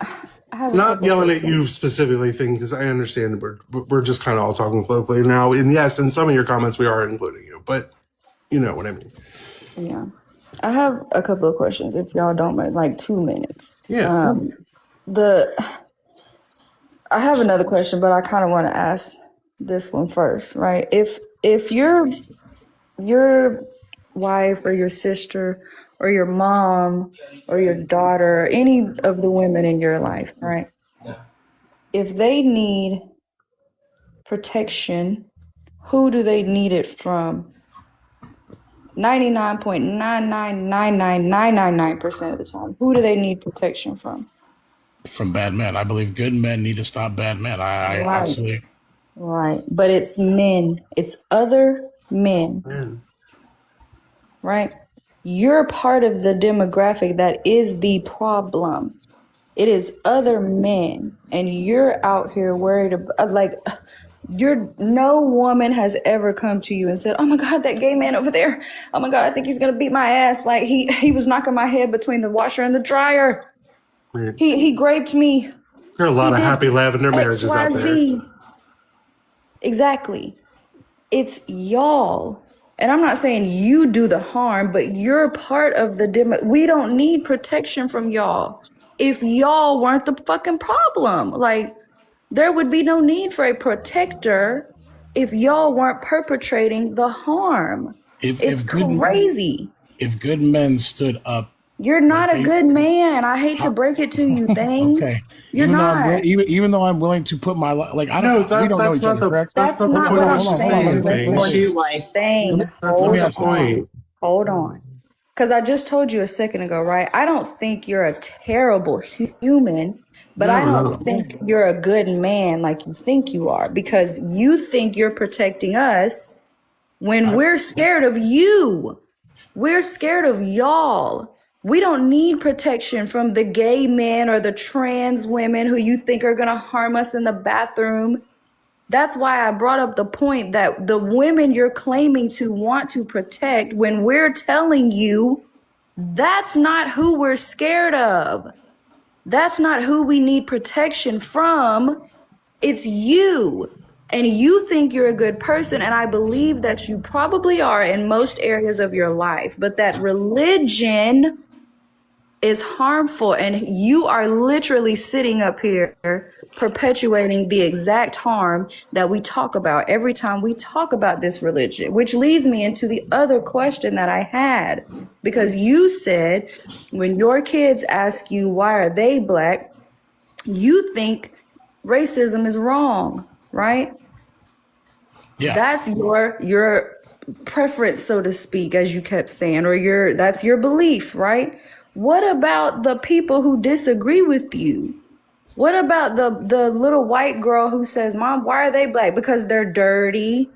I have a Not couple yelling at questions. you specifically, thing, because I understand we're just kind of all talking colloquially now. And yes, in some of your comments we are including you, but you know what I mean. Yeah. I have a couple of questions if y'all don't mind, like 2 minutes. Yeah. I have another question, but I kind of want to ask this one first, right? If your wife or your sister or your mom or your daughter, or any of the women in your life, right? If they need protection, who do they need it from? 99.9999999% of the time, who do they need protection from? From bad men. I believe good men need to stop bad men. I Right. absolutely. Right. But it's men. It's other men. Right? You're part of the demographic that is the problem. It is other men. And you're out here worried about, like, no woman has ever come to you and said, oh my God, that gay man over there. Oh my God, I think he's going to beat my ass. Like he was knocking my head between the washer and the dryer. Right. He raped me. There are a lot of happy lavender marriages out there. XYZ. Exactly. It's y'all. And I'm not saying you do the harm, but you're part of the demo. We don't need protection from y'all. If y'all weren't the fucking problem, like there would be no need for a protector if y'all weren't perpetrating the harm. It's crazy. If good men stood up, You're not a good man. I hate to break it to you, Thing. okay. You're not. Even though I'm willing to put my like I don't. No, we don't know each other, correct? That's not what I'm saying. Thing. Hold on. Because I just told you a second ago, right? I don't think you're a terrible human, but I don't think you're a good man like you think you are, because you think you're protecting us when we're scared of you. We're scared of y'all. We don't need protection from the gay men or the trans women who you think are going to harm us in the bathroom. That's why I brought up the point that the women you're claiming to want to protect, when we're telling you that's not who we're scared of. That's not who we need protection from. It's you. And you think you're a good person, and I believe that you probably are in most areas of your life, but that religion is harmful, and you are literally sitting up here perpetuating the exact harm that we talk about every time we talk about this religion, which leads me into the other question that I had, because you said when your kids ask you why are they black, you think racism is wrong, right? Yeah. That's your preference, so to speak, as you kept saying, or that's your belief, right? What about the people who disagree with you? What about the little white girl who says, Mom, why are they black? Because they're dirty.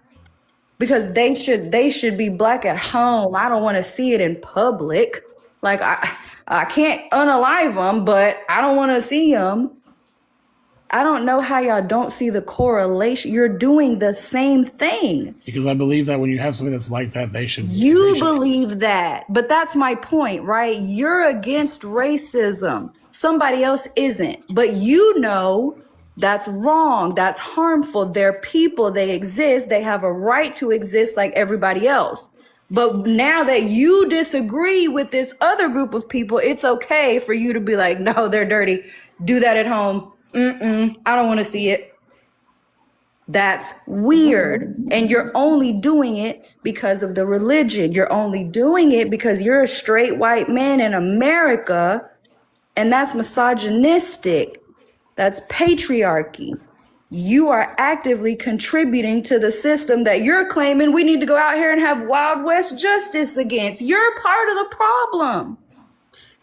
Because they should be black at home. I don't want to see it in public. Like I can't unalive them, but I don't want to see them. I don't know how y'all don't see the correlation. You're doing the same thing. Because I believe that when you have something that's like that, they should. You believe that, but that's my point, right? You're against racism. Somebody else isn't, but you know that's wrong. That's harmful. They're people. They exist. They have a right to exist like everybody else. But now that you disagree with this other group of people, it's okay for you to be like, no, they're dirty. Do that at home. I don't want to see it. That's weird. And you're only doing it because of the religion. You're only doing it because you're a straight white man in America, and that's misogynistic. That's patriarchy. You are actively contributing to the system that you're claiming we need to go out here and have Wild West justice against. You're part of the problem.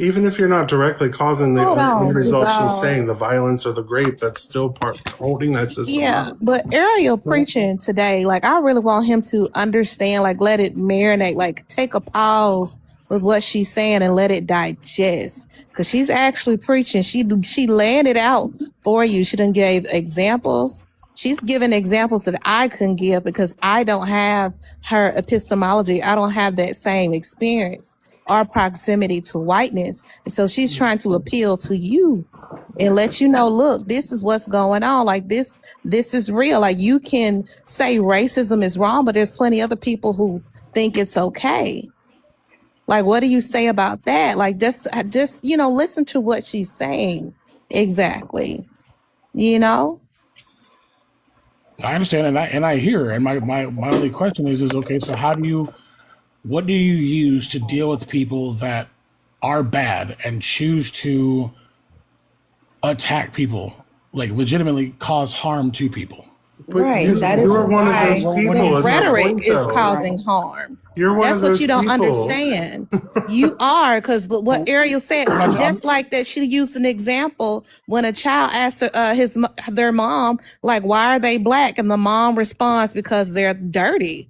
Even if you're not directly causing the Hold results on. she's saying, the violence or the rape, that's still part holding that system Yeah, up. but Ariel preaching today, like I really want him to understand, like let it marinate, like take a pause with what she's saying and let it digest. Because she's actually preaching. She laying it out for you. She done gave examples. She's given examples that I couldn't give because I don't have her epistemology. I don't have that same experience or proximity to whiteness. And so she's trying to appeal to you and let you know, look, this is what's going on. Like this is real. Like you can say racism is wrong, but there's plenty other people who think it's okay. Like, what do you say about that? Like, just, listen to what she's saying. Exactly. I understand, and I hear, and my only question is okay. So what do you use to deal with people that are bad and choose to attack people, like legitimately cause harm to people? Right. That is why the rhetoric is causing harm. You're one That's of those what you don't people. understand. You are, because what Ariel said, just like that, she used an example when a child asked their mom, like, why are they black? And the mom responds, because they're dirty.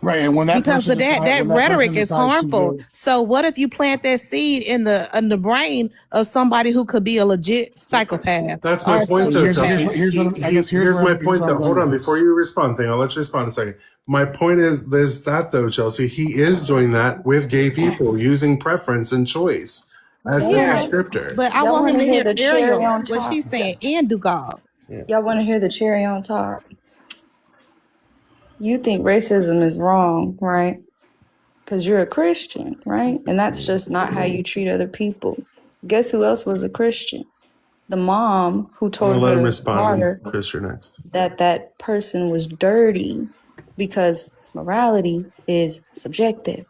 Right, and when that Because of that rhetoric is harmful. Go, so what if you plant that seed in the brain of somebody who could be a legit psychopath? That's my point, though, Chelsea. Here's my point, though. Hold on, this. before you respond, I'll let you respond in a second. My point is, there's that, though, Chelsea. He is doing that with gay people, using preference and choice as his descriptor. But I want him to hear Ariel, what she's saying, and Dugald. Y'all want to hear the cherry on top? You think racism is wrong, right? Because you're a Christian, right? And that's just not how you treat other people. Guess who else was a Christian? The mom who told let him her respond. daughter Chris, you're next. that person was dirty because morality is subjective.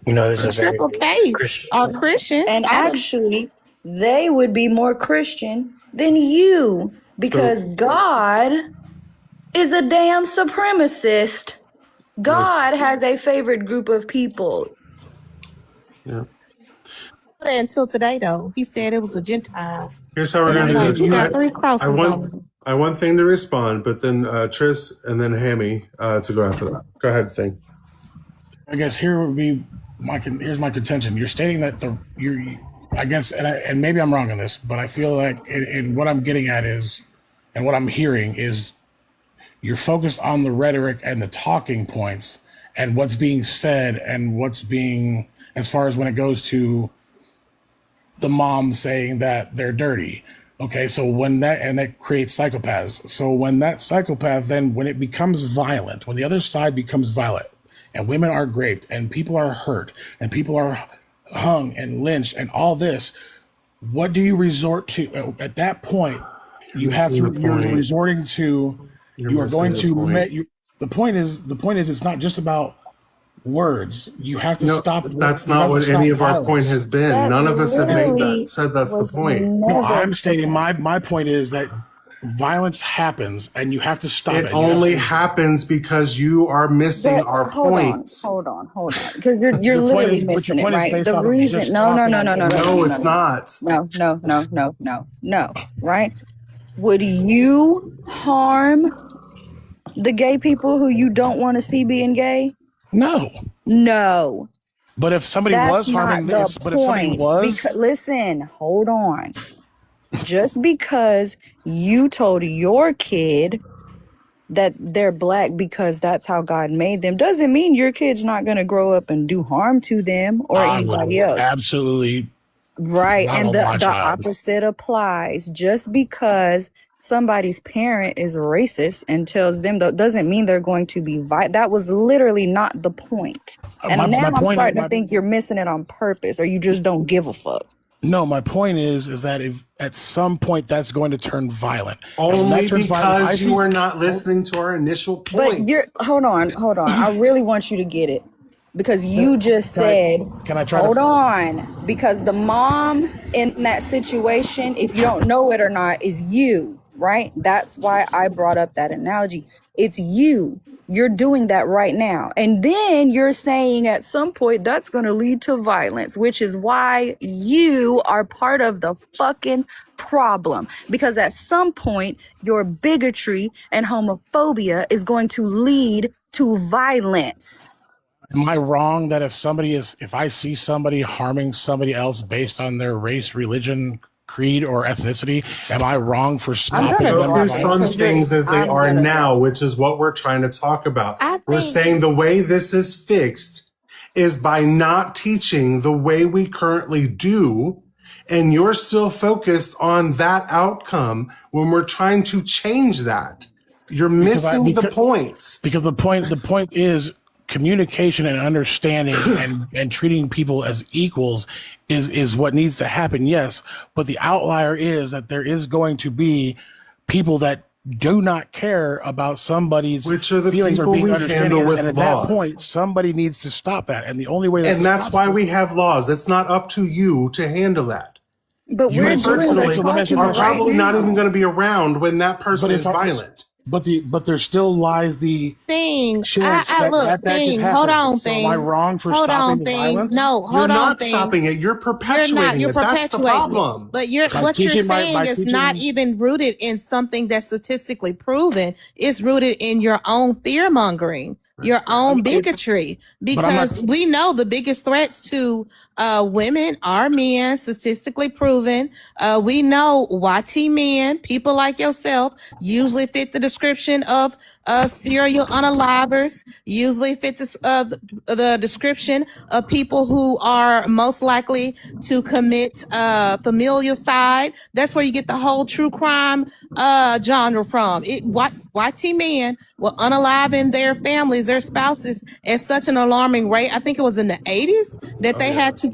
It's okay. Are Christians. And actually, they would be more Christian than you because God is a damn supremacist. God has a favorite group of people. Yeah. Until today, though, he said it was the Gentiles. Here's how we're going to do this. You got 3 crosses on him. I want Thing to respond, but then Tris and then Hammy to go after that. Go ahead, Thing. I guess here would be here's my contention. You're stating that I guess, and maybe I'm wrong on this, but I feel like and what I'm getting at is, and what I'm hearing is, you're focused on the rhetoric and the talking points and what's being said and what's being, as far as when it goes to the mom saying that they're dirty. Okay, so that creates psychopaths. So when that psychopath, then when it becomes violent, when the other side becomes violent and women are raped and people are hurt and people are hung and lynched and all this, what do you resort to at that point? You're resorting to, you are going to the point is it's not just about words. You have to stop. That's not what any of our point has been. None of us have said that's the point. No, I'm stating my point is that violence happens and you have to stop it. It only happens because you are missing our points. Hold on. Because you're literally missing it, right? The reason, no, it's not. No, right? Would you harm the gay people who you don't want to see being gay? No. But if somebody was harming this, but if somebody was, listen, hold on. Just because you told your kid that they're black because that's how God made them doesn't mean your kid's not going to grow up and do harm to them or anybody else. Absolutely. Right. And the opposite applies. Just because somebody's parent is racist and tells them that doesn't mean they're going to be that was literally not the point. And now I'm starting to think you're missing it on purpose, or you just don't give a fuck. No, my point is that if at some point that's going to turn violent. Only because you are not listening to our initial point. But hold on. I really want you to get it. Because you just said, can I try hold on, because the mom in that situation, if you don't know it or not, is you, right? That's why I brought up that analogy. It's you. You're doing that right now. And then you're saying at some point that's going to lead to violence, which is why you are part of the fucking problem. Because at some point, your bigotry and homophobia is going to lead to violence. Am I wrong that if I see somebody harming somebody else based on their race, religion, creed or ethnicity? Am I wrong for I'm stopping gonna them? Focused stop on because things as they I'm are gonna now, stop. which is what we're trying to talk about. I We're think saying the way this is fixed is by not teaching the way we currently do, and you're still focused on that outcome when we're trying to change that. You're missing the point. Because the point is communication and understanding and treating people as equals is what needs to happen. Yes, but the outlier is that there is going to be people that do not care about somebody's Which are the feelings or people being we understanding, handle and with at that laws. point, somebody needs to stop that. And the only way And that's why we have laws. It's not up to you to handle that. But You we're doing the personally talking are right probably not even now. going to be around when that person is violent. But there still lies the Thing, chance I look, that could thing, happen. hold on, So am I thing. wrong for Hold stopping on, the thing. violence? No, You're hold on, not thing. stopping it. You're You're perpetuating not, you're it. That's the perpetuating it. problem. But By what you're teaching saying is not teaching even rooted in something that's statistically proven. It's rooted in your own fear mongering, your own bigotry, because we know the biggest threats to women are men, statistically proven. We know YT men, people like yourself, usually fit the description of serial unalivers, usually fit the description of people who are most likely to commit familial. That's where you get the whole true crime genre from. YT men will unalive their families, their spouses at such an alarming rate. I think it was in the 80s that they had to,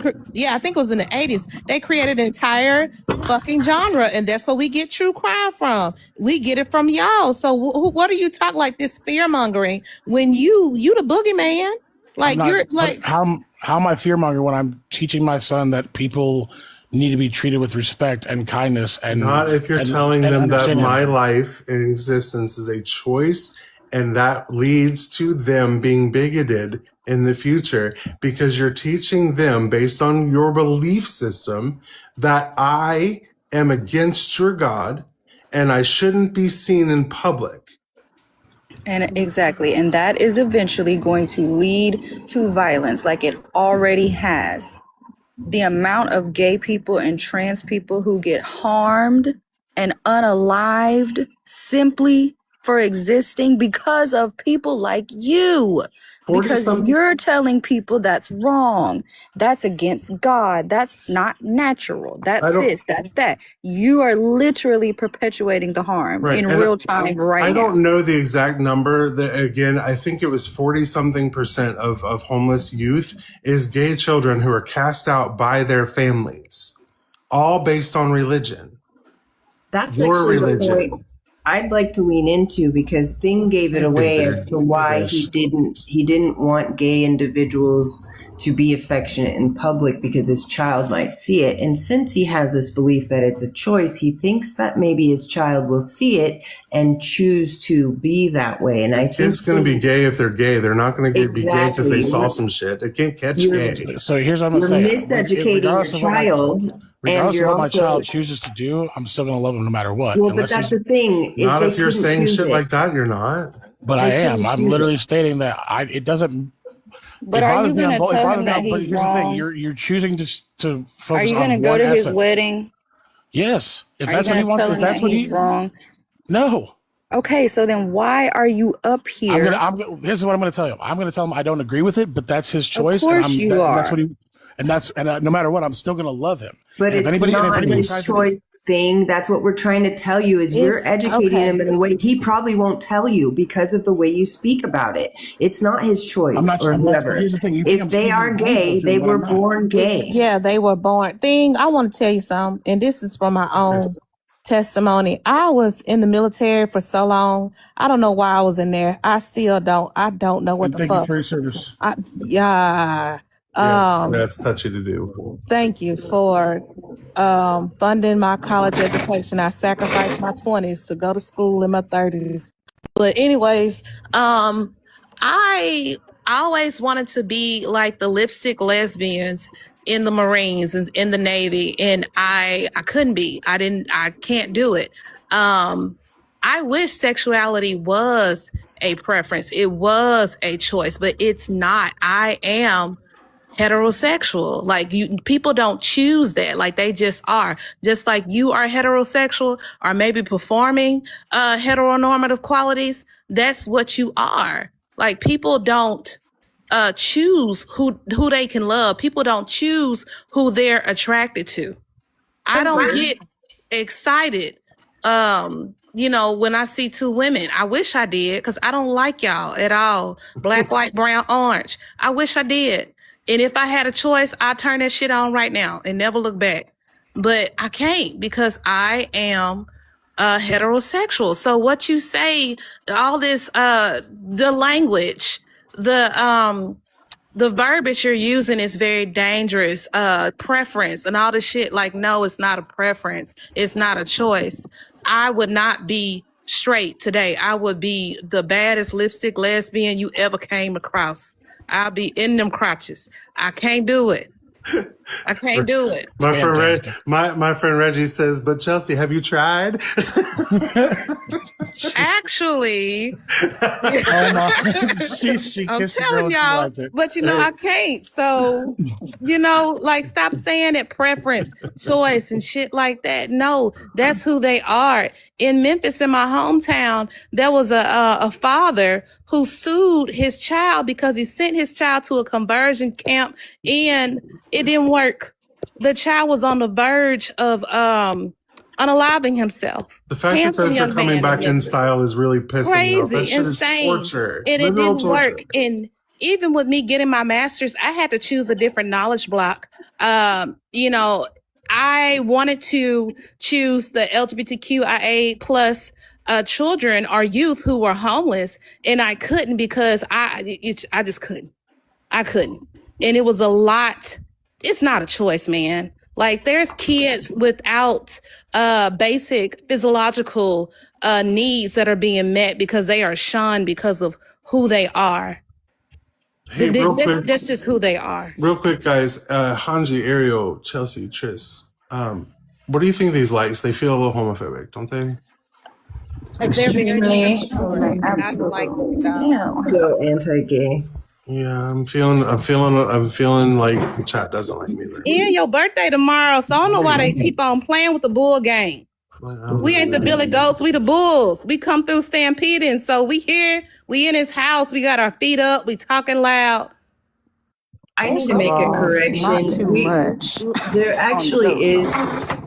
I think it was in the 80s. They created an entire fucking genre, and that's where we get true crime from. We get it from y'all. So what are you talking like this fear mongering when you the boogeyman? Like you're like, how am I fear monger when I'm teaching my son that people need to be treated with respect and kindness and Not if you're telling them that understanding. my life and existence is a choice and that leads to them being bigoted in the future because you're teaching them based on your belief system that I am against your God and I shouldn't be seen in public. And exactly. And that is eventually going to lead to violence like it already has. The amount of gay people and trans people who get harmed and unalived simply for existing because of people like you. Because you're telling people that's wrong. That's against God. That's not natural. That's this, that's that. You are literally perpetuating the harm in real time right now. I don't know the exact number. Again, I think it was 40-something% of homeless youth is gay children who are cast out by their families, all based on religion. That's Your actually religion. the point I'd like to lean into because Thing gave it away as to why he didn't want gay individuals to be affectionate in public because his child might see it. And since he has this belief that it's a choice, he thinks that maybe his child will see it and choose to be that way. And I think It's going to be gay if they're gay. They're not going to be gay because they saw Exactly. some shit. They can't catch gay. So here's what I'm You're going to say. miseducating your child, and Regardless of you're what my also child chooses to do, I'm still going to love him no matter what. well. But that's the thing is Not they if you're couldn't saying choose shit it. like that, you're not. But They I am. couldn't I'm choose literally it. stating that it doesn't. But it are bothers you me on going to both. It tell bothers him me that on, but he's here's the thing: wrong? you're choosing to Are focus you on going to go one to his aspect. wedding? Yes, if Are you that's what he going to wants. tell If him that that's what he's he. wrong? No. Okay, so then why are you up here? Here's what I'm going to tell him. I'm going to tell him I don't agree with it, but that's his choice, course you that's are. what he. And no matter what, I'm still going to love him. But And if it's anybody not tries his to, choice Thing. That's what we're trying to tell you is you're It's educating okay. him in a way he probably won't tell you because of the way you speak about it. It's not his choice or whoever. Here's the thing. You think If I'm they speaking are harmful gay, to they him, but were I'm not. born gay. Yeah, they were born. Thing, I want to tell you something, and this is from my own testimony. I was in the military for so long. I don't know why I was in there. I still don't. I don't know what And the thank you fuck. for your service. Yeah. Yeah, that's touchy to do. Thank you for funding my college education. I sacrificed my 20s to go to school in my 30s. But anyways, I always wanted to be like the lipstick lesbians in the Marines and in the Navy, and I couldn't be. I can't do it. I wish sexuality was a preference. It was a choice, but it's not. I am heterosexual. Like people don't choose that. Like they just are. Just like you are heterosexual or maybe performing heteronormative qualities, that's what you are. Like people don't choose who they can love. People don't choose who they're attracted to. I don't get excited when I see two women. I wish I did, because I don't like y'all at all. Black, white, brown, orange. I wish I did. And if I had a choice, I'd turn that shit on right now and never look back. But I can't, because I am heterosexual. So what you say, all this the language, the verbiage you're using is very dangerous. Preference and all this shit. Like, no, it's not a preference. It's not a choice. I would not be straight today. I would be the baddest lipstick lesbian you ever came across. I'll be in them crotches. I can't do it. I can't do it. My friend Reggie says, but Chelsea, have you tried? Actually, oh my. She I'm kissed the telling girl. y'all, She liked it. but I can't. So, like, stop saying it, preference, choice, and shit like that. No, that's who they are. In Memphis, in my hometown, there was a father who sued his child because he sent his child to a conversion camp and it didn't work. The child was on the verge of unaliving himself. The fact that those are coming back in style is really pissing me off. That Crazy, shit insane. is torture. And it Literal didn't torture. work. And even with me getting my master's, I had to choose a different knowledge block. I wanted to choose the LGBTQIA plus children or youth who were homeless, and I couldn't because I just couldn't. I couldn't. And it was a lot. It's not a choice, man. Like, there's kids without basic physiological needs that are being met because they are shunned because of who they are. Hey, That's just who they are. Real quick, guys. Hanji, Ariel, Chelsea, Tris. What do you think of these likes? They feel a little homophobic, don't they? Extremely. Absolutely. So anti-gay. Yeah, I'm feeling like the chat doesn't like me right And your birthday tomorrow, so I don't know why they keep on playing with the bull game. We ain't the Billy Goats, we the Bulls. We come through stampeding, so we here, we in his house, we got our feet up, we talking loud. I need to make a correction. Not too much. There actually is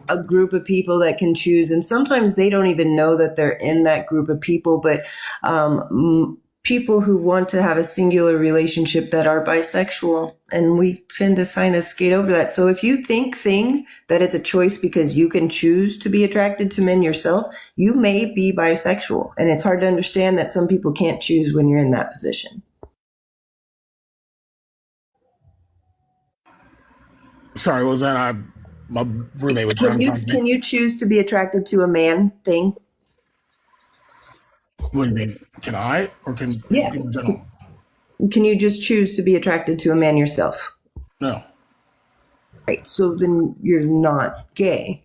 a group of people that can choose, and sometimes they don't even know that they're in that group of people, but people who want to have a singular relationship that are bisexual, and we tend to kind of skate over that. So if you think that it's a choice because you can choose to be attracted to men yourself, you may be bisexual, and it's hard to understand that some people can't choose when you're in that position. Sorry, what was that? My roommate was trying to talk to me. Can you choose to be attracted to a man thing? What do you mean? Can I, or can people in general? Can you just choose to be attracted to a man yourself? No. Right. So then you're not gay.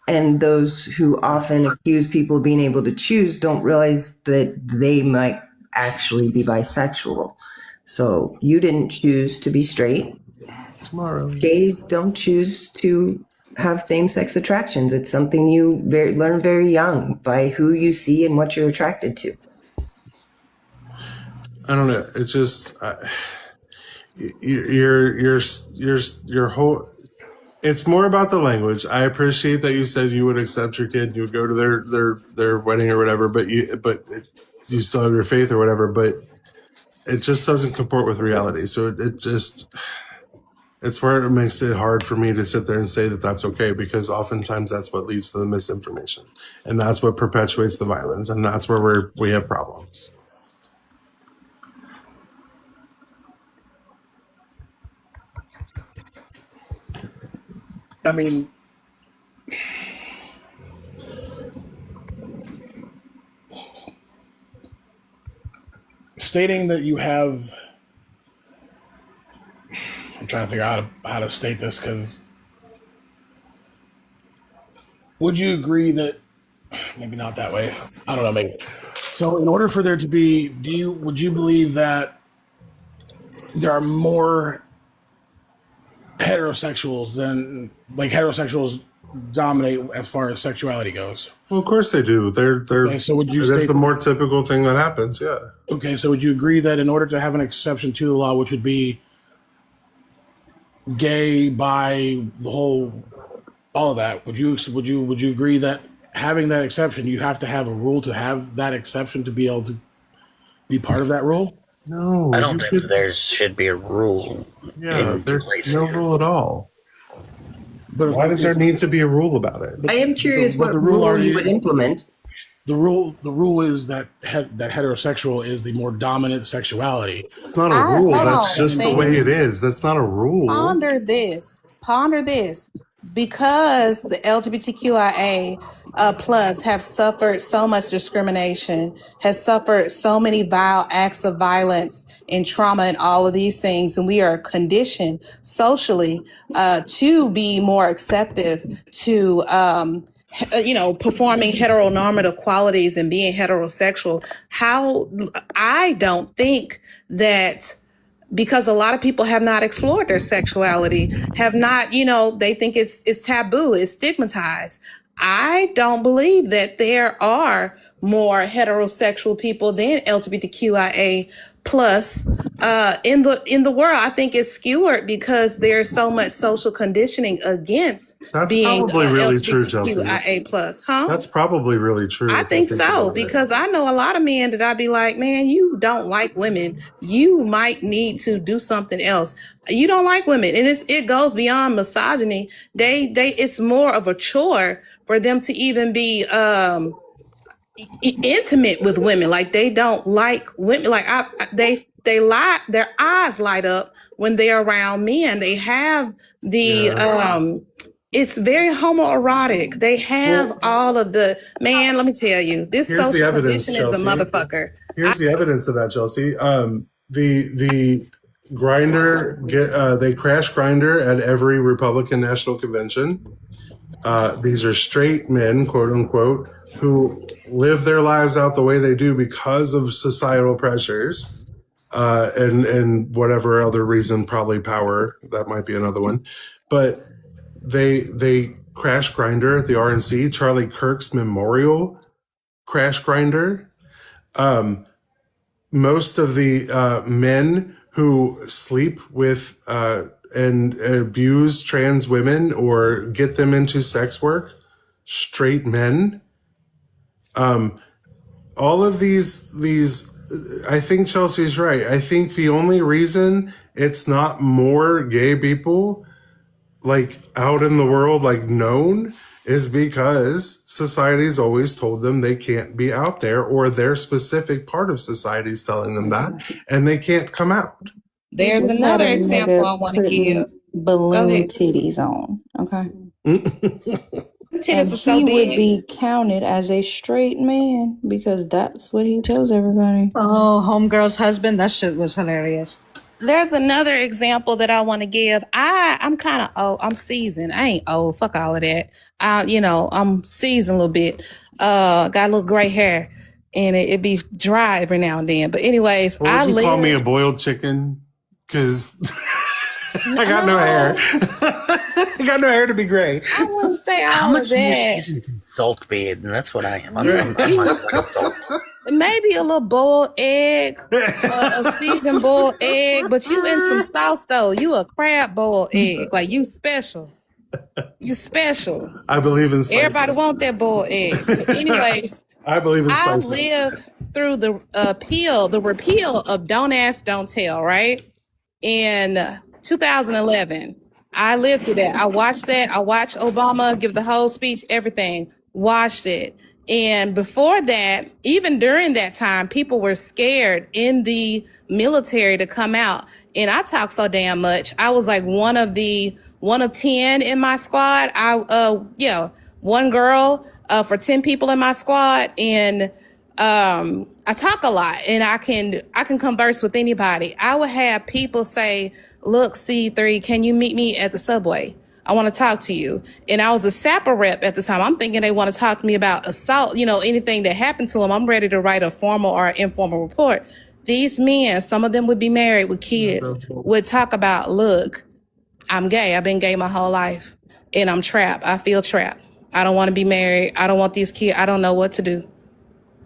And those who often accuse people of being able to choose don't realize that they might actually be bisexual. So you didn't choose to be straight. Tomorrow. Gays don't choose to have same-sex attractions. It's something you learn very young by who you see and what you're attracted to. I don't know. It's just your whole. It's more about the language. I appreciate that you said you would accept your kid, you would go to their wedding or whatever, but you still have your faith or whatever. But it just doesn't comport with reality. So it just. It's where it makes it hard for me to sit there and say that that's okay, because oftentimes that's what leads to the misinformation, and that's what perpetuates the violence, and that's where we have problems. I mean, stating that you have. I'm trying to figure out how to state this, because would you agree that maybe not that way? I don't know, maybe. So in order for there to be, would you believe that there are more heterosexuals, then like heterosexuals dominate as far as sexuality goes. Well, of course they do. They're Okay, so would you that's state the more typical thing that happens. Yeah. Okay, so would you agree that in order to have an exception to the law, which would be gay, bi, the whole, all of that, would you agree that having that exception, you have to have a rule to have that exception to be able to be part of that rule? No, I don't think there should be a rule. Yeah, there's no rule at all. But why does there need to be a rule about it? I am curious But what the rule rule you would implement. The rule is that that heterosexual is the more dominant sexuality. It's not a rule. That's just the way it is. That's not a rule. Ponder this. Because the LGBTQIA plus have suffered so much discrimination, has suffered so many vile acts of violence and trauma and all of these things, and we are conditioned socially to be more acceptive to performing heteronormative qualities and being heterosexual. I don't think that, because a lot of people have not explored their sexuality, have not, they think it's taboo, it's stigmatized. I don't believe that there are more heterosexual people than LGBTQIA plus in the world. I think it's skewered because there's so much social conditioning against being probably really true, Chelsea. LGBTQIA plus, huh? That's probably really true. I think so, because I know a lot of men that I'd be like, man, you don't like women. You might need to do something else. You don't like women. And it goes beyond misogyny. It's more of a chore for them to even be intimate with women. Like, they don't like women. Like, they lie, their eyes light up when they're around men. They have it's very homoerotic. They have all of the, man, let me tell you, this Here's the social evidence, condition is a Chelsea. motherfucker. Here's the evidence of that, Chelsea. The Grinder they crash Grinder at every Republican National Convention. These are straight men, quote unquote, who live their lives out the way they do because of societal pressures, and whatever other reason, probably power. That might be another one, but they crash Grinder at the RNC. Charlie Kirk's memorial crash Grinder. Most of the men who sleep with and abuse trans women or get them into sex work, straight men. All of these, I think Chelsea's right. I think the only reason it's not more gay people like out in the world, like known, is because society's always told them they can't be out there, or their specific part of society's telling them that, and they can't come out. There's Just another had a example nigga I want to putting give. balloon ahead. titties on, okay? Titties And are so he would big. be counted as a straight man because that's what he tells everybody. Oh, homegirl's husband, that shit was hilarious. There's another example that I want to give. I'm kind of old. I'm seasoned. I ain't old. Fuck all of that. I'm seasoned a little bit. Got a little gray hair, and it be dry every now and then. But anyways, What would you call me, a boiled chicken? Because I got no hair. I got no hair to be gray. I wouldn't say How all much of more that. season can salt be? And that's what I am. I'm like a salt. Maybe a little boiled egg, a seasoned boiled egg, but you in some sauce though. You a crab boiled egg, like you special. You special. I believe in spices. Everybody want that boiled egg. But anyways, I believe in I spices. lived through the repeal of Don't Ask, Don't Tell, right? In 2011. I lived through that. I watched that. I watched Obama give the whole speech, everything. Watched it. And before that, even during that time, people were scared in the military to come out. And I talk so damn much. I was like one of 10 in my squad. One girl for 10 people in my squad. And I talk a lot, and I can converse with anybody. I would have people say, look, C3, can you meet me at the subway? I want to talk to you. And I was a SAPA rep at the time. I'm thinking they want to talk to me about assault, anything that happened to them. I'm ready to write a formal or informal report. These men, some of them would be married with kids, would talk about, look, I'm gay. I've been gay my whole life, and I'm trapped. I feel trapped. I don't want to be married. I don't want these kids. I don't know what to do.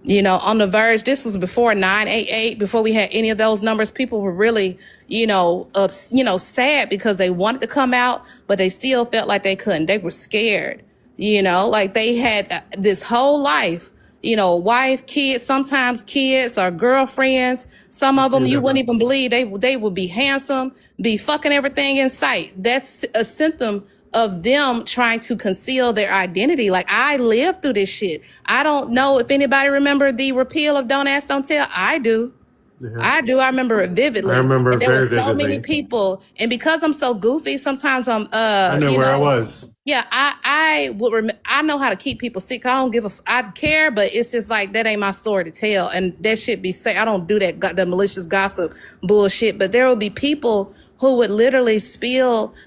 You know, on the verge, this was before 988, before we had any of those numbers. People were really, sad because they wanted to come out, but they still felt like they couldn't. They were scared, like they had this whole life, wife, kids, sometimes kids or girlfriends. Some of them you wouldn't even believe they would be handsome, be fucking everything in sight. That's a symptom of them trying to conceal their identity. Like, I lived through this shit. I don't know if anybody remember the repeal of Don't Ask, Don't Tell. I do. Yeah. I do. I remember it vividly. I remember and there very were so vividly. many people, and because I'm so goofy, sometimes I'm. I know where I was. Yeah, I would. I know how to keep people sick. I don't give a. I care, but it's just like that ain't my story to tell, and that shit be say. I don't do that. The malicious gossip bullshit. But there will be people who would literally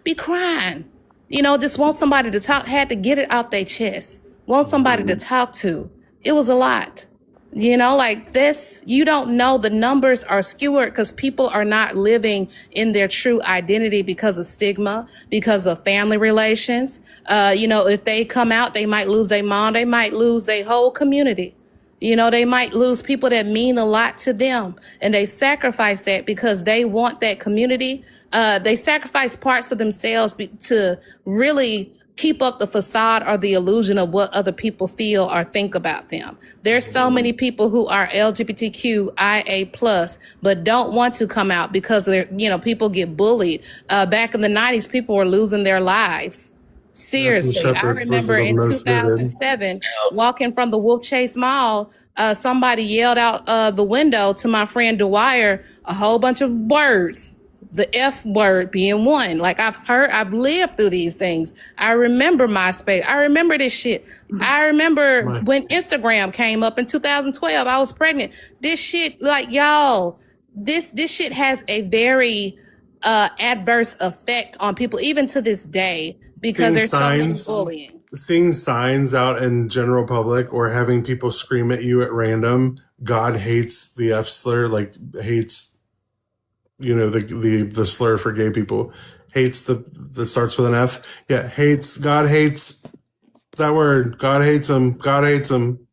be crying. Just want somebody to talk, had to get it off their chest, want somebody to talk to. It was a lot, like this. You don't know, the numbers are skewed because people are not living in their true identity because of stigma, because of family relations. If they come out, they might lose their mom, they might lose their whole community. They might lose people that mean a lot to them, and they sacrifice that because they want that community. They sacrifice parts of themselves to really keep up the facade or the illusion of what other people feel or think about them. There's so many people who are LGBTQIA+, but don't want to come out because they're, people get bullied. Back in the 90s, people were losing their lives. Seriously, I remember in 2007, walking from the Wolf Chase Mall, somebody yelled out the window to my friend Dwyer a whole bunch of words, the F word being one. Like, I've lived through these things. I remember MySpace. I remember this shit. I remember when Instagram came up in 2012, I was pregnant. This shit, like, y'all, this shit has a very adverse effect on people, even to this day, because there's so much bullying. Seeing signs out in general public or having people scream at you at random, God hates the F slur, like hates, the slur for gay people, hates that starts with an F. Yeah, God hates that word. God hates them. God hates them.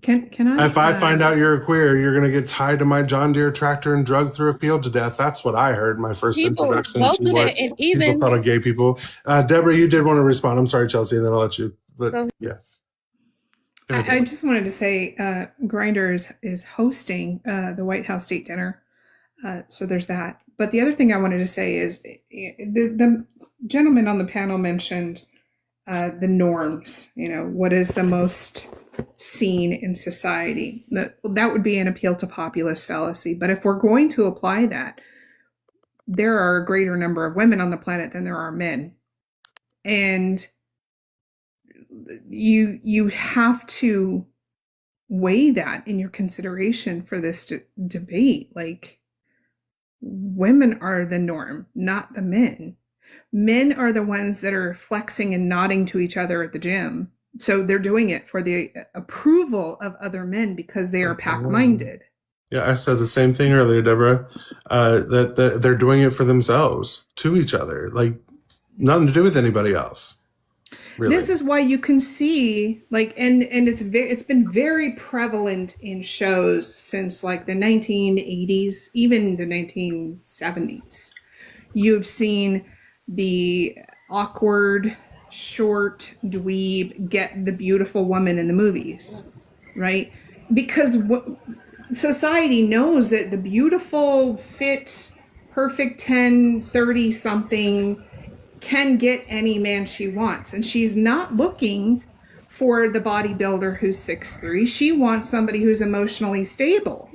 Can I? If I find out you're a queer, you're going to get tied to my John Deere tractor and drugged through a field to death. That's what I heard my first introduction to what people thought of gay people. Deborah, you did want to respond. I'm sorry, Chelsea, and then I'll let you. Yeah. I just wanted to say Grindr is hosting the White House State Dinner. So there's that. But the other thing I wanted to say is the gentleman on the panel mentioned the norms. What is the most seen in society? That would be an appeal to populist fallacy. But if we're going to apply that, there are a greater number of women on the planet than there are men. And you have to weigh that in your consideration for this debate. Like, women are the norm, not the men. Men are the ones that are flexing and nodding to each other at the gym. So they're doing it for the approval of other men because they are pack-minded. Yeah, I said the same thing earlier, Deborah, that they're doing it for themselves, to each other, like nothing to do with anybody else. Really. This is why you can see, like, and it's been very prevalent in shows since like the 1980s, even the 1970s. You've seen the awkward, short dweeb get the beautiful woman in the movies, right? Because society knows that the beautiful, fit, perfect 10, 30 something can get any man she wants. And she's not looking for the bodybuilder who's 6'3". She wants somebody who's emotionally stable.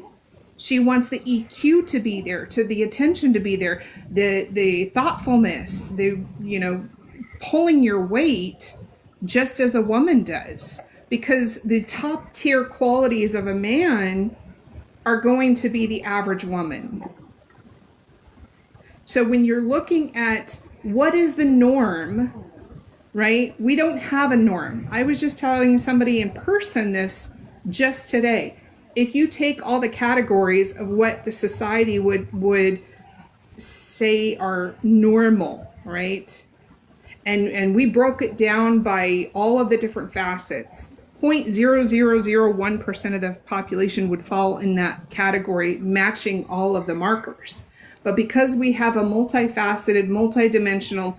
She wants the EQ to be there, to the attention to be there, the thoughtfulness, the, pulling your weight just as a woman does. Because the top tier qualities of a man are going to be the average woman. So when you're looking at what is the norm, right? We don't have a norm. I was just telling somebody in person this just today. If you take all the categories of what the society would say are normal, right? And we broke it down by all of the different facets. 0.0001% of the population would fall in that category, matching all of the markers. But because we have a multifaceted, multidimensional,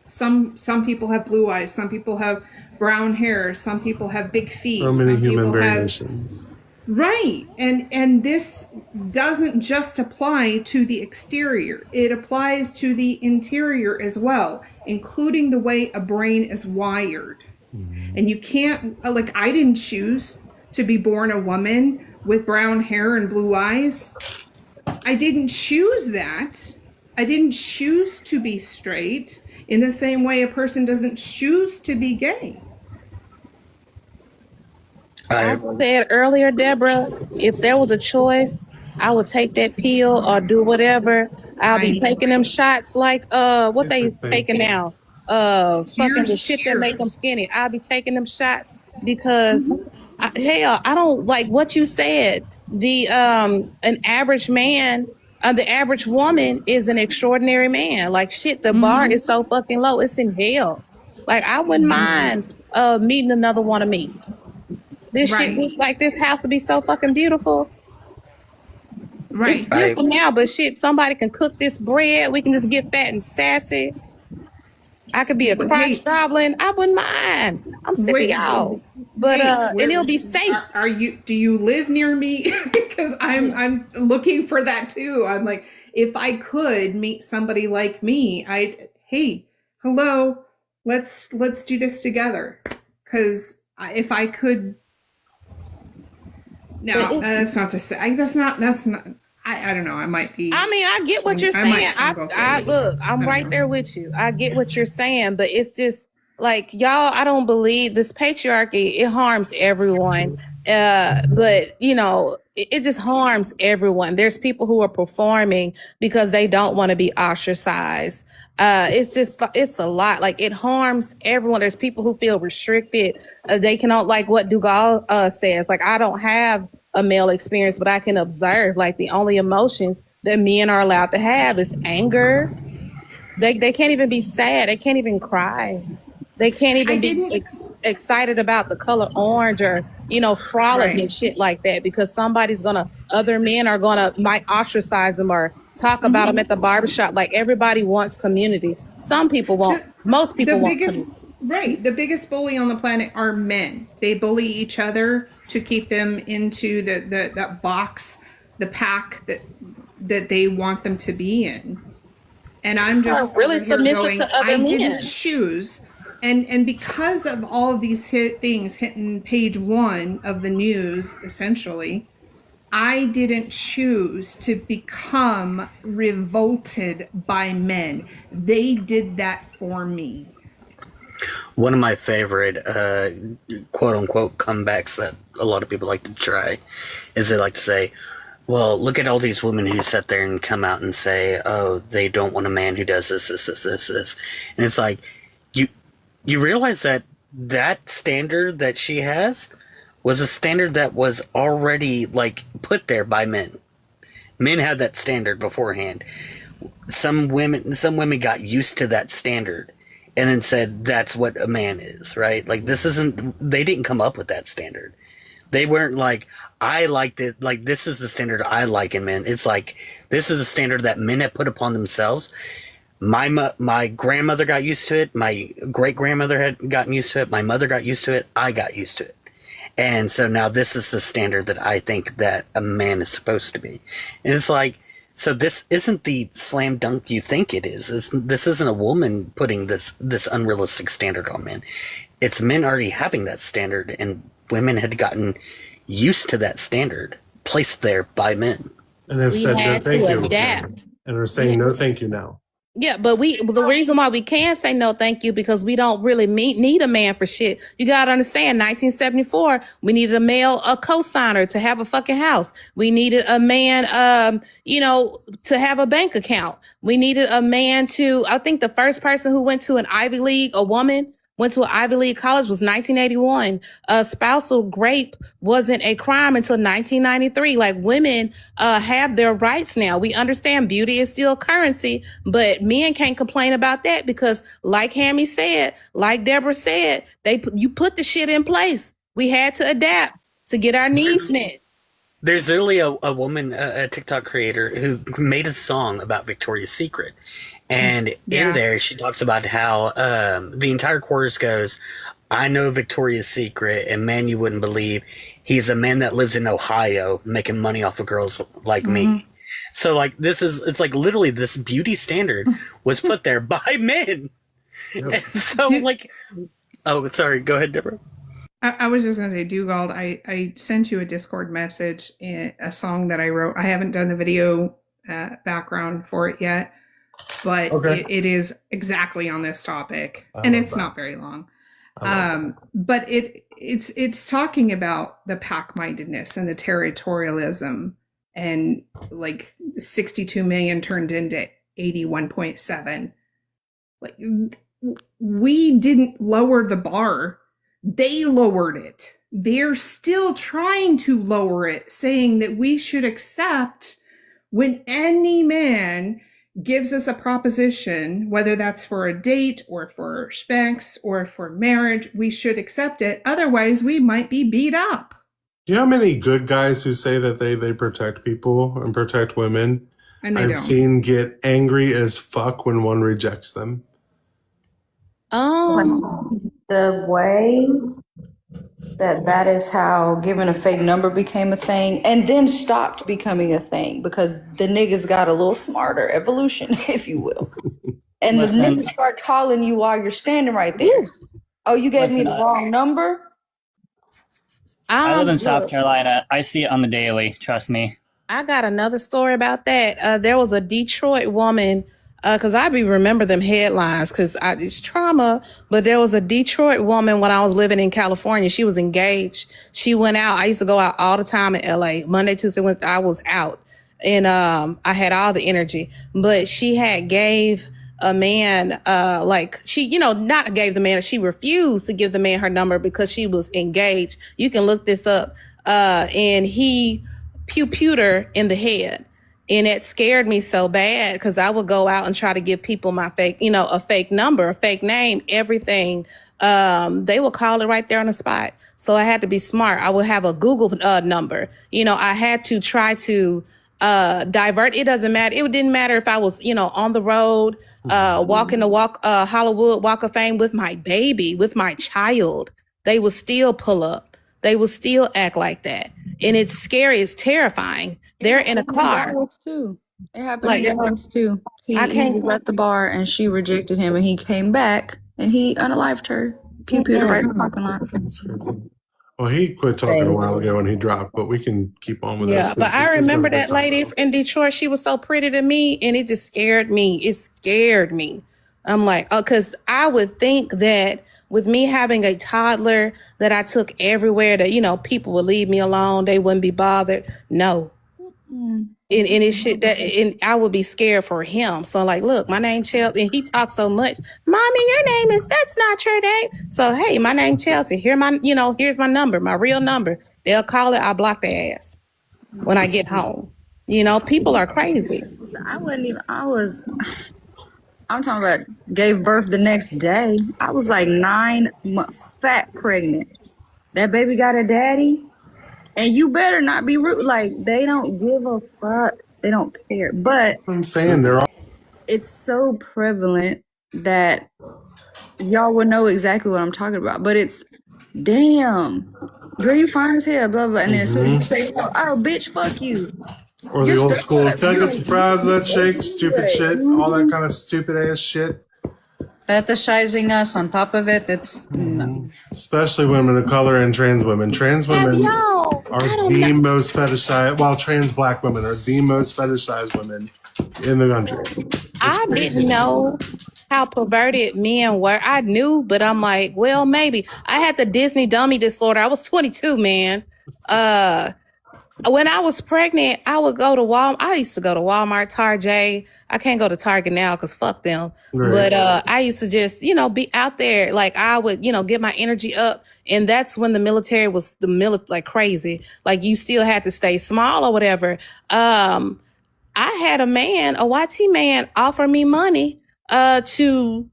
some people have blue eyes, some people have brown hair, some people have big feet, So many some human people have variations. right. And this doesn't just apply to the exterior. It applies to the interior as well, including the way a brain is wired. And you can't, like, I didn't choose to be born a woman with brown hair and blue eyes. I didn't choose that. I didn't choose to be straight in the same way a person doesn't choose to be gay. I said earlier, Deborah, if there was a choice, I would take that pill or do whatever. I'll be taking them shots like what they taking now? Fucking the shit that make them skinny. I'll be taking them shots because hell, I don't like what you said. The an average man, the average woman is an extraordinary man. Like shit, the bar is so fucking low. It's in hell. Like I wouldn't mind meeting another one of me. This shit looks like this house would be so fucking beautiful. Right. It's beautiful now, but shit, somebody can cook this bread. We can just get fat and sassy. I could be a crotch goblin. I wouldn't mind. I'm sick of y'all. But and it'll be safe. Are you? Do you live near me? Because I'm looking for that too. I'm like, if I could meet somebody like me, hey, hello, let's do this together. Because if I could. No, that's not to say. That's not. I don't know. I might be. I mean, I get what you're saying. I look. I'm right there with you. I get what you're saying, but it's just like y'all. I don't believe this patriarchy. It harms everyone. But you know, it just harms everyone. There's people who are performing because they don't want to be ostracized. It's a lot. Like it harms everyone. There's people who feel restricted. They cannot, like what Dugald says. Like I don't have a male experience, but I can observe. Like the only emotions that men are allowed to have is anger. They can't even be sad. They can't even cry. They can't even be excited about the color orange or, you know, frolic and shit like that because other men are might ostracize them or talk about them at the barbershop. Like everybody wants community. Some people won't. Most people want community. Right. The biggest bully on the planet are men. They bully each other to keep them into that box, the pack that they want them to be in. And I'm just really submissive to other men. I didn't choose. And because of all of these things hitting page 1 of the news, essentially, I didn't choose to become revolted by men. They did that for me. One of my favorite quote unquote comebacks that a lot of people like to try is they like to say, well, look at all these women who sit there and come out and say, oh, they don't want a man who does this. And it's like, you realize that standard that she has was a standard that was already like put there by men. Men had that standard beforehand. Some women got used to that standard and then said that's what a man is, right? Like they didn't come up with that standard. They weren't like, I liked it, like this is the standard I like in men. It's like, this is a standard that men have put upon themselves. My grandmother got used to it. My great-grandmother had gotten used to it. My mother got used to it. I got used to it. And so now this is the standard that I think that a man is supposed to be. And it's like, so this isn't the slam dunk you think it is. This isn't a woman putting this unrealistic standard on men. It's men already having that standard, and women had gotten used to that standard placed there by men. And they've said no thank you. And they're saying no thank you now. Yeah, but the reason why we can say no thank you because we don't really need a man for shit. You gotta understand, 1974, we needed a male co-signer to have a fucking house. We needed a man, to have a bank account. We needed a man I think the first person who went to an Ivy League, a woman, went to an Ivy League college, was 1981. Spousal rape wasn't a crime until 1993. Like, women have their rights now. We understand beauty is still currency, but men can't complain about that because, like Hammy said, like Deborah said, you put the shit in place. We had to adapt to get our needs met. There's literally a woman, a TikTok creator, who made a song about Victoria's Secret. And in there, she talks about how the entire chorus goes, I know Victoria's Secret, and man, you wouldn't believe, he's a man that lives in Ohio making money off of girls like me. So, like, it's like literally this beauty standard was put there by men. And so, oh, sorry, go ahead, Deborah. I was just going to say, Dugald, I sent you a Discord message, a song that I wrote. I haven't done the video background for it yet, but it is exactly on this topic, and it's not very long. But it's talking about the pack-mindedness and the territorialism, and like 62 million turned into 81.7. Like, we didn't lower the bar. They lowered it. They're still trying to lower it, saying that we should accept when any man gives us a proposition, whether that's for a date or for specs or for marriage, we should accept it. Otherwise, we might be beat up. Do you know how many good guys who say that they protect people and protect women? And they I've don't. seen get angry as fuck when one rejects them. The way that is how giving a fake number became a thing and then stopped becoming a thing because the niggas got a little smarter, evolution, if you will. And the niggas start calling you while you're standing right there. Oh, you gave me the wrong number? I live in South Carolina. I see it on the daily. Trust me. I got another story about that. There was a Detroit woman, because I remember them headlines because it's trauma. But there was a Detroit woman when I was living in California. She was engaged. She went out. I used to go out all the time in LA. Monday, Tuesday, Wednesday, I was out. And I had all the energy. But she had gave a man, not gave the man, she refused to give the man her number because she was engaged. You can look this up. And he pew-pewed her in the head. And it scared me so bad because I would go out and try to give people my fake, a fake number, a fake name, everything. They would call it right there on the spot. So I had to be smart. I would have a Google number. I had to try to divert. It doesn't matter. It didn't matter if I was, on the road, walking the Hollywood Walk of Fame with my baby, with my child. They would still pull up. They would still act like that. And it's scary. It's terrifying. They're in a car. Too. It happened in Dallas too. He was at the bar and she rejected him and he came back and he unalived her. Pew-pewed right in the parking lot. Well, he quit talking a while ago and he dropped, but we can keep on with this. Yeah, but I remember that lady in Detroit. She was so pretty to me and it just scared me. It scared me. I'm like, because I would think that with me having a toddler that I took everywhere that, people would leave me alone. They wouldn't be bothered. No. And it shit and I would be scared for him. So like, look, my name Chelsea, and he talks so much. Mommy, your name that's not your name. So hey, my name Chelsea. Here's my number, my real number. They'll call it. I block their ass when I get home. People are crazy. I'm talking about gave birth the next day. I was like 9 months fat pregnant. That baby got a daddy. And you better not be rude. Like, they don't give a fuck. They don't care. But I'm saying it's so prevalent that y'all will know exactly what I'm talking about. But it's, damn, girl, you fine as hell, blah, blah. And then as soon as you say, oh, bitch, fuck you. Or the old school, can I get some fries, that shake, stupid shit, all that kind of stupid ass shit. Fetishizing us on top of it, it's Especially women of color and trans women. Trans women are the most fetishized, while trans black women are the most fetishized women in the country. I didn't know how perverted men were. I knew, but I'm like, well, maybe. I had the Disney dummy disorder. I was 22, man. When I was pregnant, I would go to Walmart. I used to go to Walmart, Target. I can't go to Target now because fuck them. Right. But I used to just, be out there. Like I would, get my energy up. And that's when the military was like crazy. Like you still had to stay small or whatever. I had a YT man offer me money to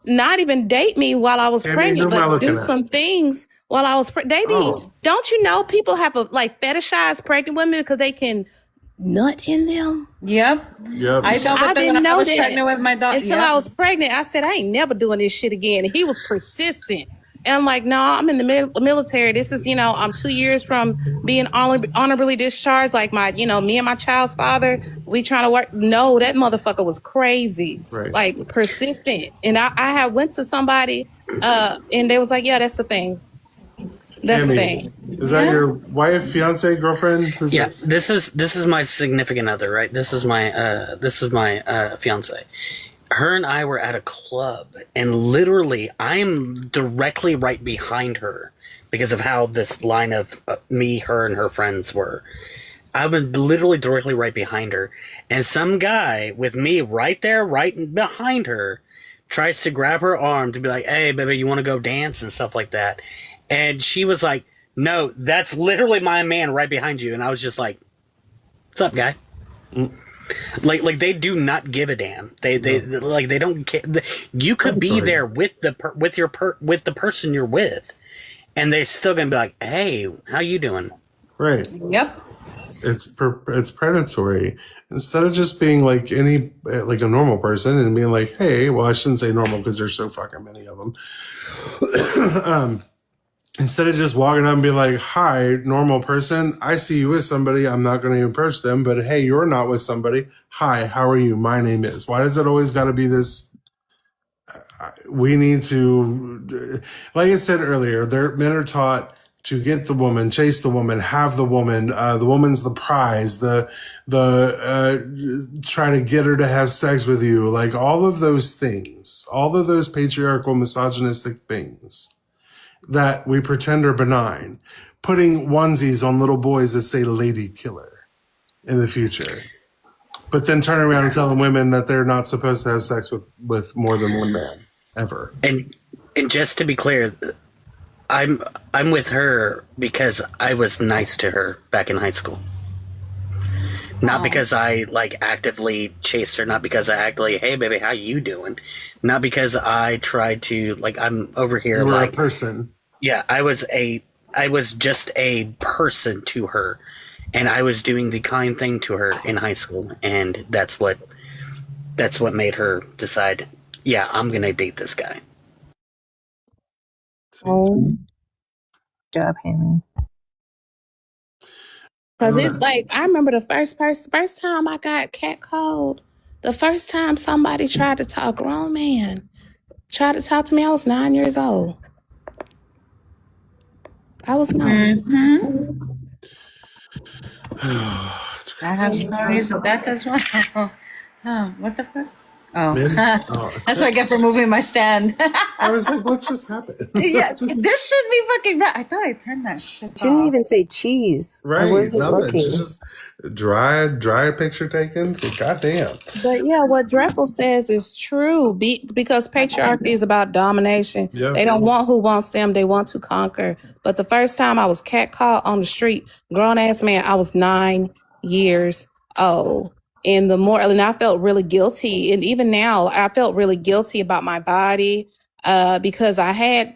not even date me while I was pregnant, but do some things while I was pregnant. Don't you know people have fetishize pregnant women because they can nut in them? Yep. I didn't know I was that pregnant with my daughter until I was pregnant. I said I ain't never doing this shit again. And he was persistent. And I'm like, no, I'm in the military. This is, I'm 2 years from being honorably discharged. Like me and my child's father, we trying to work. No, that motherfucker was crazy, like persistent. And I had went to somebody, and they was like, yeah, that's the thing. That's the thing. Is that your wife, fiance, girlfriend? Who's this is my significant other, right? This is my fiance. Her and I were at a club, and literally, I'm directly right behind her because of how this line of me, her, and her friends were. I was literally directly right behind her, and some guy with me right there, right behind her, tries to grab her arm to be like, "Hey, baby, you want to go dance?" and stuff like that. And she was like, "No, that's literally my man right behind you." And I was just like, "What's up, guy?" Like they do not give a damn. They don't care. You could be there with the person you're with, and they're still gonna be like, "Hey, how you doing?" Right. Yep. It's predatory. Instead of just being like a normal person and being like, "Hey," well, I shouldn't say normal because there's so fucking many of them. Instead of just walking up and being like, "Hi, normal person, I see you with somebody. I'm not going to approach them, but hey, you're not with somebody. Hi, how are you? My name is." Why does it always got to be this? We need to, like I said earlier, men are taught to get the woman, chase the woman, have the woman. The woman's the prize. The try to get her to have sex with you. Like all of those things, all of those patriarchal, misogynistic things that we pretend are benign, putting onesies on little boys that say lady killer in the future, but then turning around and telling women that they're not supposed to have sex with more than one man ever. And just to be clear, I'm with her because I was nice to her back in high school. Not because I actively chased her, not because I actively, "Hey baby, how you doing?" Not because I tried to I'm over here you were a person. Yeah, I was just a person to her, and I was doing the kind thing to her in high school, and that's what made her decide, yeah, I'm gonna date this guy. Good job, Henry. Because it's like, I remember the first time I got catcalled, the first time somebody tried to talk, grown man, tried to talk to me, I was 9 years old. I was 9. I have stories of that as well. Oh, what the fuck? Oh, that's what I get for moving my stand. I was like, what just happened? Yeah, this should be fucking right. I thought I turned that shit off. She didn't even say cheese. Right, I wasn't nothing. looking. She's just dry picture taken. Goddamn. But yeah, what Dreffel says is true because patriarchy is about domination. Yeah. They don't want who wants them. They want to conquer. But the first time I was catcalled on the street, grown ass man, I was 9 years old. And I felt really guilty. And even now, I felt really guilty about my body because I had,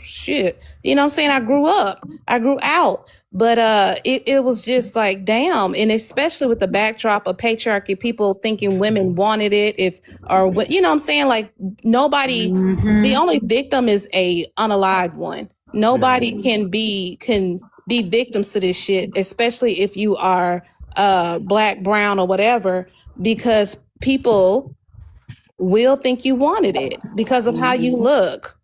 shit. You know what I'm saying? I grew out. But it was just like, damn. And especially with the backdrop of patriarchy, people thinking women wanted it. You know what I'm saying? Like nobody, the only victim is a unalived one. Nobody can be victims to this shit, especially if you are black, brown, or whatever, because people will think you wanted it because of how you look.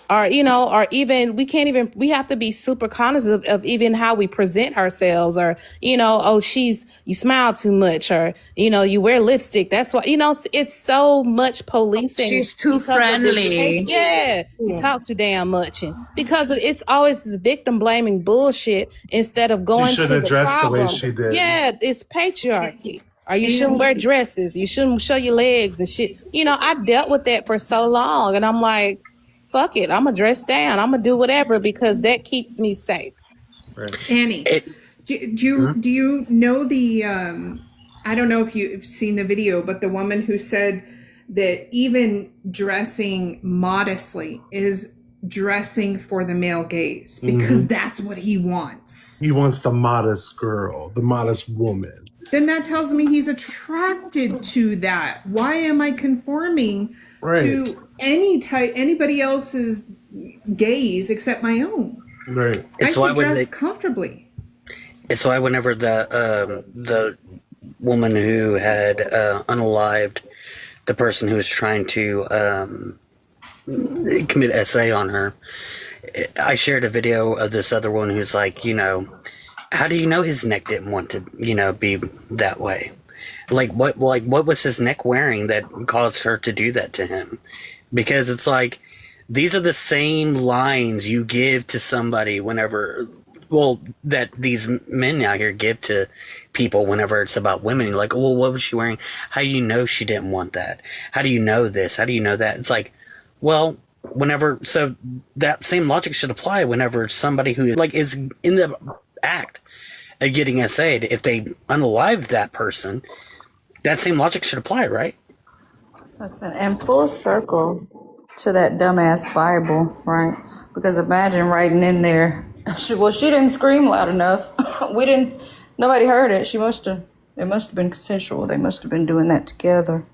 or or even we have to be super conscious of even how we present ourselves, or oh, you smile too much, or you wear lipstick, that's why it's so much policing. She's too because of friendly. you talk too damn much, and because it's always this victim blaming bullshit instead of going She to shouldn't the dress the way problem. she did. Yeah, it's patriarchy. Or you shouldn't wear dresses, you shouldn't show your legs and shit. I dealt with that for so long, and I'm like, fuck it, I'm gonna dress down, I'm gonna do whatever because that keeps me safe. Annie, do you know the I don't know if you've seen the video, but the woman who said that even dressing modestly is dressing for the male gaze because that's what he wants. He wants the modest girl, the modest woman. Then that tells me he's attracted to that. Why am I conforming to anybody else's gaze except my own? Right. I should dress comfortably. It's why whenever the woman who had unalived the person who was trying to commit SA on her, I shared a video of this other one who's like, how do you know his neck didn't want to, be that way? What was his neck wearing that caused her to do that to him? Because it's like, these are the same lines you give to somebody whenever, that these men out here give to people whenever it's about women. You're like, well, what was she wearing? How do you know she didn't want that? How do you know this? How do you know that? It's like, well, so that same logic should apply whenever somebody who is in the act of getting SA'd, if they unalived that person, that same logic should apply, right? Listen, and full circle to that dumbass Bible, right? Because imagine writing in there, she didn't scream loud enough. Nobody heard it. It must have been consensual. They must have been doing that together.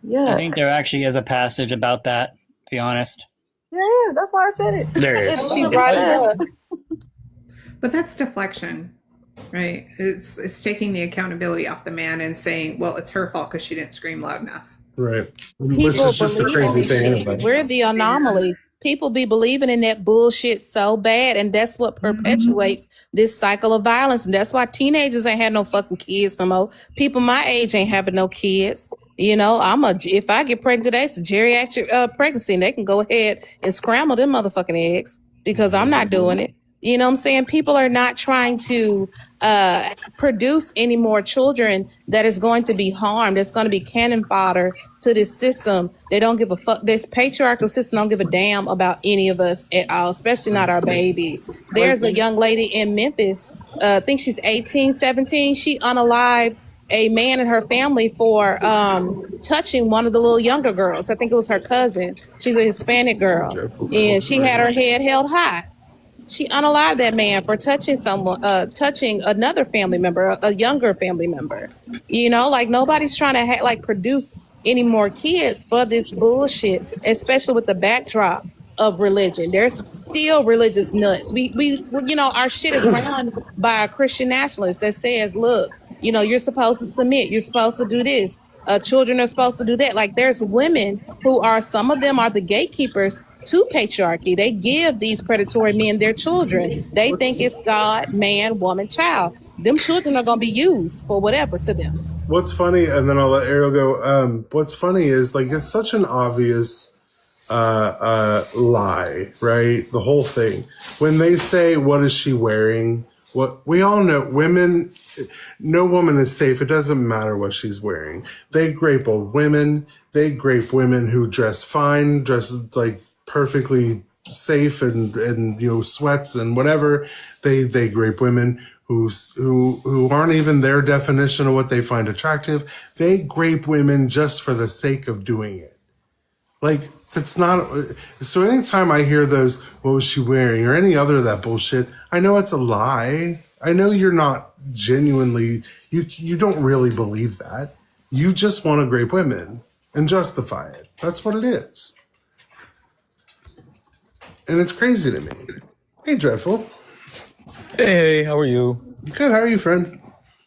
Yeah. I think there actually is a passage about that, to be honest. There is. That's why I said it. There is. It's right up. But that's deflection, right? It's taking the accountability off the man and saying, well, it's her fault because she didn't scream loud enough. Right. Which People is just a believe crazy in thing. shit. Anyway. We're the anomaly. People be believing in that bullshit so bad, and that's what perpetuates this cycle of violence. And that's why teenagers ain't had no fucking kids no more. People my age ain't having no kids. If I get pregnant today, it's a geriatric pregnancy, and they can go ahead and scramble them motherfucking eggs because I'm not doing it. You know what I'm saying? People are not trying to produce any more children that is going to be harmed. It's going to be cannon fodder to this system. They don't give a fuck. This patriarchal system don't give a damn about any of us at all, especially not our babies. There's a young lady in Memphis, I think she's 18, 17. She unalived a man and her family for touching one of the little younger girls. I think it was her cousin. She's a Hispanic girl, and she had her head held high. She unalived that man for touching touching another family member, a younger family member. Nobody's trying to produce any more kids for this bullshit, especially with the backdrop of religion. There's still religious nuts. Our shit is run by a Christian nationalist that says, look, you're supposed to submit. You're supposed to do this. Children are supposed to do that. There's women who some of them are the gatekeepers to patriarchy. They give these predatory men their children. They think it's God, man, woman, child. Them children are going to be used for whatever to them. What's funny, and then I'll let Ariel go. What's funny is it's such an obvious lie, right? The whole thing. When they say, what is she wearing? What we all know, no woman is safe. It doesn't matter what she's wearing. They grape old women. They grape women who dress fine, dress perfectly safe and sweats and whatever. They grape women who aren't even their definition of what they find attractive. They grape women just for the sake of doing it. That's not. So anytime I hear those, what was she wearing, or any other of that bullshit, I know it's a lie. I know you're not genuinely, you don't really believe that. You just want to grape women and justify it. That's what it is. And it's crazy to me. Hey, Dreadful. Hey, how are you? Good, how are you, friend?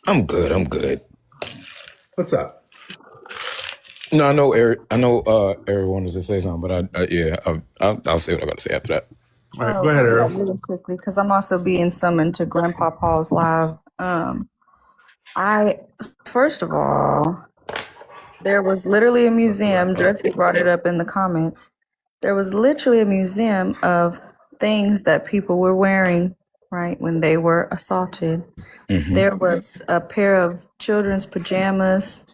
I'm good. What's up? No, I know Eric. I know Eric wanted to say something, but I'll say what I got to say after that. All right, go ahead, Eric. Really quickly, because I'm also being summoned to Grandpa Paul's live. First of all, there was literally a museum. Jeffrey brought it up in the comments. There was literally a museum of things that people were wearing, right, when they were assaulted. There was a pair of children's pajamas.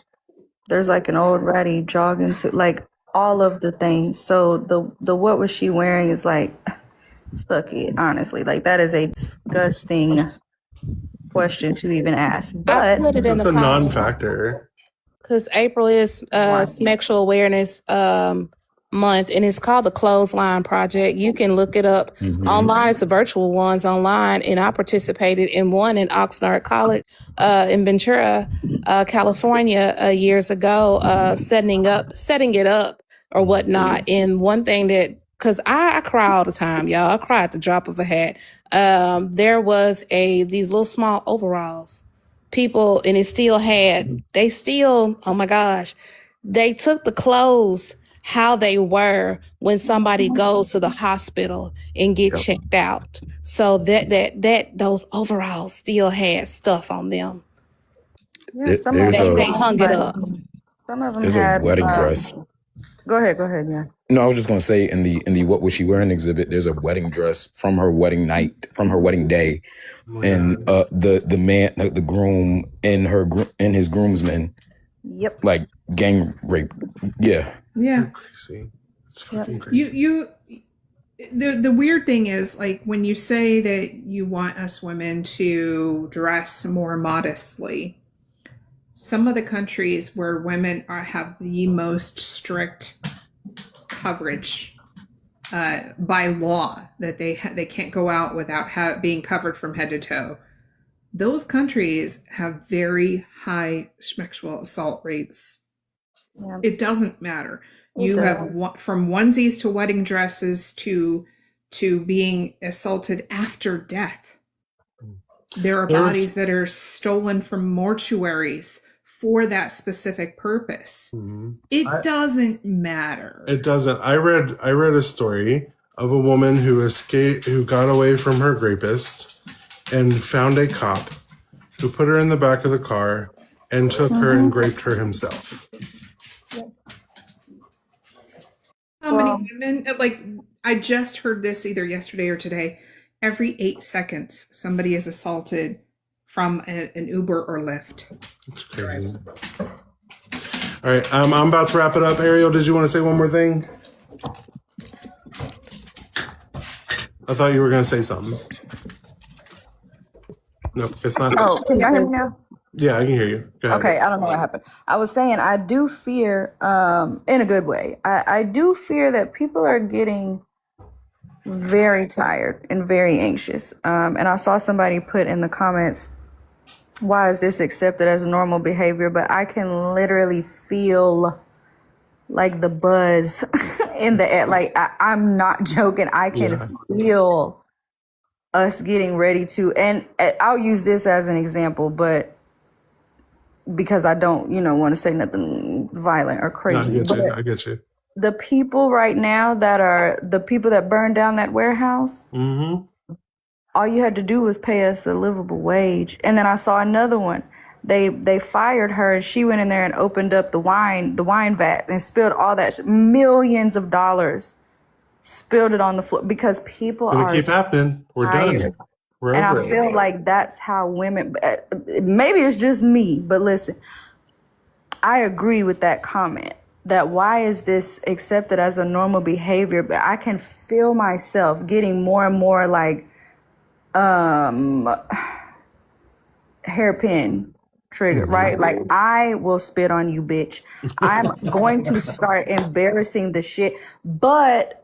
There's like an old ratty jogging suit, like all of the things. So the what was she wearing is like, suck it, honestly. Like that is a disgusting question to even ask. I But put it in It's the a comments non-factor. because April is Sexual Awareness Month, and it's called the Clothesline Project. You can look it up online. It's the virtual ones online, and I participated in one in Oxnard College in Ventura, California, years ago, setting it up or whatnot. And one thing that, because I cry all the time, y'all. I cry at the drop of a hat. There was these little small overalls. People, and oh my gosh, they took the clothes how they were when somebody goes to the hospital and get checked out. So that those overalls still had stuff on them. yeah, They hung it up. Some of them There's had a wedding dress. Go ahead, yeah. No, I was just gonna say in the What Was She Wearing exhibit, there's a wedding dress from her wedding night, from her wedding day, and the man, the groom, and his groomsmen, like gang rape. Yeah. Crazy. It's fucking crazy. The weird thing is, like, when you say that you want us women to dress more modestly, some of the countries where women have the most strict coverage by law, that they can't go out without being covered from head to toe, those countries have very high sexual assault rates. It doesn't matter. You have from onesies to wedding dresses to being assaulted after death. There are bodies that are stolen from mortuaries for that specific purpose. It doesn't matter. It doesn't. I read a story of a woman who got away from her rapist and found a cop who put her in the back of the car and took her and raped her himself. How many women, like, I just heard this either yesterday or today, every 8 seconds somebody is assaulted from an Uber or Lyft. It's crazy. All right, I'm about to wrap it up. Ariel, did you want to say one more thing? I thought you were going to say something. Nope, it's not. Oh, can y'all hear me now? Yeah, I can hear you. Go ahead. Okay, I don't know what happened. I was saying I do fear, in a good way, I do fear that people are getting very tired and very anxious. And I saw somebody put in the comments, why is this accepted as normal behavior? But I can literally feel like the buzz in the air. Like, I'm not joking. I can feel us getting ready to, and I'll use this as an example, but because I don't, want to say nothing violent or crazy. No, I get you. The people right now that are the people that burned down that warehouse, all you had to do was pay us a livable wage. And then I saw another one. They fired her, and she went in there and opened up the wine vat and spilled all that millions of dollars, spilled it on the floor because people It'll are keep happening. We're tired. done. We're And over I feel like that's how women, maybe it's just me, but listen, I agree with that comment that why is this accepted as a normal behavior? But I can feel myself getting more and more like hairpin triggered, right? Like, I will spit on you, bitch. I'm going to start embarrassing the shit. But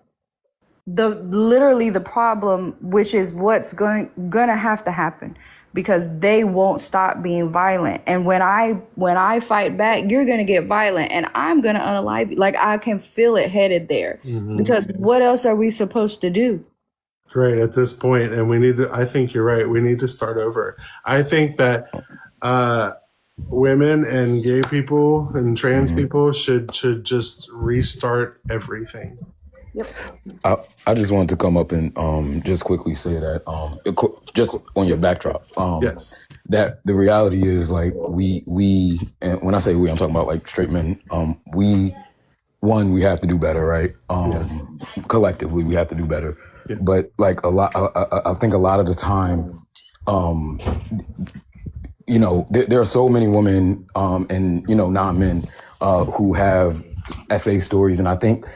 the problem, which is what's gonna have to happen, because they won't stop being violent. And when I fight back, you're gonna get violent, and I'm gonna unalive you. Like, I can feel it headed there. Because what else are we supposed to do? Right at this point, and we need to. I think you're right. We need to start over. I think that women and gay people and trans people should just restart everything. I just wanted to come up and just quickly say that just on your backdrop. Yes. That the reality is like we and when I say we, I'm talking about like straight men. We have to do better, right? Collectively, we have to do better. Yeah. But like I think a lot of the time, there are so many women and non-men who have essay stories, and I think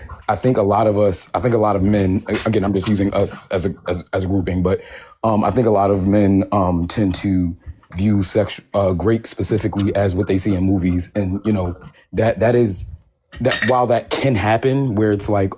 a lot of men, again, I'm just using us as a grouping, but I think a lot of men tend to view rape specifically as what they see in movies, and that while that can happen, where it's like,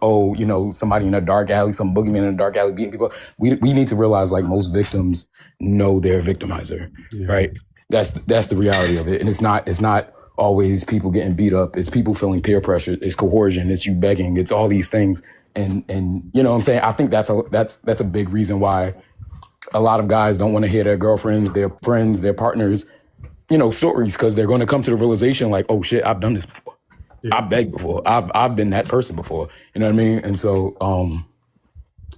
somebody in a dark alley, some boogeyman in a dark alley beating people, we need to realize like most victims know their victimizer, right? That's the reality of it, and it's not always people getting beat up. It's people feeling peer pressure. It's coercion. It's you begging. It's all these things, and you know what I'm saying. I think that's a big reason why a lot of guys don't want to hear their girlfriends, their friends, their partners, stories, because they're going to come to the realization like, oh shit, I've done this before. Yeah. I've begged before. I've been that person before. You know what I mean? And so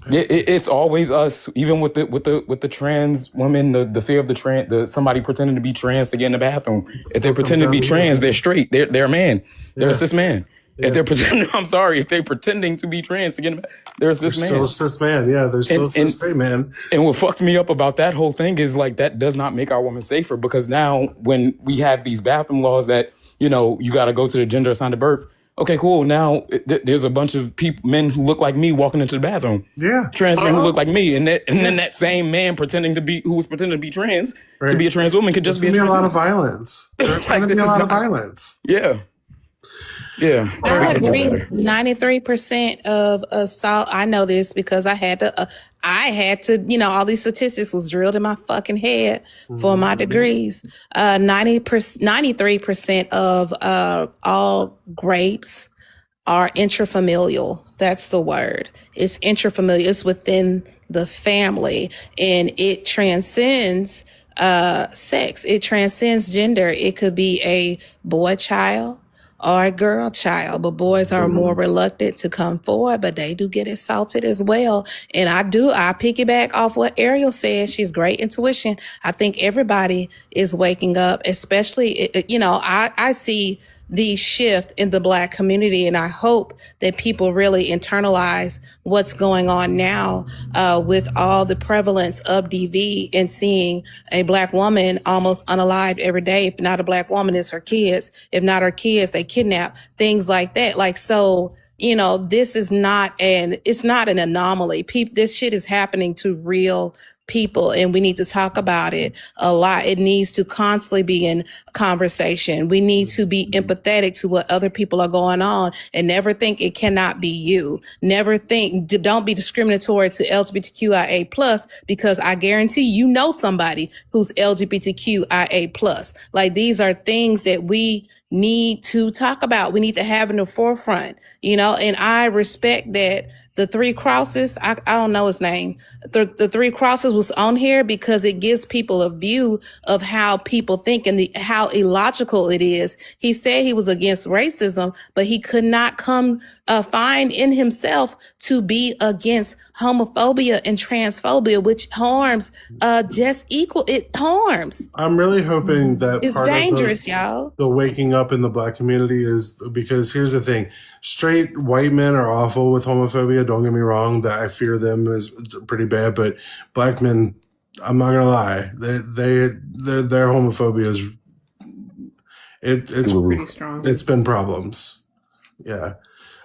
it's always us, even with the trans women, the fear of the somebody pretending to be trans to get in the bathroom. If they're pretending to be trans, they're straight. They're a man. They're a cis man. Yeah. If they're pretending, if they're pretending to be trans to get in the bathroom, they're a cis man. Still a cis man, yeah. They're still a cis straight man. And what fucks me up about that whole thing is like that does not make our women safer, because now when we have these bathroom laws that you got to go to the gender assigned at birth. Okay, cool. Now there's a bunch of men who look like me walking into the bathroom. Yeah, trans men who look like me, and then that same man who was pretending to be trans to be a trans woman could just be a lot of violence. There's going to be a lot of violence. Yeah. Yeah. I agree. 93% of assault. I know this because I had to, all these statistics was drilled in my fucking head for my degrees. 93% of all rapes are intrafamilial. That's the word. It's intrafamilial. It's within the family, and it transcends sex. It transcends gender. It could be a boy child or a girl child, but boys are more reluctant to come forward, but they do get assaulted as well. And I piggyback off what Ariel said. She's great intuition. I think everybody is waking up, especially, I see the shift in the Black community, and I hope that people really internalize what's going on now with all the prevalence of DV and seeing a Black woman almost unalived every day. If not a Black woman, it's her kids. If not her kids, they kidnap, things like that. This is it's not an anomaly. This shit is happening to real people, and we need to talk about it a lot. It needs to constantly be in conversation. We need to be empathetic to what other people are going on, and never think it cannot be you. Don't be discriminatory to LGBTQIA plus, because I guarantee you know somebody who's LGBTQIA plus. Like, these are things that we need to talk about. We need to have in the forefront, and I respect that the Three Crosses, I don't know his name. The Three Crosses was on here because it gives people a view of how people think and how illogical it is. He said he was against racism, but he could not find in himself to be against homophobia and transphobia, which harms it harms. I'm really hoping that it's dangerous, y'all. The waking up in the Black community is because here's the thing. Straight white men are awful with homophobia. Don't get me wrong. That I fear them is pretty bad, but Black men, I'm not gonna lie, their homophobia is it's pretty strong. It's been problems. Yeah,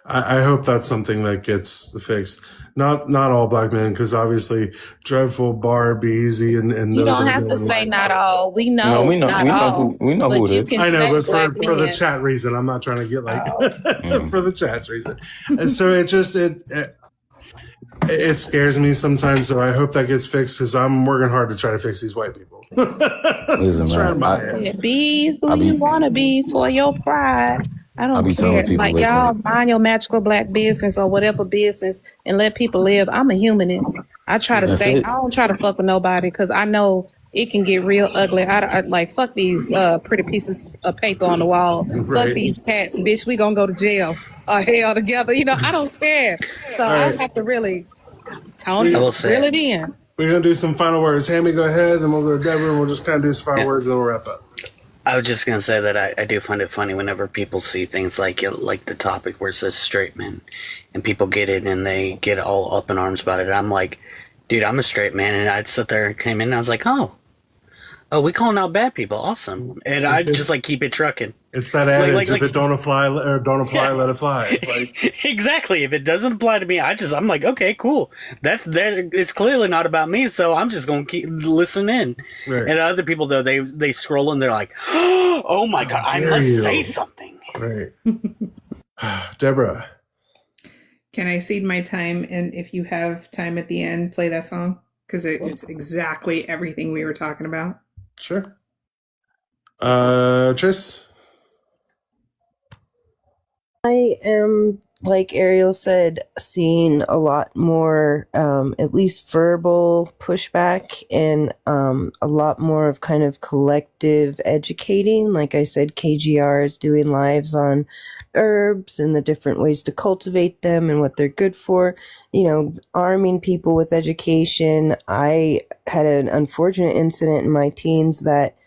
I hope that's something that gets fixed. Not all Black men, because obviously Dreadful, Barb, Easy, and you don't have to say not all. We know. We know who it is. I know, but for the chat reason, I'm not trying to get for the chat's reason. And so it scares me sometimes. So I hope that gets fixed, because I'm working hard to try to fix these white people. Listen, man, be who you want to be for your pride. I don't care. Like, y'all mind your magical Black business or whatever business and let people live. I'm a humanist. I try to I don't try to fuck with nobody, because I know it can get real ugly. I like fuck these pretty pieces of paper on the wall. Fuck Right. these cats, bitch. We gonna go to jail or hell together. You know, I don't care. So All I right. have to really We- reel it in. We're gonna do some final words. Hammy, go ahead, then we'll go to Deborah, and we'll just kind of do some final words, and then we'll wrap up. I was just gonna say that I do find it funny whenever people see things like the topic where it says straight men, and people get it and they get all up in arms about it. I'm like, dude, I'm a straight man, and I'd sit there and came in and I was like, oh, we calling out bad people, awesome, and I just like keep it trucking. It's that adage: if it don't apply, let it fly. Like, exactly. If it doesn't apply to me, I'm like, okay, cool. That it's clearly not about me, so I'm just gonna keep listening. Right. And other people though, they scroll and they're like, oh my god, I dare must you. say something. Right. Deborah. Can I cede my time? And if you have time at the end, play that song? Because it's exactly everything we were talking about. Sure. Tris. I am, like Ariel said, seeing a lot more, at least verbal pushback and a lot more of kind of collective educating. Like I said, KGR is doing lives on herbs and the different ways to cultivate them and what they're good for, you know, arming people with education. I had an unfortunate incident in my teens that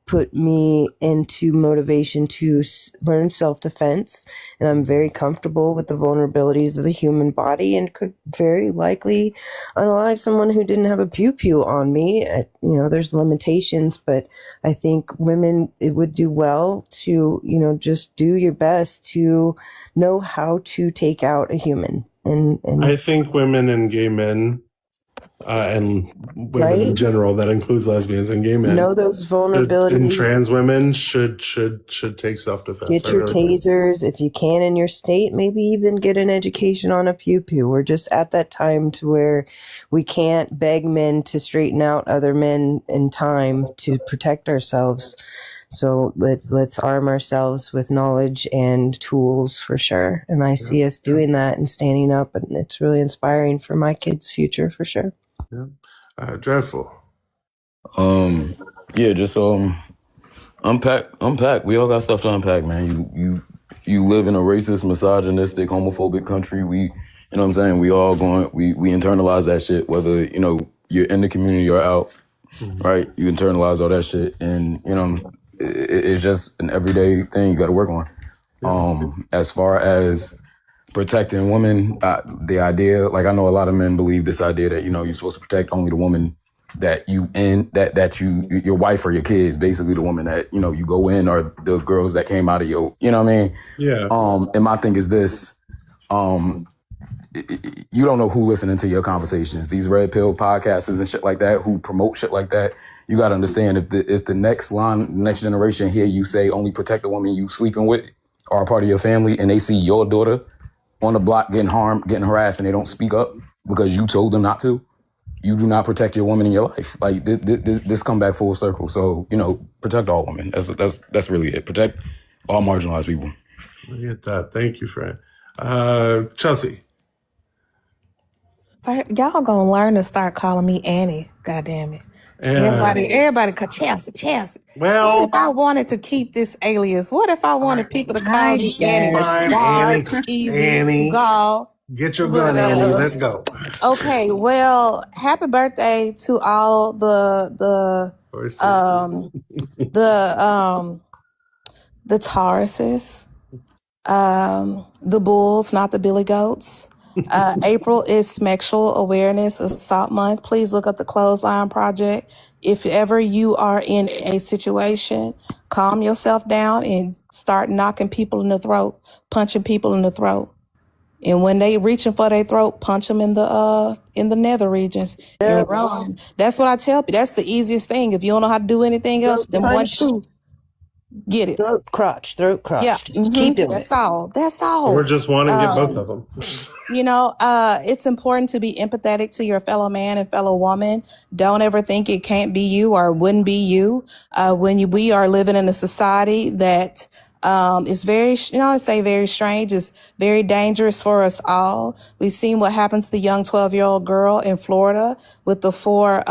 put me into motivation to learn self-defense, and I'm very comfortable with the vulnerabilities of the human body and could very likely unalive someone who didn't have a pew-pew on me. You know, there's limitations, but I think women, it would do well to, you know, just do your best to know how to take out a human. And I think women and gay men, and women Right? in general, that includes lesbians and gay men, know those and vulnerabilities. trans women should take self-defense. Get I your really do. tasers if you can in your state. Maybe even get an education on a pew-pew. We're just at that time to where we can't beg men to straighten out other men in time to protect ourselves. So let's arm ourselves with knowledge and tools for sure. And I see us doing that and standing up, and it's really inspiring for my kids' future for sure. Yeah. Dreadful. Yeah, just unpack. We all got stuff to unpack, man. You live in a racist, misogynistic, homophobic country. We, you know what I'm saying? We all we internalize that shit, whether, you know, you're in the community or out, right? You internalize all that shit, and, you know, it's just an everyday thing you got to work on. As far as protecting women, the idea, like, I know a lot of men believe this idea that, you know, you're supposed to protect only the woman that your wife or your kids, basically the woman that, you know, you go in, or the girls that came out of your, you know what I mean? Yeah. And my thing is this, you don't know who listening to your conversations. These red pill podcasts and shit like that, who promote shit like that. You got to understand, if the next generation hear you say only protect the woman you sleeping with or a part of your family, and they see your daughter on the block getting harmed, getting harassed, and they don't speak up because you told them not to, you do not protect your woman in your life. Like, this come back full circle. So, you know, protect all women. That's really it. Protect all marginalized people. I get that. Thank you, Fred. Chelsea. Y'all gonna learn to start calling me Annie. God damn it. Everybody, Chelsea. Well, what if I wanted to keep this alias? What if I wanted people to call me Annie? Fine, Why? Annie. Easy. Annie. Gall. Get your gun, Annie. Let's go. Okay, well, happy birthday to all the Tauruses, the bulls, not the billy goats. April is Sexual Awareness Assault Month. Please look up the Clothesline Project. If ever you are in a situation, calm yourself down and start knocking people in the throat, punching people in the throat. And when they reaching for their throat, punch them in the nether regions and run. That's what I tell people. That's the easiest thing. If you don't know how to do anything else, then punch. 1, 2, get it. Throat crotch. Yeah, Keep doing that's it. all. That's all. Or just want to get both of them. You know, it's important to be empathetic to your fellow man and fellow woman. Don't ever think it can't be you or wouldn't be you. We are living in a society that is very, very strange. It's very dangerous for us all. We've seen what happened to the young 12-year-old girl in Florida with the 4,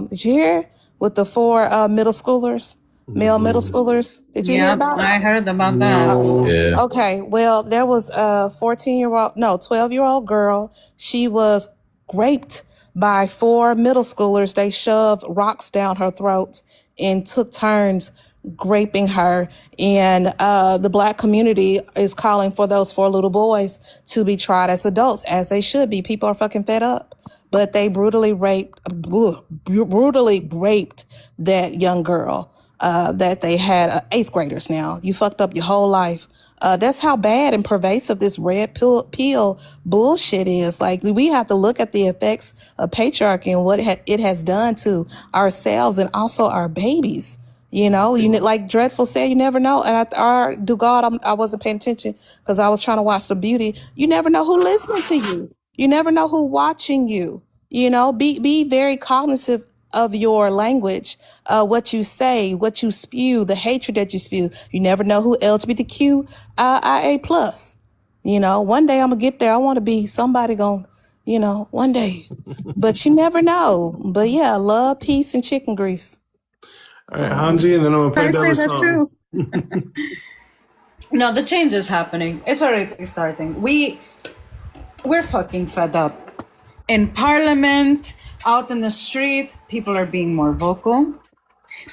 did you hear? with the 4 middle schoolers, male middle schoolers. Did you hear Yep, about it? I heard about that. Yeah. Okay, well, there was a 12-year-old girl. She was raped by 4 middle schoolers. They shoved rocks down her throat and took turns raping her. And the black community is calling for those 4 little boys to be tried as adults, as they should be. People are fucking fed up. But they brutally raped that young girl that they had 8th graders now. You fucked up your whole life. That's how bad and pervasive this red pill bullshit is. Like, we have to look at the effects of patriarchy and what it has done to ourselves and also our babies. You know, like Dreadful said, you never know. And Dugald, I wasn't paying attention because I was trying to watch the beauty. You never know who listening to you. You never know who watching you. You know, be very cognizant of your language, what you say, what you spew, the hatred that you spew. You never know who LGBTQ IA plus. You know, one day I'm gonna get there. I want to be somebody one day. But you never know. But yeah, love, peace, and chicken grease. All right, Hanji, and then I'm gonna play I say Deborah's that's song. true. No, the change is happening. It's already starting. We're fucking fed up. In Parliament, out in the street, people are being more vocal.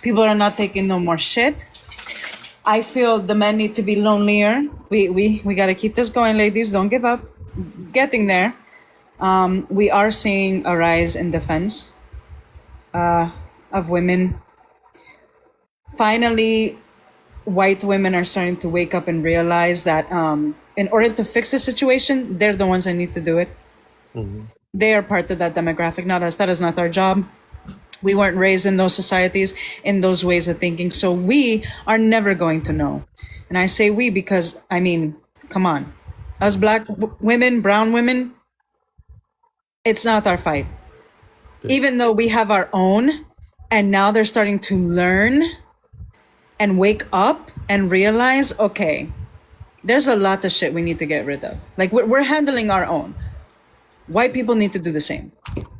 People are not taking no more shit. I feel the men need to be lonelier. We gotta keep this going, ladies. Don't give up. Getting there. We are seeing a rise in defense of women. Finally, white women are starting to wake up and realize that in order to fix the situation, they're the ones that need to do it. Mm-hmm. They are part of that demographic, not us. That is not our job. We weren't raised in those societies, in those ways of thinking. So we are never going to know. And I say we because, I mean, come on. Us black women, brown women, it's not our fight. Even though we have our own, and now they're starting to learn and wake up and realize, okay, there's a lot of shit we need to get rid of. Like, we're handling our own. White people need to do the same.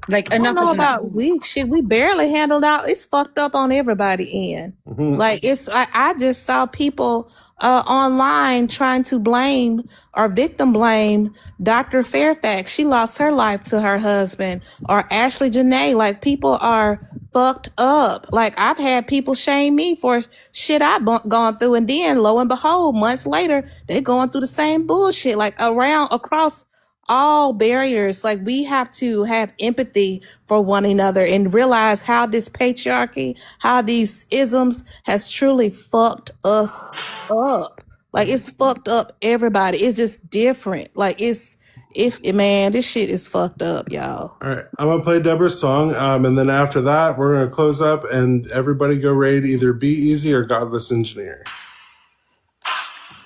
Like, enough is enough. We barely handled out. It's fucked up on everybody end. Mm-hmm. Like, I just saw people online trying to blame or victim blame Dr. Fairfax. She lost her life to her husband, or Ashley Janae. Like, people are fucked up. Like, I've had people shame me for shit I've gone through, and then lo and behold, months later, they're going through the same bullshit. Like, across all barriers. Like, we have to have empathy for one another and realize how this patriarchy, how these isms has truly fucked us up. Like, it's fucked up everybody. It's just different. Like, this shit is fucked up, y'all. All right, I'm gonna play Deborah's song, and then after that, we're gonna close up, and everybody go raid either Be Easy or Godless Engineer.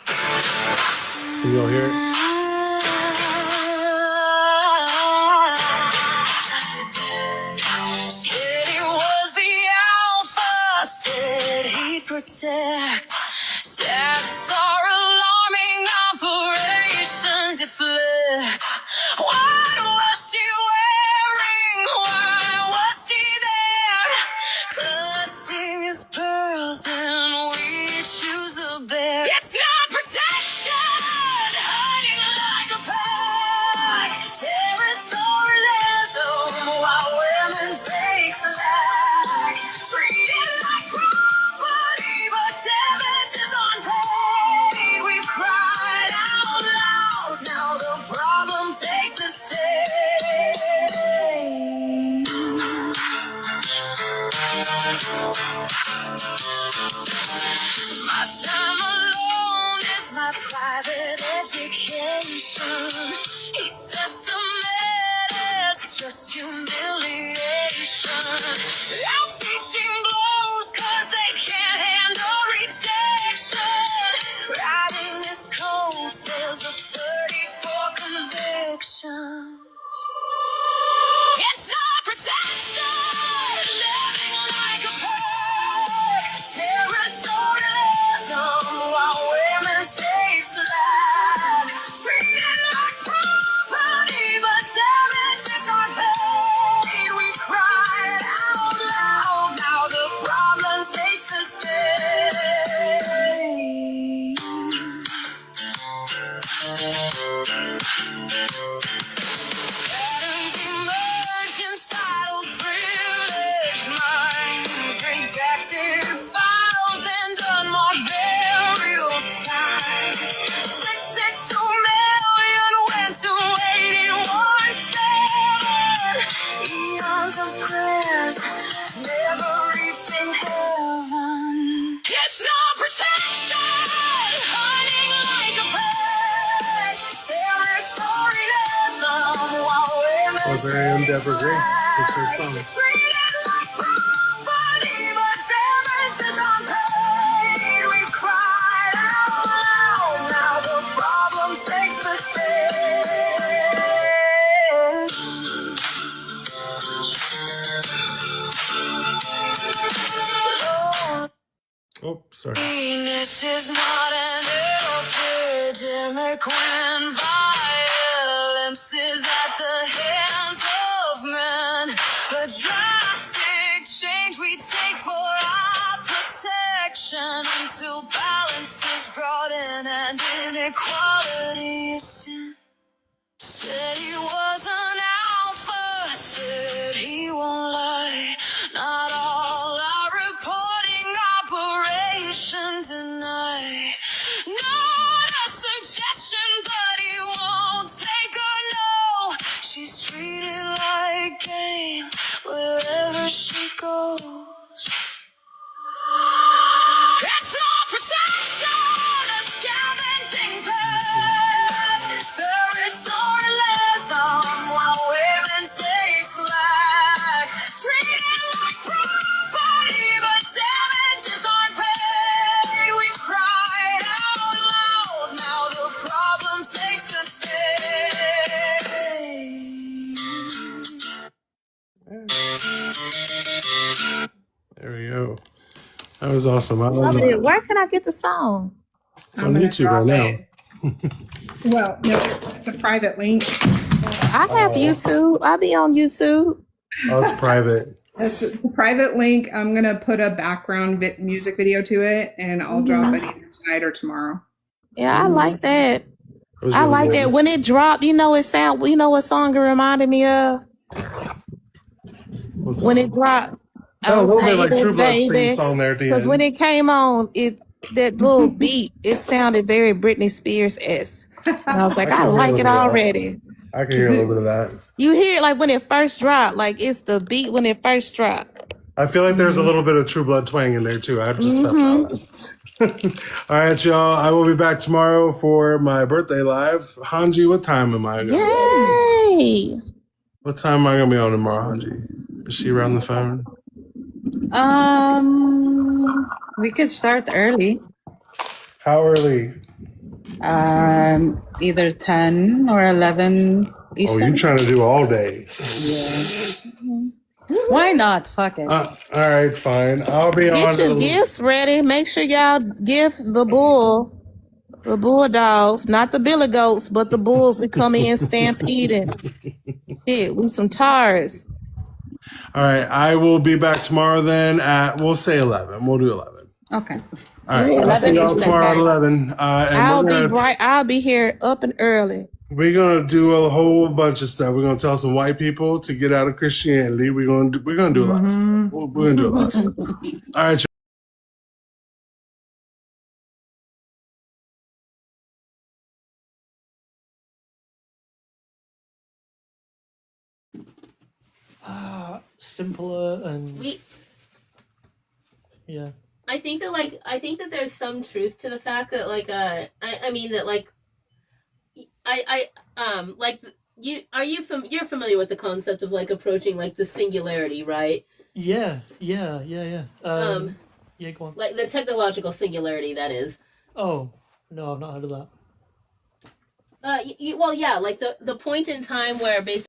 Can you all hear it? Protect. Stats are alarming. Operation Deflect. What was she wearing? Why was she there? Clutching his pearls, then we choose the bear. It's not protection. Hiding like a pack. Territorialism while women take slack. Treated like property, but damage is unpaid. We've cried out loud, now the problem takes the stage. My time alone is my private education. He says submit is just humiliation. I'm teaching blows cause they can't handle rejection. Riding his coattails of 34 convictions. It's not protection, living like a pug. Territorialism while women take slack. Treated like property, but damages aren't paid. We've cried out loud, now the our very own Deborah Gray with her song. Treated like property, but damages unpaid. We've cried out loud, now the problem takes the stage. Oh, sorry. This is not an epidemic when violence is at the hands of men. A drastic change we take for our protection until balance is brought in and inequality is seen. Said he was an alpha, said he won't lie. Not all our reporting operation deny. Not a suggestion, but he won't take a no. She's treated like game wherever she goes. It's not protection, a scavenging pet. Territorialism while women take slack. Treated like property, but damages aren't paid. We've cried out loud, now the problem takes the stage. There we go. That was awesome. I love Love that. it. Where can I get the song? It's on YouTube right now. Well, no, it's a private link. I have YouTube. I be on YouTube. Oh, it's private. It's a private link. I'm gonna put a background music video to it, and I'll drop it either tonight or tomorrow. Yeah, I like that. was I really like good. that. When it dropped, you know what song it reminded me of? What's When that? it dropped. Oh, a little bit like baby, True Blood's theme baby. song there at the Because end. when it came on, that little beat, it sounded very Britney Spears-esque. And I was like, I I can hear a like little it bit of that. already. I can hear a little bit of that. You hear it like when it first dropped, like it's the beat when it first dropped. I feel like there's a little bit of True Blood twang in there too. I just felt that. All right, y'all. I will be back tomorrow for my birthday live. Hanji, what time am I going? Yay! What time am I going to be on tomorrow, Hanji? Is she around the phone? We could start early. How early? Either 10 or 11 Oh, Eastern. you trying to do all day? Why not? Fuck it. All right, fine. I'll be on. Get your gifts ready. Make sure y'all give the bulldogs, not the billy goats, but the bulls that come in stampeding. Yeah, with some tars. All right, I will be back tomorrow then at, we'll say 11. We'll do 11. Okay. All right, I'll see y'all tomorrow at 11. And I'll be here up and early. we're gonna do a whole bunch of stuff. We're gonna tell some white people to get out of Christianity. We're gonna do a lot of stuff. We're gonna do a lot of stuff. All right, Simpler and yeah. I think that there's some truth to the fact that I mean that like you're familiar with the concept of like approaching like the singularity, right? Yeah. Yeah, go on. Like the technological singularity, that is. Oh, no, I've not heard of that. Well, yeah, like the point in time where basically